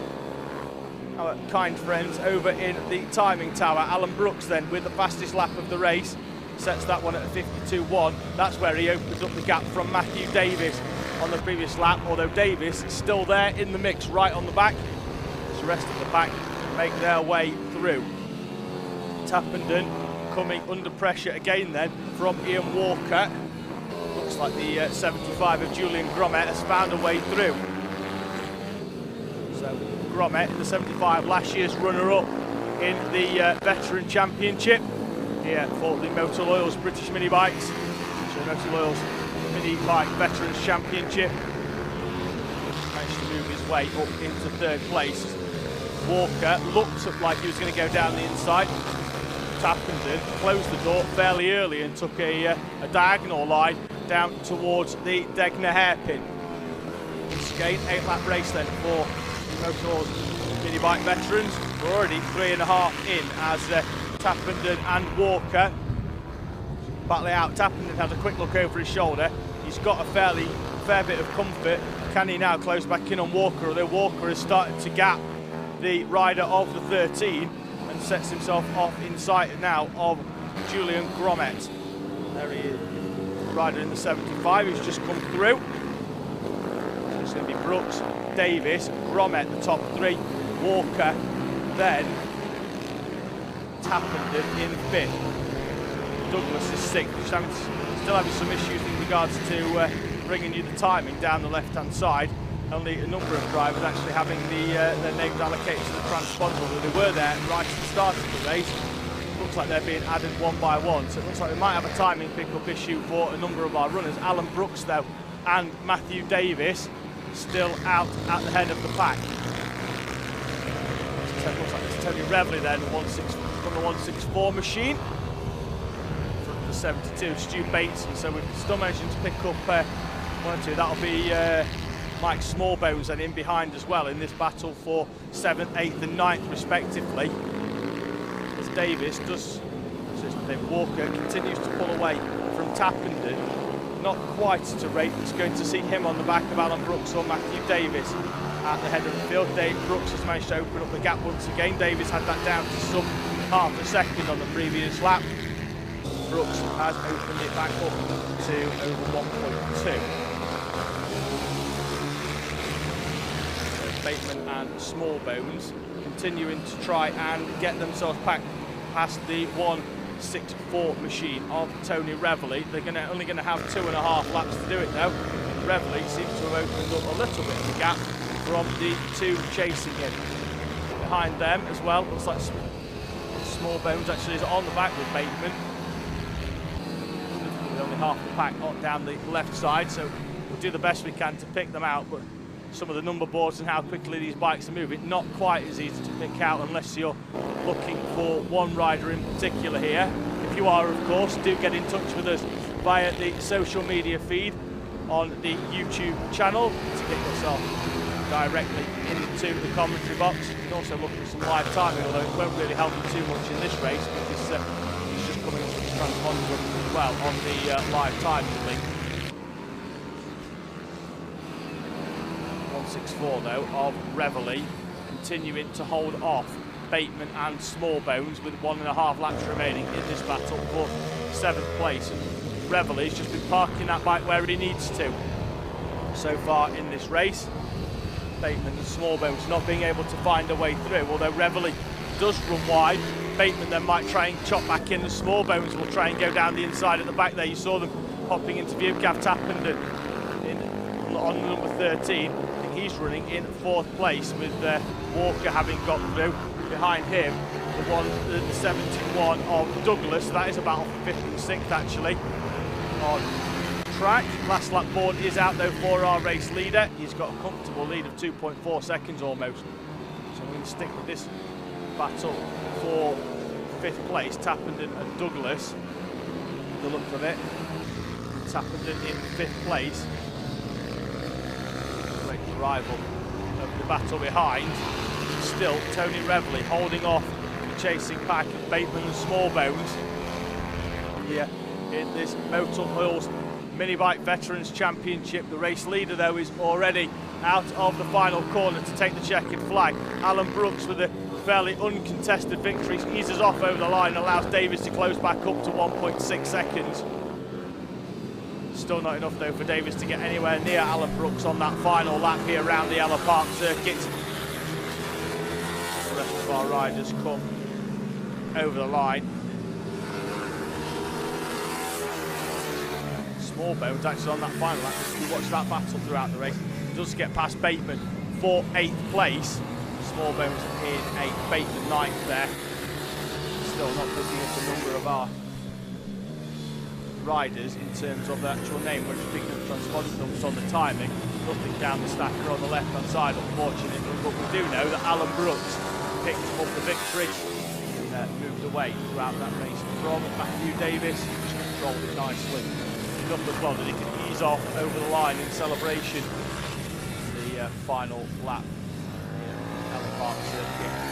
Speaker 1: our kind friends over in the timing tower. Alan Brooks then with the fastest lap of the race sets that one at a 52.1. That's where he opens up the gap from Matthew Davis on the previous lap, although Davis is still there in the mix right on the back. The rest of the pack make their way through. Tappenden coming under pressure again then from Ian Walker. Looks like the 75 of Julian Gromit has found a way through. So Gromit in the 75, last year's runner-up in the Veteran Championship here for the Motor Loyals British mini bikes. So Motor Loyals Mini Bike Veterans Championship. Managed to move his way up into 3rd place. Walker looked like he was going to go down the inside. Tappenden closed the door fairly early and took a diagonal line down towards the Degner hairpin. Once again, 8-lap race then for the Motor Mini Bike Veterans. We're already 3.5 in as Tappenden and Walker battle it out. Tappenden has a quick look over his shoulder. He's got a fair bit of comfort. Can he now close back in on Walker? Although Walker has started to gap the rider of the 13 and sets himself off in sight now of Julian Gromit. There he is, the rider in the 75 who's just come through. It's going to be Brooks, Davis, Gromit, the top 3, Walker, then Tappenden in 5th. Douglas is 6th, still having some issues in regards to bringing you the timing down the left-hand side. Only a number of drivers actually having their names allocated to the transponder, although they were there right at the start of the race. Looks like they're being added one by one, so it looks like we might have a timing pickup issue for a number of our runners. Alan Brooks, though, and Matthew Davis still out at the head of the pack. Looks like it's Tony Revley then, from the 164 machine. From the 72, Stu Bateson, so we're still managing to pick up one or two. That'll be Mike Smallbones and in behind as well in this battle for 7th, 8th and 9th respectively. As Davis does, Walker continues to pull away from Tappenden. Not quite at a rate that's going to see him on the back of Alan Brooks or Matthew Davis at the head of the field. Dave Brooks has managed to open up the gap once again. Davis had that down to some half a second on the previous lap. Brooks has opened it back up to over 1.2. Bateman and Smallbones continuing to try and get themselves back past the 1:64 machine of Tony Reveley. They're only going to have 2.5 laps to do it now. Reveley seems to have opened up a little bit of the gap from the two chasing him. Behind them as well, looks like Smallbones actually is on the back with Bateman. Only half the pack down the left side, so we'll do the best we can to pick them out, but some of the number boards and how quickly these bikes are moving, not quite as easy to pick out unless you're looking for one rider in particular here. If you are, of course, do get in touch with us via the social media feed on the YouTube channel to get yourself directly into the commentary box. You can also look at some live timing, although it won't really help you too much in this race because he's just coming up with his transponder as well on the live timing link. 1:64 though of Reveley continuing to hold off Bateman and Smallbones with 1.5 laps remaining in this battle for 7th place. Reveley's just been parking that bike where he needs to so far in this race. Bateman and Smallbones not being able to find a way through, although Reveley does run wide. Bateman then might try and chop back in, and Smallbones will try and go down the inside at the back there. You saw them popping into view. Gav Tappenden on number 13. I think he's running in 4th place with Walker having got through. Behind him, the 71 of Douglas. So that is about 5th and 6th actually on track. Last lap board is out though for our race leader. He's got a comfortable lead of 2.4 seconds almost. So we're going to stick with this battle for 5th place, Tappenden and Douglas. The look of it, Tappenden in 5th place. Great rival of the battle behind. Still, Tony Reveley holding off the chasing pack of Bateman and Smallbones here in this Motor Oil's Mini Bike Veterans Championship. The race leader though is already out of the final corner to take the checkered flag. Alan Brooks with a fairly uncontested victory eases off over the line and allows Davis to close back up to 1.6 seconds. Still not enough though for Davis to get anywhere near Alan Brooks on that final lap here around the Ellough Park circuit. The rest of our riders come over the line. Smallbones actually on that final lap. We watched that battle throughout the race. Does get past Bateman for 8th place. Smallbones in 8th, Bateman 9th there. Still not picking up the number of our riders in terms of the actual name. We're just picking up transponder numbers on the timing. Nothing down the stacker on the left hand side unfortunately, but we do know that Alan Brooks picked up the victory, moved away throughout that race from Matthew Davis, just controlled it nicely enough as well that he can ease off over the line in celebration the final lap in Ellough Park circuit.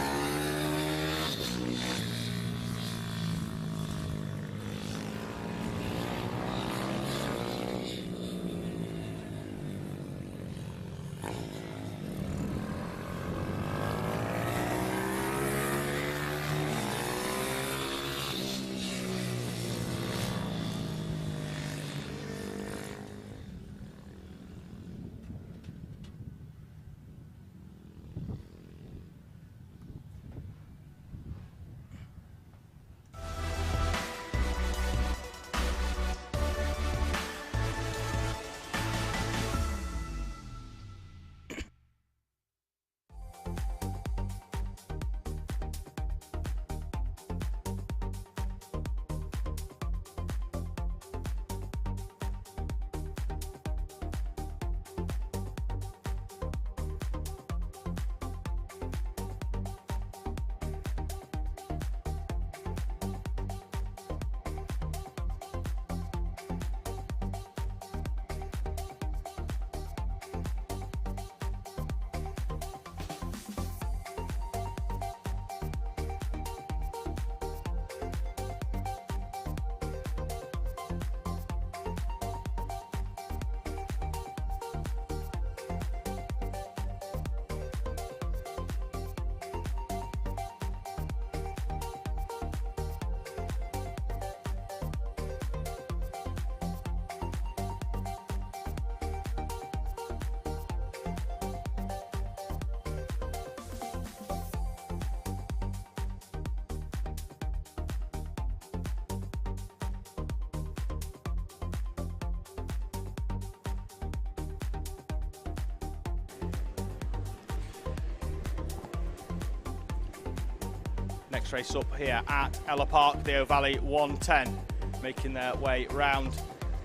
Speaker 1: Next race up here at Ellough Park, the O'Valley 110, making their way round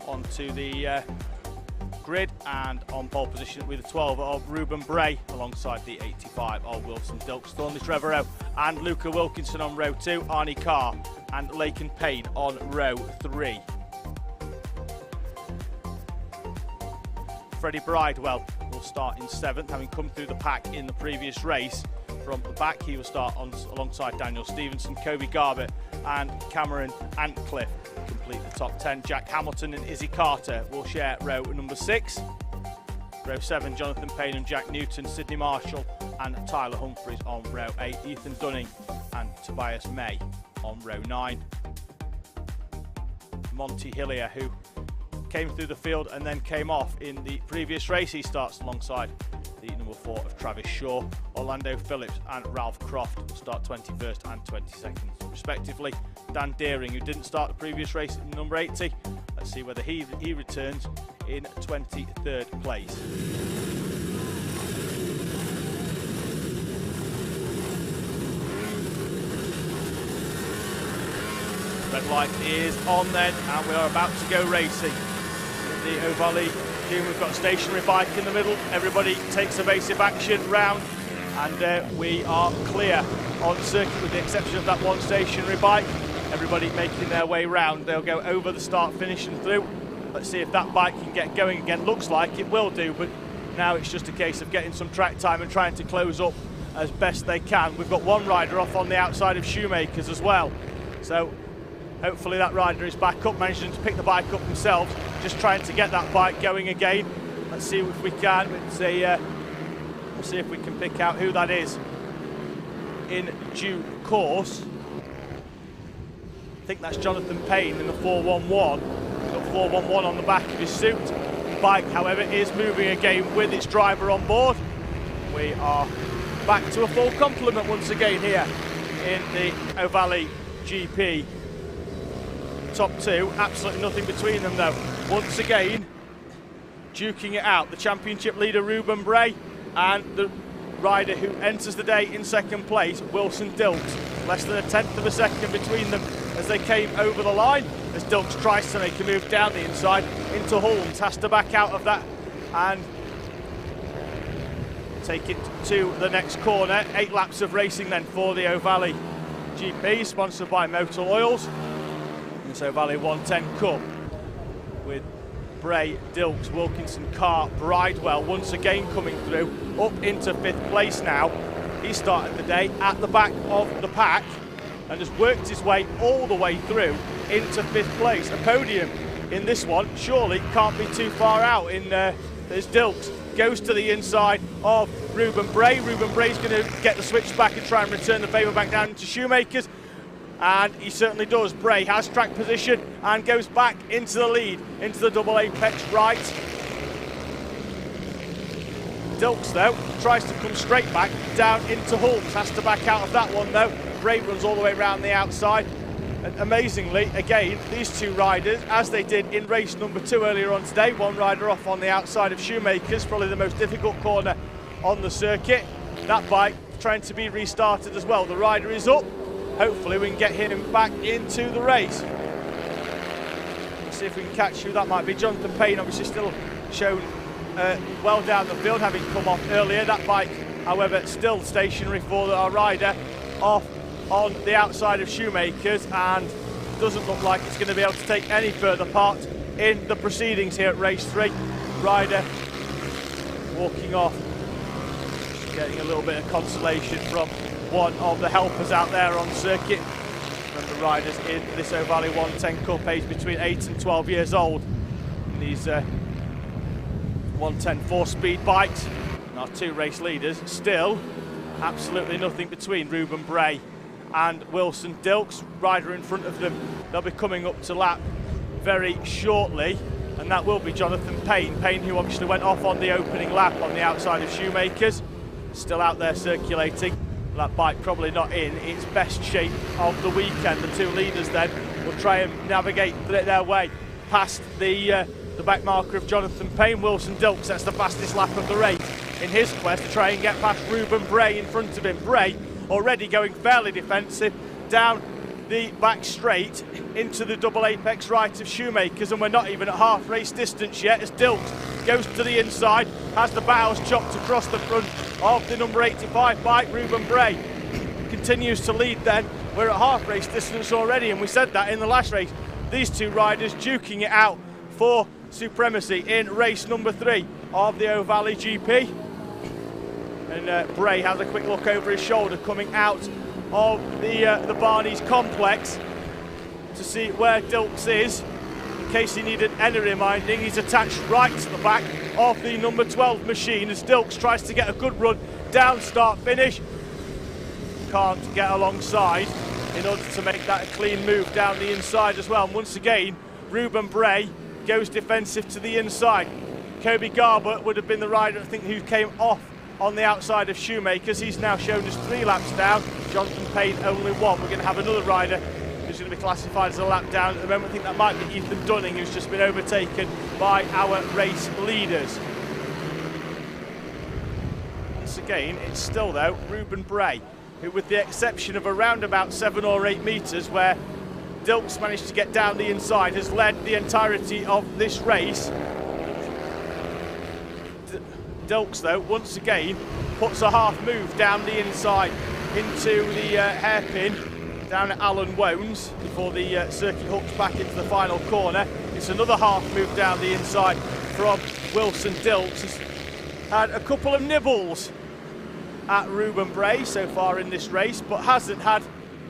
Speaker 1: onto the grid, and on pole position with the 12 of Ruben Bray alongside the 85 of Wilson Dilks, Thornley Trevorrow and Luca Wilkinson on row 2, Arnie Carr and Laken Payne on row 3. Freddie Bridewell will start in 7th, having come through the pack in the previous race. From the back, he will start alongside Daniel Stevenson, Kobe Garbutt and Cameron Antcliffe complete the top 10. Jack Hamilton and Izzy Carter will share row number 6. Row 7, Jonathan Payne and Jack Newton, Sydney Marshall and Tyler Humphreys on row 8, Ethan Dunning and Tobias May on row 9. Monty Hillier, who came through the field and then came off in the previous race, he starts alongside the number 4 of Travis Shaw. Orlando Phillips and Ralph Croft will start 21st and 22nd respectively. Dan Deering, who didn't start the previous race in number 80, let's see whether he returns in 23rd place. Red light is on then, and we are about to go racing. In the O'Valley team, we've got a stationary bike in the middle. Everybody takes evasive action round, and we are clear on circuit with the exception of that one stationary bike. Everybody making their way round. They'll go over the start, finish and through. Let's see if that bike can get going again. Looks like it will do, but now it's just a case of getting some track time and trying to close up as best they can. We've got one rider off on the outside of Shoemakers as well, so hopefully that rider is back up, managing to pick the bike up themselves, just trying to get that bike going again. Let's see if we can. We'll see if we can pick out who that is in due course. I think that's Jonathan Payne in the 411. Got 411 on the back of his suit. The bike, however, is moving again with its driver on board. We are back to a full complement once again here in the O'Valley GP. Top 2, absolutely nothing between them though. Once again, duking it out, the championship leader Ruben Bray and the rider who enters the day in 2nd place, Wilson Dilks. Less than a 1/10 of a second between them as they came over the line, as Dilks tries to make a move down the inside into Holmes, has to back out of that and take it to the next corner. 8 laps of racing then for the O'Valley GP, sponsored by Motor Oils. This O'Valley 110 Cup with Bray, Dilks, Wilkinson, Carr, Bridewell once again coming through up into 5th place now. He started the day at the back of the pack and has worked his way all the way through into 5th place. A podium in this one surely can't be too far out. There's Dilks, goes to the inside of Ruben Bray. Ruben Bray's going to get the switch back and try and return the favour back down into Shoemakers. And he certainly does. Bray has track position and goes back into the lead, into the double apex right. Dilks, though, tries to come straight back down into Holmes, has to back out of that one, though. Bray runs all the way around the outside. And amazingly, again, these two riders, as they did in race number 2 earlier on today, one rider off on the outside of Shoemakers, probably the most difficult corner on the circuit. That bike trying to be restarted as well. The rider is up. Hopefully we can get him back into the race. Let's see if we can catch who that might be. Jonathan Payne obviously still shown well down the field, having come off earlier. That bike, however, still stationary for our rider off on the outside of Shoemakers, and doesn't look like it's going to be able to take any further part in the proceedings here at race 3. Rider walking off, getting a little bit of consolation from one of the helpers out there on circuit. And the riders in this O'Valley 110 Cup, aged between 8 and 12 years old. And these 110 4-speed bikes. And our 2 race leaders, still absolutely nothing between Ruben Bray and Wilson Dilks. Rider in front of them, they'll be coming up to lap very shortly, and that will be Jonathan Payne. Payne, who obviously went off on the opening lap on the outside of Shoemakers, still out there circulating. That bike probably not in its best shape of the weekend. The 2 leaders then will try and navigate their way past the back marker of Jonathan Payne. Wilson Dilks, that's the fastest lap of the race in his quest to try and get past Ruben Bray in front of him. Bray already going fairly defensive down the back straight into the double apex right of Shoemakers, and we're not even at half race distance yet as Dilks goes to the inside, has the bows chopped across the front of the number 85 bike. Ruben Bray continues to lead then. We're at half race distance already, and we said that in the last race. These two riders duking it out for supremacy in race number 3 of the O Valley GP. And Bray has a quick look over his shoulder coming out of the Barney's complex to see where Dilks is. In case he needed any reminding, he's attached right to the back of the number 12 machine as Dilks tries to get a good run down, start, finish. Can't get alongside in order to make that a clean move down the inside as well. And once again, Ruben Bray goes defensive to the inside. Kobe Garber would have been the rider, I think, who came off on the outside of Shoemakers. He's now shown us 3 laps down. Jonathan Payne only 1. We're going to have another rider who's going to be classified as a lap down at the moment. I think that might be Ethan Dunning, who's just been overtaken by our race leaders. Once again, it's still, though, Ruben Bray, who, with the exception of around about 7 or 8 metres where Dilks managed to get down the inside, has led the entirety of this race. Dilks, though, once again puts a half move down the inside into the hairpin down at Alan Wones before the circuit hooks back into the final corner. It's another half move down the inside from Wilson Dilks. He's had a couple of nibbles at Ruben Bray so far in this race, but hasn't had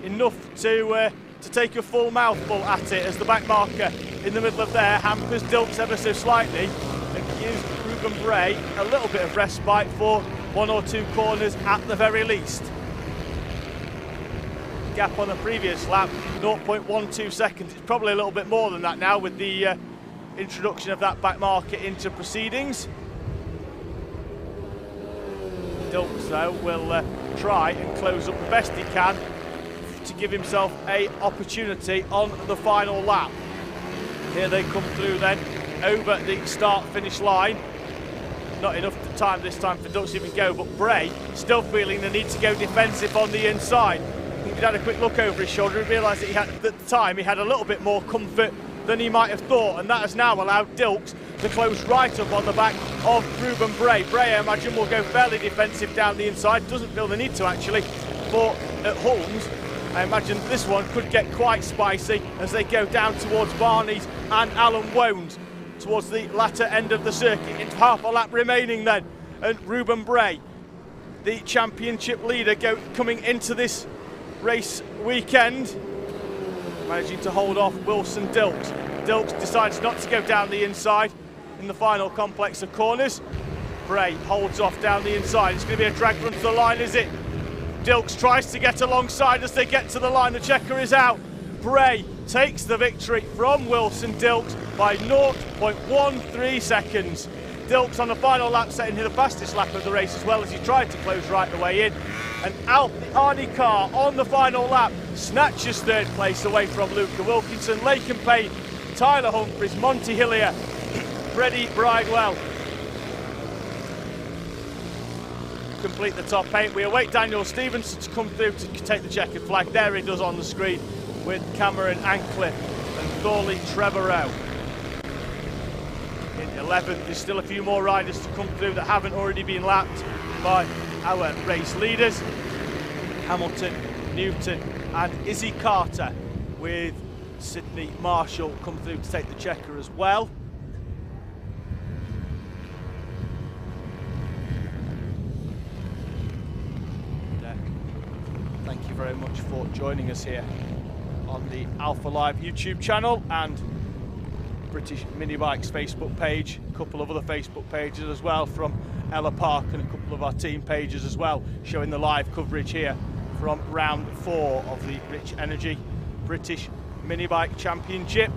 Speaker 1: enough to take a full mouthful at it, as the back marker in the middle of there hampers Dilks ever so slightly and gives Ruben Bray a little bit of respite for 1 or 2 corners at the very least. Gap on the previous lap, 0.12 seconds. It's probably a little bit more than that now with the introduction of that back marker into proceedings. Dilks, though, will try and close up the best he can to give himself a opportunity on the final lap. Here they come through then over the start-finish line. Not enough time this time for Dilks to even go, but Bray still feeling the need to go defensive on the inside. He had a quick look over his shoulder and realised that he had, at the time, he had a little bit more comfort than he might have thought, and that has now allowed Dilks to close right up on the back of Ruben Bray. Bray, I imagine, will go fairly defensive down the inside. Doesn't feel the need to, actually, for at Holmes. I imagine this one could get quite spicy as they go down towards Barney's and Alan Wones towards the latter end of the circuit. It's half a lap remaining then, and Ruben Bray, the championship leader, coming into this race weekend, managing to hold off Wilson Dilks. Dilks decides not to go down the inside in the final complex of corners. Bray holds off down the inside. It's going to be a drag run to the line, is it? Dilks tries to get alongside as they get to the line. The checker is out. Bray takes the victory from Wilson Dilks by 0.13 seconds. Dilks on the final lap setting the fastest lap of the race as well as he tried to close right the way in. And Arnie Carr on the final lap snatches 3rd place away from Luca Wilkinson, Laken Payne, Tyler Humphries, Monty Hillier, Freddie Bridewell complete the top 8. We await Daniel Stevenson to come through to take the checkered flag. There he does on the screen with Cameron Ancliffe and Thorley Trevorrow in 11th. There's still a few more riders to come through that haven't already been lapped by our race leaders. Hamilton, Newton and Izzy Carter, with Sydney Marshall come through to take the checker as well. Thank you very much for joining us here on the Alpha Live YouTube channel and British Mini Bikes Facebook page, a couple of other Facebook pages as well from Ellough Park, and a couple of our team pages as well, showing the live coverage here from round 4 of the Rich Energy British Mini Bike Championship.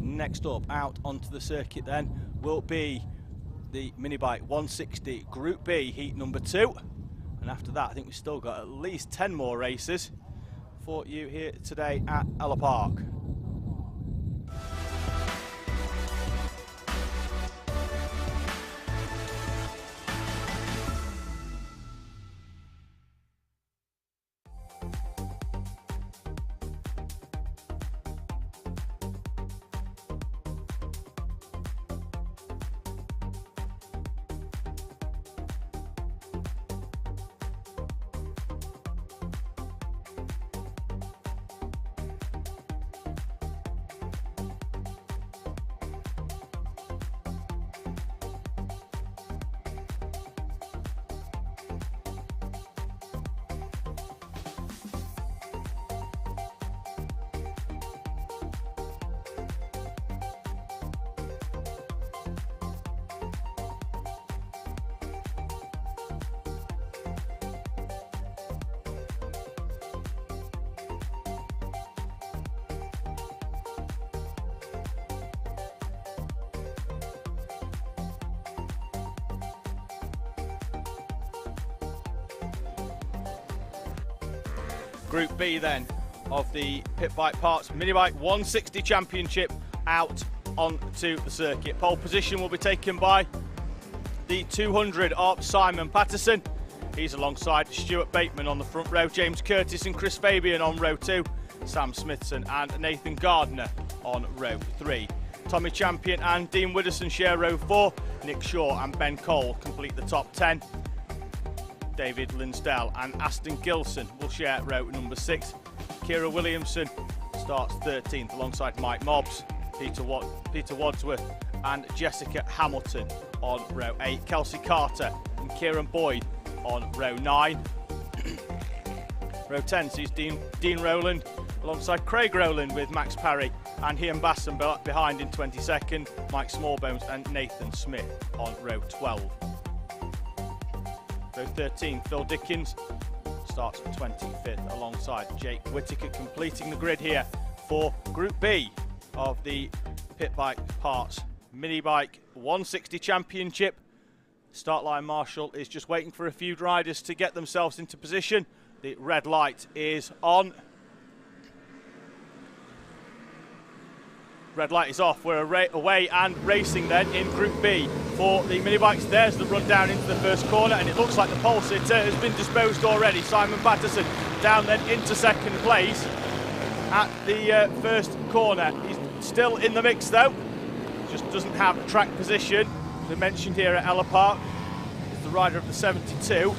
Speaker 1: Next up, out onto the circuit then, will be the Minibike 160 Group B, heat number 2. And after that, I think we've still got at least 10 more races for you here today at Ellough Park. Group B then of the Pit Bike Parts Mini Bike 160 Championship out onto the circuit. Pole position will be taken by the 200 of Simon Patterson. He's alongside Stuart Bateman on the front row, James Curtis and Chris Fabian on row 2, Sam Smithson and Nathan Gardner on row 3. Tommy Champion and Dean Widdowson share row 4, Nick Shaw and Ben Cole complete the top 10. David Linsdell and Aston Gilson will share row number 6. Kira Williamson starts 13th alongside Mike Mobbs, Peter Wadsworth and Jessica Hamilton on row 8. Kelsey Carter and Kieran Boyd on row 9. Row 10 sees Dean Rowland alongside Craig Rowland with Max Parry and Ian Basson behind in 22nd, Mike Smallbones and Nathan Smith on row 12. Row 13, Phil Dickens starts 25th alongside Jake Whittaker, completing the grid here for Group B of the Pit Bike Parts Mini Bike 160 Championship. Start line marshal is just waiting for a few riders to get themselves into position. The red light is on. Red light is off. We're away and racing then in Group B for the mini bikes. There's the run down into the first corner, and it looks like the pole sitter has been disposed already. Simon Patterson down then into second place at the first corner. He's still in the mix though, just doesn't have track position. As we mentioned here at Ellough Park, is the rider of the 72,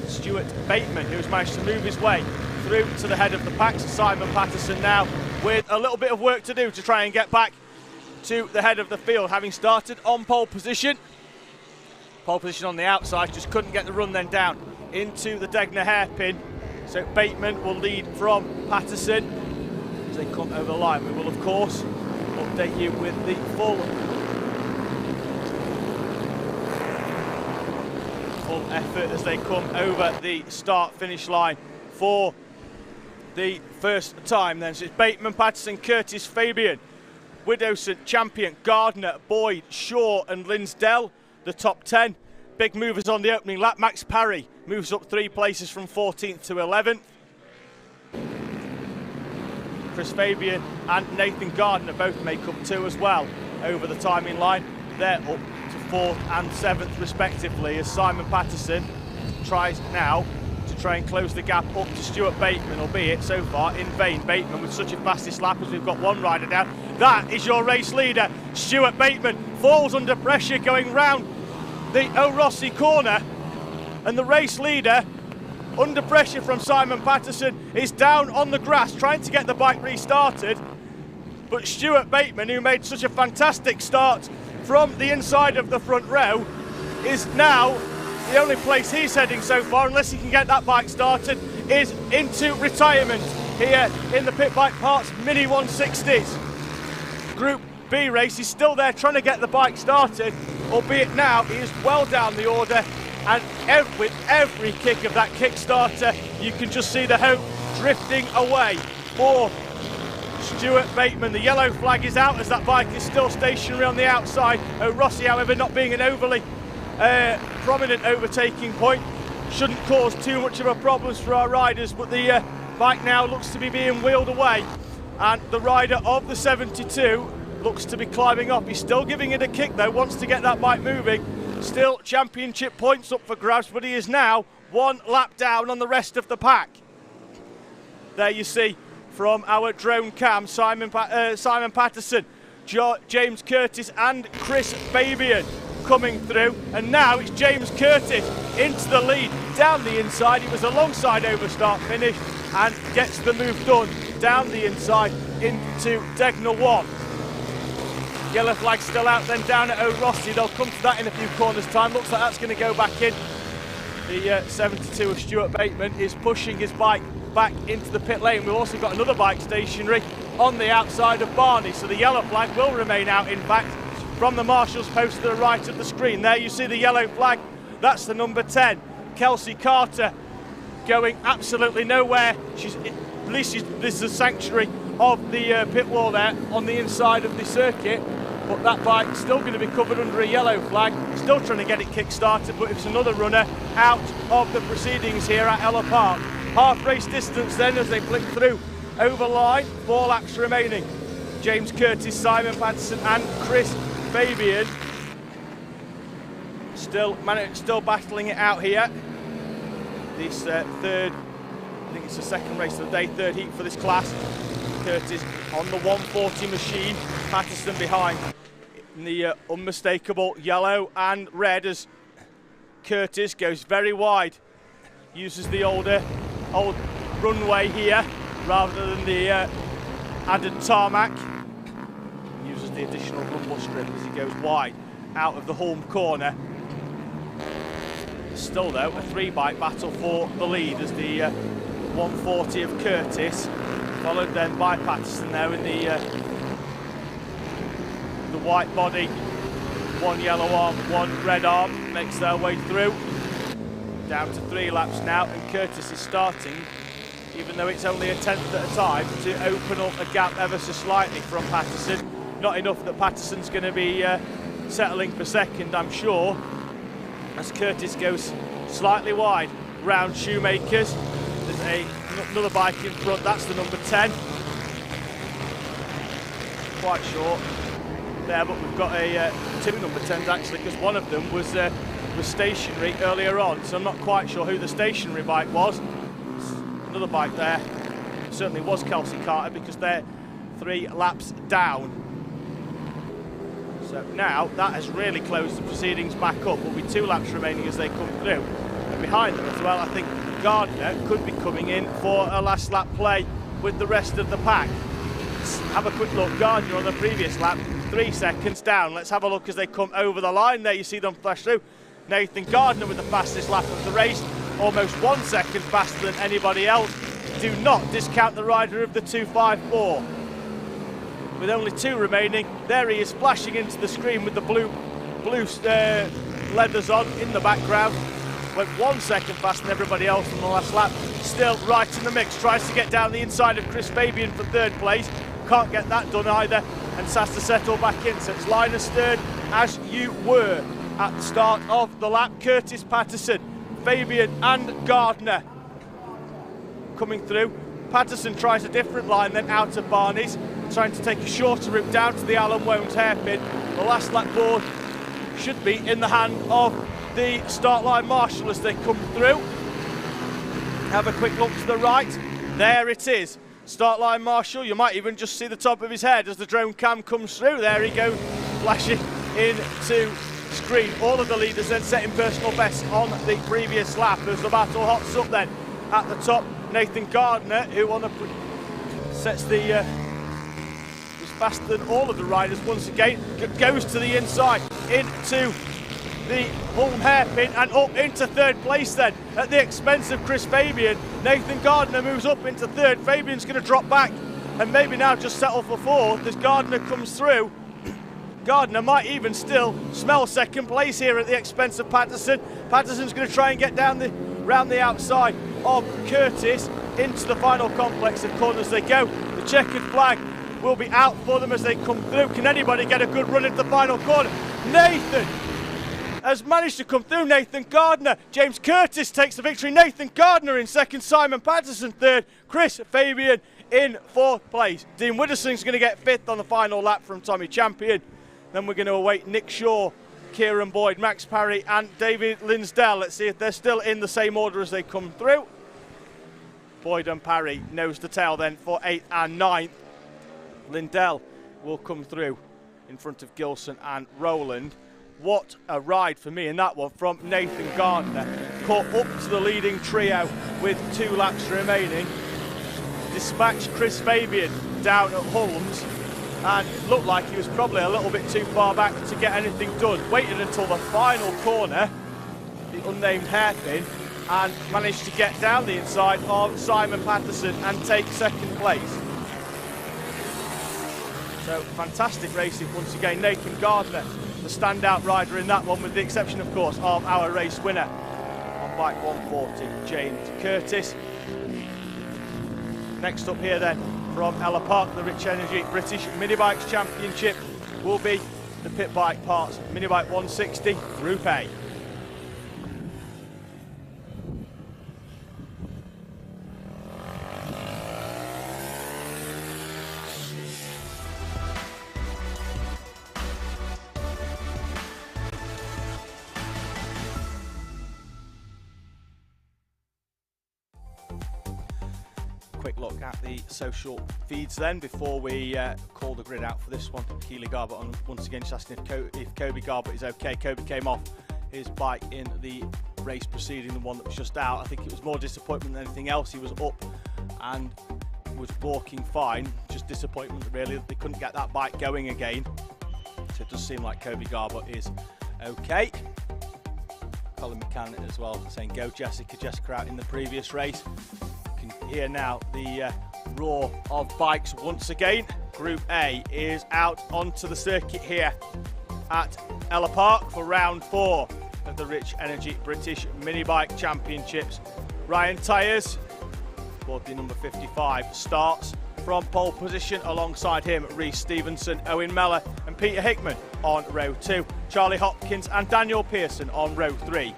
Speaker 1: Stuart Bateman, who's managed to move his way through to the head of the pack. Simon Patterson now with a little bit of work to do to try and get back to the head of the field, having started on pole position. Pole position on the outside, just couldn't get the run then down into the Degner hairpin. So Bateman will lead from Patterson as they come over the line. We will of course update you with the full effort as they come over the start-finish line for the first time then. So it's Bateman, Patterson, Curtis, Fabian, Widdowson, Champion, Gardner, Boyd, Shaw and Linsdell, the top 10. Big movers on the opening lap. Max Parry moves up 3 places from 14th to 11th. Chris Fabian and Nathan Gardner both make up 2 as well over the timing line. They're up to 4th and 7th respectively as Simon Patterson tries now to try and close the gap up to Stuart Bateman, albeit so far in vain. Bateman with such a fastest lap as we've got one rider down. That is your race leader. Stuart Bateman falls under pressure going round the O'Rossie corner, and the race leader, under pressure from Simon Patterson, is down on the grass trying to get the bike restarted. But Stuart Bateman, who made such a fantastic start from the inside of the front row, is now the only place he's heading so far, unless he can get that bike started, is into retirement here in the Pit Bike Parts Mini 160s. Group B race, he's still there trying to get the bike started, albeit now he is well down the order, and with every kick of that Kickstarter, you can just see the hope drifting away for Stuart Bateman. The yellow flag is out as that bike is still stationary on the outside. O'Rossie, however, not being an overly prominent overtaking point. shouldn't cause too much of a problem for our riders, but the bike now looks to be being wheeled away, and the rider of the 72 looks to be climbing up. He's still giving it a kick though, wants to get that bike moving. Still championship points up for grabs, but he is now 1 lap down on the rest of the pack. There you see from our drone cam, Simon Patterson, James Curtis and Chris Fabian coming through, and now it's James Curtis into the lead down the inside. He was alongside over start finish and gets the move done down the inside into Degner 1. Yellow flag still out then down at O'Rossi. They'll come to that in a few corners time. Looks like that's going to go back in. The 72 of Stuart Bateman is pushing his bike back into the pit lane. We've also got another bike stationary on the outside of Barney, so the yellow flag will remain out. In fact, from the marshal's post to the right of the screen, there you see the yellow flag. That's the number 10, Kelsey Carter, going absolutely nowhere. This is the sanctuary of the pit wall there on the inside of the circuit, but that bike's still going to be covered under a yellow flag. Still trying to get it kick-started, but it's another runner out of the proceedings here at Ellough Park. Half race distance then as they flick through over line, 4 laps remaining. James Curtis, Simon Patterson and Chris Fabian still battling it out here. This third, I think it's the second race of the day, third heat for this class. Curtis on the 140 machine, Patterson behind in the unmistakable yellow and red as Curtis goes very wide, uses the old runway here rather than the added tarmac, uses the additional rumble strip as he goes wide out of the home corner. Still though a 3-bike battle for the lead as the 140 of Curtis, followed then by Patterson there in the white body, 1 yellow arm, 1 red arm, makes their way through. Down to 3 laps now, and Curtis is starting, even though it's only a 10th at a time, to open up a gap ever so slightly from Patterson. Not enough that Patterson's going to be settling for second, I'm sure, as Curtis goes slightly wide round Shoemakers. There's another bike in front, that's the number 10. Quite short there, but we've got 2 number 10s actually, because one of them was stationary earlier on, so I'm not quite sure who the stationary bike was. Another bike there, it certainly was Kelsey Carter, because they're 3 laps down. So now that has really closed the proceedings back up. There'll be 2 laps remaining as they come through, and behind them as well I think Gardner could be coming in for a last lap play with the rest of the pack. Let's have a quick look. Gardner on the previous lap, 3 seconds down. Let's have a look as they come over the line. There you see them flash through. Nathan Gardner with the fastest lap of the race, almost 1 second faster than anybody else. Do not discount the rider of the 254. With only 2 remaining, there he is flashing into the screen with the blue leathers on in the background. Went 1 second faster than everybody else on the last lap. Still right in the mix, tries to get down the inside of Chris Fabian for 3rd place. Can't get that done either, and has to settle back in. So it's Linus third as you were at the start of the lap. Curtis, Patterson, Fabian and Gardner coming through. Patterson tries a different line then out of Barney's, trying to take a shorter route down to the Alan Wones hairpin. The last lap board should be in the hand of the start line marshal as they come through. Have a quick look to the right. There it is. Start line marshal. You might even just see the top of his head as the drone cam comes through. There he goes, flashing into screen. All of the leaders then setting personal bests on the previous lap as the battle hots up then. At the top, Nathan Gardner, who on the sets the was faster than all of the riders once again, goes to the inside into the home hairpin and up into 3rd place then at the expense of Chris Fabian. Nathan Gardner moves up into 3rd. Fabian's going to drop back and maybe now just settle for 4th as Gardner comes through. Gardner might even still smell 2nd place here at the expense of Patterson. Patterson's going to try and get down round the outside of Curtis into the final complex of corners they go. The checkered flag will be out for them as they come through. Can anybody get a good run into the final corner? Nathan has managed to come through. Nathan Gardner, James Curtis takes the victory. Nathan Gardner in second, Simon Patterson third, Chris Fabian in fourth place. Dean Widdowson's going to get fifth on the final lap from Tommy Champion. Then we're going to await Nick Shaw, Kieran Boyd, Max Parry and David Linsdell. Let's see if they're still in the same order as they come through. Boyd and Parry nose to tail then for 8th and 9th. Lindell will come through in front of Gilson and Rowland. What a ride for me in that one from Nathan Gardner. Caught up to the leading trio with 2 laps remaining. Dispatched Chris Fabian down at Holmes and looked like he was probably a little bit too far back to get anything done. Waited until the final corner, the unnamed hairpin, and managed to get down the inside of Simon Patterson and take second place. So fantastic racing once again. Nathan Gardner, the standout rider in that one, with the exception of course of our race winner on bike 140, James Curtis. Next up here then from Ellough Park, the Rich Energy British Mini Bikes Championship will be the Pit Bike Parts Mini Bike 160 Group A. Quick look at the social feeds then before we call the grid out for this one. Keely Garbutt on once again just asking if Kobe Garbutt is okay. Kobe came off his bike in the race preceding the one that was just out. I think it was more disappointment than anything else. He was up and was walking fine, just disappointment really that they couldn't get that bike going again. So it does seem like Kobe Garbutt is okay. Colin McCann as well saying go Jessica out in the previous race. Here now the roar of bikes once again. Group A is out onto the circuit here at Ellough Park for round 4 of the Rich Energy British Mini Bike Championships. Ryan Tyers, aboard the number 55, starts from pole position. Alongside him Rhys Stevenson, Owen Mellor and Peter Hickman on row 2. Charlie Hopkins and Daniel Pearson on row 3.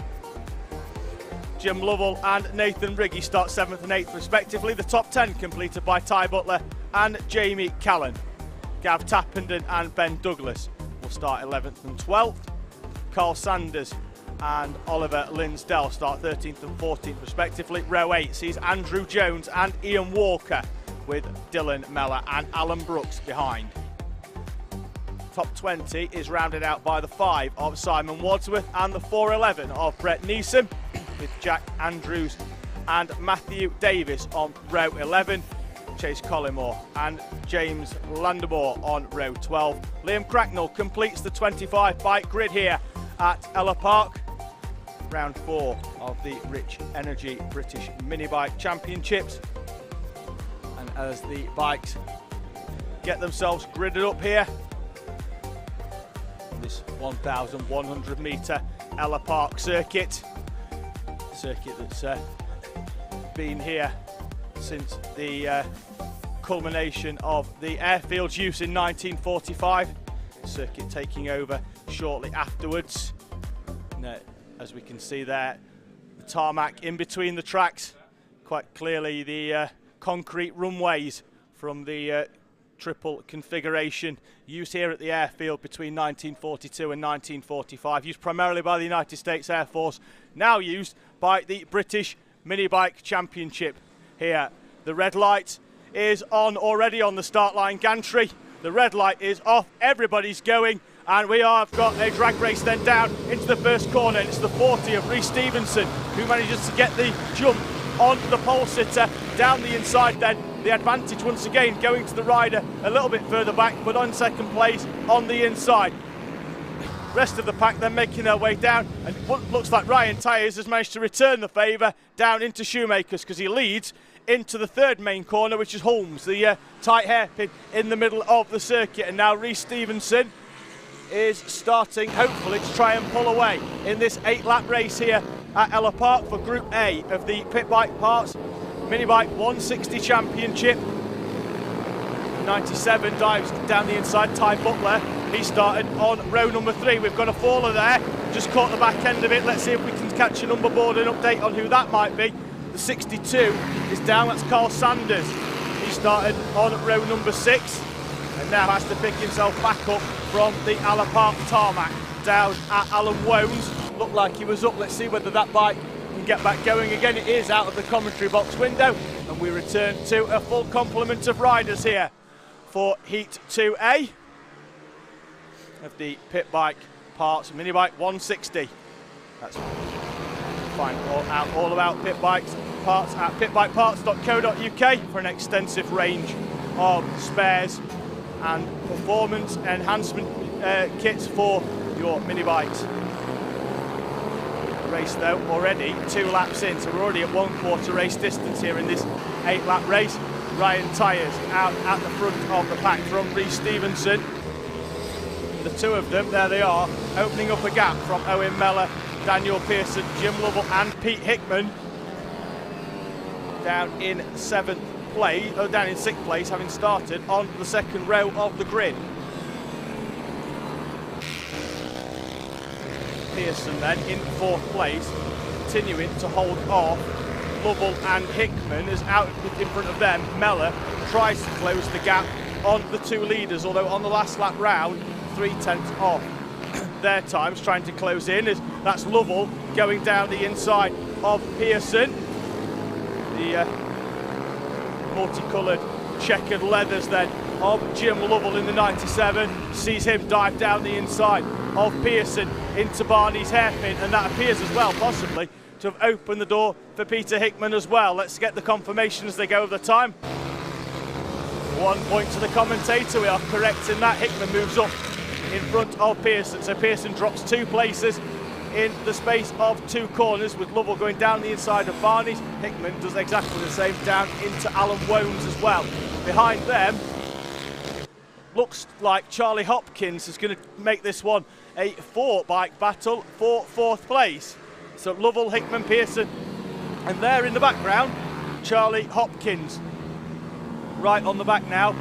Speaker 1: Jim Lovell and Nathan Riggy start 7th and 8th respectively. The top 10 completed by Ty Butler and Jamie Callan. Gav Tappenden and Ben Douglas will start 11th and 12th. Carl Sanders and Oliver Linsdell start 13th and 14th respectively. Row 8 sees Andrew Jones and Ian Walker with Dylan Mellor and Alan Brooks behind. Top 20 is rounded out by the 5 of Simon Wadsworth and the 411 of Brett Neeson, with Jack Andrews and Matthew Davis on row 11, Chase Collymore and James Landemore on row 12. Liam Cracknell completes the 25 bike grid here at Ellough Park. Round 4 of the Rich Energy British Mini Bike Championships. And as the bikes get themselves gridded up here, this 1,100 metre Ellough Park circuit that's been here since the culmination of the airfield use in 1945. Circuit taking over shortly afterwards. And, as we can see there, the tarmac in between the tracks, quite clearly the concrete runways from the triple configuration used here at the airfield between 1942 and 1945, used primarily by the United States Air Force, now used by the British Mini Bike Championship here. The red light is on already on the start line gantry. The red light is off, everybody's going, and we have got a drag race then down into the first corner. It's the 40 of Rhys Stevenson who manages to get the jump on the pole sitter down the inside then. The advantage once again going to the rider a little bit further back, but on second place on the inside. Rest of the pack then making their way down, and what looks like Ryan Tyers has managed to return the favour down into Shoemakers, because he leads into the third main corner, which is Holmes, the tight hairpin in the middle of the circuit. And now Rhys Stevenson is starting hopefully to try and pull away in this 8-lap race here at Ellough Park for Group A of the Pit Bike Parts Mini Bike 160 Championship. 97 dives down the inside. Ty Butler He started on row number 3. We've got a faller there, just caught the back end of it. Let's see if we can catch a number board and update on who that might be. The 62 is down, that's Carl Sanders. He started on row number 6 and now has to pick himself back up from the Ellough Park tarmac down at Alan Wones. Looked like he was up. Let's see whether that bike can get back going again. It is out of the commentary box window, and we return to a full complement of riders here for Heat 2A of the pit bike parts mini bike 160. That's find out all about pit bikes parts at pitbikeparts.co.uk for an extensive range of spares and performance enhancement kits for your mini bikes. Race though already 2 laps in, so we're already at 1/4 race distance here in this 8-lap race. Ryan Tyres out at the front of the pack from Reece Stevenson. The two of them, there they are, opening up a gap from Owen Mellor, Daniel Pearson, Jim Lovell and Pete Hickman. Down in 6th place, having started on the 2nd row of the grid. Pearson then in 4th place, continuing to hold off Lovell and Hickman, as out in front of them, Mellor tries to close the gap on the 2 leaders, although on the last lap round, 3/10 off their times, trying to close in, as that's Lovell going down the inside of Pearson. The multicoloured checkered leathers then of Jim Lovell in the 97, sees him dive down the inside of Pearson into Barney's hairpin, and that appears as well possibly to have opened the door for Peter Hickman as well. Let's get the confirmation as they go over the time. 1 point to the commentator, we are correct in that. Hickman moves up in front of Pearson, so Pearson drops 2 places in the space of 2 corners, with Lovell going down the inside of Barney's. Hickman does exactly the same down into Alan Wones as well. Behind them, looks like Charlie Hopkins is going to make this one a 4-bike battle for 4th place. So Lovell, Hickman, Pearson, and there in the background, Charlie Hopkins. Right on the back now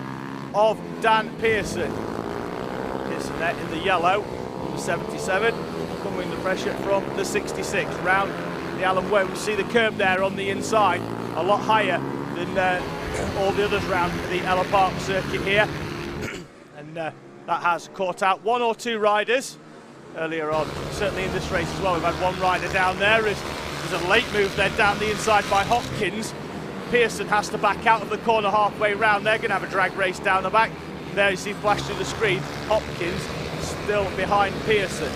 Speaker 1: of Dan Pearson. Pearson there in the yellow, the 77, coming under pressure from the 66. Round the Alan Wones, see the curb there on the inside, a lot higher than all the others round the Ellough Park circuit here. And that has caught out 1 or 2 riders earlier on, certainly in this race as well. We've had 1 rider down there. There's a late move there down the inside by Hopkins. Pearson has to back out of the corner halfway round. They're going to have a drag race down the back. There you see flash through the screen, Hopkins still behind Pearson.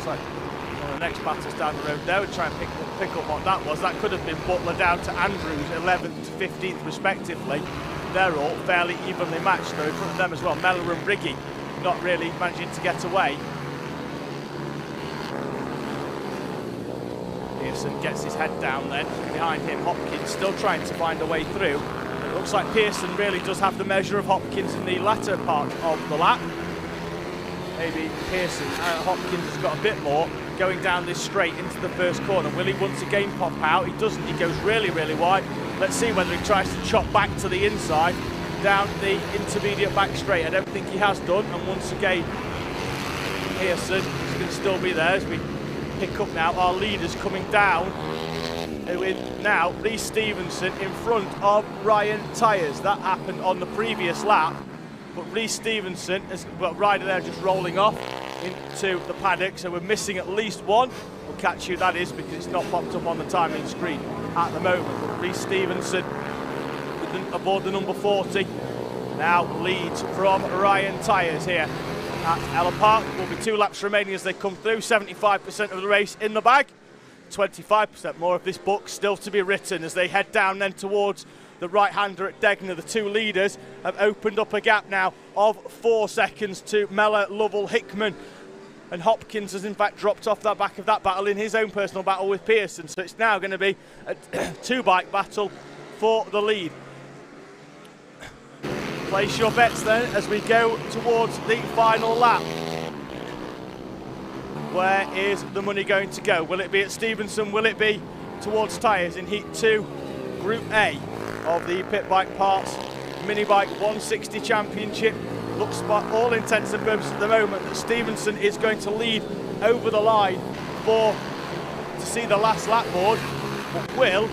Speaker 1: So the next battle's down the road there. We'll try and pick up what that was. That could have been Butler down to Andrews, 11th to 15th respectively. They're all fairly evenly matched though in front of them as well. Mellor and Riggy not really managing to get away. Pearson gets his head down then. Behind him, Hopkins still trying to find a way through. It looks like Pearson really does have the measure of Hopkins in the latter part of the lap. Maybe Pearson, Hopkins has got a bit more going down this straight into the first corner. Will he once again pop out? He doesn't, he goes really, really wide. Let's see whether he tries to chop back to the inside, down the intermediate back straight. I don't think he has done, and once again, Pearson is going to still be there as we pick up now our leaders coming down. With now Reece Stevenson in front of Ryan Tyres. That happened on the previous lap, but Reece Stevenson has got a rider there just rolling off into the paddock, so we're missing at least 1. We'll catch who that is because it's not popped up on the timing screen at the moment. But Reece Stevenson aboard the number 40 now leads from Ryan Tyres here at Ellough Park. Will be 2 laps remaining as they come through. 75% of the race in the bag. 25% more of this book still to be written as they head down then towards the right-hander at Degner. The 2 leaders have opened up a gap now of 4 seconds to Mellor, Lovell, Hickman, and Hopkins has in fact dropped off that back of that battle in his own personal battle with Pearson. So it's now going to be a 2-bike battle for the lead. Place your bets then as we go towards the final lap. Where is the money going to go? Will it be at Stevenson? Will it be towards Tyres in Heat 2, Group A of the Pit Bike Parts Minibike 160 Championship. Looks by all intents and purposes at the moment that Stevenson is going to lead over the line to see the last lap board. But will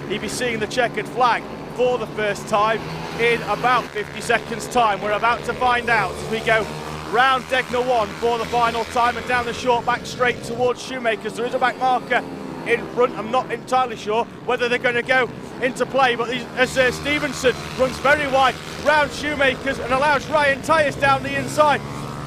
Speaker 1: he be seeing the checkered flag for the first time in about 50 seconds time? We're about to find out as we go round Degner 1 for the final time and down the short back straight towards Shoemakers. There is a back marker in front. I'm not entirely sure whether they're going to go into play, but as Stevenson runs very wide round Shoemakers and allows Ryan Tyers down the inside.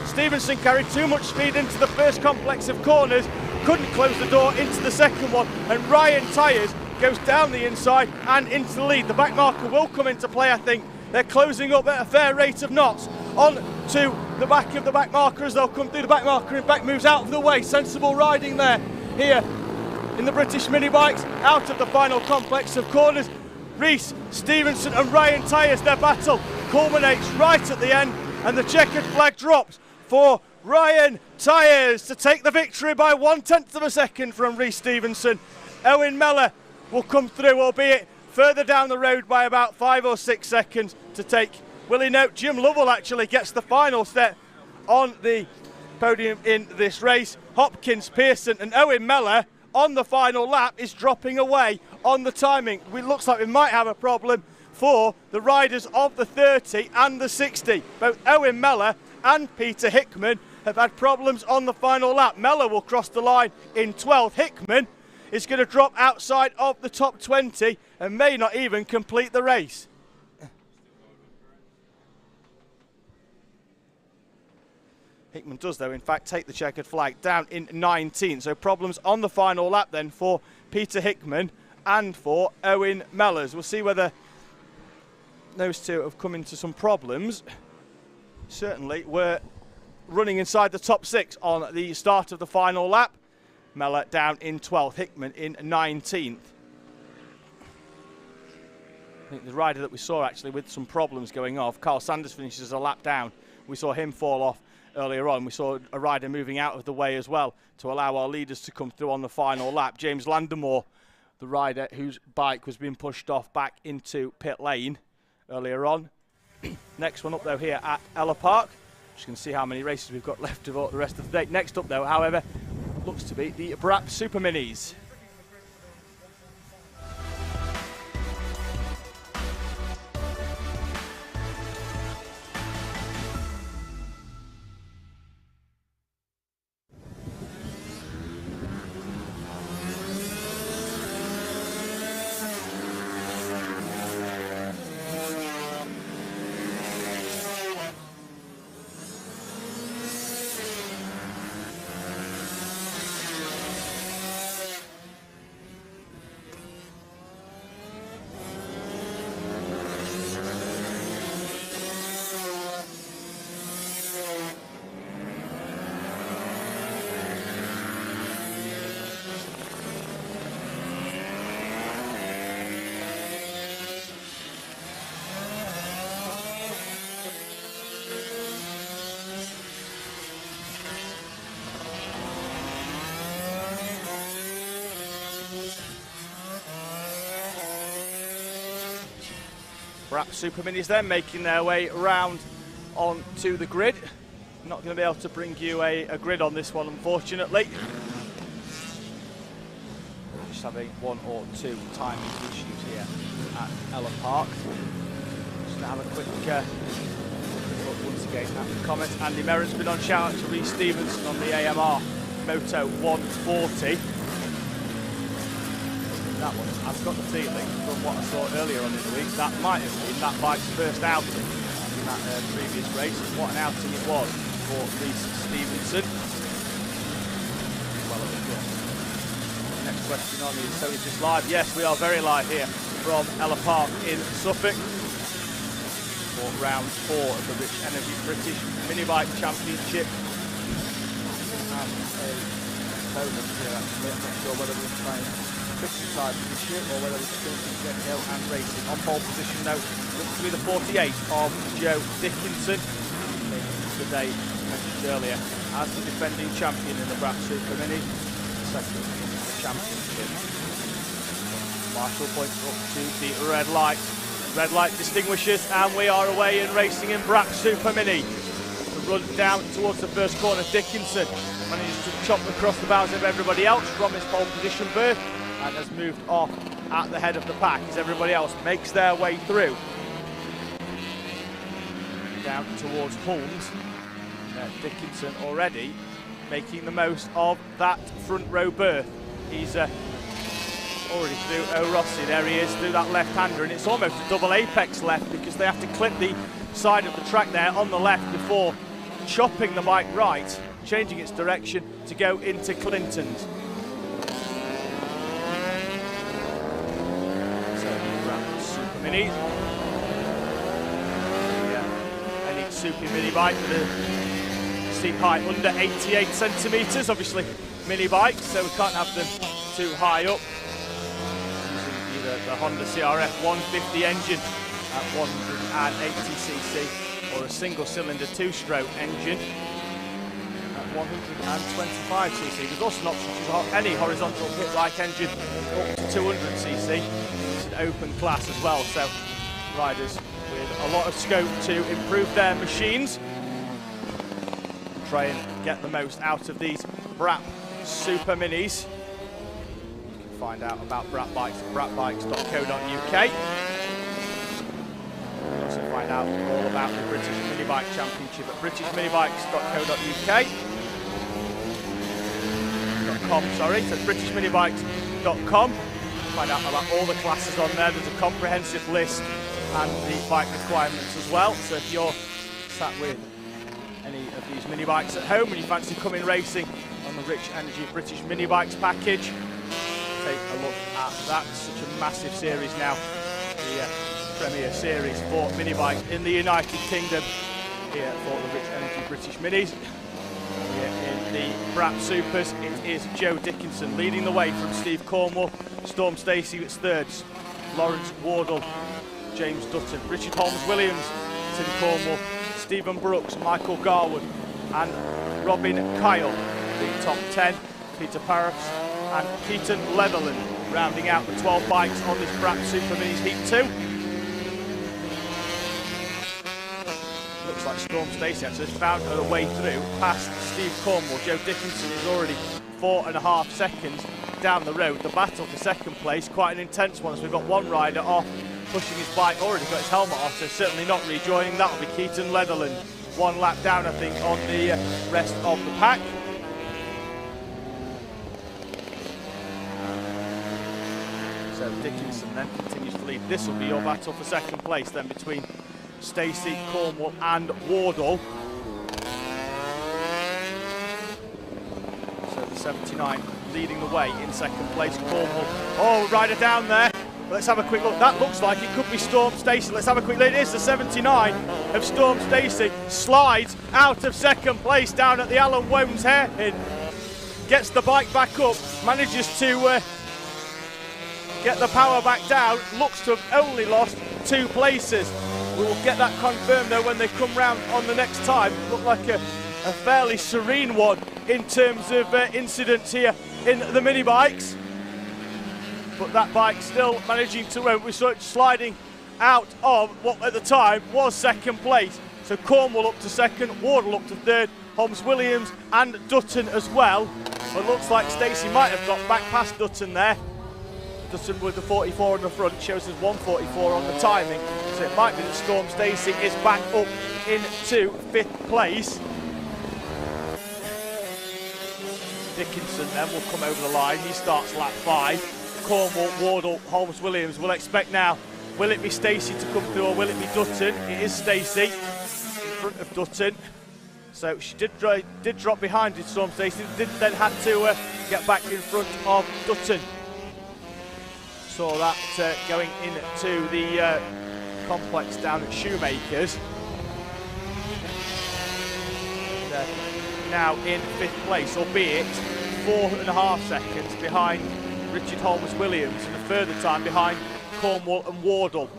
Speaker 1: Stevenson carried too much speed into the first complex of corners, couldn't close the door into the second one, and Ryan Tyers goes down the inside and into the lead. The back marker will come into play, I think. They're closing up at a fair rate of knots on to the back of the back marker as they'll come through the back marker, and back moves out of the way. Sensible riding there here in the British minibikes out of the final complex of corners. Reese, Stevenson and Ryan Tyers, their battle culminates right at the end, and the checkered flag drops for Ryan Tyers to take the victory by 1/10 of a second from Reese Stevenson. Owen Mellor will come through, albeit further down the road by about 5 or 6 seconds to take Willie Note. Jim Lovell actually gets the final step on the podium in this race. Hopkins, Pearson and Owen Mellor on the final lap is dropping away on the timing. It looks like we might have a problem for the riders of the 30 and the 60. Both Owen Mellor and Peter Hickman have had problems on the final lap. Mellor will cross the line in 12th. Hickman is going to drop outside of the top 20 and may not even complete the race. Hickman does, though, in fact, take the checkered flag down in 19. So problems on the final lap then for Peter Hickman and for Owen Mellors. We'll see whether those two have come into some problems. Certainly we're running inside the top 6 on the start of the final lap. Mellor down in 12th, Hickman in 19th. I think the rider that we saw actually with some problems going off, Carl Sanders, finishes a lap down. We saw him fall off earlier on. We saw a rider moving out of the way as well to allow our leaders to come through on the final lap. James Landemore, the rider whose bike was being pushed off back into pit lane earlier on. Next one up though here at Ellough Park. Just going to see how many races we've got left of the rest of the day. Next up though, however, looks to be the Brap Super Minis. Brap Super Minis then making their way round onto the grid. Not going to be able to bring you a grid on this one, unfortunately. Just having 1 or 2 timing issues here at Ellough Park. Just to have a quick look once again at the comments. Andy Merritt's been on shout out to Reese Stevenson on the AMR Moto 140. That one, I've got the feeling from what I saw earlier on in the week, that might have been that bike's first outing in that previous race. And what an outing it was for Reese Stevenson. Well, next question on is, so is this live? Yes, we are very live here from Ellough Park in Suffolk for round 4 of the Rich Energy British Minibike Championship. And a bonus here actually, I'm not sure whether we're trying fix the type of this year or whether we're just going to go and racing. On pole position now, looks to be the 48 of Joe Dickinson. Today, mentioned earlier, as the defending champion in the Brap Super Mini, second in the championship. Marshall points up to the red light Red light distinguishers, and we are away and racing in Brap Super Mini. The run down towards the first corner. Dickinson manages to chop across the bows of everybody else from his pole position berth and has moved off at the head of the pack as everybody else makes their way through. Down towards Holmes. Dickinson already making the most of that front row berth. He's already through O'Rossi. There he is through that left-hander, and it's almost a double apex left because they have to clip the side of the track there on the left before chopping the bike right, changing its direction to go into Clinton's. So Super Mini. Any Super Mini bike with a seat height under 88 centimetres, obviously mini bikes, so we can't have them too high up. The Honda CRF 150 engine at 180cc, or a single cylinder 2-stroke engine at 125cc. There's also an option to choose any horizontal hit-like engine up to 200cc. It's an open class as well, so riders with a lot of scope to improve their machines, try and get the most out of these Brap Super Minis. Find out about Brap Bikes at brapbikes.co.uk. Also find out all about the British Mini Bike Championship at britishminibikes.co.uk. So britishminibikes.com. Find out about all the classes on there. There's a comprehensive list and the bike requirements as well. So if you're sat with any of these mini bikes at home and you fancy coming racing on the Rich Energy British Mini Bikes package, take a look at that. Such a massive series now, the Premier Series for mini bikes in the United Kingdom here for the Rich Energy British Minis. Here in the Brap Supers, it is Joe Dickinson leading the way from Steve Cornwall. Storm Stacey with thirds, Lawrence Wardle, James Dutton, Richard Holmes-Williams, Tim Cornwall, Stephen Brooks, Michael Garwood and Robin Kyle. The top 10, Peter Parris and Keaton Leatherland rounding out the 12 bikes on this Brap Super Minis Heat 2. Looks like Storm Stacey actually has found her way through past Steve Cornwall. Joe Dickinson is already 4.5 seconds down the road. The battle for second place, quite an intense one, as we've got one rider off, pushing his bike, already got his helmet off, so certainly not rejoining. That'll be Keaton Leatherland. One lap down, I think, on the rest of the pack. So Dickinson then continues to lead. This will be your battle for second place then between Stacey, Cornwall and Wardle. So the 79 leading the way in second place. Cornwall, oh, rider down there. Let's have a quick look. That looks like it could be Storm Stacey. Let's have a quick look. It is the 79 of Storm Stacey. Slides out of second place down at the Alan Wones hairpin. Gets the bike back up. Manages to get the power back down. Looks to have only lost 2 places. We will get that confirmed though when they come round on the next time. Looked like a fairly serene one in terms of incidents here in the mini bikes. But that bike still managing to run. We saw it sliding out of what at the time was second place. So Cornwall up to second, Wardle up to third, Holmes-Williams and Dutton as well. But looks like Stacey might have got back past Dutton there. Dutton with the 44 on the front, shows us 144 on the timing. So it might be that Storm Stacey is back up into 5th place. Dickinson then will come over the line. He starts lap 5. Cornwall, Wardle, Holmes-Williams. We'll expect now, will it be Stacey to come through or will it be Dutton? It is Stacey in front of Dutton. So she did drop behind with Storm Stacey, did then had to get back in front of Dutton. Saw that going into the complex down at Shoemakers. Now in 5th place, albeit 4.5 seconds behind Richard Holmes-Williams and a further time behind Cornwall and Wardle.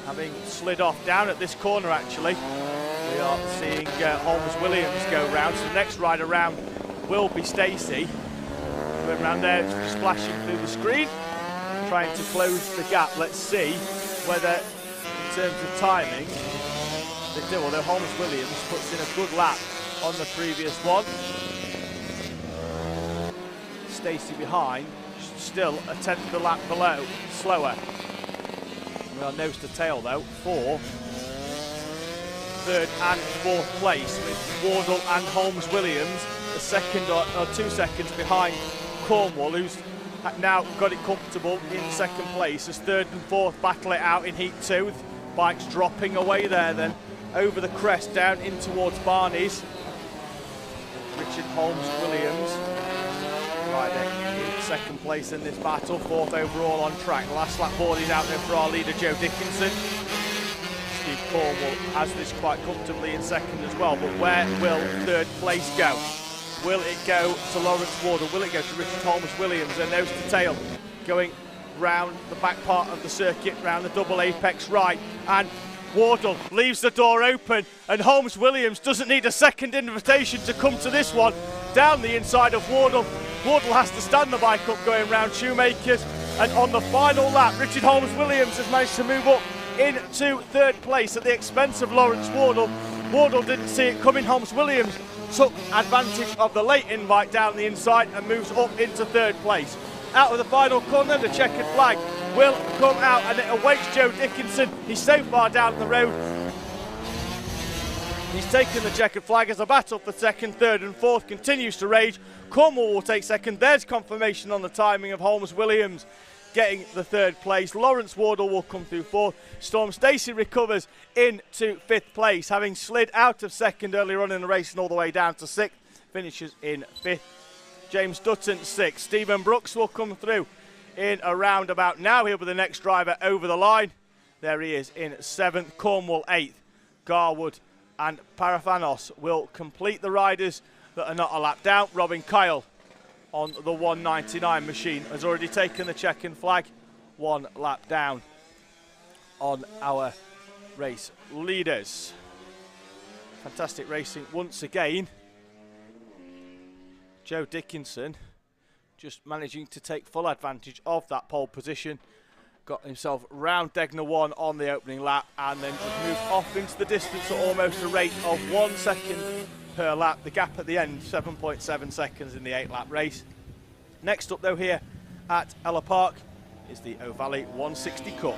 Speaker 1: Having slid off down at this corner actually, we are seeing Holmes-Williams go round. So the next rider round will be Stacey. Going round there, splashing through the screen, trying to close the gap. Let's see whether, in terms of timing, they do, although Holmes Williams puts in a good lap on the previous one. Stacey behind, still a tenth of the lap below, slower. We are nose to tail though for third and fourth place, with Wardle and Holmes Williams a second or 2 seconds behind Cornwall, who's now got it comfortable in second place as third and fourth battle it out in heat 2. Bikes dropping away there then over the crest down in towards Barney's. Richard Holmes Williams riding in second place in this battle, fourth overall on track. The last lap board is out there for our leader Joe Dickinson. Steve Cornwall has this quite comfortably in second as well, but where will third place go? Will it go to Lawrence Wardle? Will it go to Richard Holmes Williams? And nose to tail going round the back part of the circuit, round the double apex right, and Wardle leaves the door open, and Holmes Williams doesn't need a second invitation to come to this one. Down the inside of Wardle. Wardle has to stand the bike up going round Shoemakers, and on the final lap Richard Holmes Williams has managed to move up into third place at the expense of Lawrence Wardle. Wardle didn't see it coming. Holmes Williams took advantage of the late invite down the inside and moves up into third place. Out of the final corner, the checkered flag will come out and it awaits Joe Dickinson. He's so far down the road. He's taken the checkered flag as the battle for second, third and fourth continues to rage. Cornwall will take second. There's confirmation on the timing of Holmes Williams getting the third place. Lawrence Wardle will come through fourth. Storm Stacey recovers into fifth place, having slid out of second earlier on in the race and all the way down to sixth. Finishes in fifth. James Dutton sixth. Stephen Brooks will come through in a roundabout now. He'll be the next driver over the line. There he is in seventh. Cornwall eighth. Garwood and Parafanos will complete the riders that are not a lap down. Robin Kyle on the 199 machine has already taken the checkered flag, 1 lap down on our race leaders. Fantastic racing once again. Joe Dickinson just managing to take full advantage of that pole position. Got himself round Degner 1 on the opening lap and then just moved off into the distance at almost a rate of 1 second per lap. The gap at the end, 7.7 seconds in the 8-lap race. Next up though here at Ellough Park is the O'Valley 160 Cup.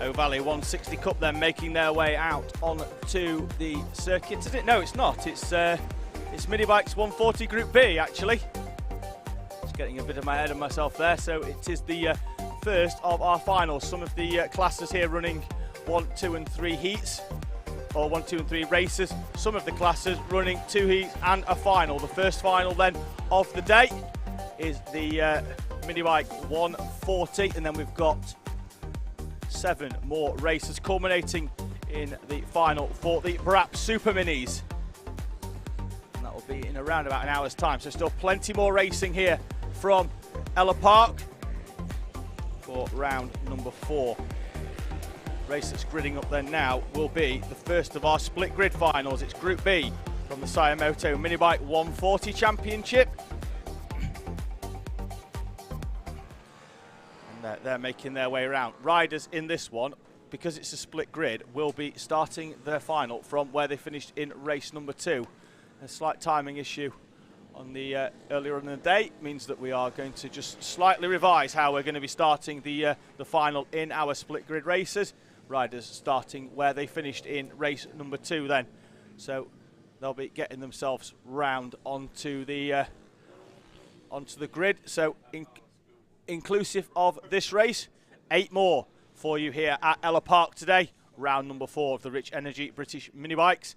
Speaker 1: O'Valley 160 Cup then making their way out onto the circuit. Is it? No, it's not. It's Mini Bikes 140 Group B actually. Just getting a bit of my head of myself there. So it is the first of our finals. Some of the classes here running 1, 2 and 3 heats. or 1, 2 and 3 races. Some of the classes running 2 heats and a final. The first final then of the day is the mini bike 140, and then we've got 7 more races culminating in the final for the Brap Super Minis. And that will be in around about an hour's time. So still plenty more racing here from Ellough Park for round number 4. Race that's gridding up then now will be the first of our split grid finals. It's Group B from the Sayamoto Minibike 140 Championship. And they're making their way around. Riders in this one, because it's a split grid, will be starting their final from where they finished in race number 2. A slight timing issue on the earlier in the day means that we are going to just slightly revise how we're going to be starting the final in our split grid races. Riders starting where they finished in race number 2 then. So they'll be getting themselves round onto the grid. So inclusive of this race, 8 more for you here at Ellough Park today. Round number 4 of the Rich Energy British mini bikes.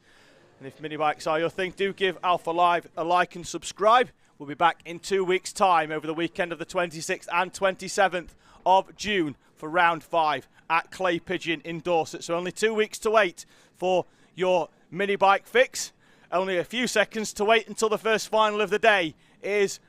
Speaker 1: And if mini bikes are your thing, do give Alpha Live a like and subscribe. We'll be back in 2 weeks' time over the weekend of the 26th and 27th of June for round 5 at Clay Pigeon in Dorset. So only 2 weeks to wait for your mini bike fix. Only a few seconds to wait until the first final of the day is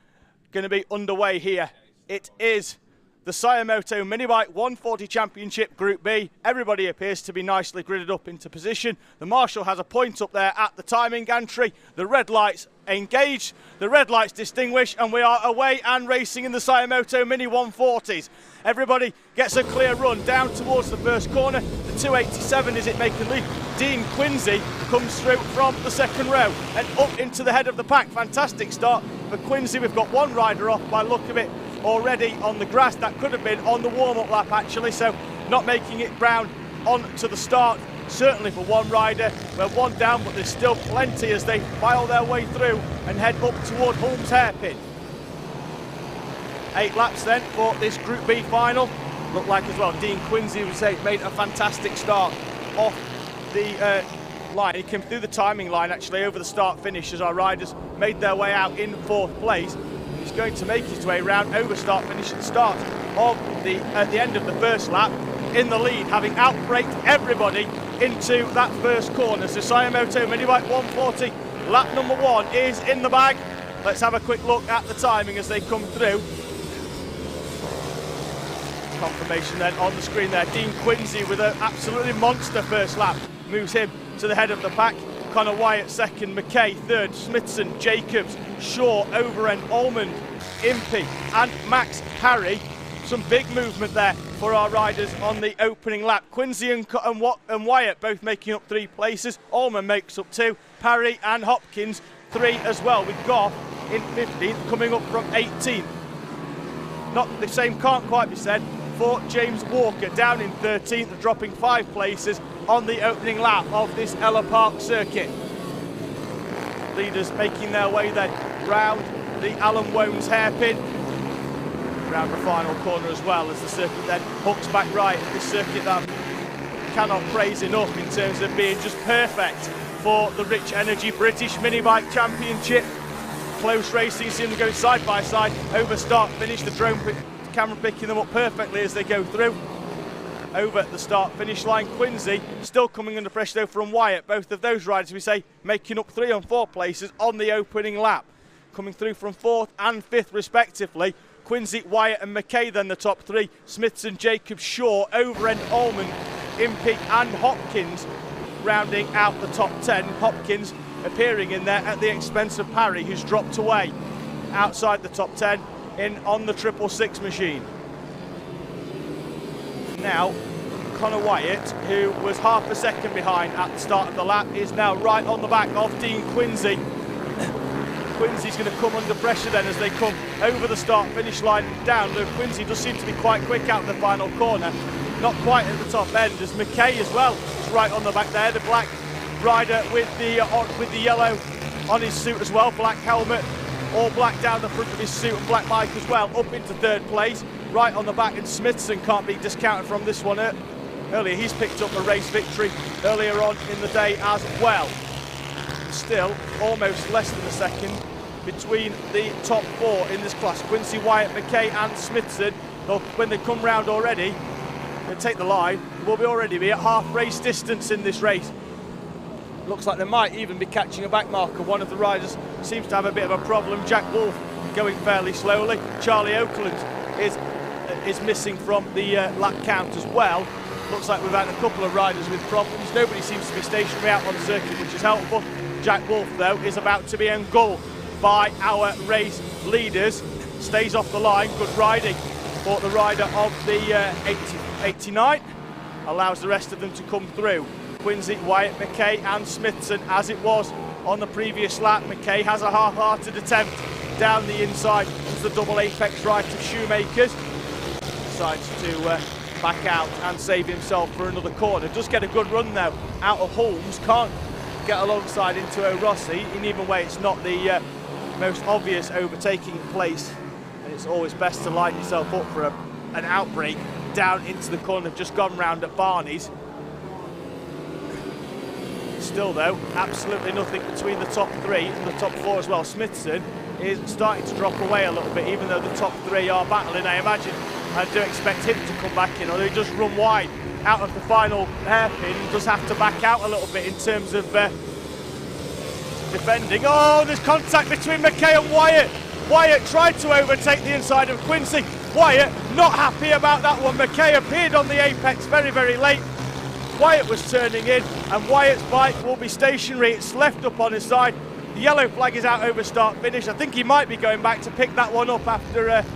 Speaker 1: going to be underway here. It is the Sayamoto Minibike 140 Championship Group B. Everybody appears to be nicely gridded up into position. The marshal has a point up there at the timing gantry. The red lights engaged, the red lights distinguished, and we are away and racing in the Sayamoto Mini 140s. Everybody gets a clear run down towards the first corner. The 287 is it making lead. Dean Quincy comes through from the second row and up into the head of the pack. Fantastic start for Quincy. We've got one rider off by look of it already on the grass. That could have been on the warm-up lap actually, so not making it round on to the start. Certainly for one rider, we're one down, but there's still plenty as they file their way through and head up toward Holmes Hairpin. 8 laps then for this Group B final. Looked like as well Dean Quincy would say made a fantastic start off the line. He came through the timing line actually over the start finish as our riders made their way out in 4th place. He's going to make his way round over start finish at the start of at the end of the first lap in the lead, having outbraked everybody into that first corner. So Sayamoto Minibike 140 lap number 1 is in the bag. Let's have a quick look at the timing as they come through. Confirmation then on the screen there. Dean Quincy with an absolutely monster first lap moves him to the head of the pack. Connor Wyatt second, McKay third, Smithson, Jacobs, Shaw, Overend, Almond, Impey and Max Parry. Some big movement there for our riders on the opening lap. Quincy and Wyatt both making up 3 places. Almond makes up 2, Parry and Hopkins 3 as well, with Goff in 15th coming up from 18th. Not the same can't quite be said for James Walker, down in 13th, dropping 5 places on the opening lap of this Ellough Park circuit. Leaders making their way then round the Alan Wones hairpin, round the final corner as well, as the circuit then hooks back right. This circuit that cannot praise enough in terms of being just perfect for the Rich Energy British Minibike Championship. Close racing, see them going side by side over start finish. The drone camera picking them up perfectly as they go through over the start finish line. Quincy still coming under pressure though from Wyatt. Both of those riders, we say, making up 3 and 4 places on the opening lap, coming through from 4th and 5th respectively. Quincy, Wyatt and McKay then the top 3. Smithson, Jacobs, Shaw, Overend, Almond, Impey and Hopkins rounding out the top 10. Hopkins appearing in there at the expense of Parry, who's dropped away outside the top 10 in on the 666 machine. Now Connor Wyatt, who was half a second behind at the start of the lap, is now right on the back of Dean Quincy. Quincy's going to come under pressure then as they come over the start finish line and down. Though Quincy does seem to be quite quick out the final corner, not quite at the top end, as McKay as well is right on the back there. The black rider with the yellow on his suit as well, black helmet, all black down the front of his suit, and black bike as well, up into 3rd place, right on the back. And Smithson can't be discounted from this one earlier. He's picked up a race victory earlier on in the day as well. Still, almost less than a second between the top 4 in this class. Quincy, Wyatt, McKay and Smithson. When they come round already and take the line, we'll already be at half race distance in this race. Looks like they might even be catching a back marker. One of the riders seems to have a bit of a problem. Jack Wolf going fairly slowly. Charlie Oakland is missing from the lap count as well. Looks like we've had a couple of riders with problems. Nobody seems to be stationary out on the circuit, which is helpful. Jack Wolf, though, is about to be engulfed by our race leaders. Stays off the line. Good riding for the rider of the 89. Allows the rest of them to come through. Quincy, Wyatt, McKay and Smithson, as it was on the previous lap. McKay has a half-hearted attempt down the inside into the double apex right of Shoemakers. Decides to back out and save himself for another corner. Does get a good run though out of Holmes. Can't get alongside into O'Rossi. In even way, it's not the most obvious overtaking place, and it's always best to line yourself up for an outbreak down into the corner. They've just gone round at Barney's. Still though, absolutely nothing between the top 3 and the top 4 as well. Smithson is starting to drop away a little bit, even though the top 3 are battling. I imagine I do expect him to come back in, although he does run wide out of the final hairpin. Does have to back out a little bit in terms of defending. Oh, there's contact between McKay and Wyatt. Wyatt tried to overtake the inside of Quincy. Wyatt not happy about that one. McKay appeared on the apex very, very late. Wyatt was turning in, and Wyatt's bike will be stationary. It's left up on his side. The yellow flag is out over start finish. I think he might be going back to pick that one up after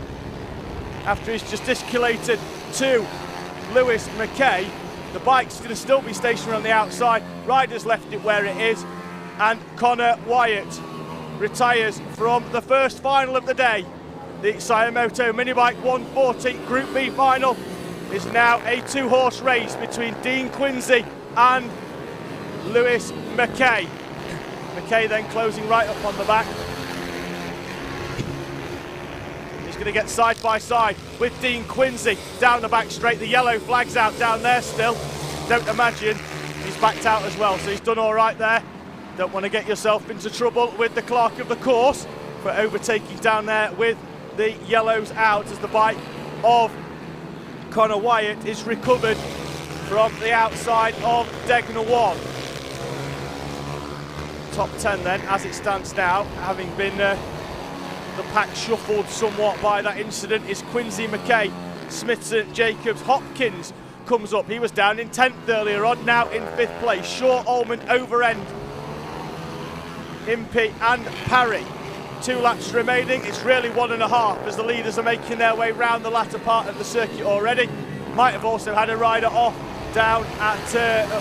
Speaker 1: he's gesticulated to Lewis McKay. The bike's going to still be stationary on the outside. Riders left it where it is, and Connor Wyatt retires from the first final of the day. The Sayamoto Minibike 140 Group B final is now a 2-horse race between Dean Quincy and Lewis McKay. McKay then closing right up on the back. He's going to get side by side with Dean Quincy down the back straight. The yellow flag's out down there still. Don't imagine he's backed out as well, so he's done all right there. Don't want to get yourself into trouble with the clerk of the course for overtaking down there with the yellows out, as the bike of Connor Wyatt is recovered from the outside of Degner 1. Top 10 then, as it stands now, having been the pack shuffled somewhat by that incident, is Quincy, McKay, Smithson, Jacobs. Hopkins comes up. He was down in 10th earlier on, now in 5th place. Shaw, Ullman, Overend, Impey and Parry. 2 laps remaining. It's really 1.5 as the leaders are making their way round the latter part of the circuit already. Might have also had a rider off down at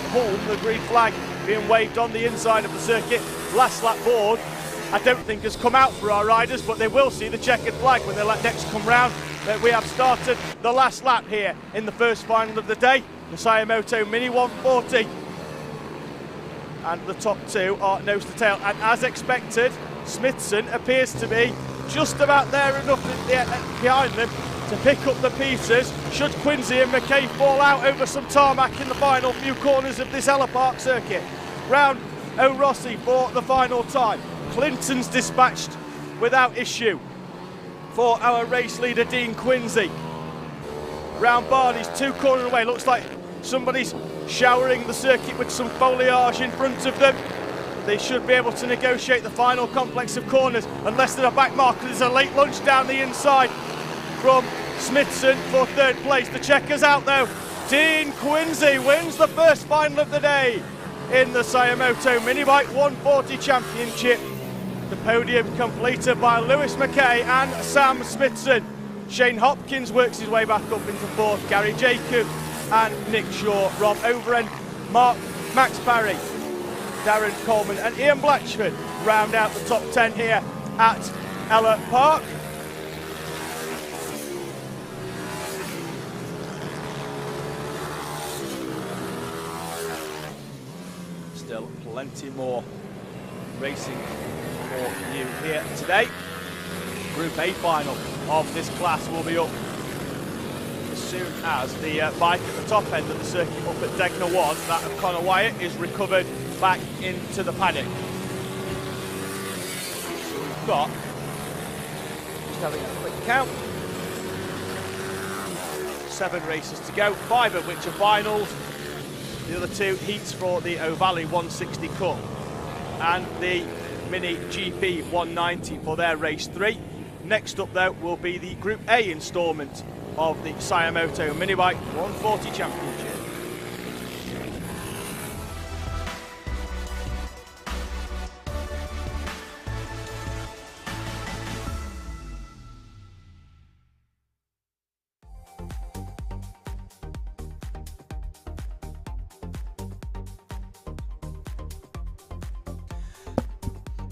Speaker 1: Hull, the green flag being waved on the inside of the circuit. Last lap board, I don't think has come out for our riders, but they will see the checkered flag when they next come round. We have started the last lap here in the first final of the day, the Sayamoto Mini 140. And the top 2 are nose to tail, and as expected, Smithson appears to be just about there enough behind them to pick up the pieces should Quincy and McKay fall out over some tarmac in the final few corners of this Ellough Park circuit. Round O'Rossi for the final time. Clinton's dispatched without issue for our race leader Dean Quincy. Round Barney's 2 corners away. Looks like somebody's showering the circuit with some foliage in front of them. They should be able to negotiate the final complex of corners, unless there's a back marker. There's a late lunge down the inside from Smithson for 3rd place. The checker's out though. Dean Quincy wins the first final of the day in the Sayamoto Minibike 140 Championship. The podium completed by Lewis McKay and Sam Smithson. Shane Hopkins works his way back up into 4th. Gary Jacobs and Nick Shaw. Rob Overend, Max Parry, Darren Coleman and Ian Blatchford round out the top 10 here at Ellough Park. Still plenty more racing for you here today. Group A final of this class will be up soon as the bike at the top end of the circuit up at Degner 1, that of Conor Wyatt, is recovered back into the paddock. So we've got, just having a quick count, 7 races to go, 5 of which are finals. The other 2 heats for the O'Valley 160 Cup and the Mini GP 190 for their race 3. Next up though will be the Group A instalment of the Sayamoto Minibike 140 Championship.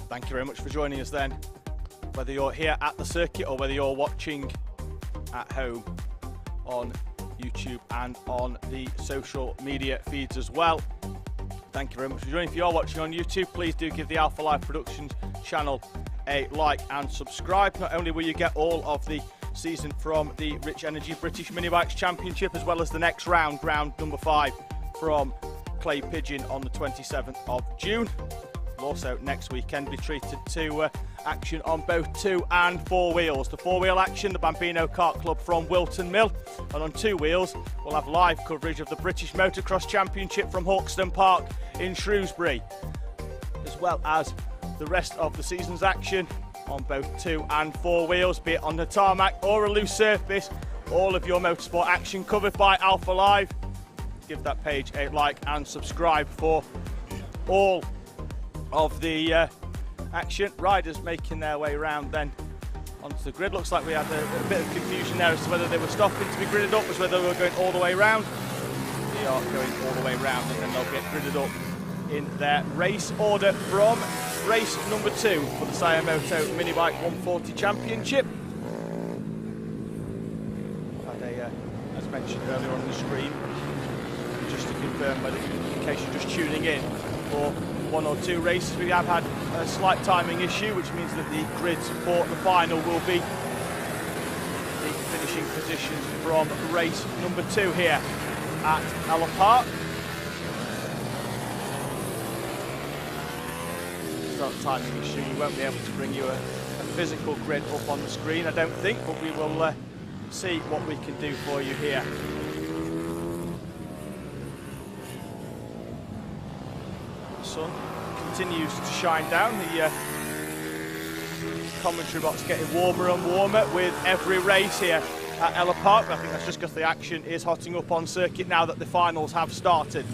Speaker 1: Thank you very much for joining us then, whether you're here at the circuit or whether you're watching at home on YouTube and on the social media feeds as well. Thank you very much for joining. If you are watching on YouTube, please do give the Alpha Life Productions channel a like and subscribe. Not only will you get all of the season from the Rich Energy British Minibikes Championship, as well as the next round, round number 5 from Clay Pigeon on the 27th of June. We'll also next weekend be treated to action on both 2 and 4 wheels. The 4-wheel action, the Bambino Kart Club from Wilton Mill, and on 2 wheels we'll have live coverage of the British Motocross Championship from Hawkston Park in Shrewsbury, as well as the rest of the season's action on both 2 and 4 wheels, be it on the tarmac or a loose surface. All of your motorsport action covered by Alpha Live. Give that page a like and subscribe for all of the action. Riders making their way around then onto the grid. Looks like we had a bit of confusion there as to whether they were stopping to be gridded up, as whether they were going all the way around. They are going all the way around, and then they'll get gridded up in their race order from race number 2 for the Sayamoto Minibike 140 Championship. Had as mentioned earlier on the screen, just to confirm, whether in case you're just tuning in, for 1 or 2 races we have had a slight timing issue, which means that the grids for the final will be the finishing positions from race number 2 here at Ellough Park. It's not a timing issue, we won't be able to bring you a physical grid up on the screen, I don't think, but we will see what we can do for you here. Sun continues to shine down, the commentary box getting warmer and warmer with every race here at Ellough Park. I think that's just because the action is hotting up on circuit now that the finals have started.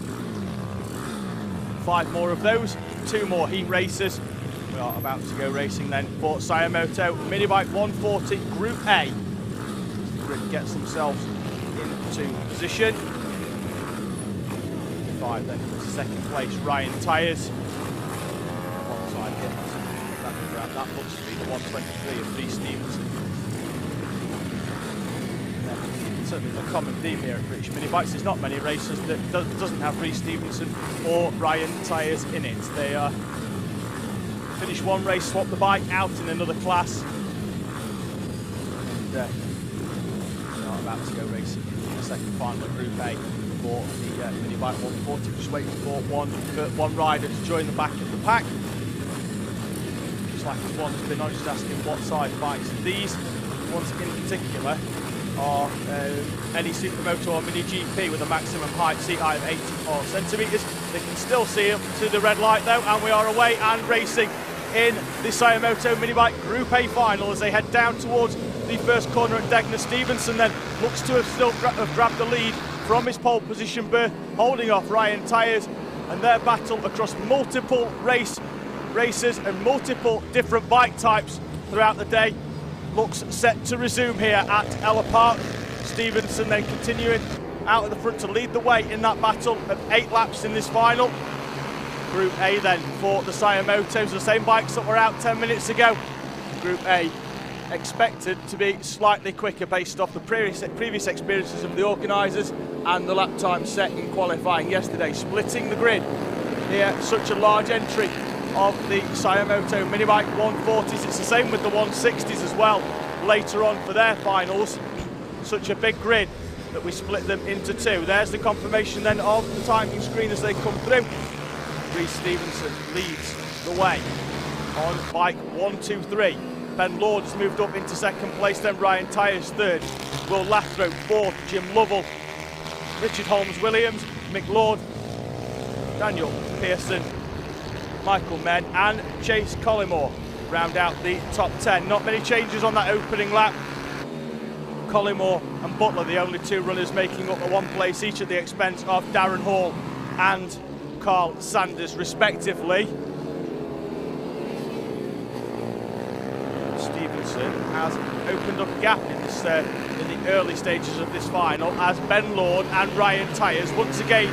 Speaker 1: 5 more of those, 2 more heat races. We are about to go racing then for Sayamoto Minibike 140 Group A. The grid gets themselves into position. 5 then, second place Ryan Tyres. One side hit, that looks to be the 123 of Reece Stevenson. Certainly a common theme here at British Minibikes. There's not many races that doesn't have Reece Stevenson or Ryan Tyres in it. They finish one race, swap the bike out in another class. And we are about to go racing in the second final of Group A for the Minibike 140. Just waiting for one rider to join the back of the pack. Just like this one's been on, just asking what size bikes are these. Ones in particular are any Supermoto or Mini GP with a maximum seat height of 84 centimetres. They can still see up to the red light though, and we are away and racing in the Sayamoto Minibike Group A final as they head down towards the first corner at Degner. Stevenson then looks to have still grabbed the lead from his pole position berth, holding off Ryan Tyres, and their battle across multiple races and multiple different bike types throughout the day looks set to resume here at Ellough Park. Stevenson then continuing out at the front to lead the way in that battle of 8 laps in this final. Group A then for the Sayamotos, the same bikes that were out 10 minutes ago. Group A expected to be slightly quicker based off the previous experiences of the organisers and the lap time set in qualifying yesterday, splitting the grid here. Such a large entry of the Sayamoto Minibike 140s. It's the same with the 160s as well later on for their finals. Such a big grid that we split them into two. There's the confirmation then of the timing screen as they come through. Rhys Stevenson leads the way on bike 1, 2, 3. Ben Lord has moved up into second place, then Ryan Tyers third, Will Lathrope fourth, Jim Lovell, Richard Holmes-Williams, Mick Lord, Daniel Pearson, Michael Menn and Chase Collymore round out the top 10. Not many changes on that opening lap. Collymore and Butler, the only two runners making up the one place each at the expense of Darren Hall and Carl Sanders respectively. Stevenson has opened up a gap in the early stages of this final as Ben Lord and Ryan Tyers once again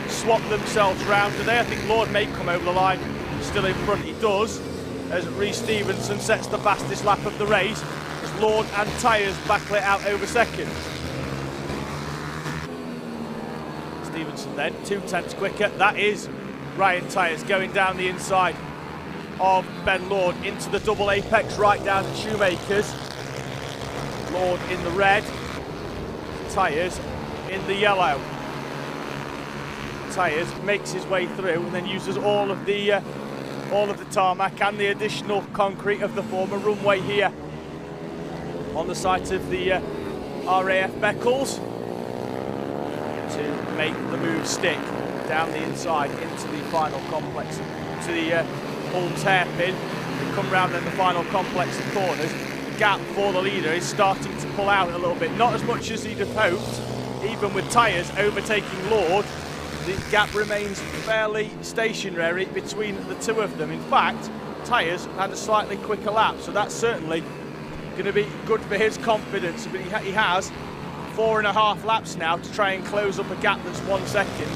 Speaker 1: swap themselves round today. I think Lord may come over the line still in front. He does, as Rhys Stevenson sets the fastest lap of the race as Lord and Tyers battle it out over second. Stevenson then 2/10 quicker. That is Ryan Tyers going down the inside of Ben Lord into the double apex right down at Shoemakers. Lord in the red, Tyers in the yellow. Tyers makes his way through and then uses all of the tarmac and the additional concrete of the former runway here on the site of the RAF Beccles to make the move stick down the inside into the final complex, to the Holmes hairpin. They come round in the final complex of corners. The gap for the leader is starting to pull out a little bit, not as much as he'd have hoped. Even with Tyers overtaking Lord, the gap remains fairly stationary between the two of them. In fact, Tyers had a slightly quicker lap, so that's certainly going to be good for his confidence. But he has 4.5 laps now to try and close up a gap that's 1 second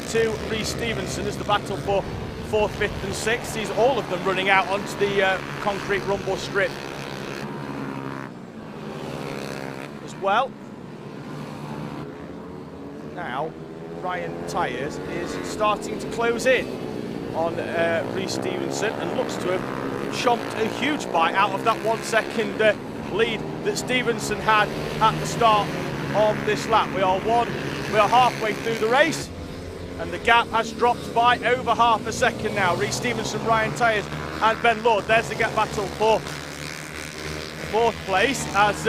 Speaker 1: to Rhys Stevenson as the battle for 4th, 5th and 6th sees all of them running out onto the concrete rumble strip as well. Now Ryan Tyers is starting to close in on Rhys Stevenson and looks to have chomped a huge bite out of that 1 second lead that Stevenson had at the start of this lap. We are halfway through the race and the gap has dropped by over half a second now. Rhys Stevenson, Ryan Tyers and Ben Lord. There's the gap battle for 4th place as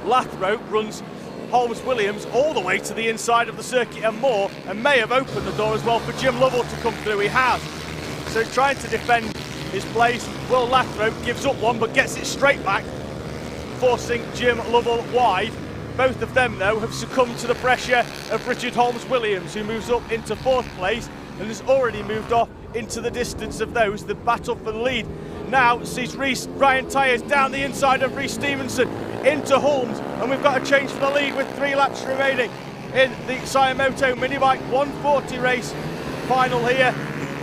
Speaker 1: Lathrope runs Holmes-Williams all the way to the inside of the circuit and more, and may have opened the door as well for Jim Lovell to come through. He has. So trying to defend his place, Will Lathrope gives up one but gets it straight back, forcing Jim Lovell wide. Both of them, though, have succumbed to the pressure of Richard Holmes-Williams, who moves up into 4th place and has already moved off into the distance of those. The battle for the lead now sees Ryan Tyers down the inside of Rhys Stevenson into Holmes, and we've got a change for the lead with 3 laps remaining in the Sayamoto Minibike 140 race final here.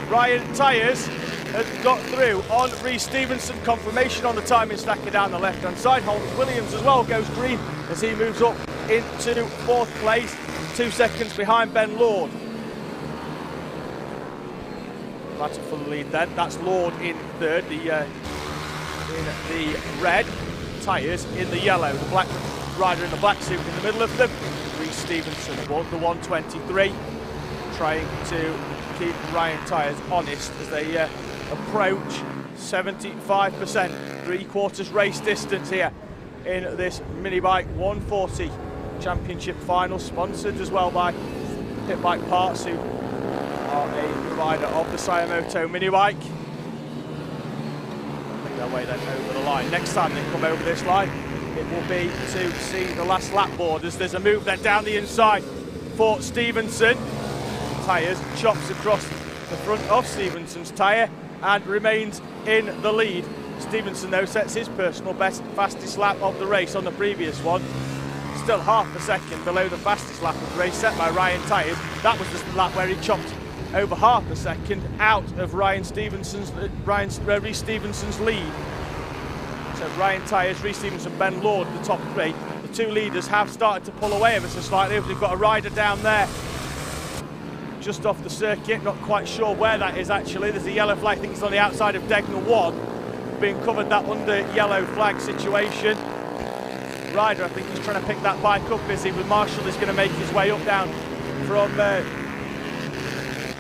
Speaker 1: Ryan Tyers has got through on Rhys Stevenson. Confirmation on the timing stacker down the left-hand side. Holmes-Williams as well goes green as he moves up into 4th place, 2 seconds behind Ben Lord. Battle for the lead then. That's Lord in 3rd, in the red. Tyers in the yellow. The black rider in the black suit in the middle of them. Rhys Stevenson above the 123, trying to keep Ryan Tyers honest as they approach 75%, 3/4 race distance here in this Minibike 140 Championship final, sponsored as well by Pit Bike Parts, who are a provider of the Sayamoto Minibike. Make their way then over the line. Next time they come over this line, it will be to see the last lap board as there's a move then down the inside for Stevenson. Tyers chops across the front of Stevenson's tyre and remains in the lead. Stevenson, though, sets his personal best, fastest lap of the race on the previous one. Still half a second below the fastest lap of the race set by Ryan Tyers. That was the lap where he chopped over half a second out of Rhys Stevenson's lead. So Ryan Tyers, Rhys Stevenson, Ben Lord, the top 3. The 2 leaders have started to pull away ever so slightly. We've got a rider down there just off the circuit, not quite sure where that is actually. There's a yellow flag, I think it's on the outside of Degnal 1, being covered, that under yellow flag situation. Ryder, I think he's trying to pick that bike up, is he? With Marshall is going to make his way up down from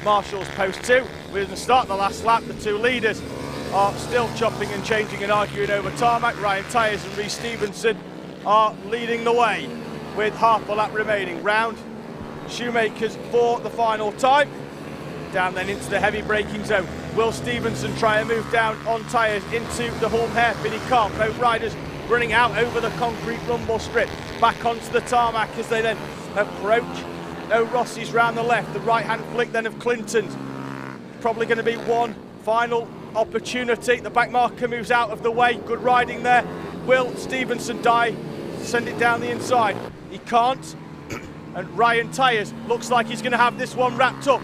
Speaker 1: Marshall's post 2. We're going to start the last lap. The two leaders are still chopping and changing and arguing over tarmac. Ryan Tyers and Reece Stevenson are leading the way with half a lap remaining. Round Shoemakers for the final time. Down then into the heavy braking zone. Will Stevenson try and move down on Tyers into the home hairpin? He can't. Both riders running out over the concrete rumble strip, back onto the tarmac as they then approach Rossi's round the left. The right hand flick then of Clinton's. Probably going to be one final opportunity. The back marker moves out of the way. Good riding there. Will Stevenson send it down the inside? He can't. And Ryan Tyers looks like he's going to have this one wrapped up.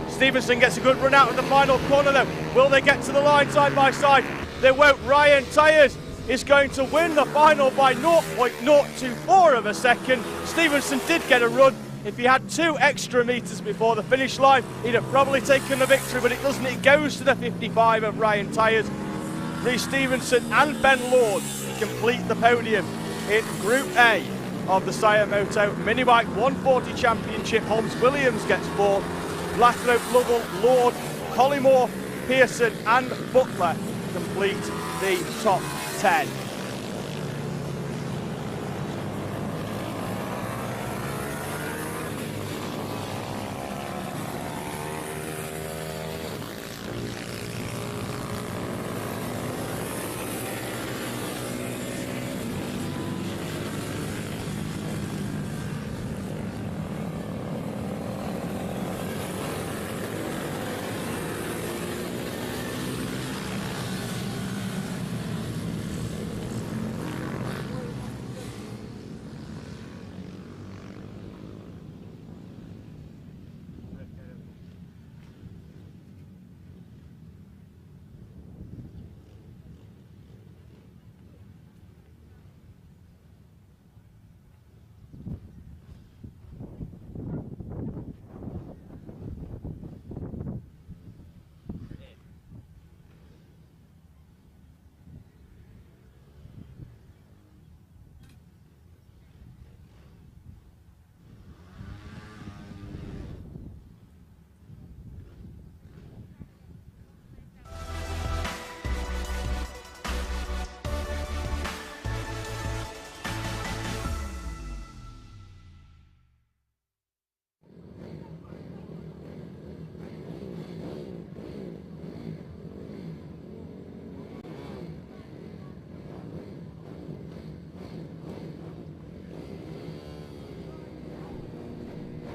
Speaker 1: Stevenson gets a good run out of the final corner though. Will they get to the line side by side? They won't. Ryan Tyers is going to win the final by 0.024 of a second. Stevenson did get a run. If he had 2 extra metres before the finish line, he'd have probably taken the victory, but it doesn't. It goes to the 55 of Ryan Tyers. Reece Stevenson and Ben Lord complete the podium in Group A of the Sire Moto Minibike 140 Championship. Holmes Williams gets 4th. Lathrope, Lovell, Lord, Collymore, Pearson and Butler complete the top 10.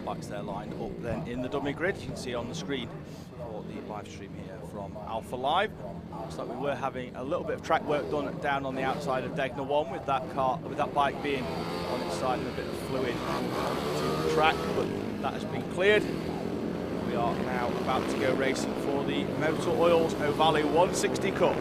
Speaker 1: Bikes there lined up then in the dummy grid. You can see on the screen for the live stream here from Alpha Live. Looks like we were having a little bit of track work done down on the outside of Degner 1 with that bike being on its side and a bit of fluid to the track, but that has been cleared. We are now about to go racing for the Motor Oils O'Valley 160 Cup.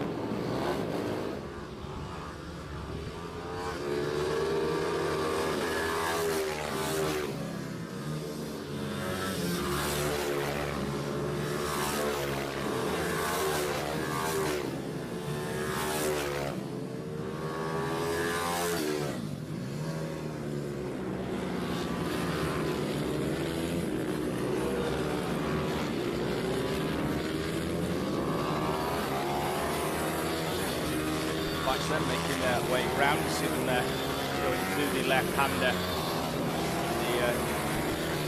Speaker 1: Bikes then making their way round. You see them there going through the left-hander,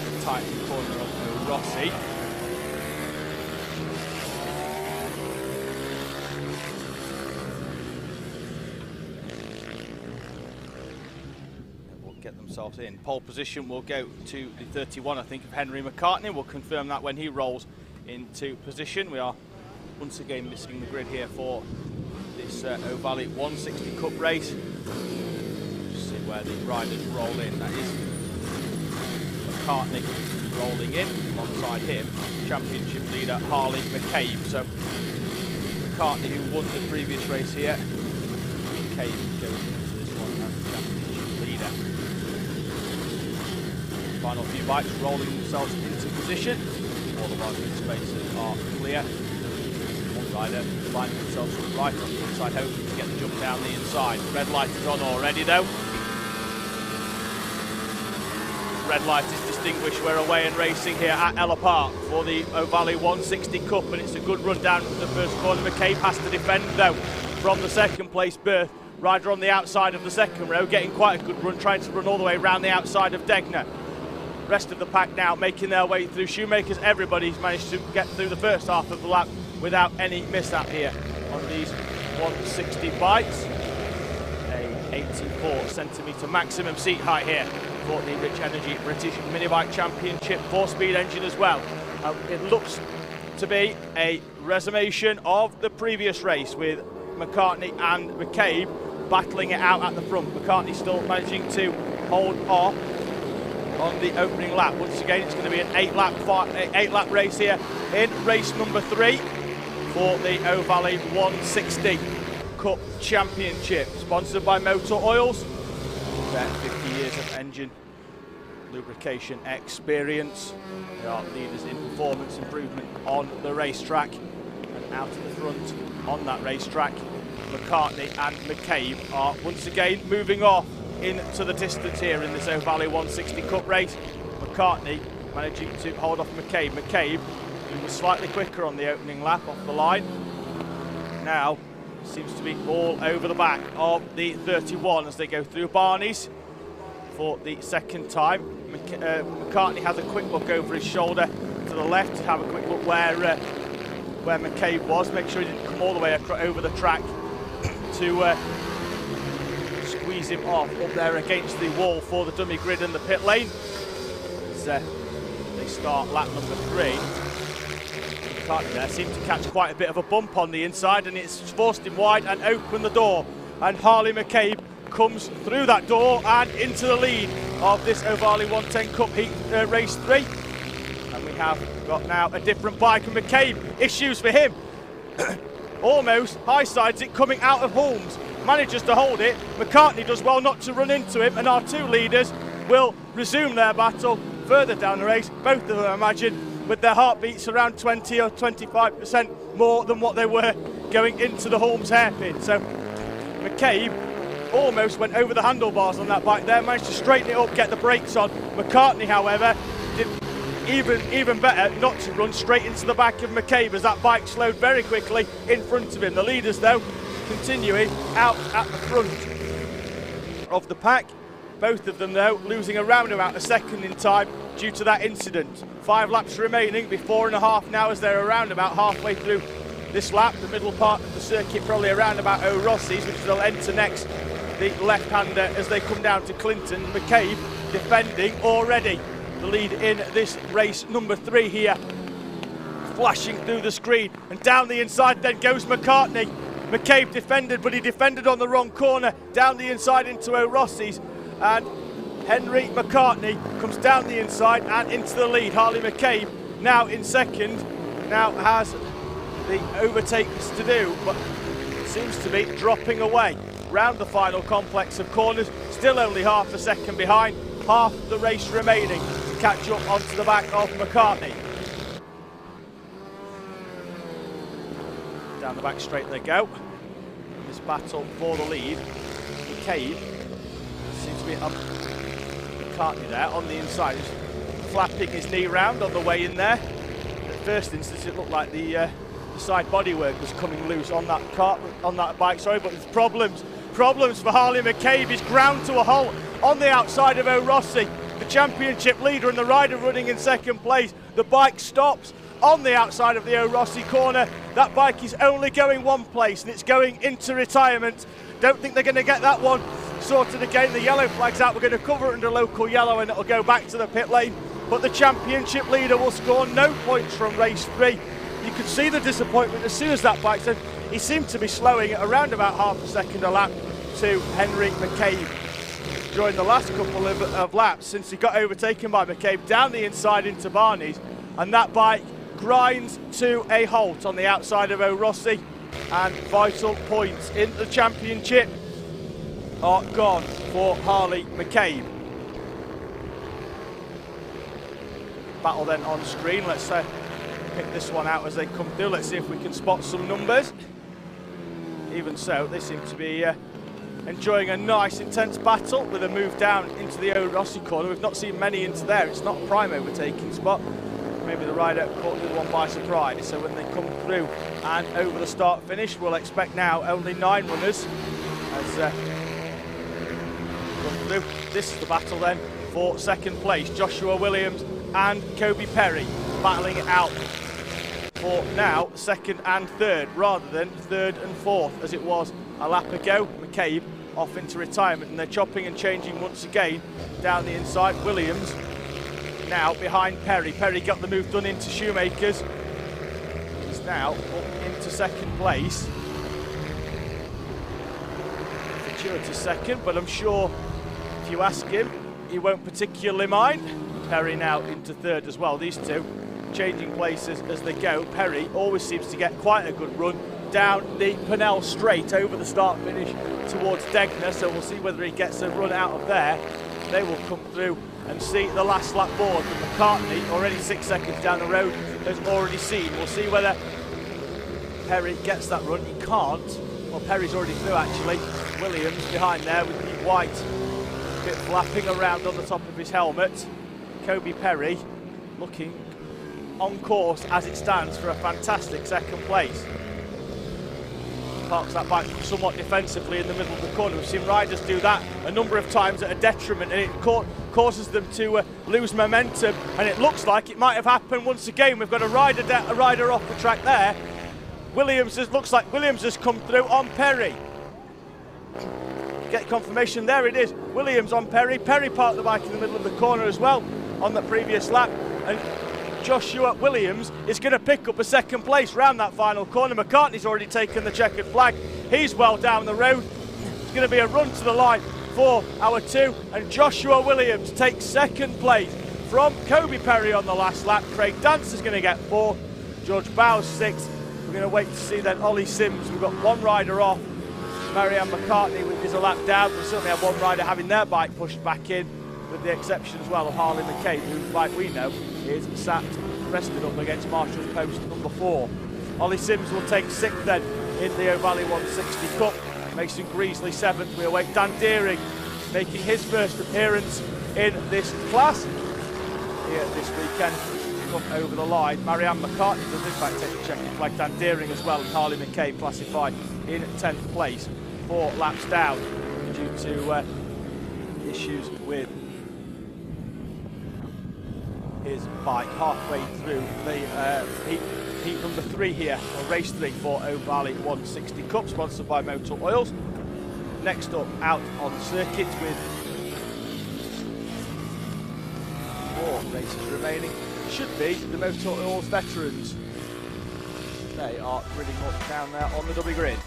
Speaker 1: the tight corner of Rossi. They will get themselves in. Pole position will go to the 31, I think, of Henry McCartney. We'll confirm that when he rolls into position. We are once again missing the grid here for this O'Valley 160 Cup race. Just see where the riders roll in. That is McCartney rolling in. Alongside him, championship leader Harley McCabe. So McCartney, who won the previous race here, McCabe goes into this one as the championship leader. Final few bikes rolling themselves into position. All of our grid spaces are clear. Rider finding themselves right on the inside, hoping to get the jump down the inside. Red light is on already though. He red light is distinguished. We're away and racing here at Ellough Park for the O'Valley 160 Cup, and it's a good run down from the first corner. McCabe has to defend though from the second place berth. Rider on the outside of the second row, getting quite a good run, trying to run all the way around the outside of Degner. Rest of the pack now making their way through. Shoemakers, everybody's managed to get through the first half of the lap without any mishap here on these 160 bikes. A 84 centimetre maximum seat height here for the Rich Energy British Mini Bike Championship 4-speed engine as well. It looks to be a resummation of the previous race with McCartney and McCabe battling it out at the front. McCartney still managing to hold off on the opening lap. Once again, it's going to be an 8-lap race here in race number 3 for the O'Valley 160 Cup Championship, sponsored by Motor Oils. Their 50 years of engine lubrication experience. They are leaders in performance improvement on the racetrack, and out in the front on that racetrack, McCartney and McCabe are once again moving off into the distance here in this O'Valley 160 Cup race. McCartney managing to hold off McCabe. McCabe, who was slightly quicker on the opening lap off the line, now seems to be all over the back of the 31 as they go through Barney's for the second time. McCartney has a quick look over his shoulder to the left to have a quick look where McCabe was, make sure he didn't come all the way over the track to squeeze him off up there against the wall for the dummy grid in the pit lane. As they start lap number 3. McCartney there seemed to catch quite a bit of a bump on the inside, and it's forced him wide and opened the door, and Harley McCabe comes through that door and into the lead of this O'Valley 110 Cup Heat Race 3. And we have got now a different bike, and McCabe, issues for him. Almost high sides it coming out of Holmes, manages to hold it. McCartney does well not to run into him, and our two leaders will resume their battle further down the race. Both of them, I imagine, with their heartbeats around 20 or 25% more than what they were going into the Holmes hairpin. So McCabe almost went over the handlebars on that bike there, managed to straighten it up, get the brakes on. McCartney, however, did even better not to run straight into the back of McCabe as that bike slowed very quickly in front of him. The leaders, though, continuing out at the front of the pack. Both of them, though, losing around about a second in time due to that incident. 5 laps remaining, be 4.5 now as they're around about halfway through this lap. The middle part of the circuit probably around about O'Rossi's, which they'll enter next, the left-hander as they come down to Clinton. McCabe defending already the lead in this race number 3 here. Flashing through the screen, and down the inside then goes McCartney. McCabe defended, but he defended on the wrong corner, down the inside into O'Rossi's, and Henry McCartney comes down the inside and into the lead. Harley McCabe now in second, now has the overtakes to do, but seems to be dropping away round the final complex of corners. Still only half a second behind, half the race remaining to catch up onto the back of McCartney. Down the back straight they go. In this battle for the lead, McCabe seems to be up. McCartney there on the inside, just flapping his knee round on the way in there. At first instance, it looked like the side bodywork was coming loose on that bike. Sorry, but there's problems for Harley McCabe. He's ground to a halt on the outside of O'Rossi, the championship leader and the rider running in second place. The bike stops on the outside of the O'Rossi corner. That bike is only going one place, and it's going into retirement. Don't think they're going to get that one sorted again. The yellow flag's out. We're going to cover it under local yellow, and it'll go back to the pit lane. But the championship leader will score no points from race 3. You could see the disappointment as soon as that bike said he seemed to be slowing at around about half a second a lap to Henry McCabe during the last couple of laps since he got overtaken by McCabe down the inside into Barney's, and that bike grinds to a halt on the outside of O'Rossi, and vital points in the championship are gone for Harley McCabe. Battle then on screen. Let's pick this one out as they come through. Let's see if we can spot some numbers. Even so, they seem to be enjoying a nice intense battle with a move down into the Rossi corner. We've not seen many into there. It's not a prime overtaking spot. Maybe the rider caught the one by surprise. So when they come through and over the start finish, we'll expect now only 9 runners as come through. This is the battle then for second place. Joshua Williams and Kobe Perry battling it out for now second and third, rather than third and fourth as it was a lap ago. McCabe off into retirement, and they're chopping and changing once again down the inside. Williams now behind Perry. Perry got the move done into Shoemakers. He's now up into second place. Fortuitous second, but I'm sure if you ask him, he won't particularly mind. Perry now into third as well. These two changing places as they go. Perry always seems to get quite a good run down the Purnell straight over the start finish towards Degner, so we'll see whether he gets a run out of there. They will come through and see the last lap board, but McCartney, already 6 seconds down the road, has already seen. We'll see whether Perry gets that run. He can't. Well, Perry's already through actually. Williams behind there with the white bit flapping around on the top of his helmet. Kobe Perry looking on course as it stands for a fantastic second place. Parks that bike somewhat defensively in the middle of the corner. We've seen riders do that a number of times at a detriment, and it causes them to lose momentum, and it looks like it might have happened once again. We've got a rider off the track there. Looks like Williams has come through on Perry. Get confirmation, there it is. Williams on Perry. Perry parked the bike in the middle of the corner as well on the previous lap, and Joshua Williams is going to pick up a second place round that final corner. McCartney's already taken the checkered flag. He's well down the road. It's going to be a run to the line for our 2, and Joshua Williams takes second place from Kobe Perry on the last lap. Craig Dance is going to get 4th, George Bowes 6th. We're going to wait to see then Ollie Sims. We've got one rider off. Marianne McCartney is a lap down. We certainly have one rider having their bike pushed back in, with the exception as well of Harley McCabe, whose bike we know is sat rested up against Marshall's post number 4. Ollie Sims will take 6th then in the O'Valley 160 Cup. Mason Greasley 7th. We await Dan Deering making his first appearance in this class here this weekend. Come over the line. Marianne McCartney does in fact take the checkered flag. Dan Deering as well, and Harley McCabe classified in 10th place, 4 laps down due to issues with his bike halfway through the heat number 3 here, or race 3 for O'Valley 160 Cup, sponsored by Motor Oils. Next up, out on circuit with 4 races remaining, should be the Motor Oils veterans. They are pretty much down there on the double grid.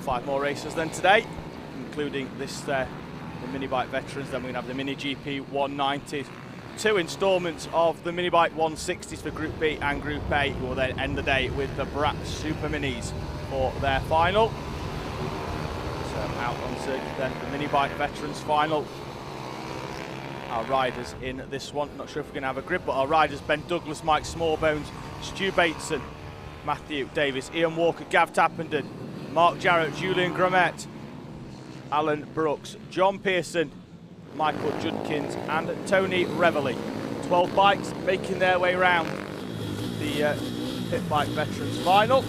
Speaker 1: Five more races then today, including this the mini bike veterans. Then we're going to have the mini GP 190s, 2 instalments of the mini bike 160s for Group B and Group A, who will then end the day with the Brat Super Minis for their final. So out on circuit then, the mini bike veterans final. Our riders in this one, not sure if we're going to have a grid, but our riders: Ben Douglas, Mike Smallbones, Stu Bateson, Matthew Davis, Ian Walker, Gav Tappenden, Mark Jarrett, Julian Grommet, Alan Brooks, John Pearson, Michael Judkins and Tony Reveley. 12 bikes making their way round the pit bike veterans final.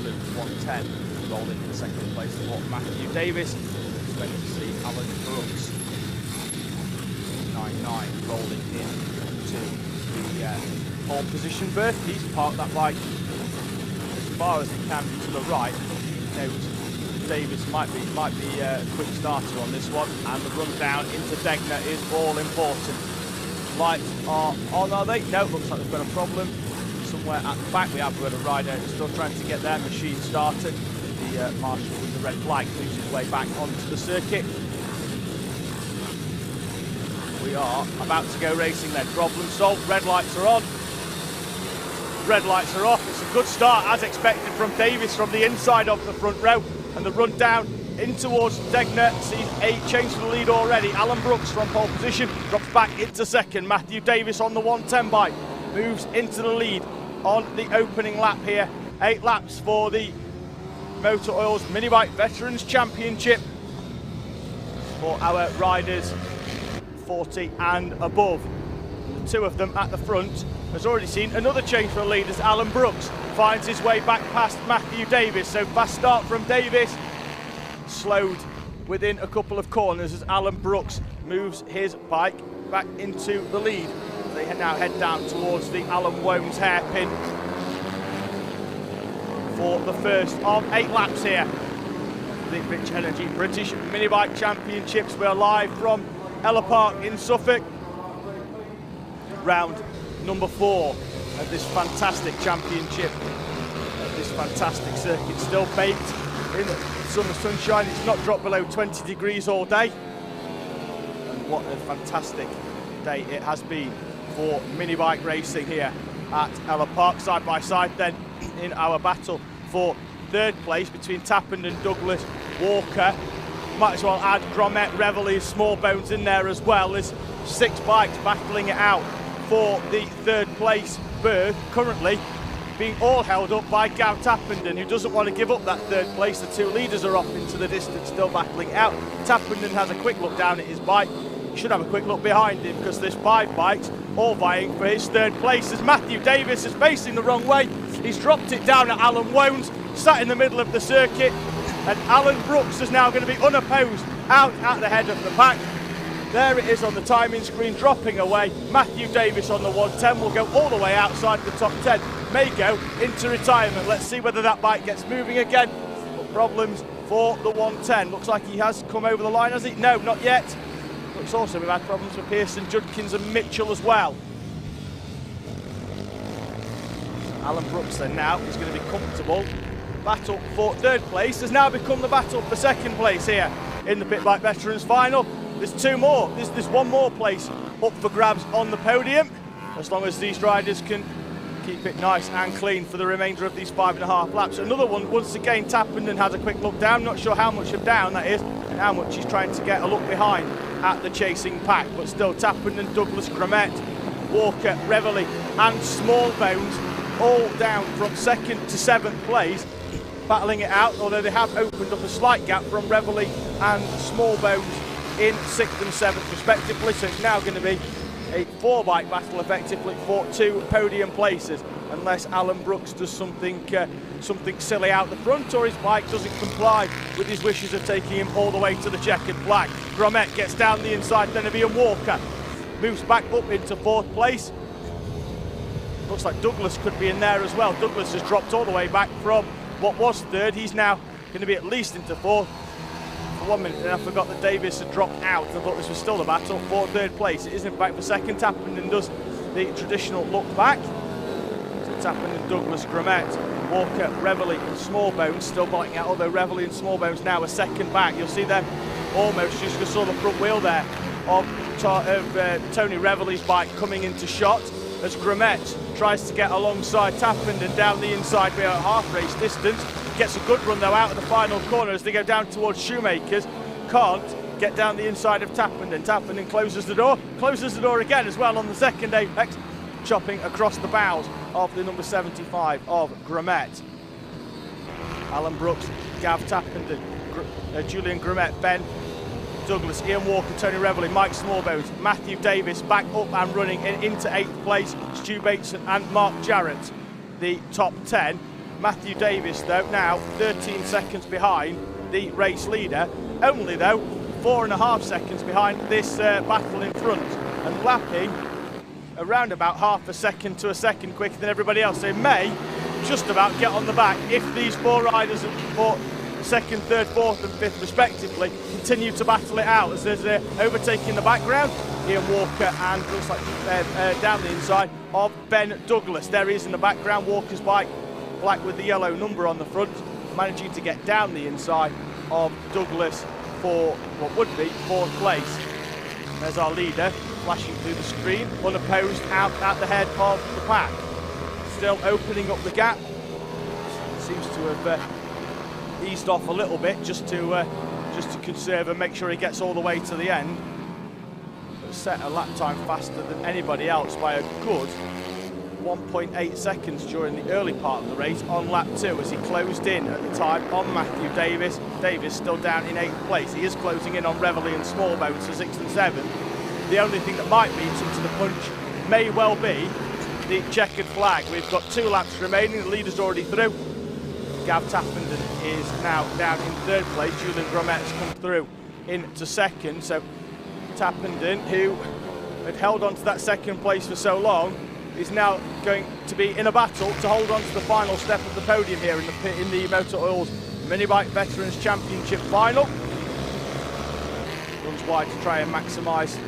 Speaker 1: Luke 110. rolling in second place for Matthew Davis. Went to see Alan Brooks. 9-9 rolling in to the pole position berth. He's parked that bike as far as he can to the right. Davis might be a quick starter on this one, and the run down into Degner is all important. Lights are on, are they? No, looks like there's been a problem somewhere at the back. We have got a rider still trying to get their machine started. The marshal with the red flag moves his way back onto the circuit. We are about to go racing then. Problem solved. Red lights are on. Red lights are off. It's a good start as expected from Davis from the inside of the front row, and the run down in towards Degner sees a change to the lead already. Alan Brooks from pole position drops back into second. Matthew Davis on the 110 bike moves into the lead on the opening lap here. 8 laps for the Motor Oil's Minibike Veterans Championship for our riders 40 and above. The two of them at the front has already seen another change for the lead as Alan Brooks finds his way back past Matthew Davis. So fast start from Davis, slowed within a couple of corners as Alan Brooks moves his bike back into the lead. They now head down towards the Alan Womes hairpin for the first of 8 laps here. The Rich Energy British Minibike Championships. We're live from Ellough Park in Suffolk. Round number 4 of this fantastic championship, this fantastic circuit, still baked in summer sunshine. It's not dropped below 20 degrees all day. And what a fantastic day it has been for minibike racing here at Ellough Park. Side by side then in our battle for 3rd place between Tappend and Douglas Walker. Might as well add Grommet, Reveille, Small Bones in there as well. There's 6 bikes battling it out for the 3rd place berth, currently being all held up by Gav Tappenden, who doesn't want to give up that 3rd place. The 2 leaders are off into the distance, still battling it out. Tappenden has a quick look down at his bike. He should have a quick look behind him because there's 5 bikes all vying for his 3rd place as Matthew Davis is facing the wrong way. He's dropped it down at Alan Wones, sat in the middle of the circuit, and Alan Brooks is now going to be unopposed out at the head of the pack. There it is on the timing screen, dropping away. Matthew Davis on the 110 will go all the way outside the top 10, may go into retirement. Let's see whether that bike gets moving again. But problems for the 110. Looks like he has come over the line, has he? No, not yet. Looks also we've had problems for Pearson, Judkins and Mitchell as well. Alan Brooks then now is going to be comfortable. Battle for 3rd place has now become the battle for 2nd place here in the Pit Bike Veterans final. There's 2 more, there's 1 more place up for grabs on the podium, as long as these riders can keep it nice and clean for the remainder of these 5.5 laps. Another one, once again, Tappenden has a quick look down, not sure how much of down that is, and how much he's trying to get a look behind at the chasing pack, but still Tappenden, Douglas, Grommet, Walker, Reveille and Small Bones all down from 2nd to 7th place, battling it out, although they have opened up a slight gap from Reveille and Small Bones in 6th and 7th respectively. So it's now going to be a 4-bike battle effectively for 2 podium places, unless Alan Brooks does something silly out the front, or his bike doesn't comply with his wishes of taking him all the way to the checkered flag. Grommet gets down the inside, then it'll be a Walker moves back up into 4th place. Looks like Douglas could be in there as well. Douglas has dropped all the way back from what was 3rd. He's now going to be at least into 4th. For 1 minute, and I forgot that Davis had dropped out. I thought this was still the battle for 3rd place. It is in fact for 2nd. Tappenden does the traditional look back. So Tappenden, Douglas, Grommet, Walker, Reveille and Small Bones still biting out, although Reveille and Small Bones now a 2nd back. You'll see them almost, just saw the front wheel there of Tony Reveille's bike coming into shot as Grommet tries to get alongside Tappenden down the inside by a half race distance. Gets a good run though out of the final corner as they go down towards Shoemakers. Can't get down the inside of Tappenden. Tappenden closes the door again as well on the 2nd apex, chopping across the bows of the number 75 of Grommet. Alan Brooks, Gav Tappenden, Julian Grommet, Ben Douglas, Ian Walker, Tony Reveille, Mike Smallbones, Matthew Davis back up and running into 8th place, Stu Bateson and Mark Jarrett. The top 10 Matthew Davis, though, now 13 seconds behind the race leader. Only, though, 4.5 seconds behind this battle in front. And lapping around about half a second to a second quicker than everybody else. They may just about get on the back if these four riders for second, third, fourth and fifth respectively continue to battle it out, as there's overtaking the background Ian Walker and looks like down the inside of Ben Douglas. There he is in the background, Walker's bike black with the yellow number on the front, managing to get down the inside of Douglas for what would be fourth place. There's our leader flashing through the screen, unopposed out at the head of the pack. Still opening up the gap. Seems to have eased off a little bit just to conserve and make sure he gets all the way to the end. But set a lap time faster than anybody else by a good 1.8 seconds during the early part of the race on lap 2 as he closed in at the time on Matthew Davis. Davis still down in 8th place. He is closing in on Reveley and Smallbones for 6th and 7th. The only thing that might beat him to the punch may well be the checkered flag. We've got 2 laps remaining. The leader's already through. Gav Tappenden is now down in 3rd place. Julian Gromet's come through into 2nd. So Tappenden, who had held on to that 2nd place for so long, is now going to be in a battle to hold on to the final step of the podium here in the Motor Oil's Minibike Veterans Championship final. Runs wide to try and maximise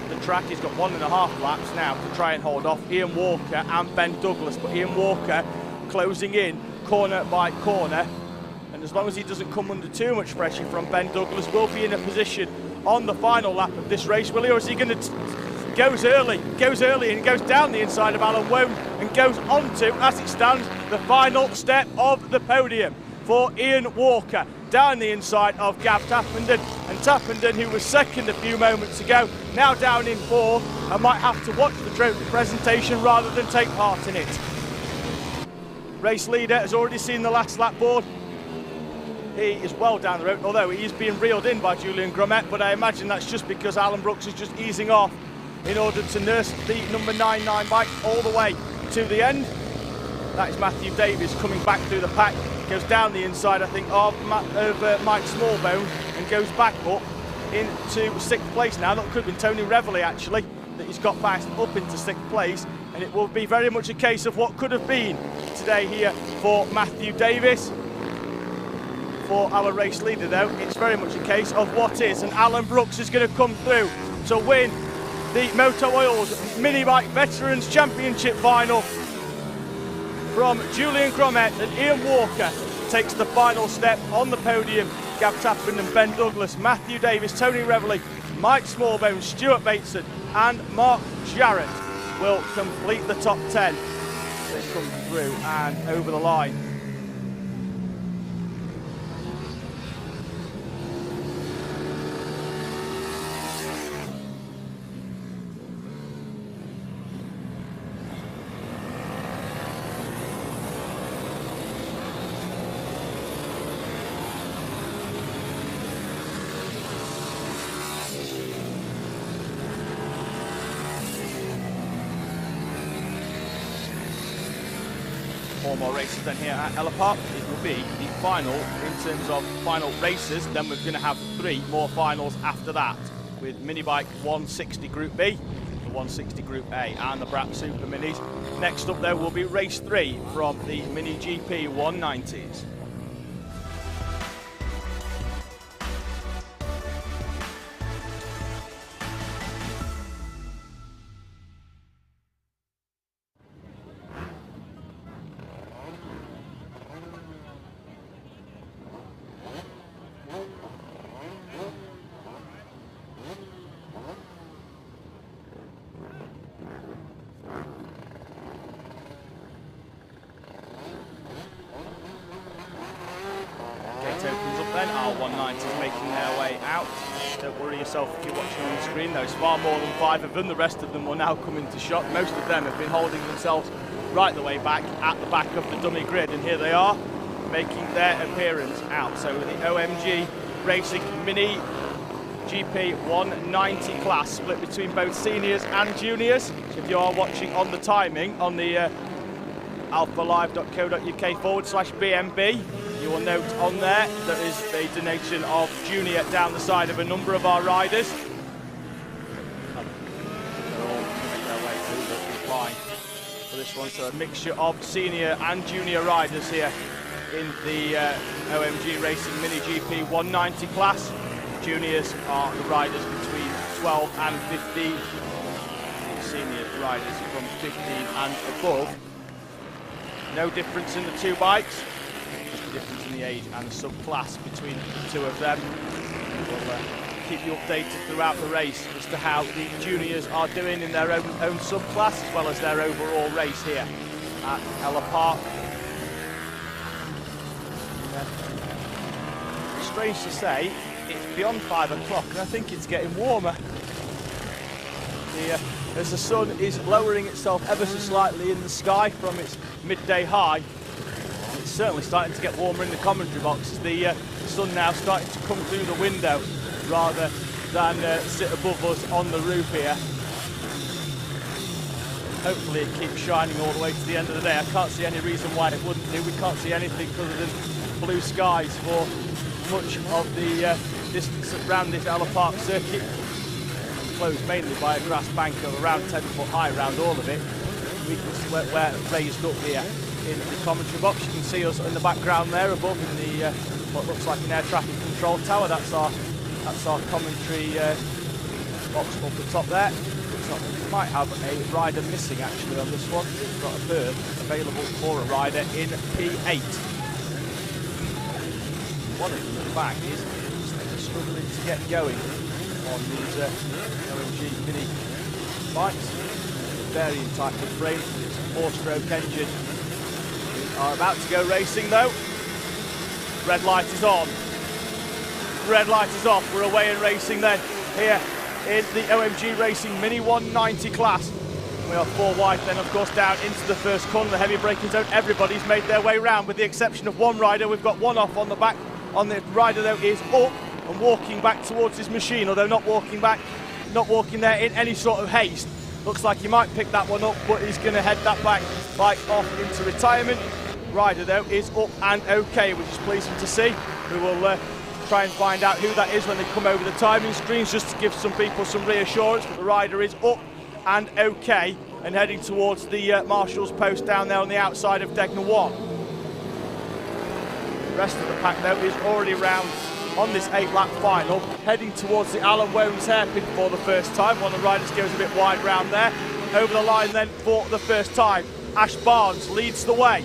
Speaker 1: the track. He's got 1.5 laps now to try and hold off Ian Walker and Ben Douglas, but Ian Walker closing in corner by corner, and as long as he doesn't come under too much pressure from Ben Douglas, will be in a position on the final lap of this race, will he, or is he going to goes early and goes down the inside of Alan Wone and goes on to, as it stands, the final step of the podium for Ian Walker, down the inside of Gav Tappenden, and Tappenden, who was 2nd a few moments ago, now down in 4th and might have to watch the trophy presentation rather than take part in it. Race leader has already seen the last lap board. He is well down the road, although he is being reeled in by Julian Gromet, but I imagine that's just because Alan Brooks is just easing off in order to nurse the number 99 bike all the way to the end. That is Matthew Davies coming back through the pack, goes down the inside, I think, of Mike Smallbone and goes back up into 6th place now. That could have been Tony Reveley, actually, that he's got back up into 6th place, and it will be very much a case of what could have been today here for Matthew Davies. For our race leader, though, it's very much a case of what is, and Alan Brooks is going to come through to win the Motor Oil's Minibike Veterans Championship final from Julian Gromet, and Ian Walker takes the final step on the podium. Gav Tappenden and Ben Douglas, Matthew Davis, Tony Reveley, Mike Smallbone, Stuart Bateson and Mark Jarrett will complete the top 10. They come through and over the line. Four more races then here at Ellough. It will be the final in terms of final races. Then we're going to have 3 more finals after that, with Minibike 160 Group B, the 160 Group A and the Brap Super Minis. Next up there will be race 3 from the Mini GP 190s. Opens up then, our 190s making their way out. Don't worry yourself if you're watching on the screen, there's far more than 5 of them. The rest of them will now come into shot. Most of them have been holding themselves right the way back at the back of the dummy grid, and here they are making their appearance out. So the OMG Racing Mini GP 190 class, split between both seniors and juniors. So if you are watching on the timing, on the alphalive.co.uk/BMB. You will note on there is a donation of Junior down the side of a number of our riders. They're all making their way through the line for this one, so a mixture of senior and junior riders here in the OMG Racing Mini GP 190 class. Juniors are the riders between 12 and 15. The senior riders from 15 and above. No difference in the two bikes, just a difference in the age and subclass between the two of them. We'll keep you updated throughout the race as to how the juniors are doing in their own subclass, as well as their overall race here at Ellough Park. Strange to say, it's beyond 5 o'clock and I think it's getting warmer. As the sun is lowering itself ever so slightly in the sky from its midday high, it's certainly starting to get warmer in the commentary box as the sun now starting to come through the window rather than sit above us on the roof here. Hopefully it keeps shining all the way to the end of the day. I can't see any reason why it wouldn't do. We can't see anything other than blue skies for much of the distance around this Ellough Park circuit, closed mainly by a grass bank of around 10 foot high around all of it. We can see we're raised up here in the commentary box. You can see us in the background there above in the what looks like an air traffic control tower. That's our commentary box up the top there. We might have a rider missing actually on this one. We've got a berth available for a rider in P8. One of them at the back is struggling to get going on these OMG Mini bikes. Very entitled frame, it's a 4-stroke engine. We are about to go racing though. Red light is on. Red light is off. We're away and racing then here in the OMG Racing Mini 190 class. We are 4 wide then of course down into the first corner, the heavy braking zone. Everybody's made their way round with the exception of one rider. We've got one off on the back. On the rider though is up and walking back towards his machine, although not walking there in any sort of haste. Looks like he might pick that one up, but he's going to head that bike off into retirement. Rider though is up and okay, which is pleasing to see. We will try and find out who that is when they come over the timing screens, just to give some people some reassurance that the rider is up and okay and heading towards the marshal's post down there on the outside of Degner 1. The rest of the pack though is already round on this 8-lap final, heading towards the Alan Wones hairpin for the first time. One of the riders goes a bit wide round there. Over the line then for the first time, Ash Barnes leads the way.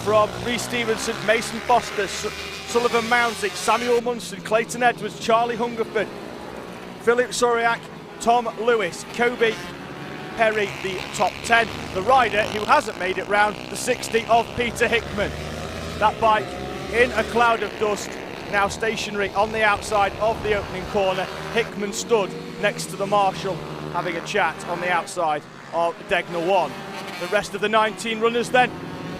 Speaker 1: From Rhys Stevenson, Mason Foster, Sullivan Mounsick, Samuel Munson, Clayton Edwards, Charlie Hungerford, Philip Soriak, Tom Lewis, Kobe Perry, the top 10. The rider who hasn't made it round, the 60 of Peter Hickman. That bike in a cloud of dust, now stationary on the outside of the opening corner. Hickman stood next to the marshal having a chat on the outside of Degner 1. The rest of the 19 runners then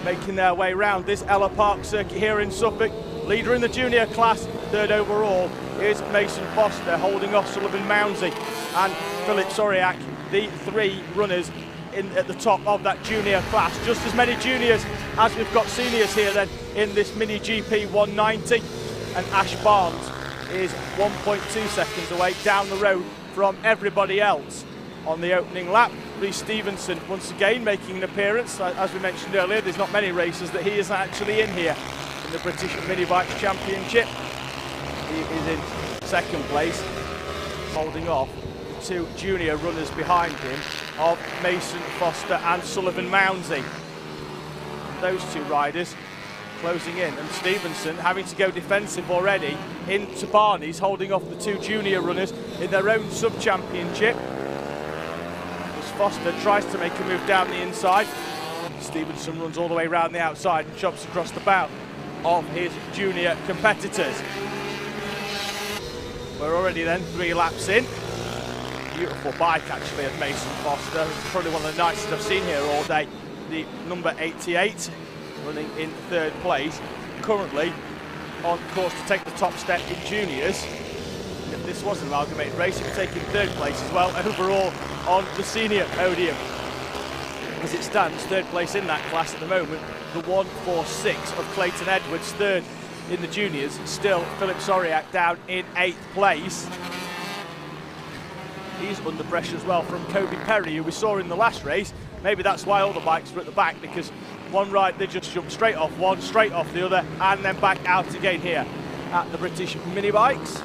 Speaker 1: making their way round this Ellough Park circuit here in Suffolk. Leader in the junior class, third overall, is Mason Foster, holding off Sullivan Mounsey and Philip Soriak, the 3 runners at the top of that junior class. Just as many juniors as we've got seniors here then in this Mini GP 190, and Ash Barnes is 1.2 seconds away down the road from everybody else. On the opening lap, Rhys Stevenson once again making an appearance. As we mentioned earlier, there's not many races that he is actually in here in the British Mini Bikes Championship. He is in second place, holding off the 2 junior runners behind him of Mason Foster and Sullivan Mounsey. Those 2 riders closing in, and Stevenson having to go defensive already into Barney's, holding off the 2 junior runners in their own sub-championship. As Foster tries to make a move down the inside, Stevenson runs all the way around the outside and chops across the bow of his junior competitors. We're already then 3 laps in. Beautiful bike actually of Mason Foster. It's probably one of the nicest I've seen here all day. The number 88 running in 3rd place, currently on course to take the top step in juniors. If this was an amalgamated race, it would take in 3rd place as well overall on the senior podium. as it stands, third place in that class at the moment, the 146 of Clayton Edwards, third in the juniors. Still, Philip Soriak down in 8th place. He's under pressure as well from Kobe Perry, who we saw in the last race. Maybe that's why all the bikes were at the back, because one ride they just jumped straight off one, straight off the other, and then back out again here at the British mini bikes.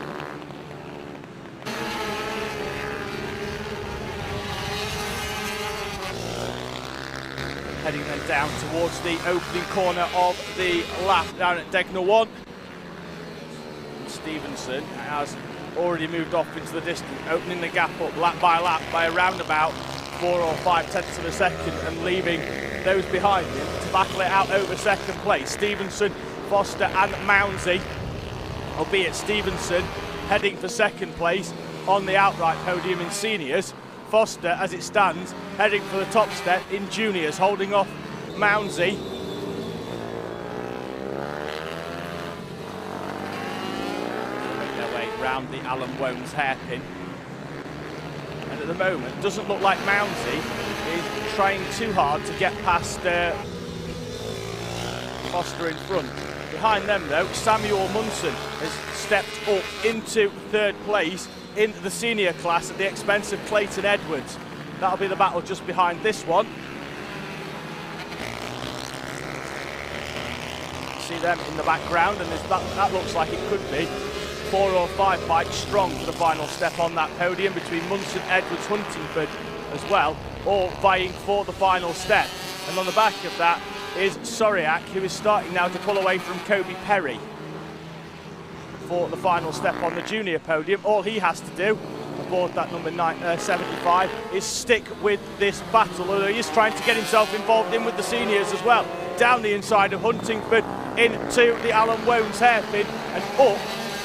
Speaker 1: Heading then down towards the opening corner of the lap down at Degner 1. Stevenson has already moved off into the distance, opening the gap up lap by around about 4 or 5 tenths of a second, and leaving those behind him to battle it out over second place. Stevenson, Foster and Mounsey, albeit Stevenson heading for second place on the outright podium in seniors. Foster, as it stands, heading for the top step in juniors, holding off Mounsey. Make their way round the Alan Wones hairpin. And at the moment, it doesn't look like Mounsey is trying too hard to get past Foster in front. Behind them, though, Samuel Munson has stepped up into third place in the senior class at the expense of Clayton Edwards. That'll be the battle just behind this one. See them in the background, and that looks like it could be 4 or 5 bikes strong for the final step on that podium between Munson, Edwards, Huntingford as well, all vying for the final step. And on the back of that is Soriak, who is starting now to pull away from Kobe Perry for the final step on the junior podium. All he has to do aboard that number 75 is stick with this battle, although he is trying to get himself involved in with the seniors as well. Down the inside of Huntingford into the Alan Wones hairpin and up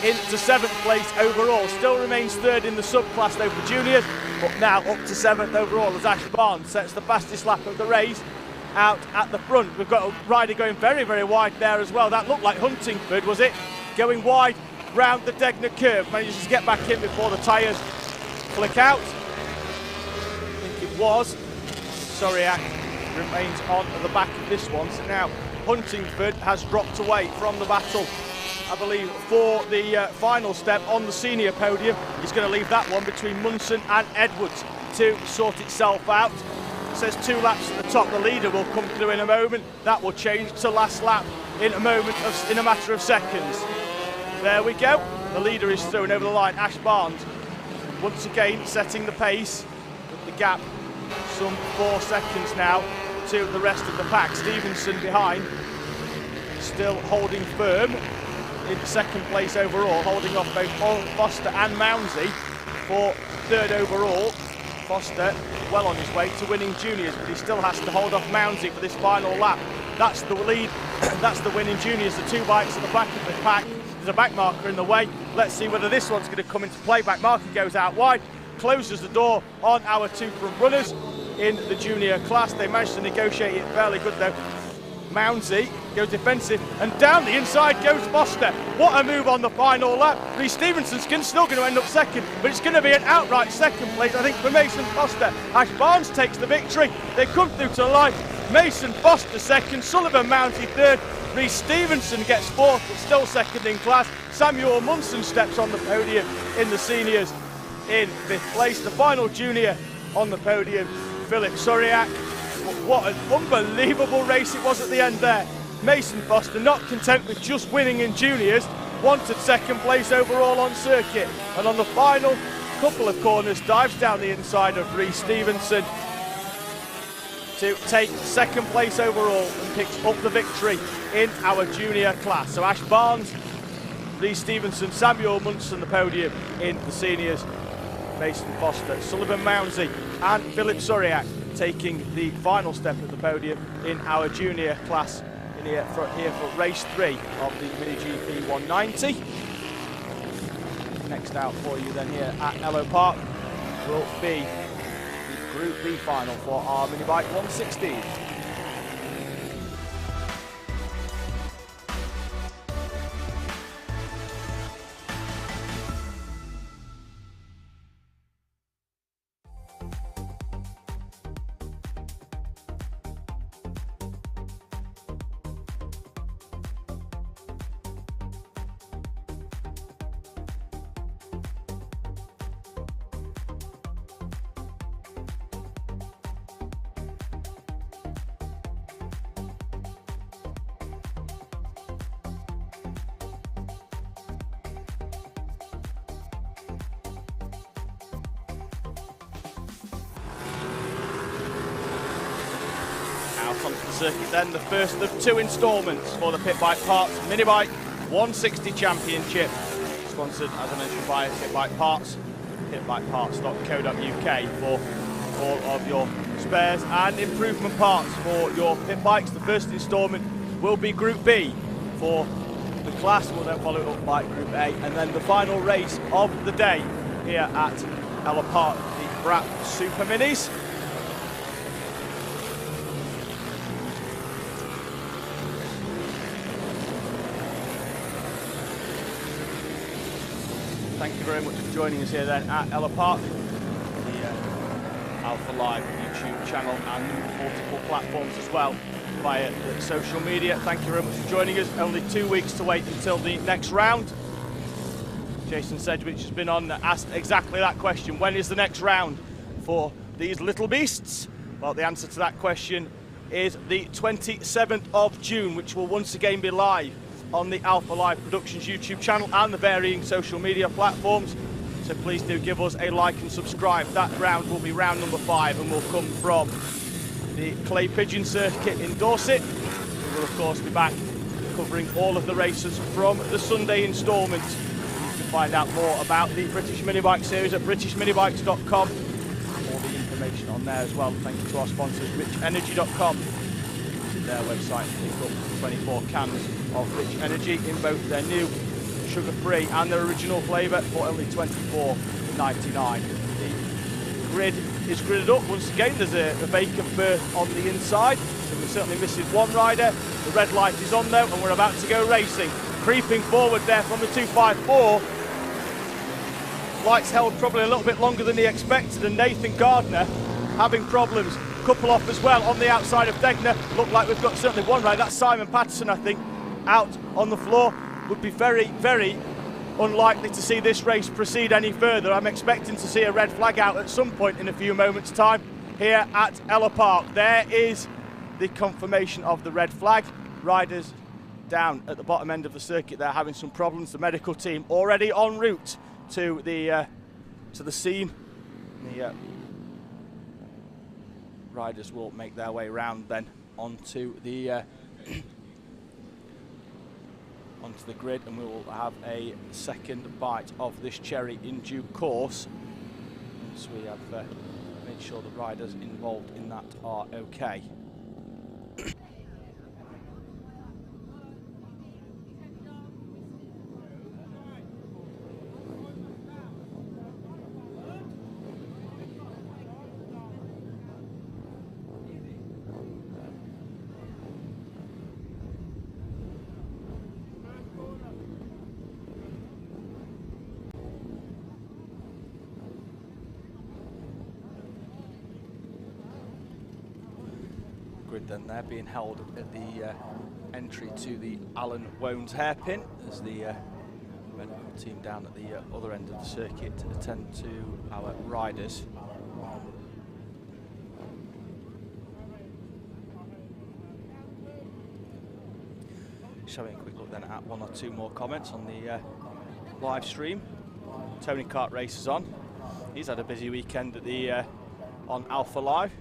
Speaker 1: into 7th place overall. Still remains third in the subclass though for juniors, but now up to 7th overall as Ash Barnes sets the fastest lap of the race out at the front. We've got a rider going very, very wide there as well. That looked like Huntingford, was it? Going wide round the Degner curve. Manages to get back in before the tyres flick out. I think it was. Soriak remains on at the back of this one. So now Huntingford has dropped away from the battle, I believe, for the final step on the senior podium. He's going to leave that one between Munson and Edwards to sort itself out. It says 2 laps at the top. The leader will come through in a moment. That will change to last lap in a matter of seconds. There we go. The leader is through and over the line. Ash Barnes once again setting the pace with the gap some 4 seconds now to the rest of the pack. Stevenson behind, still holding firm in second place overall, holding off both Foster and Mounsey for third overall. Foster well on his way to winning juniors, but he still has to hold off Mounsey for this final lap. That's the lead, that's the win in juniors. The 2 bikes at the back of the pack. There's a back marker in the way. Let's see whether this one's going to come into play. Back marker goes out wide, closes the door on our 2 front runners in the junior class. They managed to negotiate it fairly good though. Mounsey goes defensive, and down the inside goes Foster. What a move on the final lap. Reece Stevenson's still going to end up second, but it's going to be an outright second place, I think, for Mason Foster. Ash Barnes takes the victory. They come through to the line. Mason Foster second, Sullivan Mounsey third. Reece Stevenson gets 4th, but still second in class. Samuel Munson steps on the podium in the seniors in 5th place. The final junior on the podium, Philip Soriak. What an unbelievable race it was at the end there. Mason Foster, not content with just winning in juniors, wanted second place overall on circuit. And on the final couple of corners, dives down the inside of Reece Stevenson to take second place overall and picks up the victory in our junior class. So Ash Barnes, Reece Stevenson, Samuel Munson the podium in the seniors. Mason Foster, Sullivan Mounsey and Philip Soriak taking the final step of the podium in our junior class in here for race 3 of the Mini GP 190. Next out for you then here at Ellough Park will be the Group B final for our Mini Bike 116. out onto the circuit then, the first of 2 instalments for the Pit Bike Parts Mini Bike 160 Championship, sponsored, as I mentioned, by Pit Bike Parts, pitbikeparts.co.uk for all of your spares and improvement parts for your pit bikes. The first instalment will be Group B for the class. We'll then follow it up by Group A, and then the final race of the day here at Ellough Park, the Brap Super Minis. Thank you very much for joining us here then at Ellough Park, the Alpha Live YouTube channel and multiple platforms as well via the social media. Thank you very much for joining us. Only 2 weeks to wait until the next round. Jason Sedgwick has been on, asked exactly that question. When is the next round for these little beasts? Well, the answer to that question is the 27th of June, which will once again be live on the Alpha Live Productions YouTube channel and the varying social media platforms. So please do give us a like and subscribe. That round will be round number 5 and will come from the Clay Pigeon Circuit in Dorset. We will of course be back covering all of the races from the Sunday instalment. You can find out more about the British Minibike Series at britishminibikes.com. All the information on there as well. Thank you to our sponsors, richenergy.com. Their website to pick up 24 cans of Rich Energy in both their new sugar-free and their original flavour for only $24.99. The grid is gridded up once again. There's a vacant berth on the inside, so we're certainly missing one rider. The red light is on though, and we're about to go racing. Creeping forward there from the 254. Lights held probably a little bit longer than he expected, and Nathan Gardner having problems. Couple off as well on the outside of Degner. Look like we've got certainly one rider. That's Simon Patterson, I think, out on the floor. Would be very, very unlikely to see this race proceed any further. I'm expecting to see a red flag out at some point in a few moments' time here at Ellough Park. There is the confirmation of the red flag. Riders down at the bottom end of the circuit, they're having some problems. The medical team already en route to the scene. The riders will make their way round then onto the onto the grid, and we will have a second bite of this cherry in due course, once we have made sure the riders involved in that are okay. Then they're being held at the entry to the Alan Wones hairpin as the medical team down at the other end of the circuit attend to our riders. Showing a quick look then at one or two more comments on the live stream. Tony Kart races on. He's had a busy weekend at the on Alpha Live.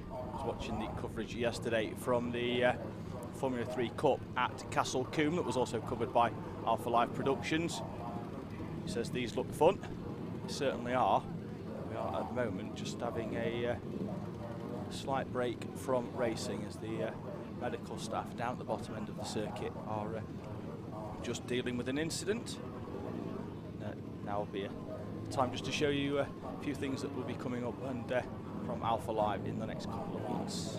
Speaker 1: Watching the coverage yesterday from the Formula 3 Cup at Castle Combe that was also covered by Alpha Live Productions. He says these look fun. They certainly are. We are at the moment just having a slight break from racing as the medical staff down at the bottom end of the circuit are just dealing with an incident. Now will be a time just to show you a few things that will be coming up and from Alpha Live in the next couple of weeks.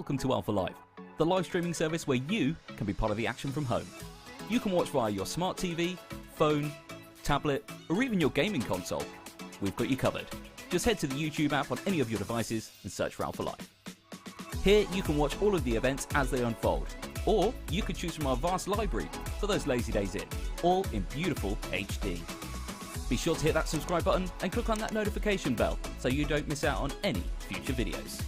Speaker 2: Welcome to Alpha Live, the live streaming service where you can be part of the action from home. You can watch via your smart TV, phone, tablet, or even your gaming console. We've got you covered. Just head to the YouTube app on any of your devices and search for Alpha Live. Here you can watch all of the events as they unfold, or you could choose from our vast library for those lazy days in, all in beautiful HD. Be sure to hit that subscribe button and click on that notification bell so you don't miss out on any future videos.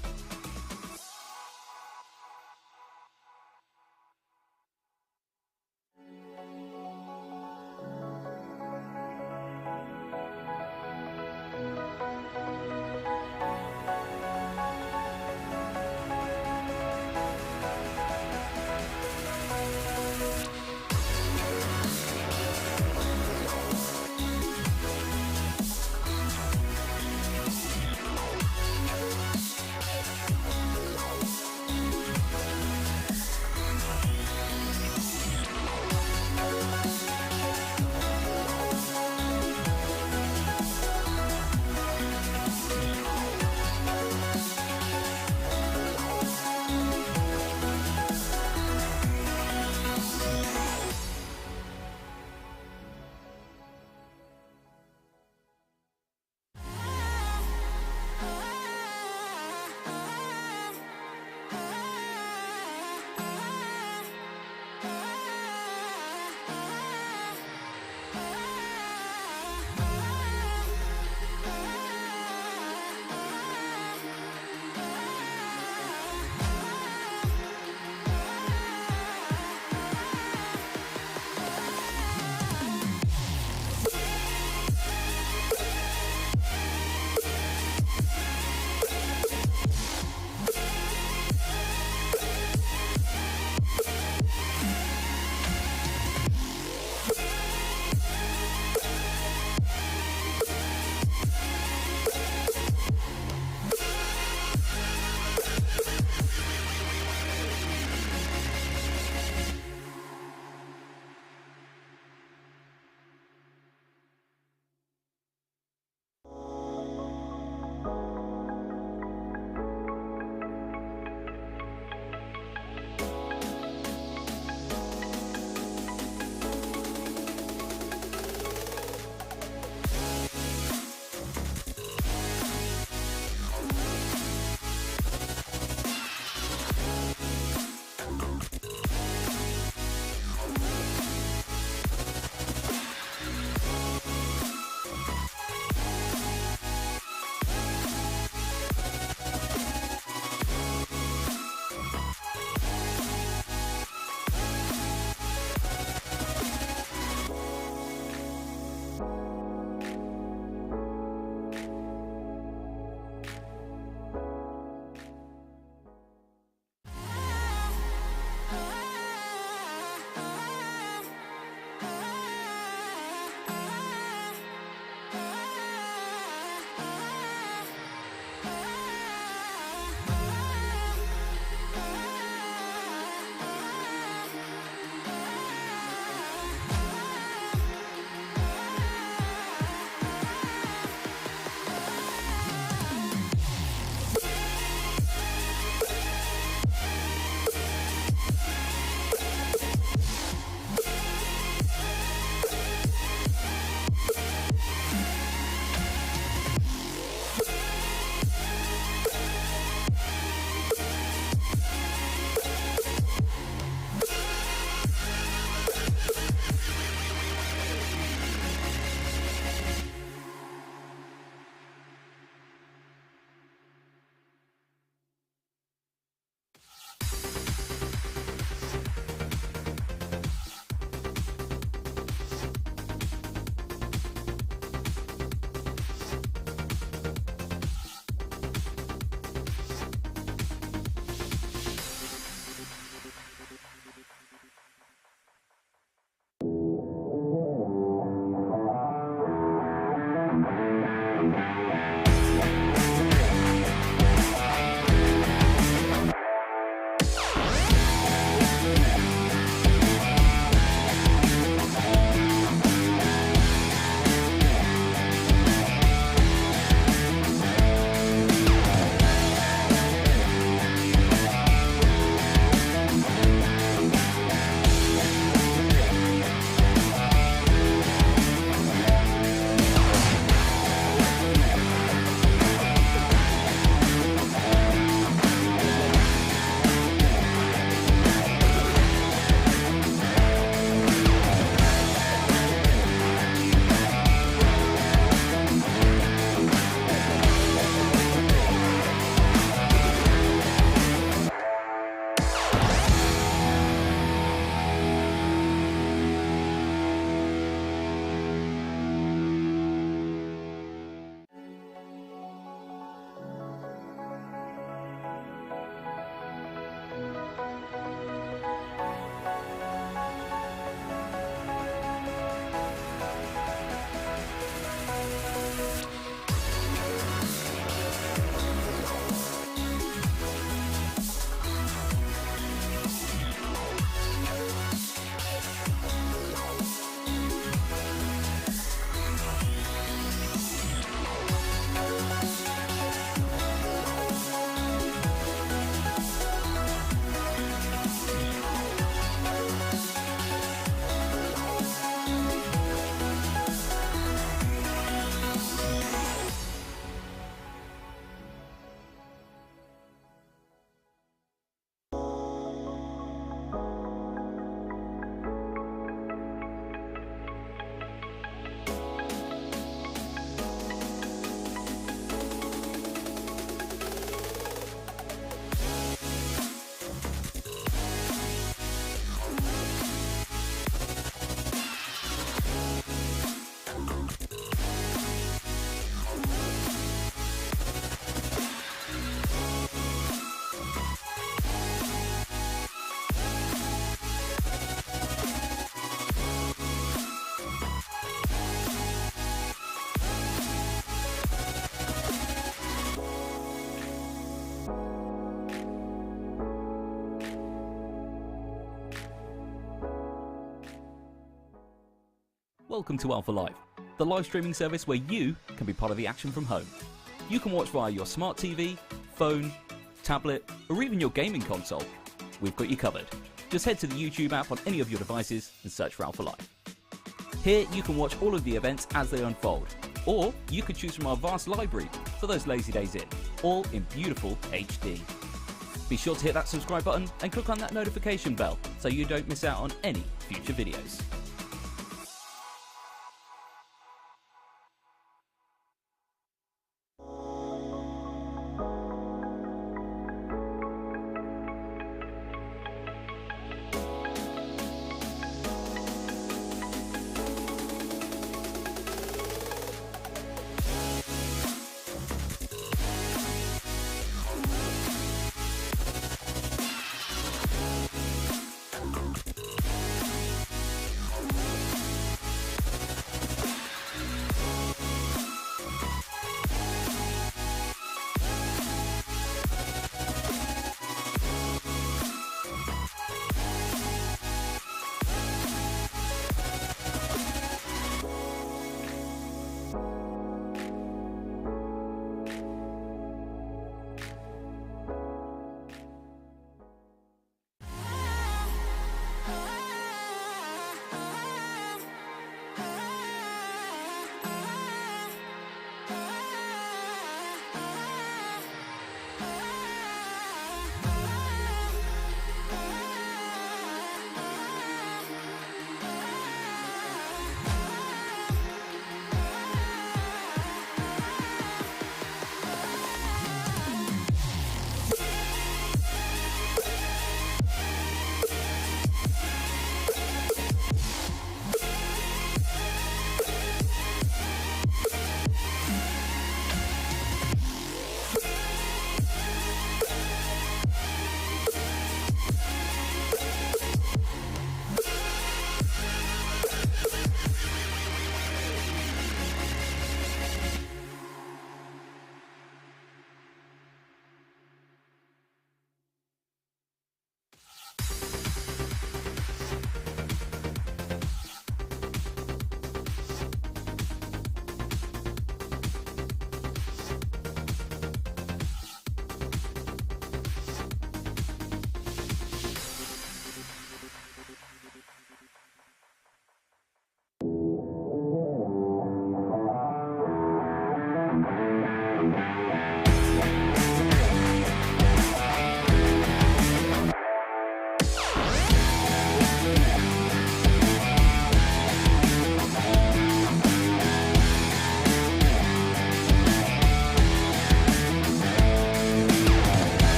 Speaker 2: Welcome to Alpha Live, the live streaming service where you can be part of the action from home. You can watch via your smart TV, phone, tablet, or even your gaming console. We've got you covered. Just head to the YouTube app on any of your devices and search for Alpha Live. Here you can watch all of the events as they unfold, or you can choose from our vast library for those lazy days in, all in beautiful HD. Be sure to hit that subscribe button and click on that notification bell so you don't miss out on any future videos.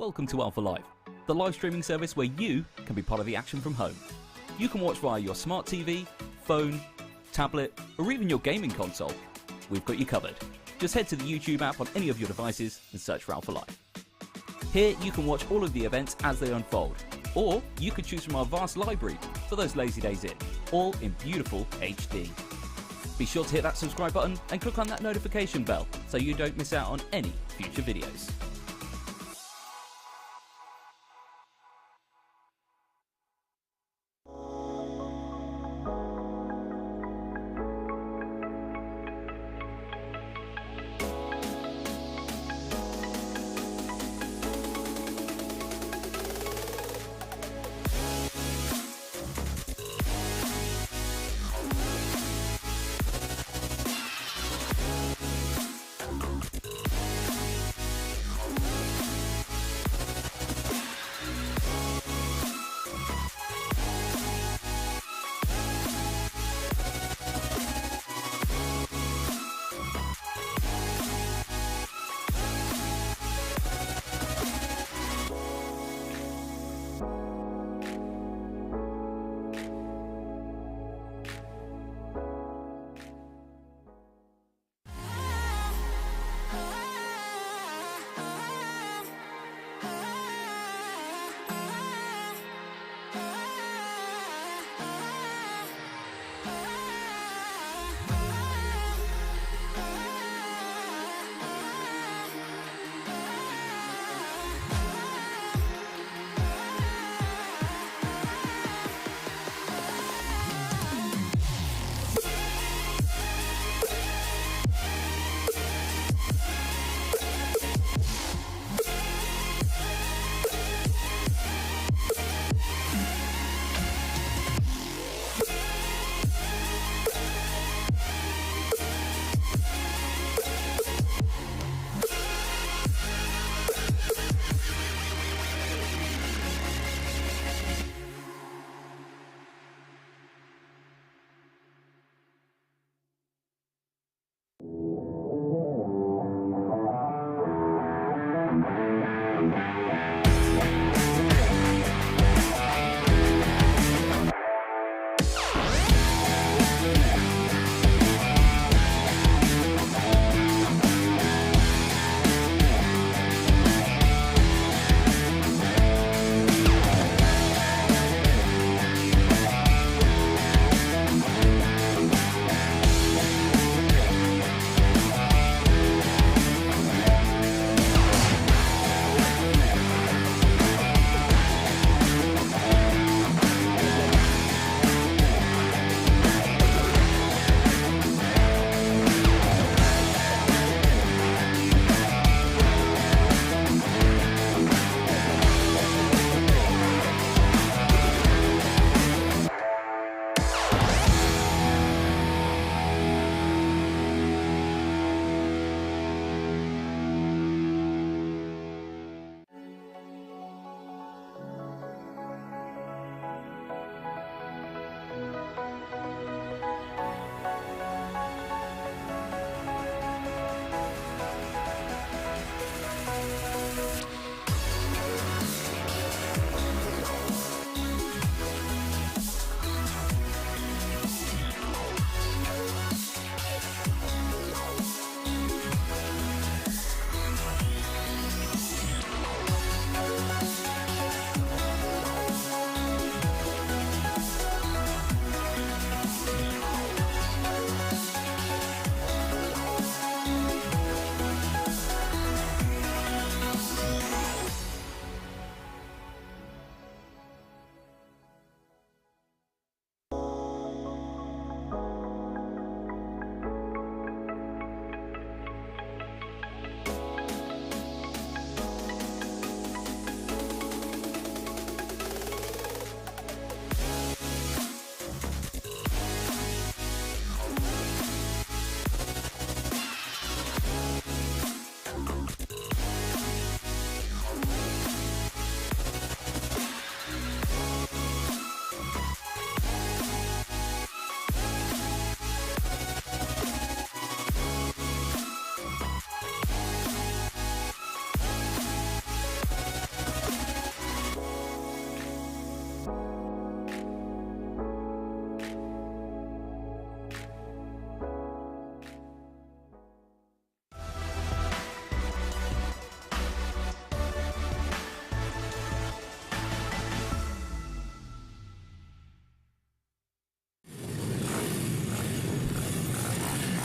Speaker 2: Welcome to Alpha Live, the live streaming service where you can be part of the action from home. You can watch via your smart TV, phone, tablet, or even your gaming console. We've got you covered. Just head to the YouTube app on any of your devices and search for Alpha Live. Here you can watch all of the events as they unfold, or you could choose from our vast library for those lazy days in, all in beautiful HD. Be sure to hit that subscribe button and click on that notification bell so you don't miss out on any future videos.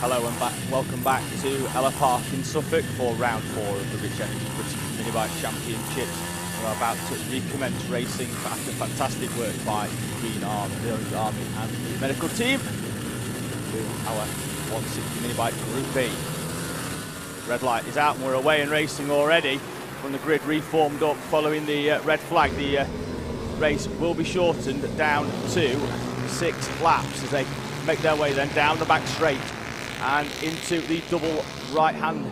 Speaker 1: Hello and welcome back to Ellough Park in Suffolk for round 4 of the Rich Energy British Minibike Championships. We're about to recommence racing after fantastic work by the Green Army, the Army and the medical team with our 160 minibike Group B. Red light is out and we're away and racing already from the grid reformed up following the red flag. The race will be shortened down to 6 laps as they make their way then down the back straight and into the double right hand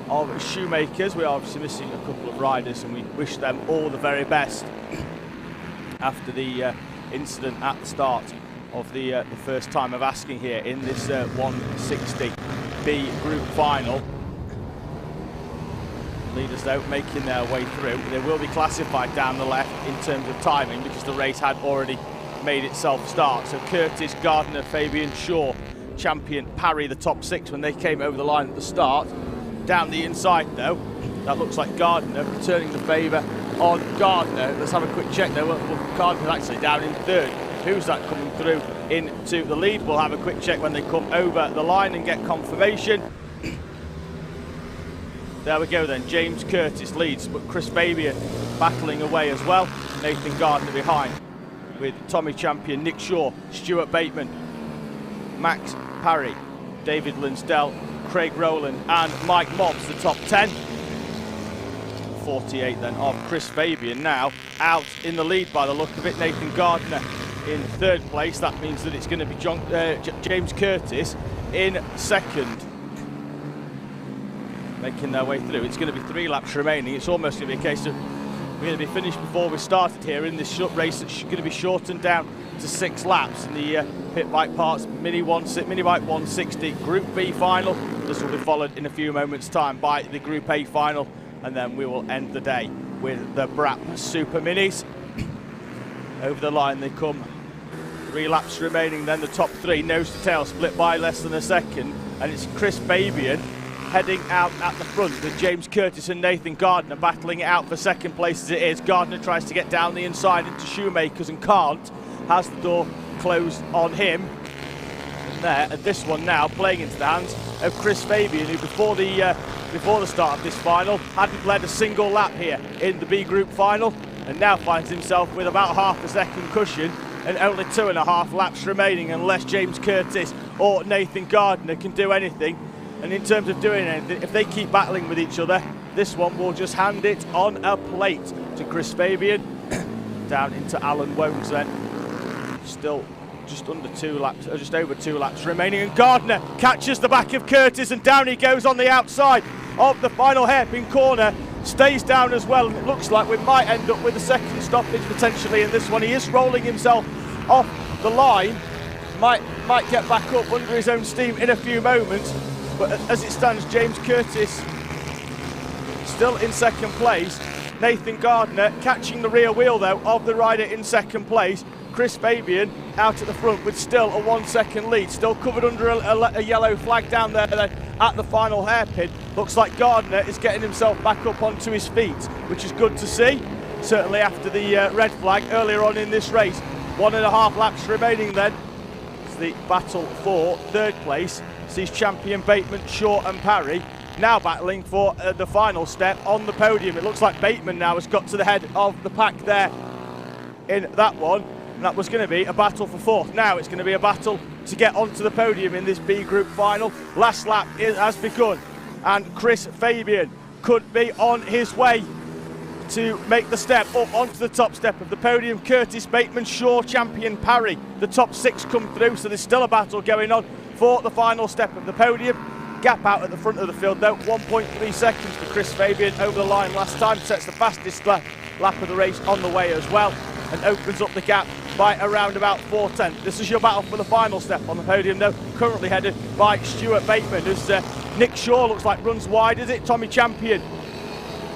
Speaker 1: of Shoemakers. We are obviously missing a couple of riders and we wish them all the very best after the incident at the start of the first time of asking here in this 160B group final. Leaders though making their way through. They will be classified down the left in terms of timing because the race had already made itself start. So Curtis, Gardner, Fabian, Shaw, Champion, Parry, the top 6 when they came over the line at the start. Down the inside though, that looks like Gardner returning the favour on Gardner. Let's have a quick check though. Well, Gardner's actually down in 3rd. Who's that coming through into the lead? We'll have a quick check when they come over the line and get confirmation. There we go then, James Curtis leads, but Chris Fabian battling away as well. Nathan Gardner behind with Tommy Champion, Nick Shaw, Stuart Bateman, Max Parry, David Linsdell, Craig Rowland and Mike Mobbs, the top 10. 48 then of Chris Fabian now out in the lead by the look of it. Nathan Gardner in 3rd place. That means that it's going to be James Curtis in 2nd. Making their way through. It's going to be 3 laps remaining. It's almost going to be a case of we're going to be finished before we started here in this short race that's going to be shortened down to 6 laps in the Pit Bike Parts Minibike 160 Group B final. This will be followed in a few moments time by the Group A final and then we will end the day with the Brap Super Minis. Over the line they come. 3 laps remaining then the top 3 nose to tail split by less than a second and it's Chris Fabian heading out at the front with James Curtis and Nathan Gardner battling it out for 2nd place as it is. Gardner tries to get down the inside into Shoemakers and can't. Has the door closed on him. And there, and this one now playing into the hands of Chris Fabian, who before the start of this final hadn't led a single lap here in the B Group final and now finds himself with about half a second cushion and only 2.5 laps remaining unless James Curtis or Nathan Gardner can do anything. And in terms of doing anything, if they keep battling with each other, this one will just hand it on a plate to Chris Fabian. Down into Alan Wones then. Still just under 2 laps, or just over 2 laps remaining. And Gardner catches the back of Curtis and down he goes on the outside of the final hairpin corner. Stays down as well and it looks like we might end up with a 2nd stoppage potentially in this one. He is rolling himself off the line. Might get back up under his own steam in a few moments. But as it stands, James Curtis still in 2nd place. Nathan Gardner catching the rear wheel though of the rider in 2nd place. Chris Fabian out at the front with still a 1 second lead. Still covered under a yellow flag down there at the final hairpin. Looks like Gardner is getting himself back up onto his feet, which is good to see. Certainly after the red flag earlier on in this race. 1.5 laps remaining then. It's the battle for 3rd place. Sees Champion, Bateman, Shaw and Parry now battling for the final step on the podium. It looks like Bateman now has got to the head of the pack there in that one. And that was going to be a battle for 4th. Now it's going to be a battle to get onto the podium in this B Group final. Last lap has begun and Chris Fabian could be on his way to make the step up onto the top step of the podium. Curtis, Bateman, Shaw, Champion, Parry. The top 6 come through, so there's still a battle going on for the final step of the podium. Gap out at the front of the field though, 1.3 seconds for Chris Fabian over the line last time. Sets the fastest lap of the race on the way as well and opens up the gap by around about 4:10. This is your battle for the final step on the podium though, currently headed by Stuart Bateman as Nick Shaw looks like runs wide, is it? Tommy Champion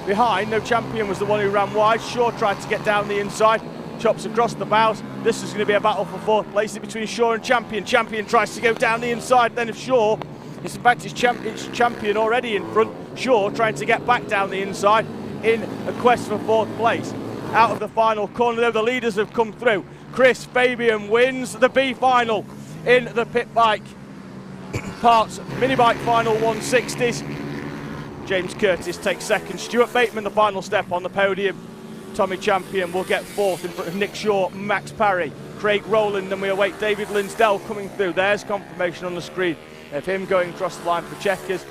Speaker 1: behind. No, Champion was the one who ran wide. Shaw tried to get down the inside, chops across the bows. This is going to be a battle for 4th place between Shaw and Champion. Champion tries to go down the inside then of Shaw. In fact, it's Champion already in front. Shaw trying to get back down the inside in a quest for 4th place. Out of the final corner though, the leaders have come through. Chris Fabian wins the B final in the Pit Bike Parts mini bike final 160s. James Curtis takes second. Stuart Bateman the final step on the podium. Tommy Champion will get fourth in front of Nick Shaw, Max Parry, Craig Rowland, and we await David Linsdell coming through. There's confirmation on the screen of him going across the line for Checkers.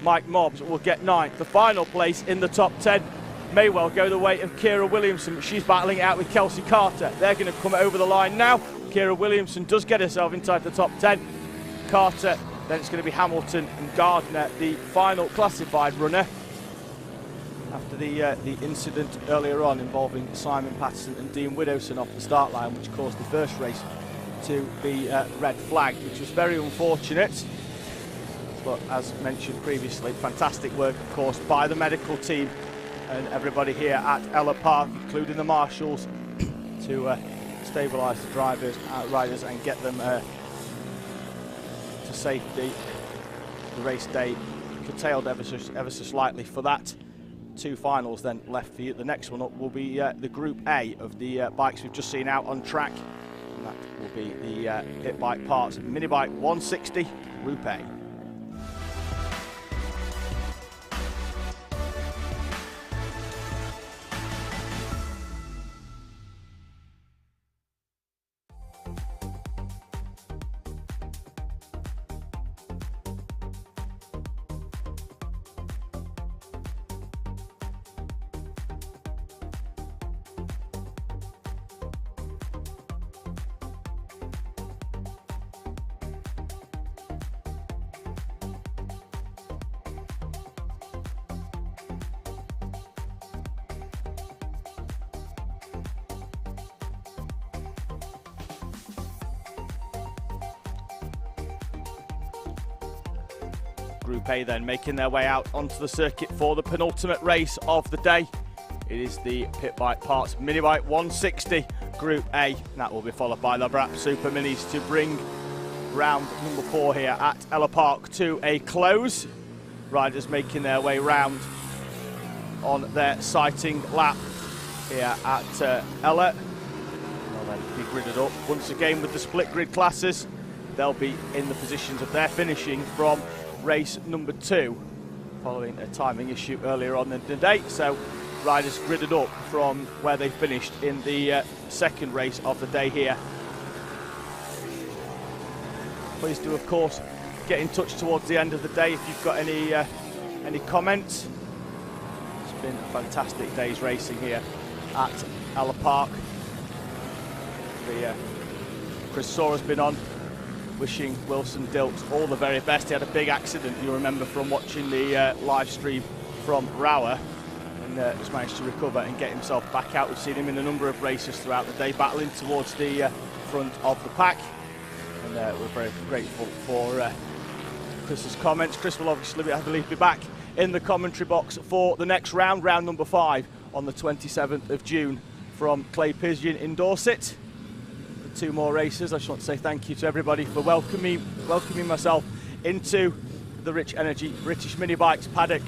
Speaker 1: Mike Mobbs will get ninth. The final place in the top 10 may well go the way of Kira Williamson, but she's battling it out with Kelsey Carter. They're going to come over the line now. Kira Williamson does get herself inside the top 10. Carter, then it's going to be Hamilton and Gardner, the final classified runner. After the incident earlier on involving Simon Patterson and Dean Widowson off the start line, which caused the first race to be red flagged, which was very unfortunate. But as mentioned previously, fantastic work, of course, by the medical team and everybody here at Ellough Park, including the marshals, to stabilise the riders and get them to safety. The race day curtailed ever so slightly for that. Two finals then left for you. The next one up will be the Group A of the bikes we've just seen out on track. And that will be the Pit Bike Parts Mini Bike 160 Group A. Group A then making their way out onto the circuit for the penultimate race of the day. It is the Pit Bike Parts Mini Bike 160 Group A. That will be followed by the Brap Super Minis to bring round number 4 here at Ellough Park to a close. Riders making their way round on their sighting lap here at Ellough. They'll then be gridded up once again with the split grid classes. They'll be in the positions of their finishing from race number 2, following a timing issue earlier on in the day. So riders gridded up from where they finished in the second race of the day here. Please do, of course, get in touch towards the end of the day if you've got any comments. It's been a fantastic day's racing here at Ellough Park. Chris Sora's been on, wishing Wilson Dilks all the very best. He had a big accident, you remember, from watching the live stream from Rower, and just managed to recover and get himself back out. We've seen him in a number of races throughout the day, battling towards the front of the pack, and we're very grateful for Chris's comments. Chris will obviously, I believe, be back in the commentary box for the next round, round number 5, on the 27th of June from Clay Pigeon in Dorset. 2 more races. I just want to say thank you to everybody for welcoming myself into the Rich Energy British Mini Bikes paddock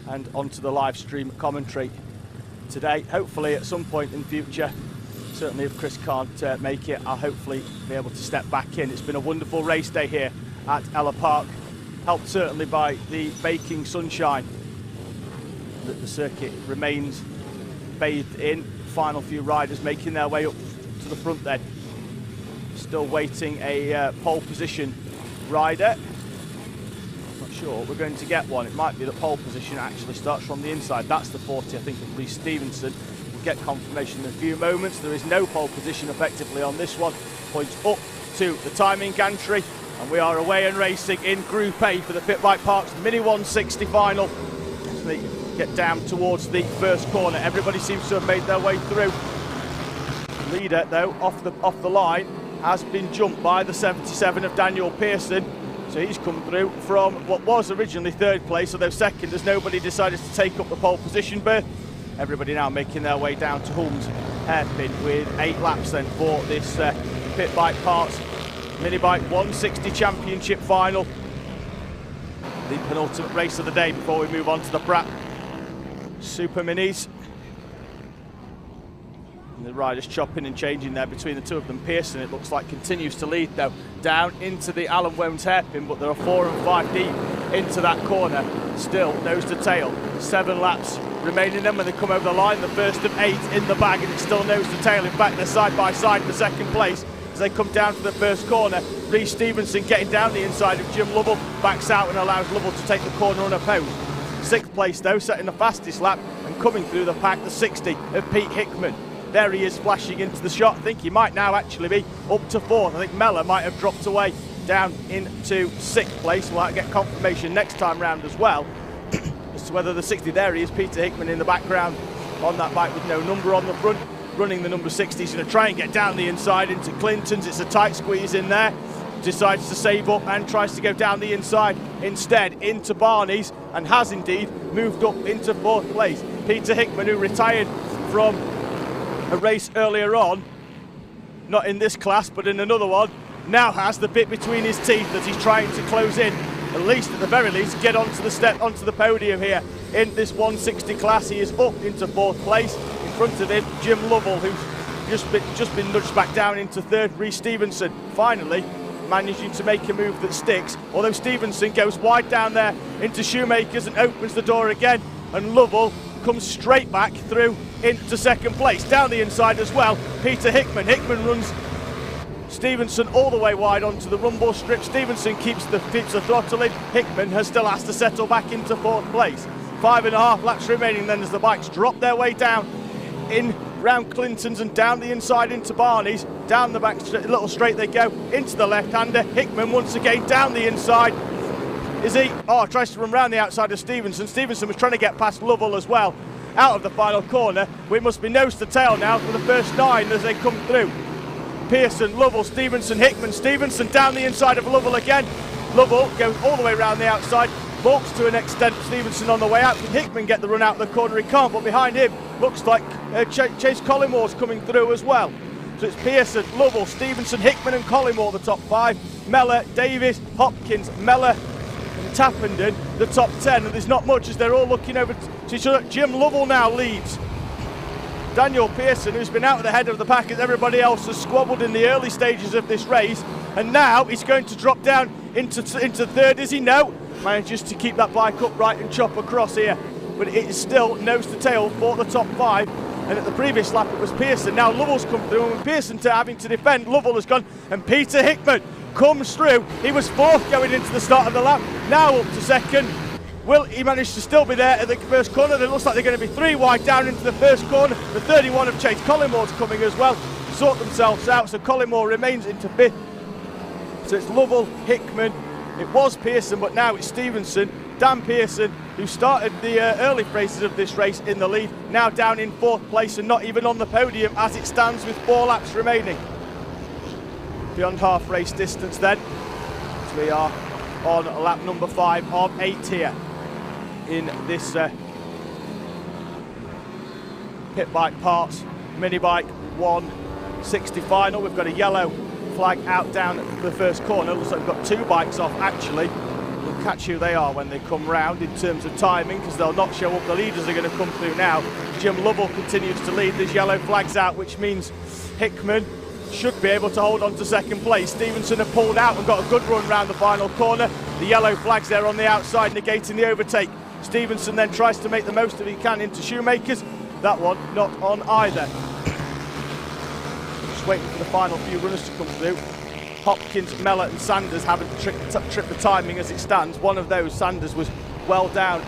Speaker 1: and onto the live stream commentary today. Hopefully at some point in future, certainly if Chris can't make it, I'll hopefully be able to step back in. It's been a wonderful race day here at Ellough Park, helped certainly by the baking sunshine that the circuit remains bathed in. Final few riders making their way up to the front then. Still waiting a pole position rider. Not sure we're going to get one. It might be the pole position actually starts from the inside. That's the 40, I think, of Lee Stevenson. We'll get confirmation in a few moments. There is no pole position effectively on this one. Points up to the timing gantry, and we are away and racing in Group A for the Pit Bike Parks Mini 160 final. As they get down towards the first corner, everybody seems to have made their way through. Leader, though, off the line, has been jumped by the 77 of Daniel Pearson. So he's come through from what was originally 3rd place, although 2nd as nobody decided to take up the pole position berth. Everybody now making their way down to Hulme's hairpin with 8 laps then for this Pit Bike Parts Mini Bike 160 Championship final. The penultimate race of the day before we move on to the Brap Super Minis. The riders chopping and changing there between the two of them. Pearson, it looks like, continues to lead though, down into the Alan Wones hairpin, but there are 4 and 5 deep into that corner. Still nose to tail, 7 laps remaining then when they come over the line. The first of 8 in the bag, and it's still nose to tail. In fact, they're side by side for second place as they come down to the first corner. Reece Stevenson getting down the inside of Jim Lovell, backs out and allows Lovell to take the corner unopposed. 6th place though, setting the fastest lap and coming through the pack, the 60 of Pete Hickman. There he is flashing into the shot. I think he might now actually be up to 4th. I think Mellor might have dropped away down into 6th place. We'll have to get confirmation next time round as well as to whether the 60, there he is, Peter Hickman in the background on that bike with no number on the front, running the number 60. He's going to try and get down the inside into Clinton's. It's a tight squeeze in there. Decides to save up and tries to go down the inside instead into Barney's, and has indeed moved up into 4th place. Peter Hickman, who retired from a race earlier on, not in this class but in another one, now has the bit between his teeth that he's trying to close in, at least at the very least get onto the step, onto the podium here in this 160 class. He is up into 4th place. In front of him, Jim Lovell, who's just been nudged back down into 3rd. Reece Stevenson finally managing to make a move that sticks, although Stevenson goes wide down there into Shoemakers and opens the door again, and Lovell comes straight back through into 2nd place. Down the inside as well, Peter Hickman. Hickman runs Stevenson all the way wide onto the rumble strip. Stevenson keeps the throttle in. Hickman has still has to settle back into 4th place. 5.5 laps remaining then as the bikes drop their way down in round Clinton's and down the inside into Barney's. Down the back little straight they go into the left-hander. Hickman once again down the inside. Is he? Oh, tries to run round the outside of Stevenson. Stevenson was trying to get past Lovell as well. Out of the final corner. We must be nose to tail now for the first 9 as they come through. Pearson, Lovell, Stevenson, Hickman. Stevenson down the inside of Lovell again. Lovell goes all the way around the outside. Balks to an extent. Stevenson on the way out. Can Hickman get the run out of the corner? He can't, but behind him looks like Chase Collimore's coming through as well. So it's Pearson, Lovell, Stevenson, Hickman and Collimore the top 5. Mellor, Davis, Hopkins, Mellor and Tappenden the top 10. And there's not much as they're all looking over to each other. Jim Lovell now leads. Daniel Pearson, who's been out at the head of the pack as everybody else has squabbled in the early stages of this race, and now he's going to drop down into 3rd. Is he? No. Manages to keep that bike upright and chop across here, but it is still nose to tail for the top 5. And at the previous lap it was Pearson. Now Lovell's come through, and Pearson having to defend. Lovell has gone, and Peter Hickman comes through. He was 4th going into the start of the lap, now up to 2nd. Will he manage to still be there at the first corner? It looks like they're going to be 3 wide down into the first corner. The 31 of Chase Collimore's coming as well. Sort themselves out, so Collimore remains into 5th. So it's Lovell, Hickman. It was Pearson, but now it's Stevenson. Dan Pearson, who started the early phases of this race in the lead, now down in 4th place and not even on the podium as it stands with 4 laps remaining. Beyond half race distance then. So we are on lap number 5 of 8 here in this pit bike parts mini bike 160 final. We've got a yellow flag out down at the first corner. Looks like we've got 2 bikes off actually. We'll catch who they are when they come round in terms of timing, because they'll not show up. The leaders are going to come through now. Jim Lovell continues to lead. There's yellow flags out, which means Hickman should be able to hold on to 2nd place. Stevenson have pulled out and got a good run round the final corner. The yellow flags there on the outside negating the overtake. Stevenson then tries to make the most of it he can into Shoemakers. That one not on either. Just waiting for the final few runners to come through. Hopkins, Mellor and Sanders haven't tripped the timing as it stands. One of those, Sanders, was well down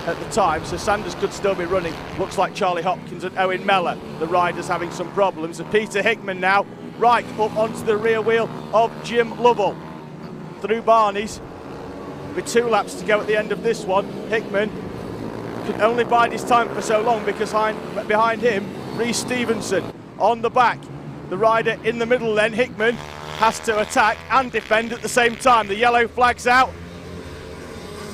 Speaker 1: at the time, so Sanders could still be running. Looks like Charlie Hopkins and Owen Mellor, the riders, having some problems. And Peter Hickman now right up onto the rear wheel of Jim Lovell. Through Barney's, with 2 laps to go at the end of this one. Hickman can only bide his time for so long because behind him, Reece Stevenson on the back. The rider in the middle then, Hickman, has to attack and defend at the same time. The yellow flag's out.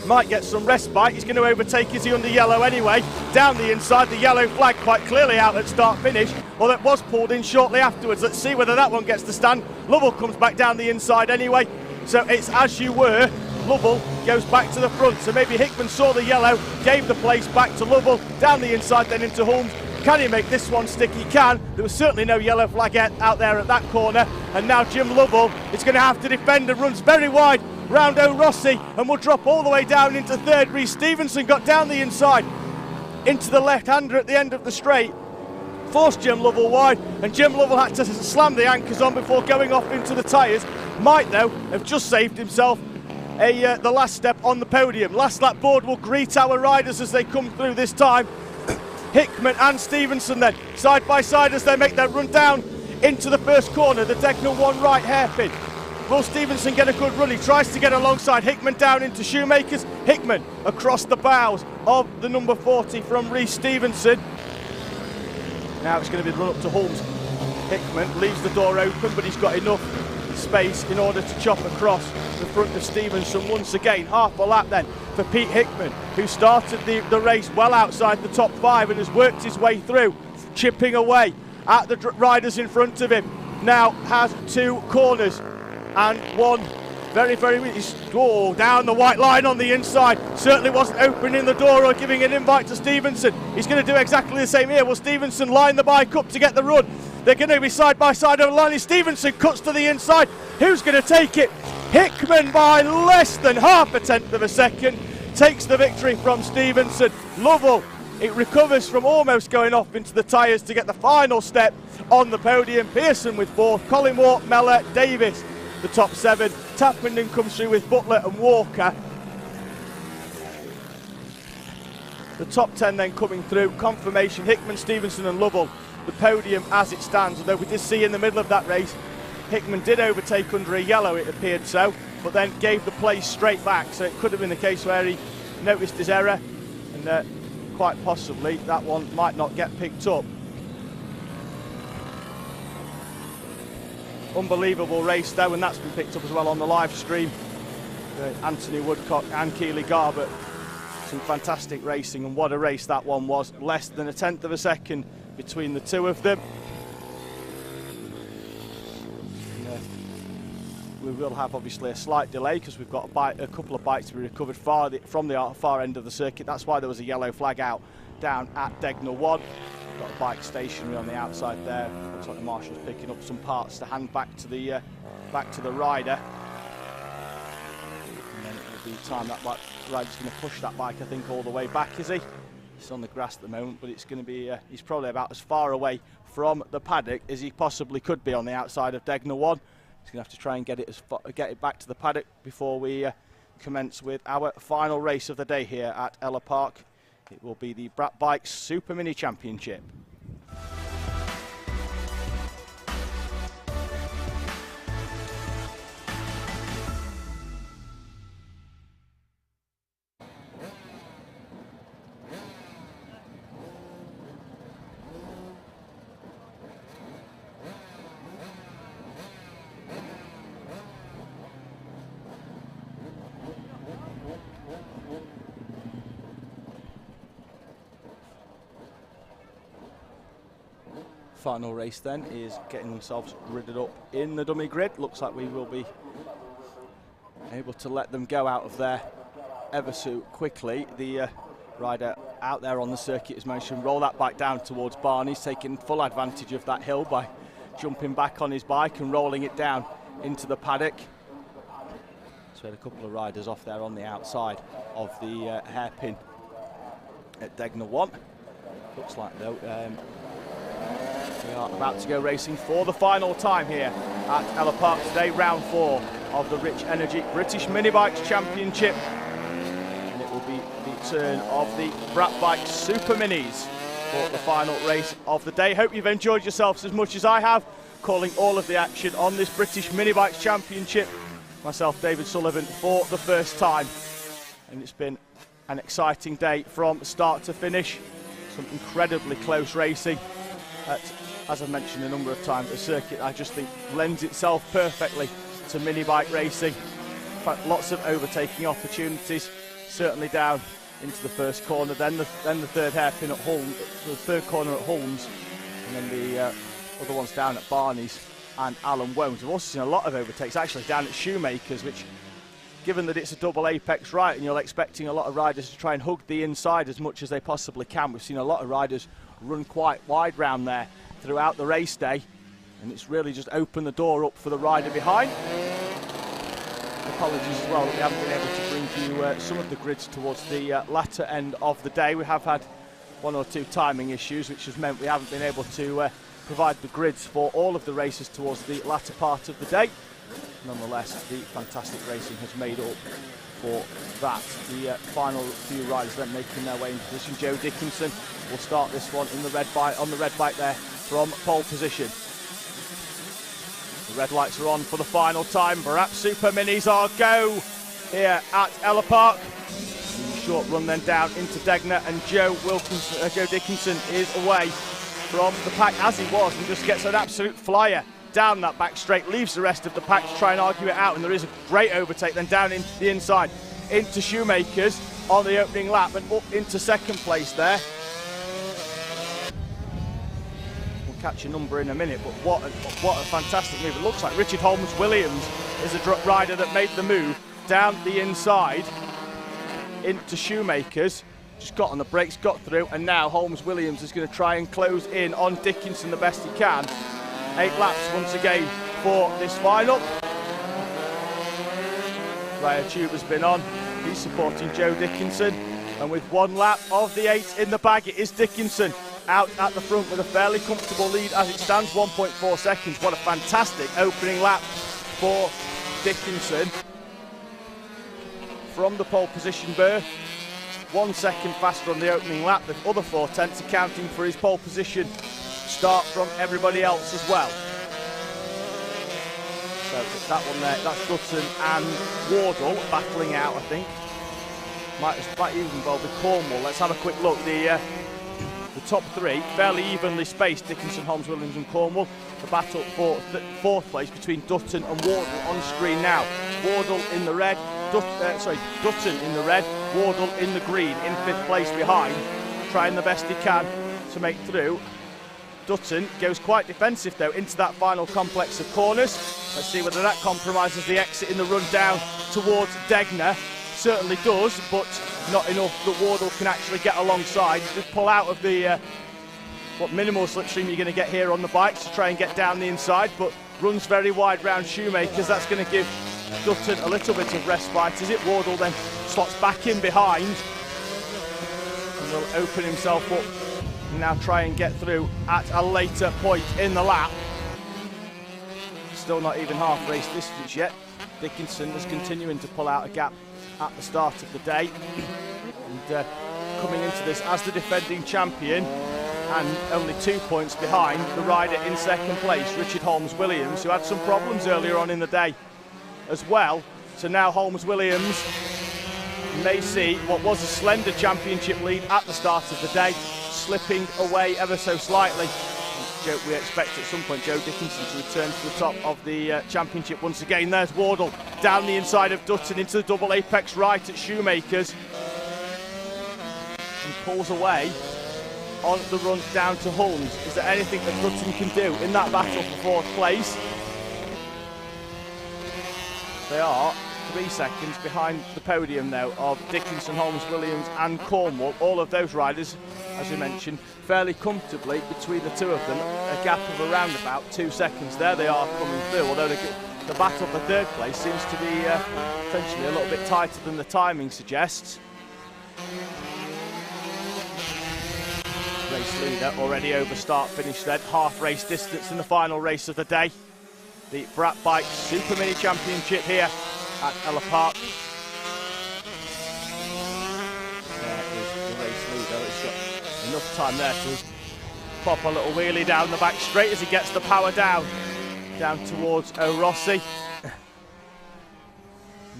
Speaker 1: Might get some respite. He's going to overtake. Is he under yellow anyway? Down the inside, the yellow flag quite clearly out at start finish. Well, it was pulled in shortly afterwards. Let's see whether that one gets to stand. Lovell comes back down the inside anyway. So it's as you were. Lovell goes back to the front. So maybe Hickman saw the yellow, gave the place back to Lovell. Down the inside then into Holmes. Can he make this one stick? He can. There was certainly no yellow flag out there at that corner, and now Jim Lovell is going to have to defend and runs very wide round O'Rossi and will drop all the way down into third. Rhys Stevenson got down the inside into the left-hander at the end of the straight, forced Jim Lovell wide, and Jim Lovell had to slam the anchors on before going off into the tyres. Might, though, have just saved himself the last step on the podium. Last lap board will greet our riders as they come through this time. Hickman and Stevenson then, side by side as they make their run down into the first corner, the Degnall 1 right hairpin. Will Stevenson get a good run? He tries to get alongside Hickman down into Shoemakers. Hickman across the bows of the number 40 from Rhys Stevenson. Now it's going to be the run up to Holmes. Hickman leaves the door open, but he's got enough space in order to chop across the front of Stevenson once again. Half a lap then for Pete Hickman, who started the race well outside the top 5 and has worked his way through, chipping away at the riders in front of him. Now has 2 corners and one very down the white line on the inside. Certainly wasn't opening the door or giving an invite to Stevenson. He's going to do exactly the same here. Will Stevenson line the bike up to get the run? They're going to be side by side over the line. Stevenson cuts to the inside. Who's going to take it? Hickman by less than half a tenth of a second takes the victory from Stevenson. Lovell, it recovers from almost going off into the tyres to get the final step on the podium. Pearson with 4th, Collingwood, Mellor, Davis the top 7. Tappenden comes through with Butler and Walker. The top 10 then coming through. Confirmation, Hickman, Stevenson and Lovell. The podium as it stands, although we did see in the middle of that race Hickman did overtake under a yellow, it appeared so, but then gave the place straight back, so it could have been the case where he noticed his error, and quite possibly that one might not get picked up. Unbelievable race though, and that's been picked up as well on the live stream. Anthony Woodcock and Keely Garbutt, some fantastic racing, and what a race that one was. Less than a tenth of a second between the two of them. We will have obviously a slight delay because we've got a couple of bikes to be recovered from the far end of the circuit. That's why there was a yellow flag out down at Degnall 1. Got a bike stationary on the outside there. Looks like the marshal's picking up some parts to hand back to the rider. And then it will be time that rider's going to push that bike, I think, all the way back, is he? It's on the grass at the moment, but it's going to be he's probably about as far away from the paddock as he possibly could be on the outside of Degnall 1. He's going to have to try and get it back to the paddock before we commence with our final race of the day here at Ellough Park. It will be the Brat Bikes Super Mini Championship. Final race then is getting themselves gridded up in the dummy grid. Looks like we will be able to let them go out of there ever so quickly. The rider out there on the circuit has managed to roll that bike down towards Barney's, taking full advantage of that hill by jumping back on his bike and rolling it down into the paddock. So we had a couple of riders off there on the outside of the hairpin at Degnall 1. Looks like though we are about to go racing for the final time here at Ellough Park today, round 4 of the Rich Energy British Mini Bikes Championship. And it will be the turn of the Brat Bikes Super Minis for the final race of the day. Hope you've enjoyed yourselves as much as I have, calling all of the action on this British Mini Bikes Championship. Myself, David Sullivan, for the first time. And it's been an exciting day from start to finish. Some incredibly close racing. As I've mentioned a number of times, the circuit I just think lends itself perfectly to mini bike racing. In fact, lots of overtaking opportunities, certainly down into the first corner, then the third hairpin at Holmes, the third corner at Holmes, and then the other ones down at Barney's and Alan Womes. We've also seen a lot of overtakes actually down at Shoemakers, which, given that it's a double apex right and you're expecting a lot of riders to try and hug the inside as much as they possibly can, we've seen a lot of riders run quite wide round there throughout the race day, and it's really just opened the door up for the rider behind. Apologies as well that we haven't been able to bring you some of the grids towards the latter end of the day. We have had one or two timing issues, which has meant we haven't been able to provide the grids for all of the races towards the latter part of the day. Nonetheless, the fantastic racing has made up for that. The final few riders then making their way in position. Joe Dickinson will start this one in the red bike, on the red bike there from pole position. The red lights are on for the final time. Perhaps Super Minis are go here at Ellough Park. Short run then down into Degner, and Joe Dickinson is away from the pack as he was, and just gets an absolute flyer down that back straight, leaves the rest of the pack to try and argue it out, and there is a great overtake then down into the inside into Shoemakers on the opening lap and up into second place there. We'll catch a number in a minute, but what a fantastic move. It looks like Richard Holmes-Williams is a rider that made the move down the inside into Shoemakers, just got on the brakes, got through, and now Holmes-Williams is going to try and close in on Dickinson the best he can. 8 laps once again for this final. Ryan Tube has been on, he's supporting Joe Dickinson, and with 1 lap of the 8 in the bag, it is Dickinson out at the front with a fairly comfortable lead as it stands, 1.4 seconds. What a fantastic opening lap for Dickinson. From the pole position berth, 1 second faster on the opening lap. The other 4/10 accounting for his pole position start from everybody else as well. So that one there, that's Dutton and Wardle battling out, I think. Might even involve with Cornwall. Let's have a quick look. The top 3 fairly evenly spaced, Dickinson, Holmes-Williams and Cornwall. The battle for 4th place between Dutton and Wardle on screen now. Wardle in the red, Dutton in the red, Wardle in the green, in 5th place behind, trying the best he can to make through. Dutton goes quite defensive though into that final complex of corners. Let's see whether that compromises the exit in the run down towards Degner. Certainly does, but not enough that Wardle can actually get alongside. Just pull out of the what minimal slipstream you're going to get here on the bikes to try and get down the inside, but runs very wide round Shoemakers. That's going to give Dutton a little bit of respite. Is it Wardle then slots back in behind and will open himself up and now try and get through at a later point in the lap. Still not even half race distance yet. Dickinson is continuing to pull out a gap at the start of the day, and coming into this as the defending champion and only 2 points behind the rider in second place, Richard Holmes-Williams, who had some problems earlier on in the day as well. So now Holmes-Williams may see what was a slender championship lead at the start of the day slipping away ever so slightly. We expect at some point Joe Dickinson to return to the top of the championship once again. There's Wardle down the inside of Dutton into the double apex right at Shoemakers, and pulls away on the run down to Holmes. Is there anything that Dutton can do in that battle for 4th place? They are 3 seconds behind the podium now of Dickinson, Holmes-Williams and Cornwall. All of those riders, as we mentioned, fairly comfortably between the 2 of them, a gap of around about 2 seconds. There they are coming through, although the battle for 3rd place seems to be potentially a little bit tighter than the timing suggests. Race leader already over start finish then, half race distance in the final race of the day. The Brat Bike Super Mini Championship here at Ellough Park. There is the race leader. It's got enough time there to pop a little wheelie down the back straight as he gets the power down towards O'Rossi.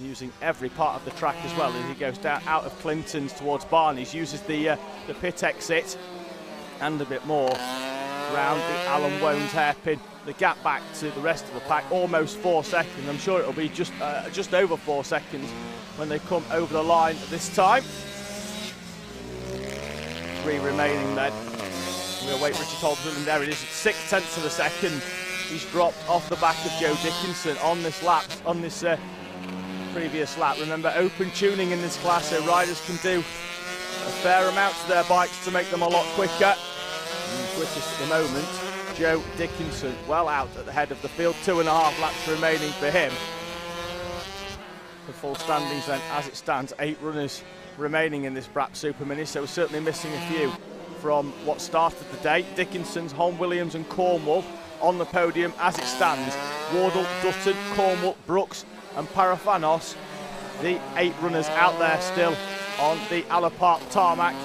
Speaker 1: Using every part of the track as well as he goes down out of Clinton's towards Barney's. Uses the pit exit and a bit more round the Alan Wones hairpin. The gap back to the rest of the pack, almost 4 seconds. I'm sure it'll be just over 4 seconds when they come over the line this time. 3 remaining then. We'll wait Richard Holmes, and there it is, 6/10 of a second. He's dropped off the back of Joe Dickinson on this lap, on this previous lap. Remember, open tuning in this class, so riders can do a fair amount to their bikes to make them a lot quicker. Quickest at the moment, Joe Dickinson, well out at the head of the field. 2.5 laps remaining for him. The full standings then, as it stands, 8 runners remaining in this Brabham Super Mini, so we're certainly missing a few from what started the day. Dickinson's, Holm Williams and Cornwall on the podium as it stands. Wardle, Dutton, Cornwall, Brooks and Parafanos, the 8 runners out there still on the Ellough Park tarmac.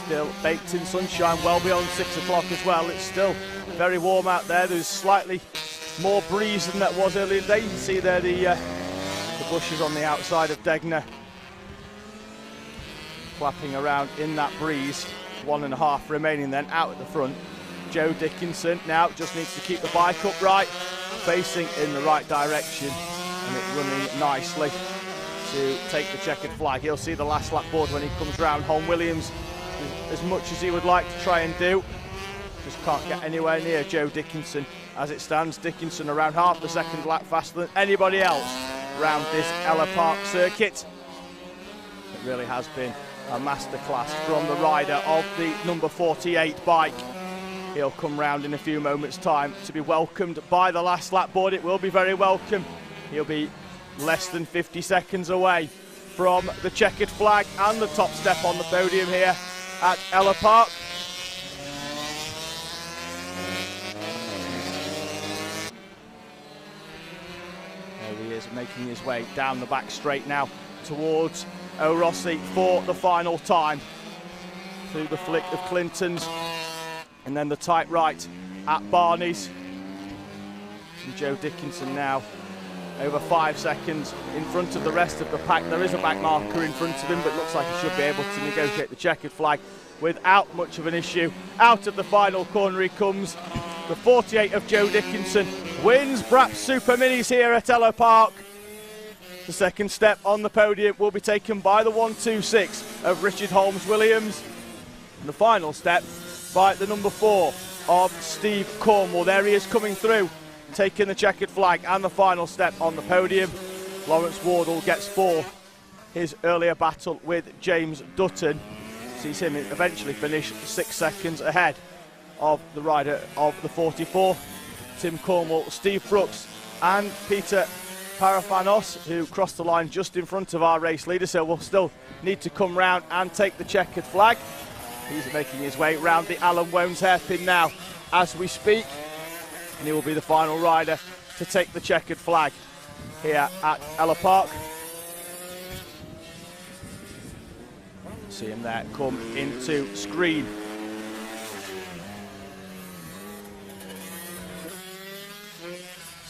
Speaker 1: Still baked in sunshine, well beyond 6 o'clock as well. It's still very warm out there. There's slightly more breeze than that was earlier today. You can see there the bushes on the outside of Degner flapping around in that breeze. 1.5 remaining then out at the front. Joe Dickinson now just needs to keep the bike upright, facing in the right direction, and it running nicely to take the checkered flag. He'll see the last lap board when he comes round. Holm Williams, as much as he would like to try and do, just can't get anywhere near Joe Dickinson as it stands. Dickinson around half a second lap faster than anybody else around this Ellough Park circuit. It really has been a masterclass from the rider of the number 48 bike. He'll come round in a few moments' time to be welcomed by the last lap board. It will be very welcome. He'll be less than 50 seconds away from the checkered flag and the top step on the podium here at Ellough Park. There he is, making his way down the back straight now towards O'Rossie for the final time. Through the flick of Clinton's and then the tight right at Barney's. And Joe Dickinson now over 5 seconds in front of the rest of the pack. There is a back marker in front of him, but looks like he should be able to negotiate the checkered flag without much of an issue. Out of the final corner he comes. The 48 of Joe Dickinson wins Brabham Super Minis here at Ellough Park. The second step on the podium will be taken by the 126 of Richard Holmes Williams. And the final step by the number 4 of Steve Cornwall. There he is coming through, taking the checkered flag, and the final step on the podium. Lawrence Wardle gets 4. His earlier battle with James Dutton sees him eventually finish 6 seconds ahead of the rider of the 44, Tim Cornwall, Steve Brooks and Peter Parafanos, who crossed the line just in front of our race leader, so will still need to come round and take the checkered flag. He's making his way round the Alan Wones hairpin now as we speak, and he will be the final rider to take the checkered flag here at Ellough Park. See him there come into screen.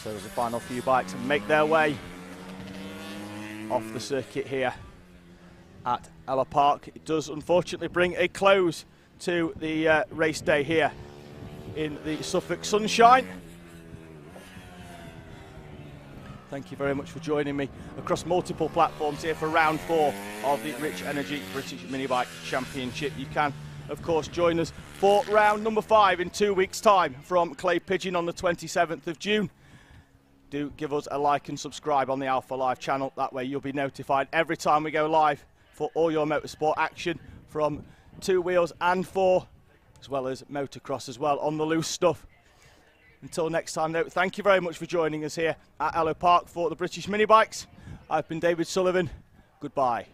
Speaker 1: So there's a final few bikes and make their way off the circuit here at Ellough Park. It does unfortunately bring a close to the race day here in the Suffolk sunshine. Thank you very much for joining me across multiple platforms here for round 4 of the Rich Energy British Minibike Championship. You can, of course, join us for round number 5 in 2 weeks' time from Clay Pigeon on the 27th of June. Do give us a like and subscribe on the Alpha Live channel. That way you'll be notified every time we go live for all your motorsport action from 2 wheels and 4, as well as motocross as well on the loose stuff. Until next time, though, thank you very much for joining us here at Ellough Park for the British Minibikes. I've been David Sullivan. Goodbye.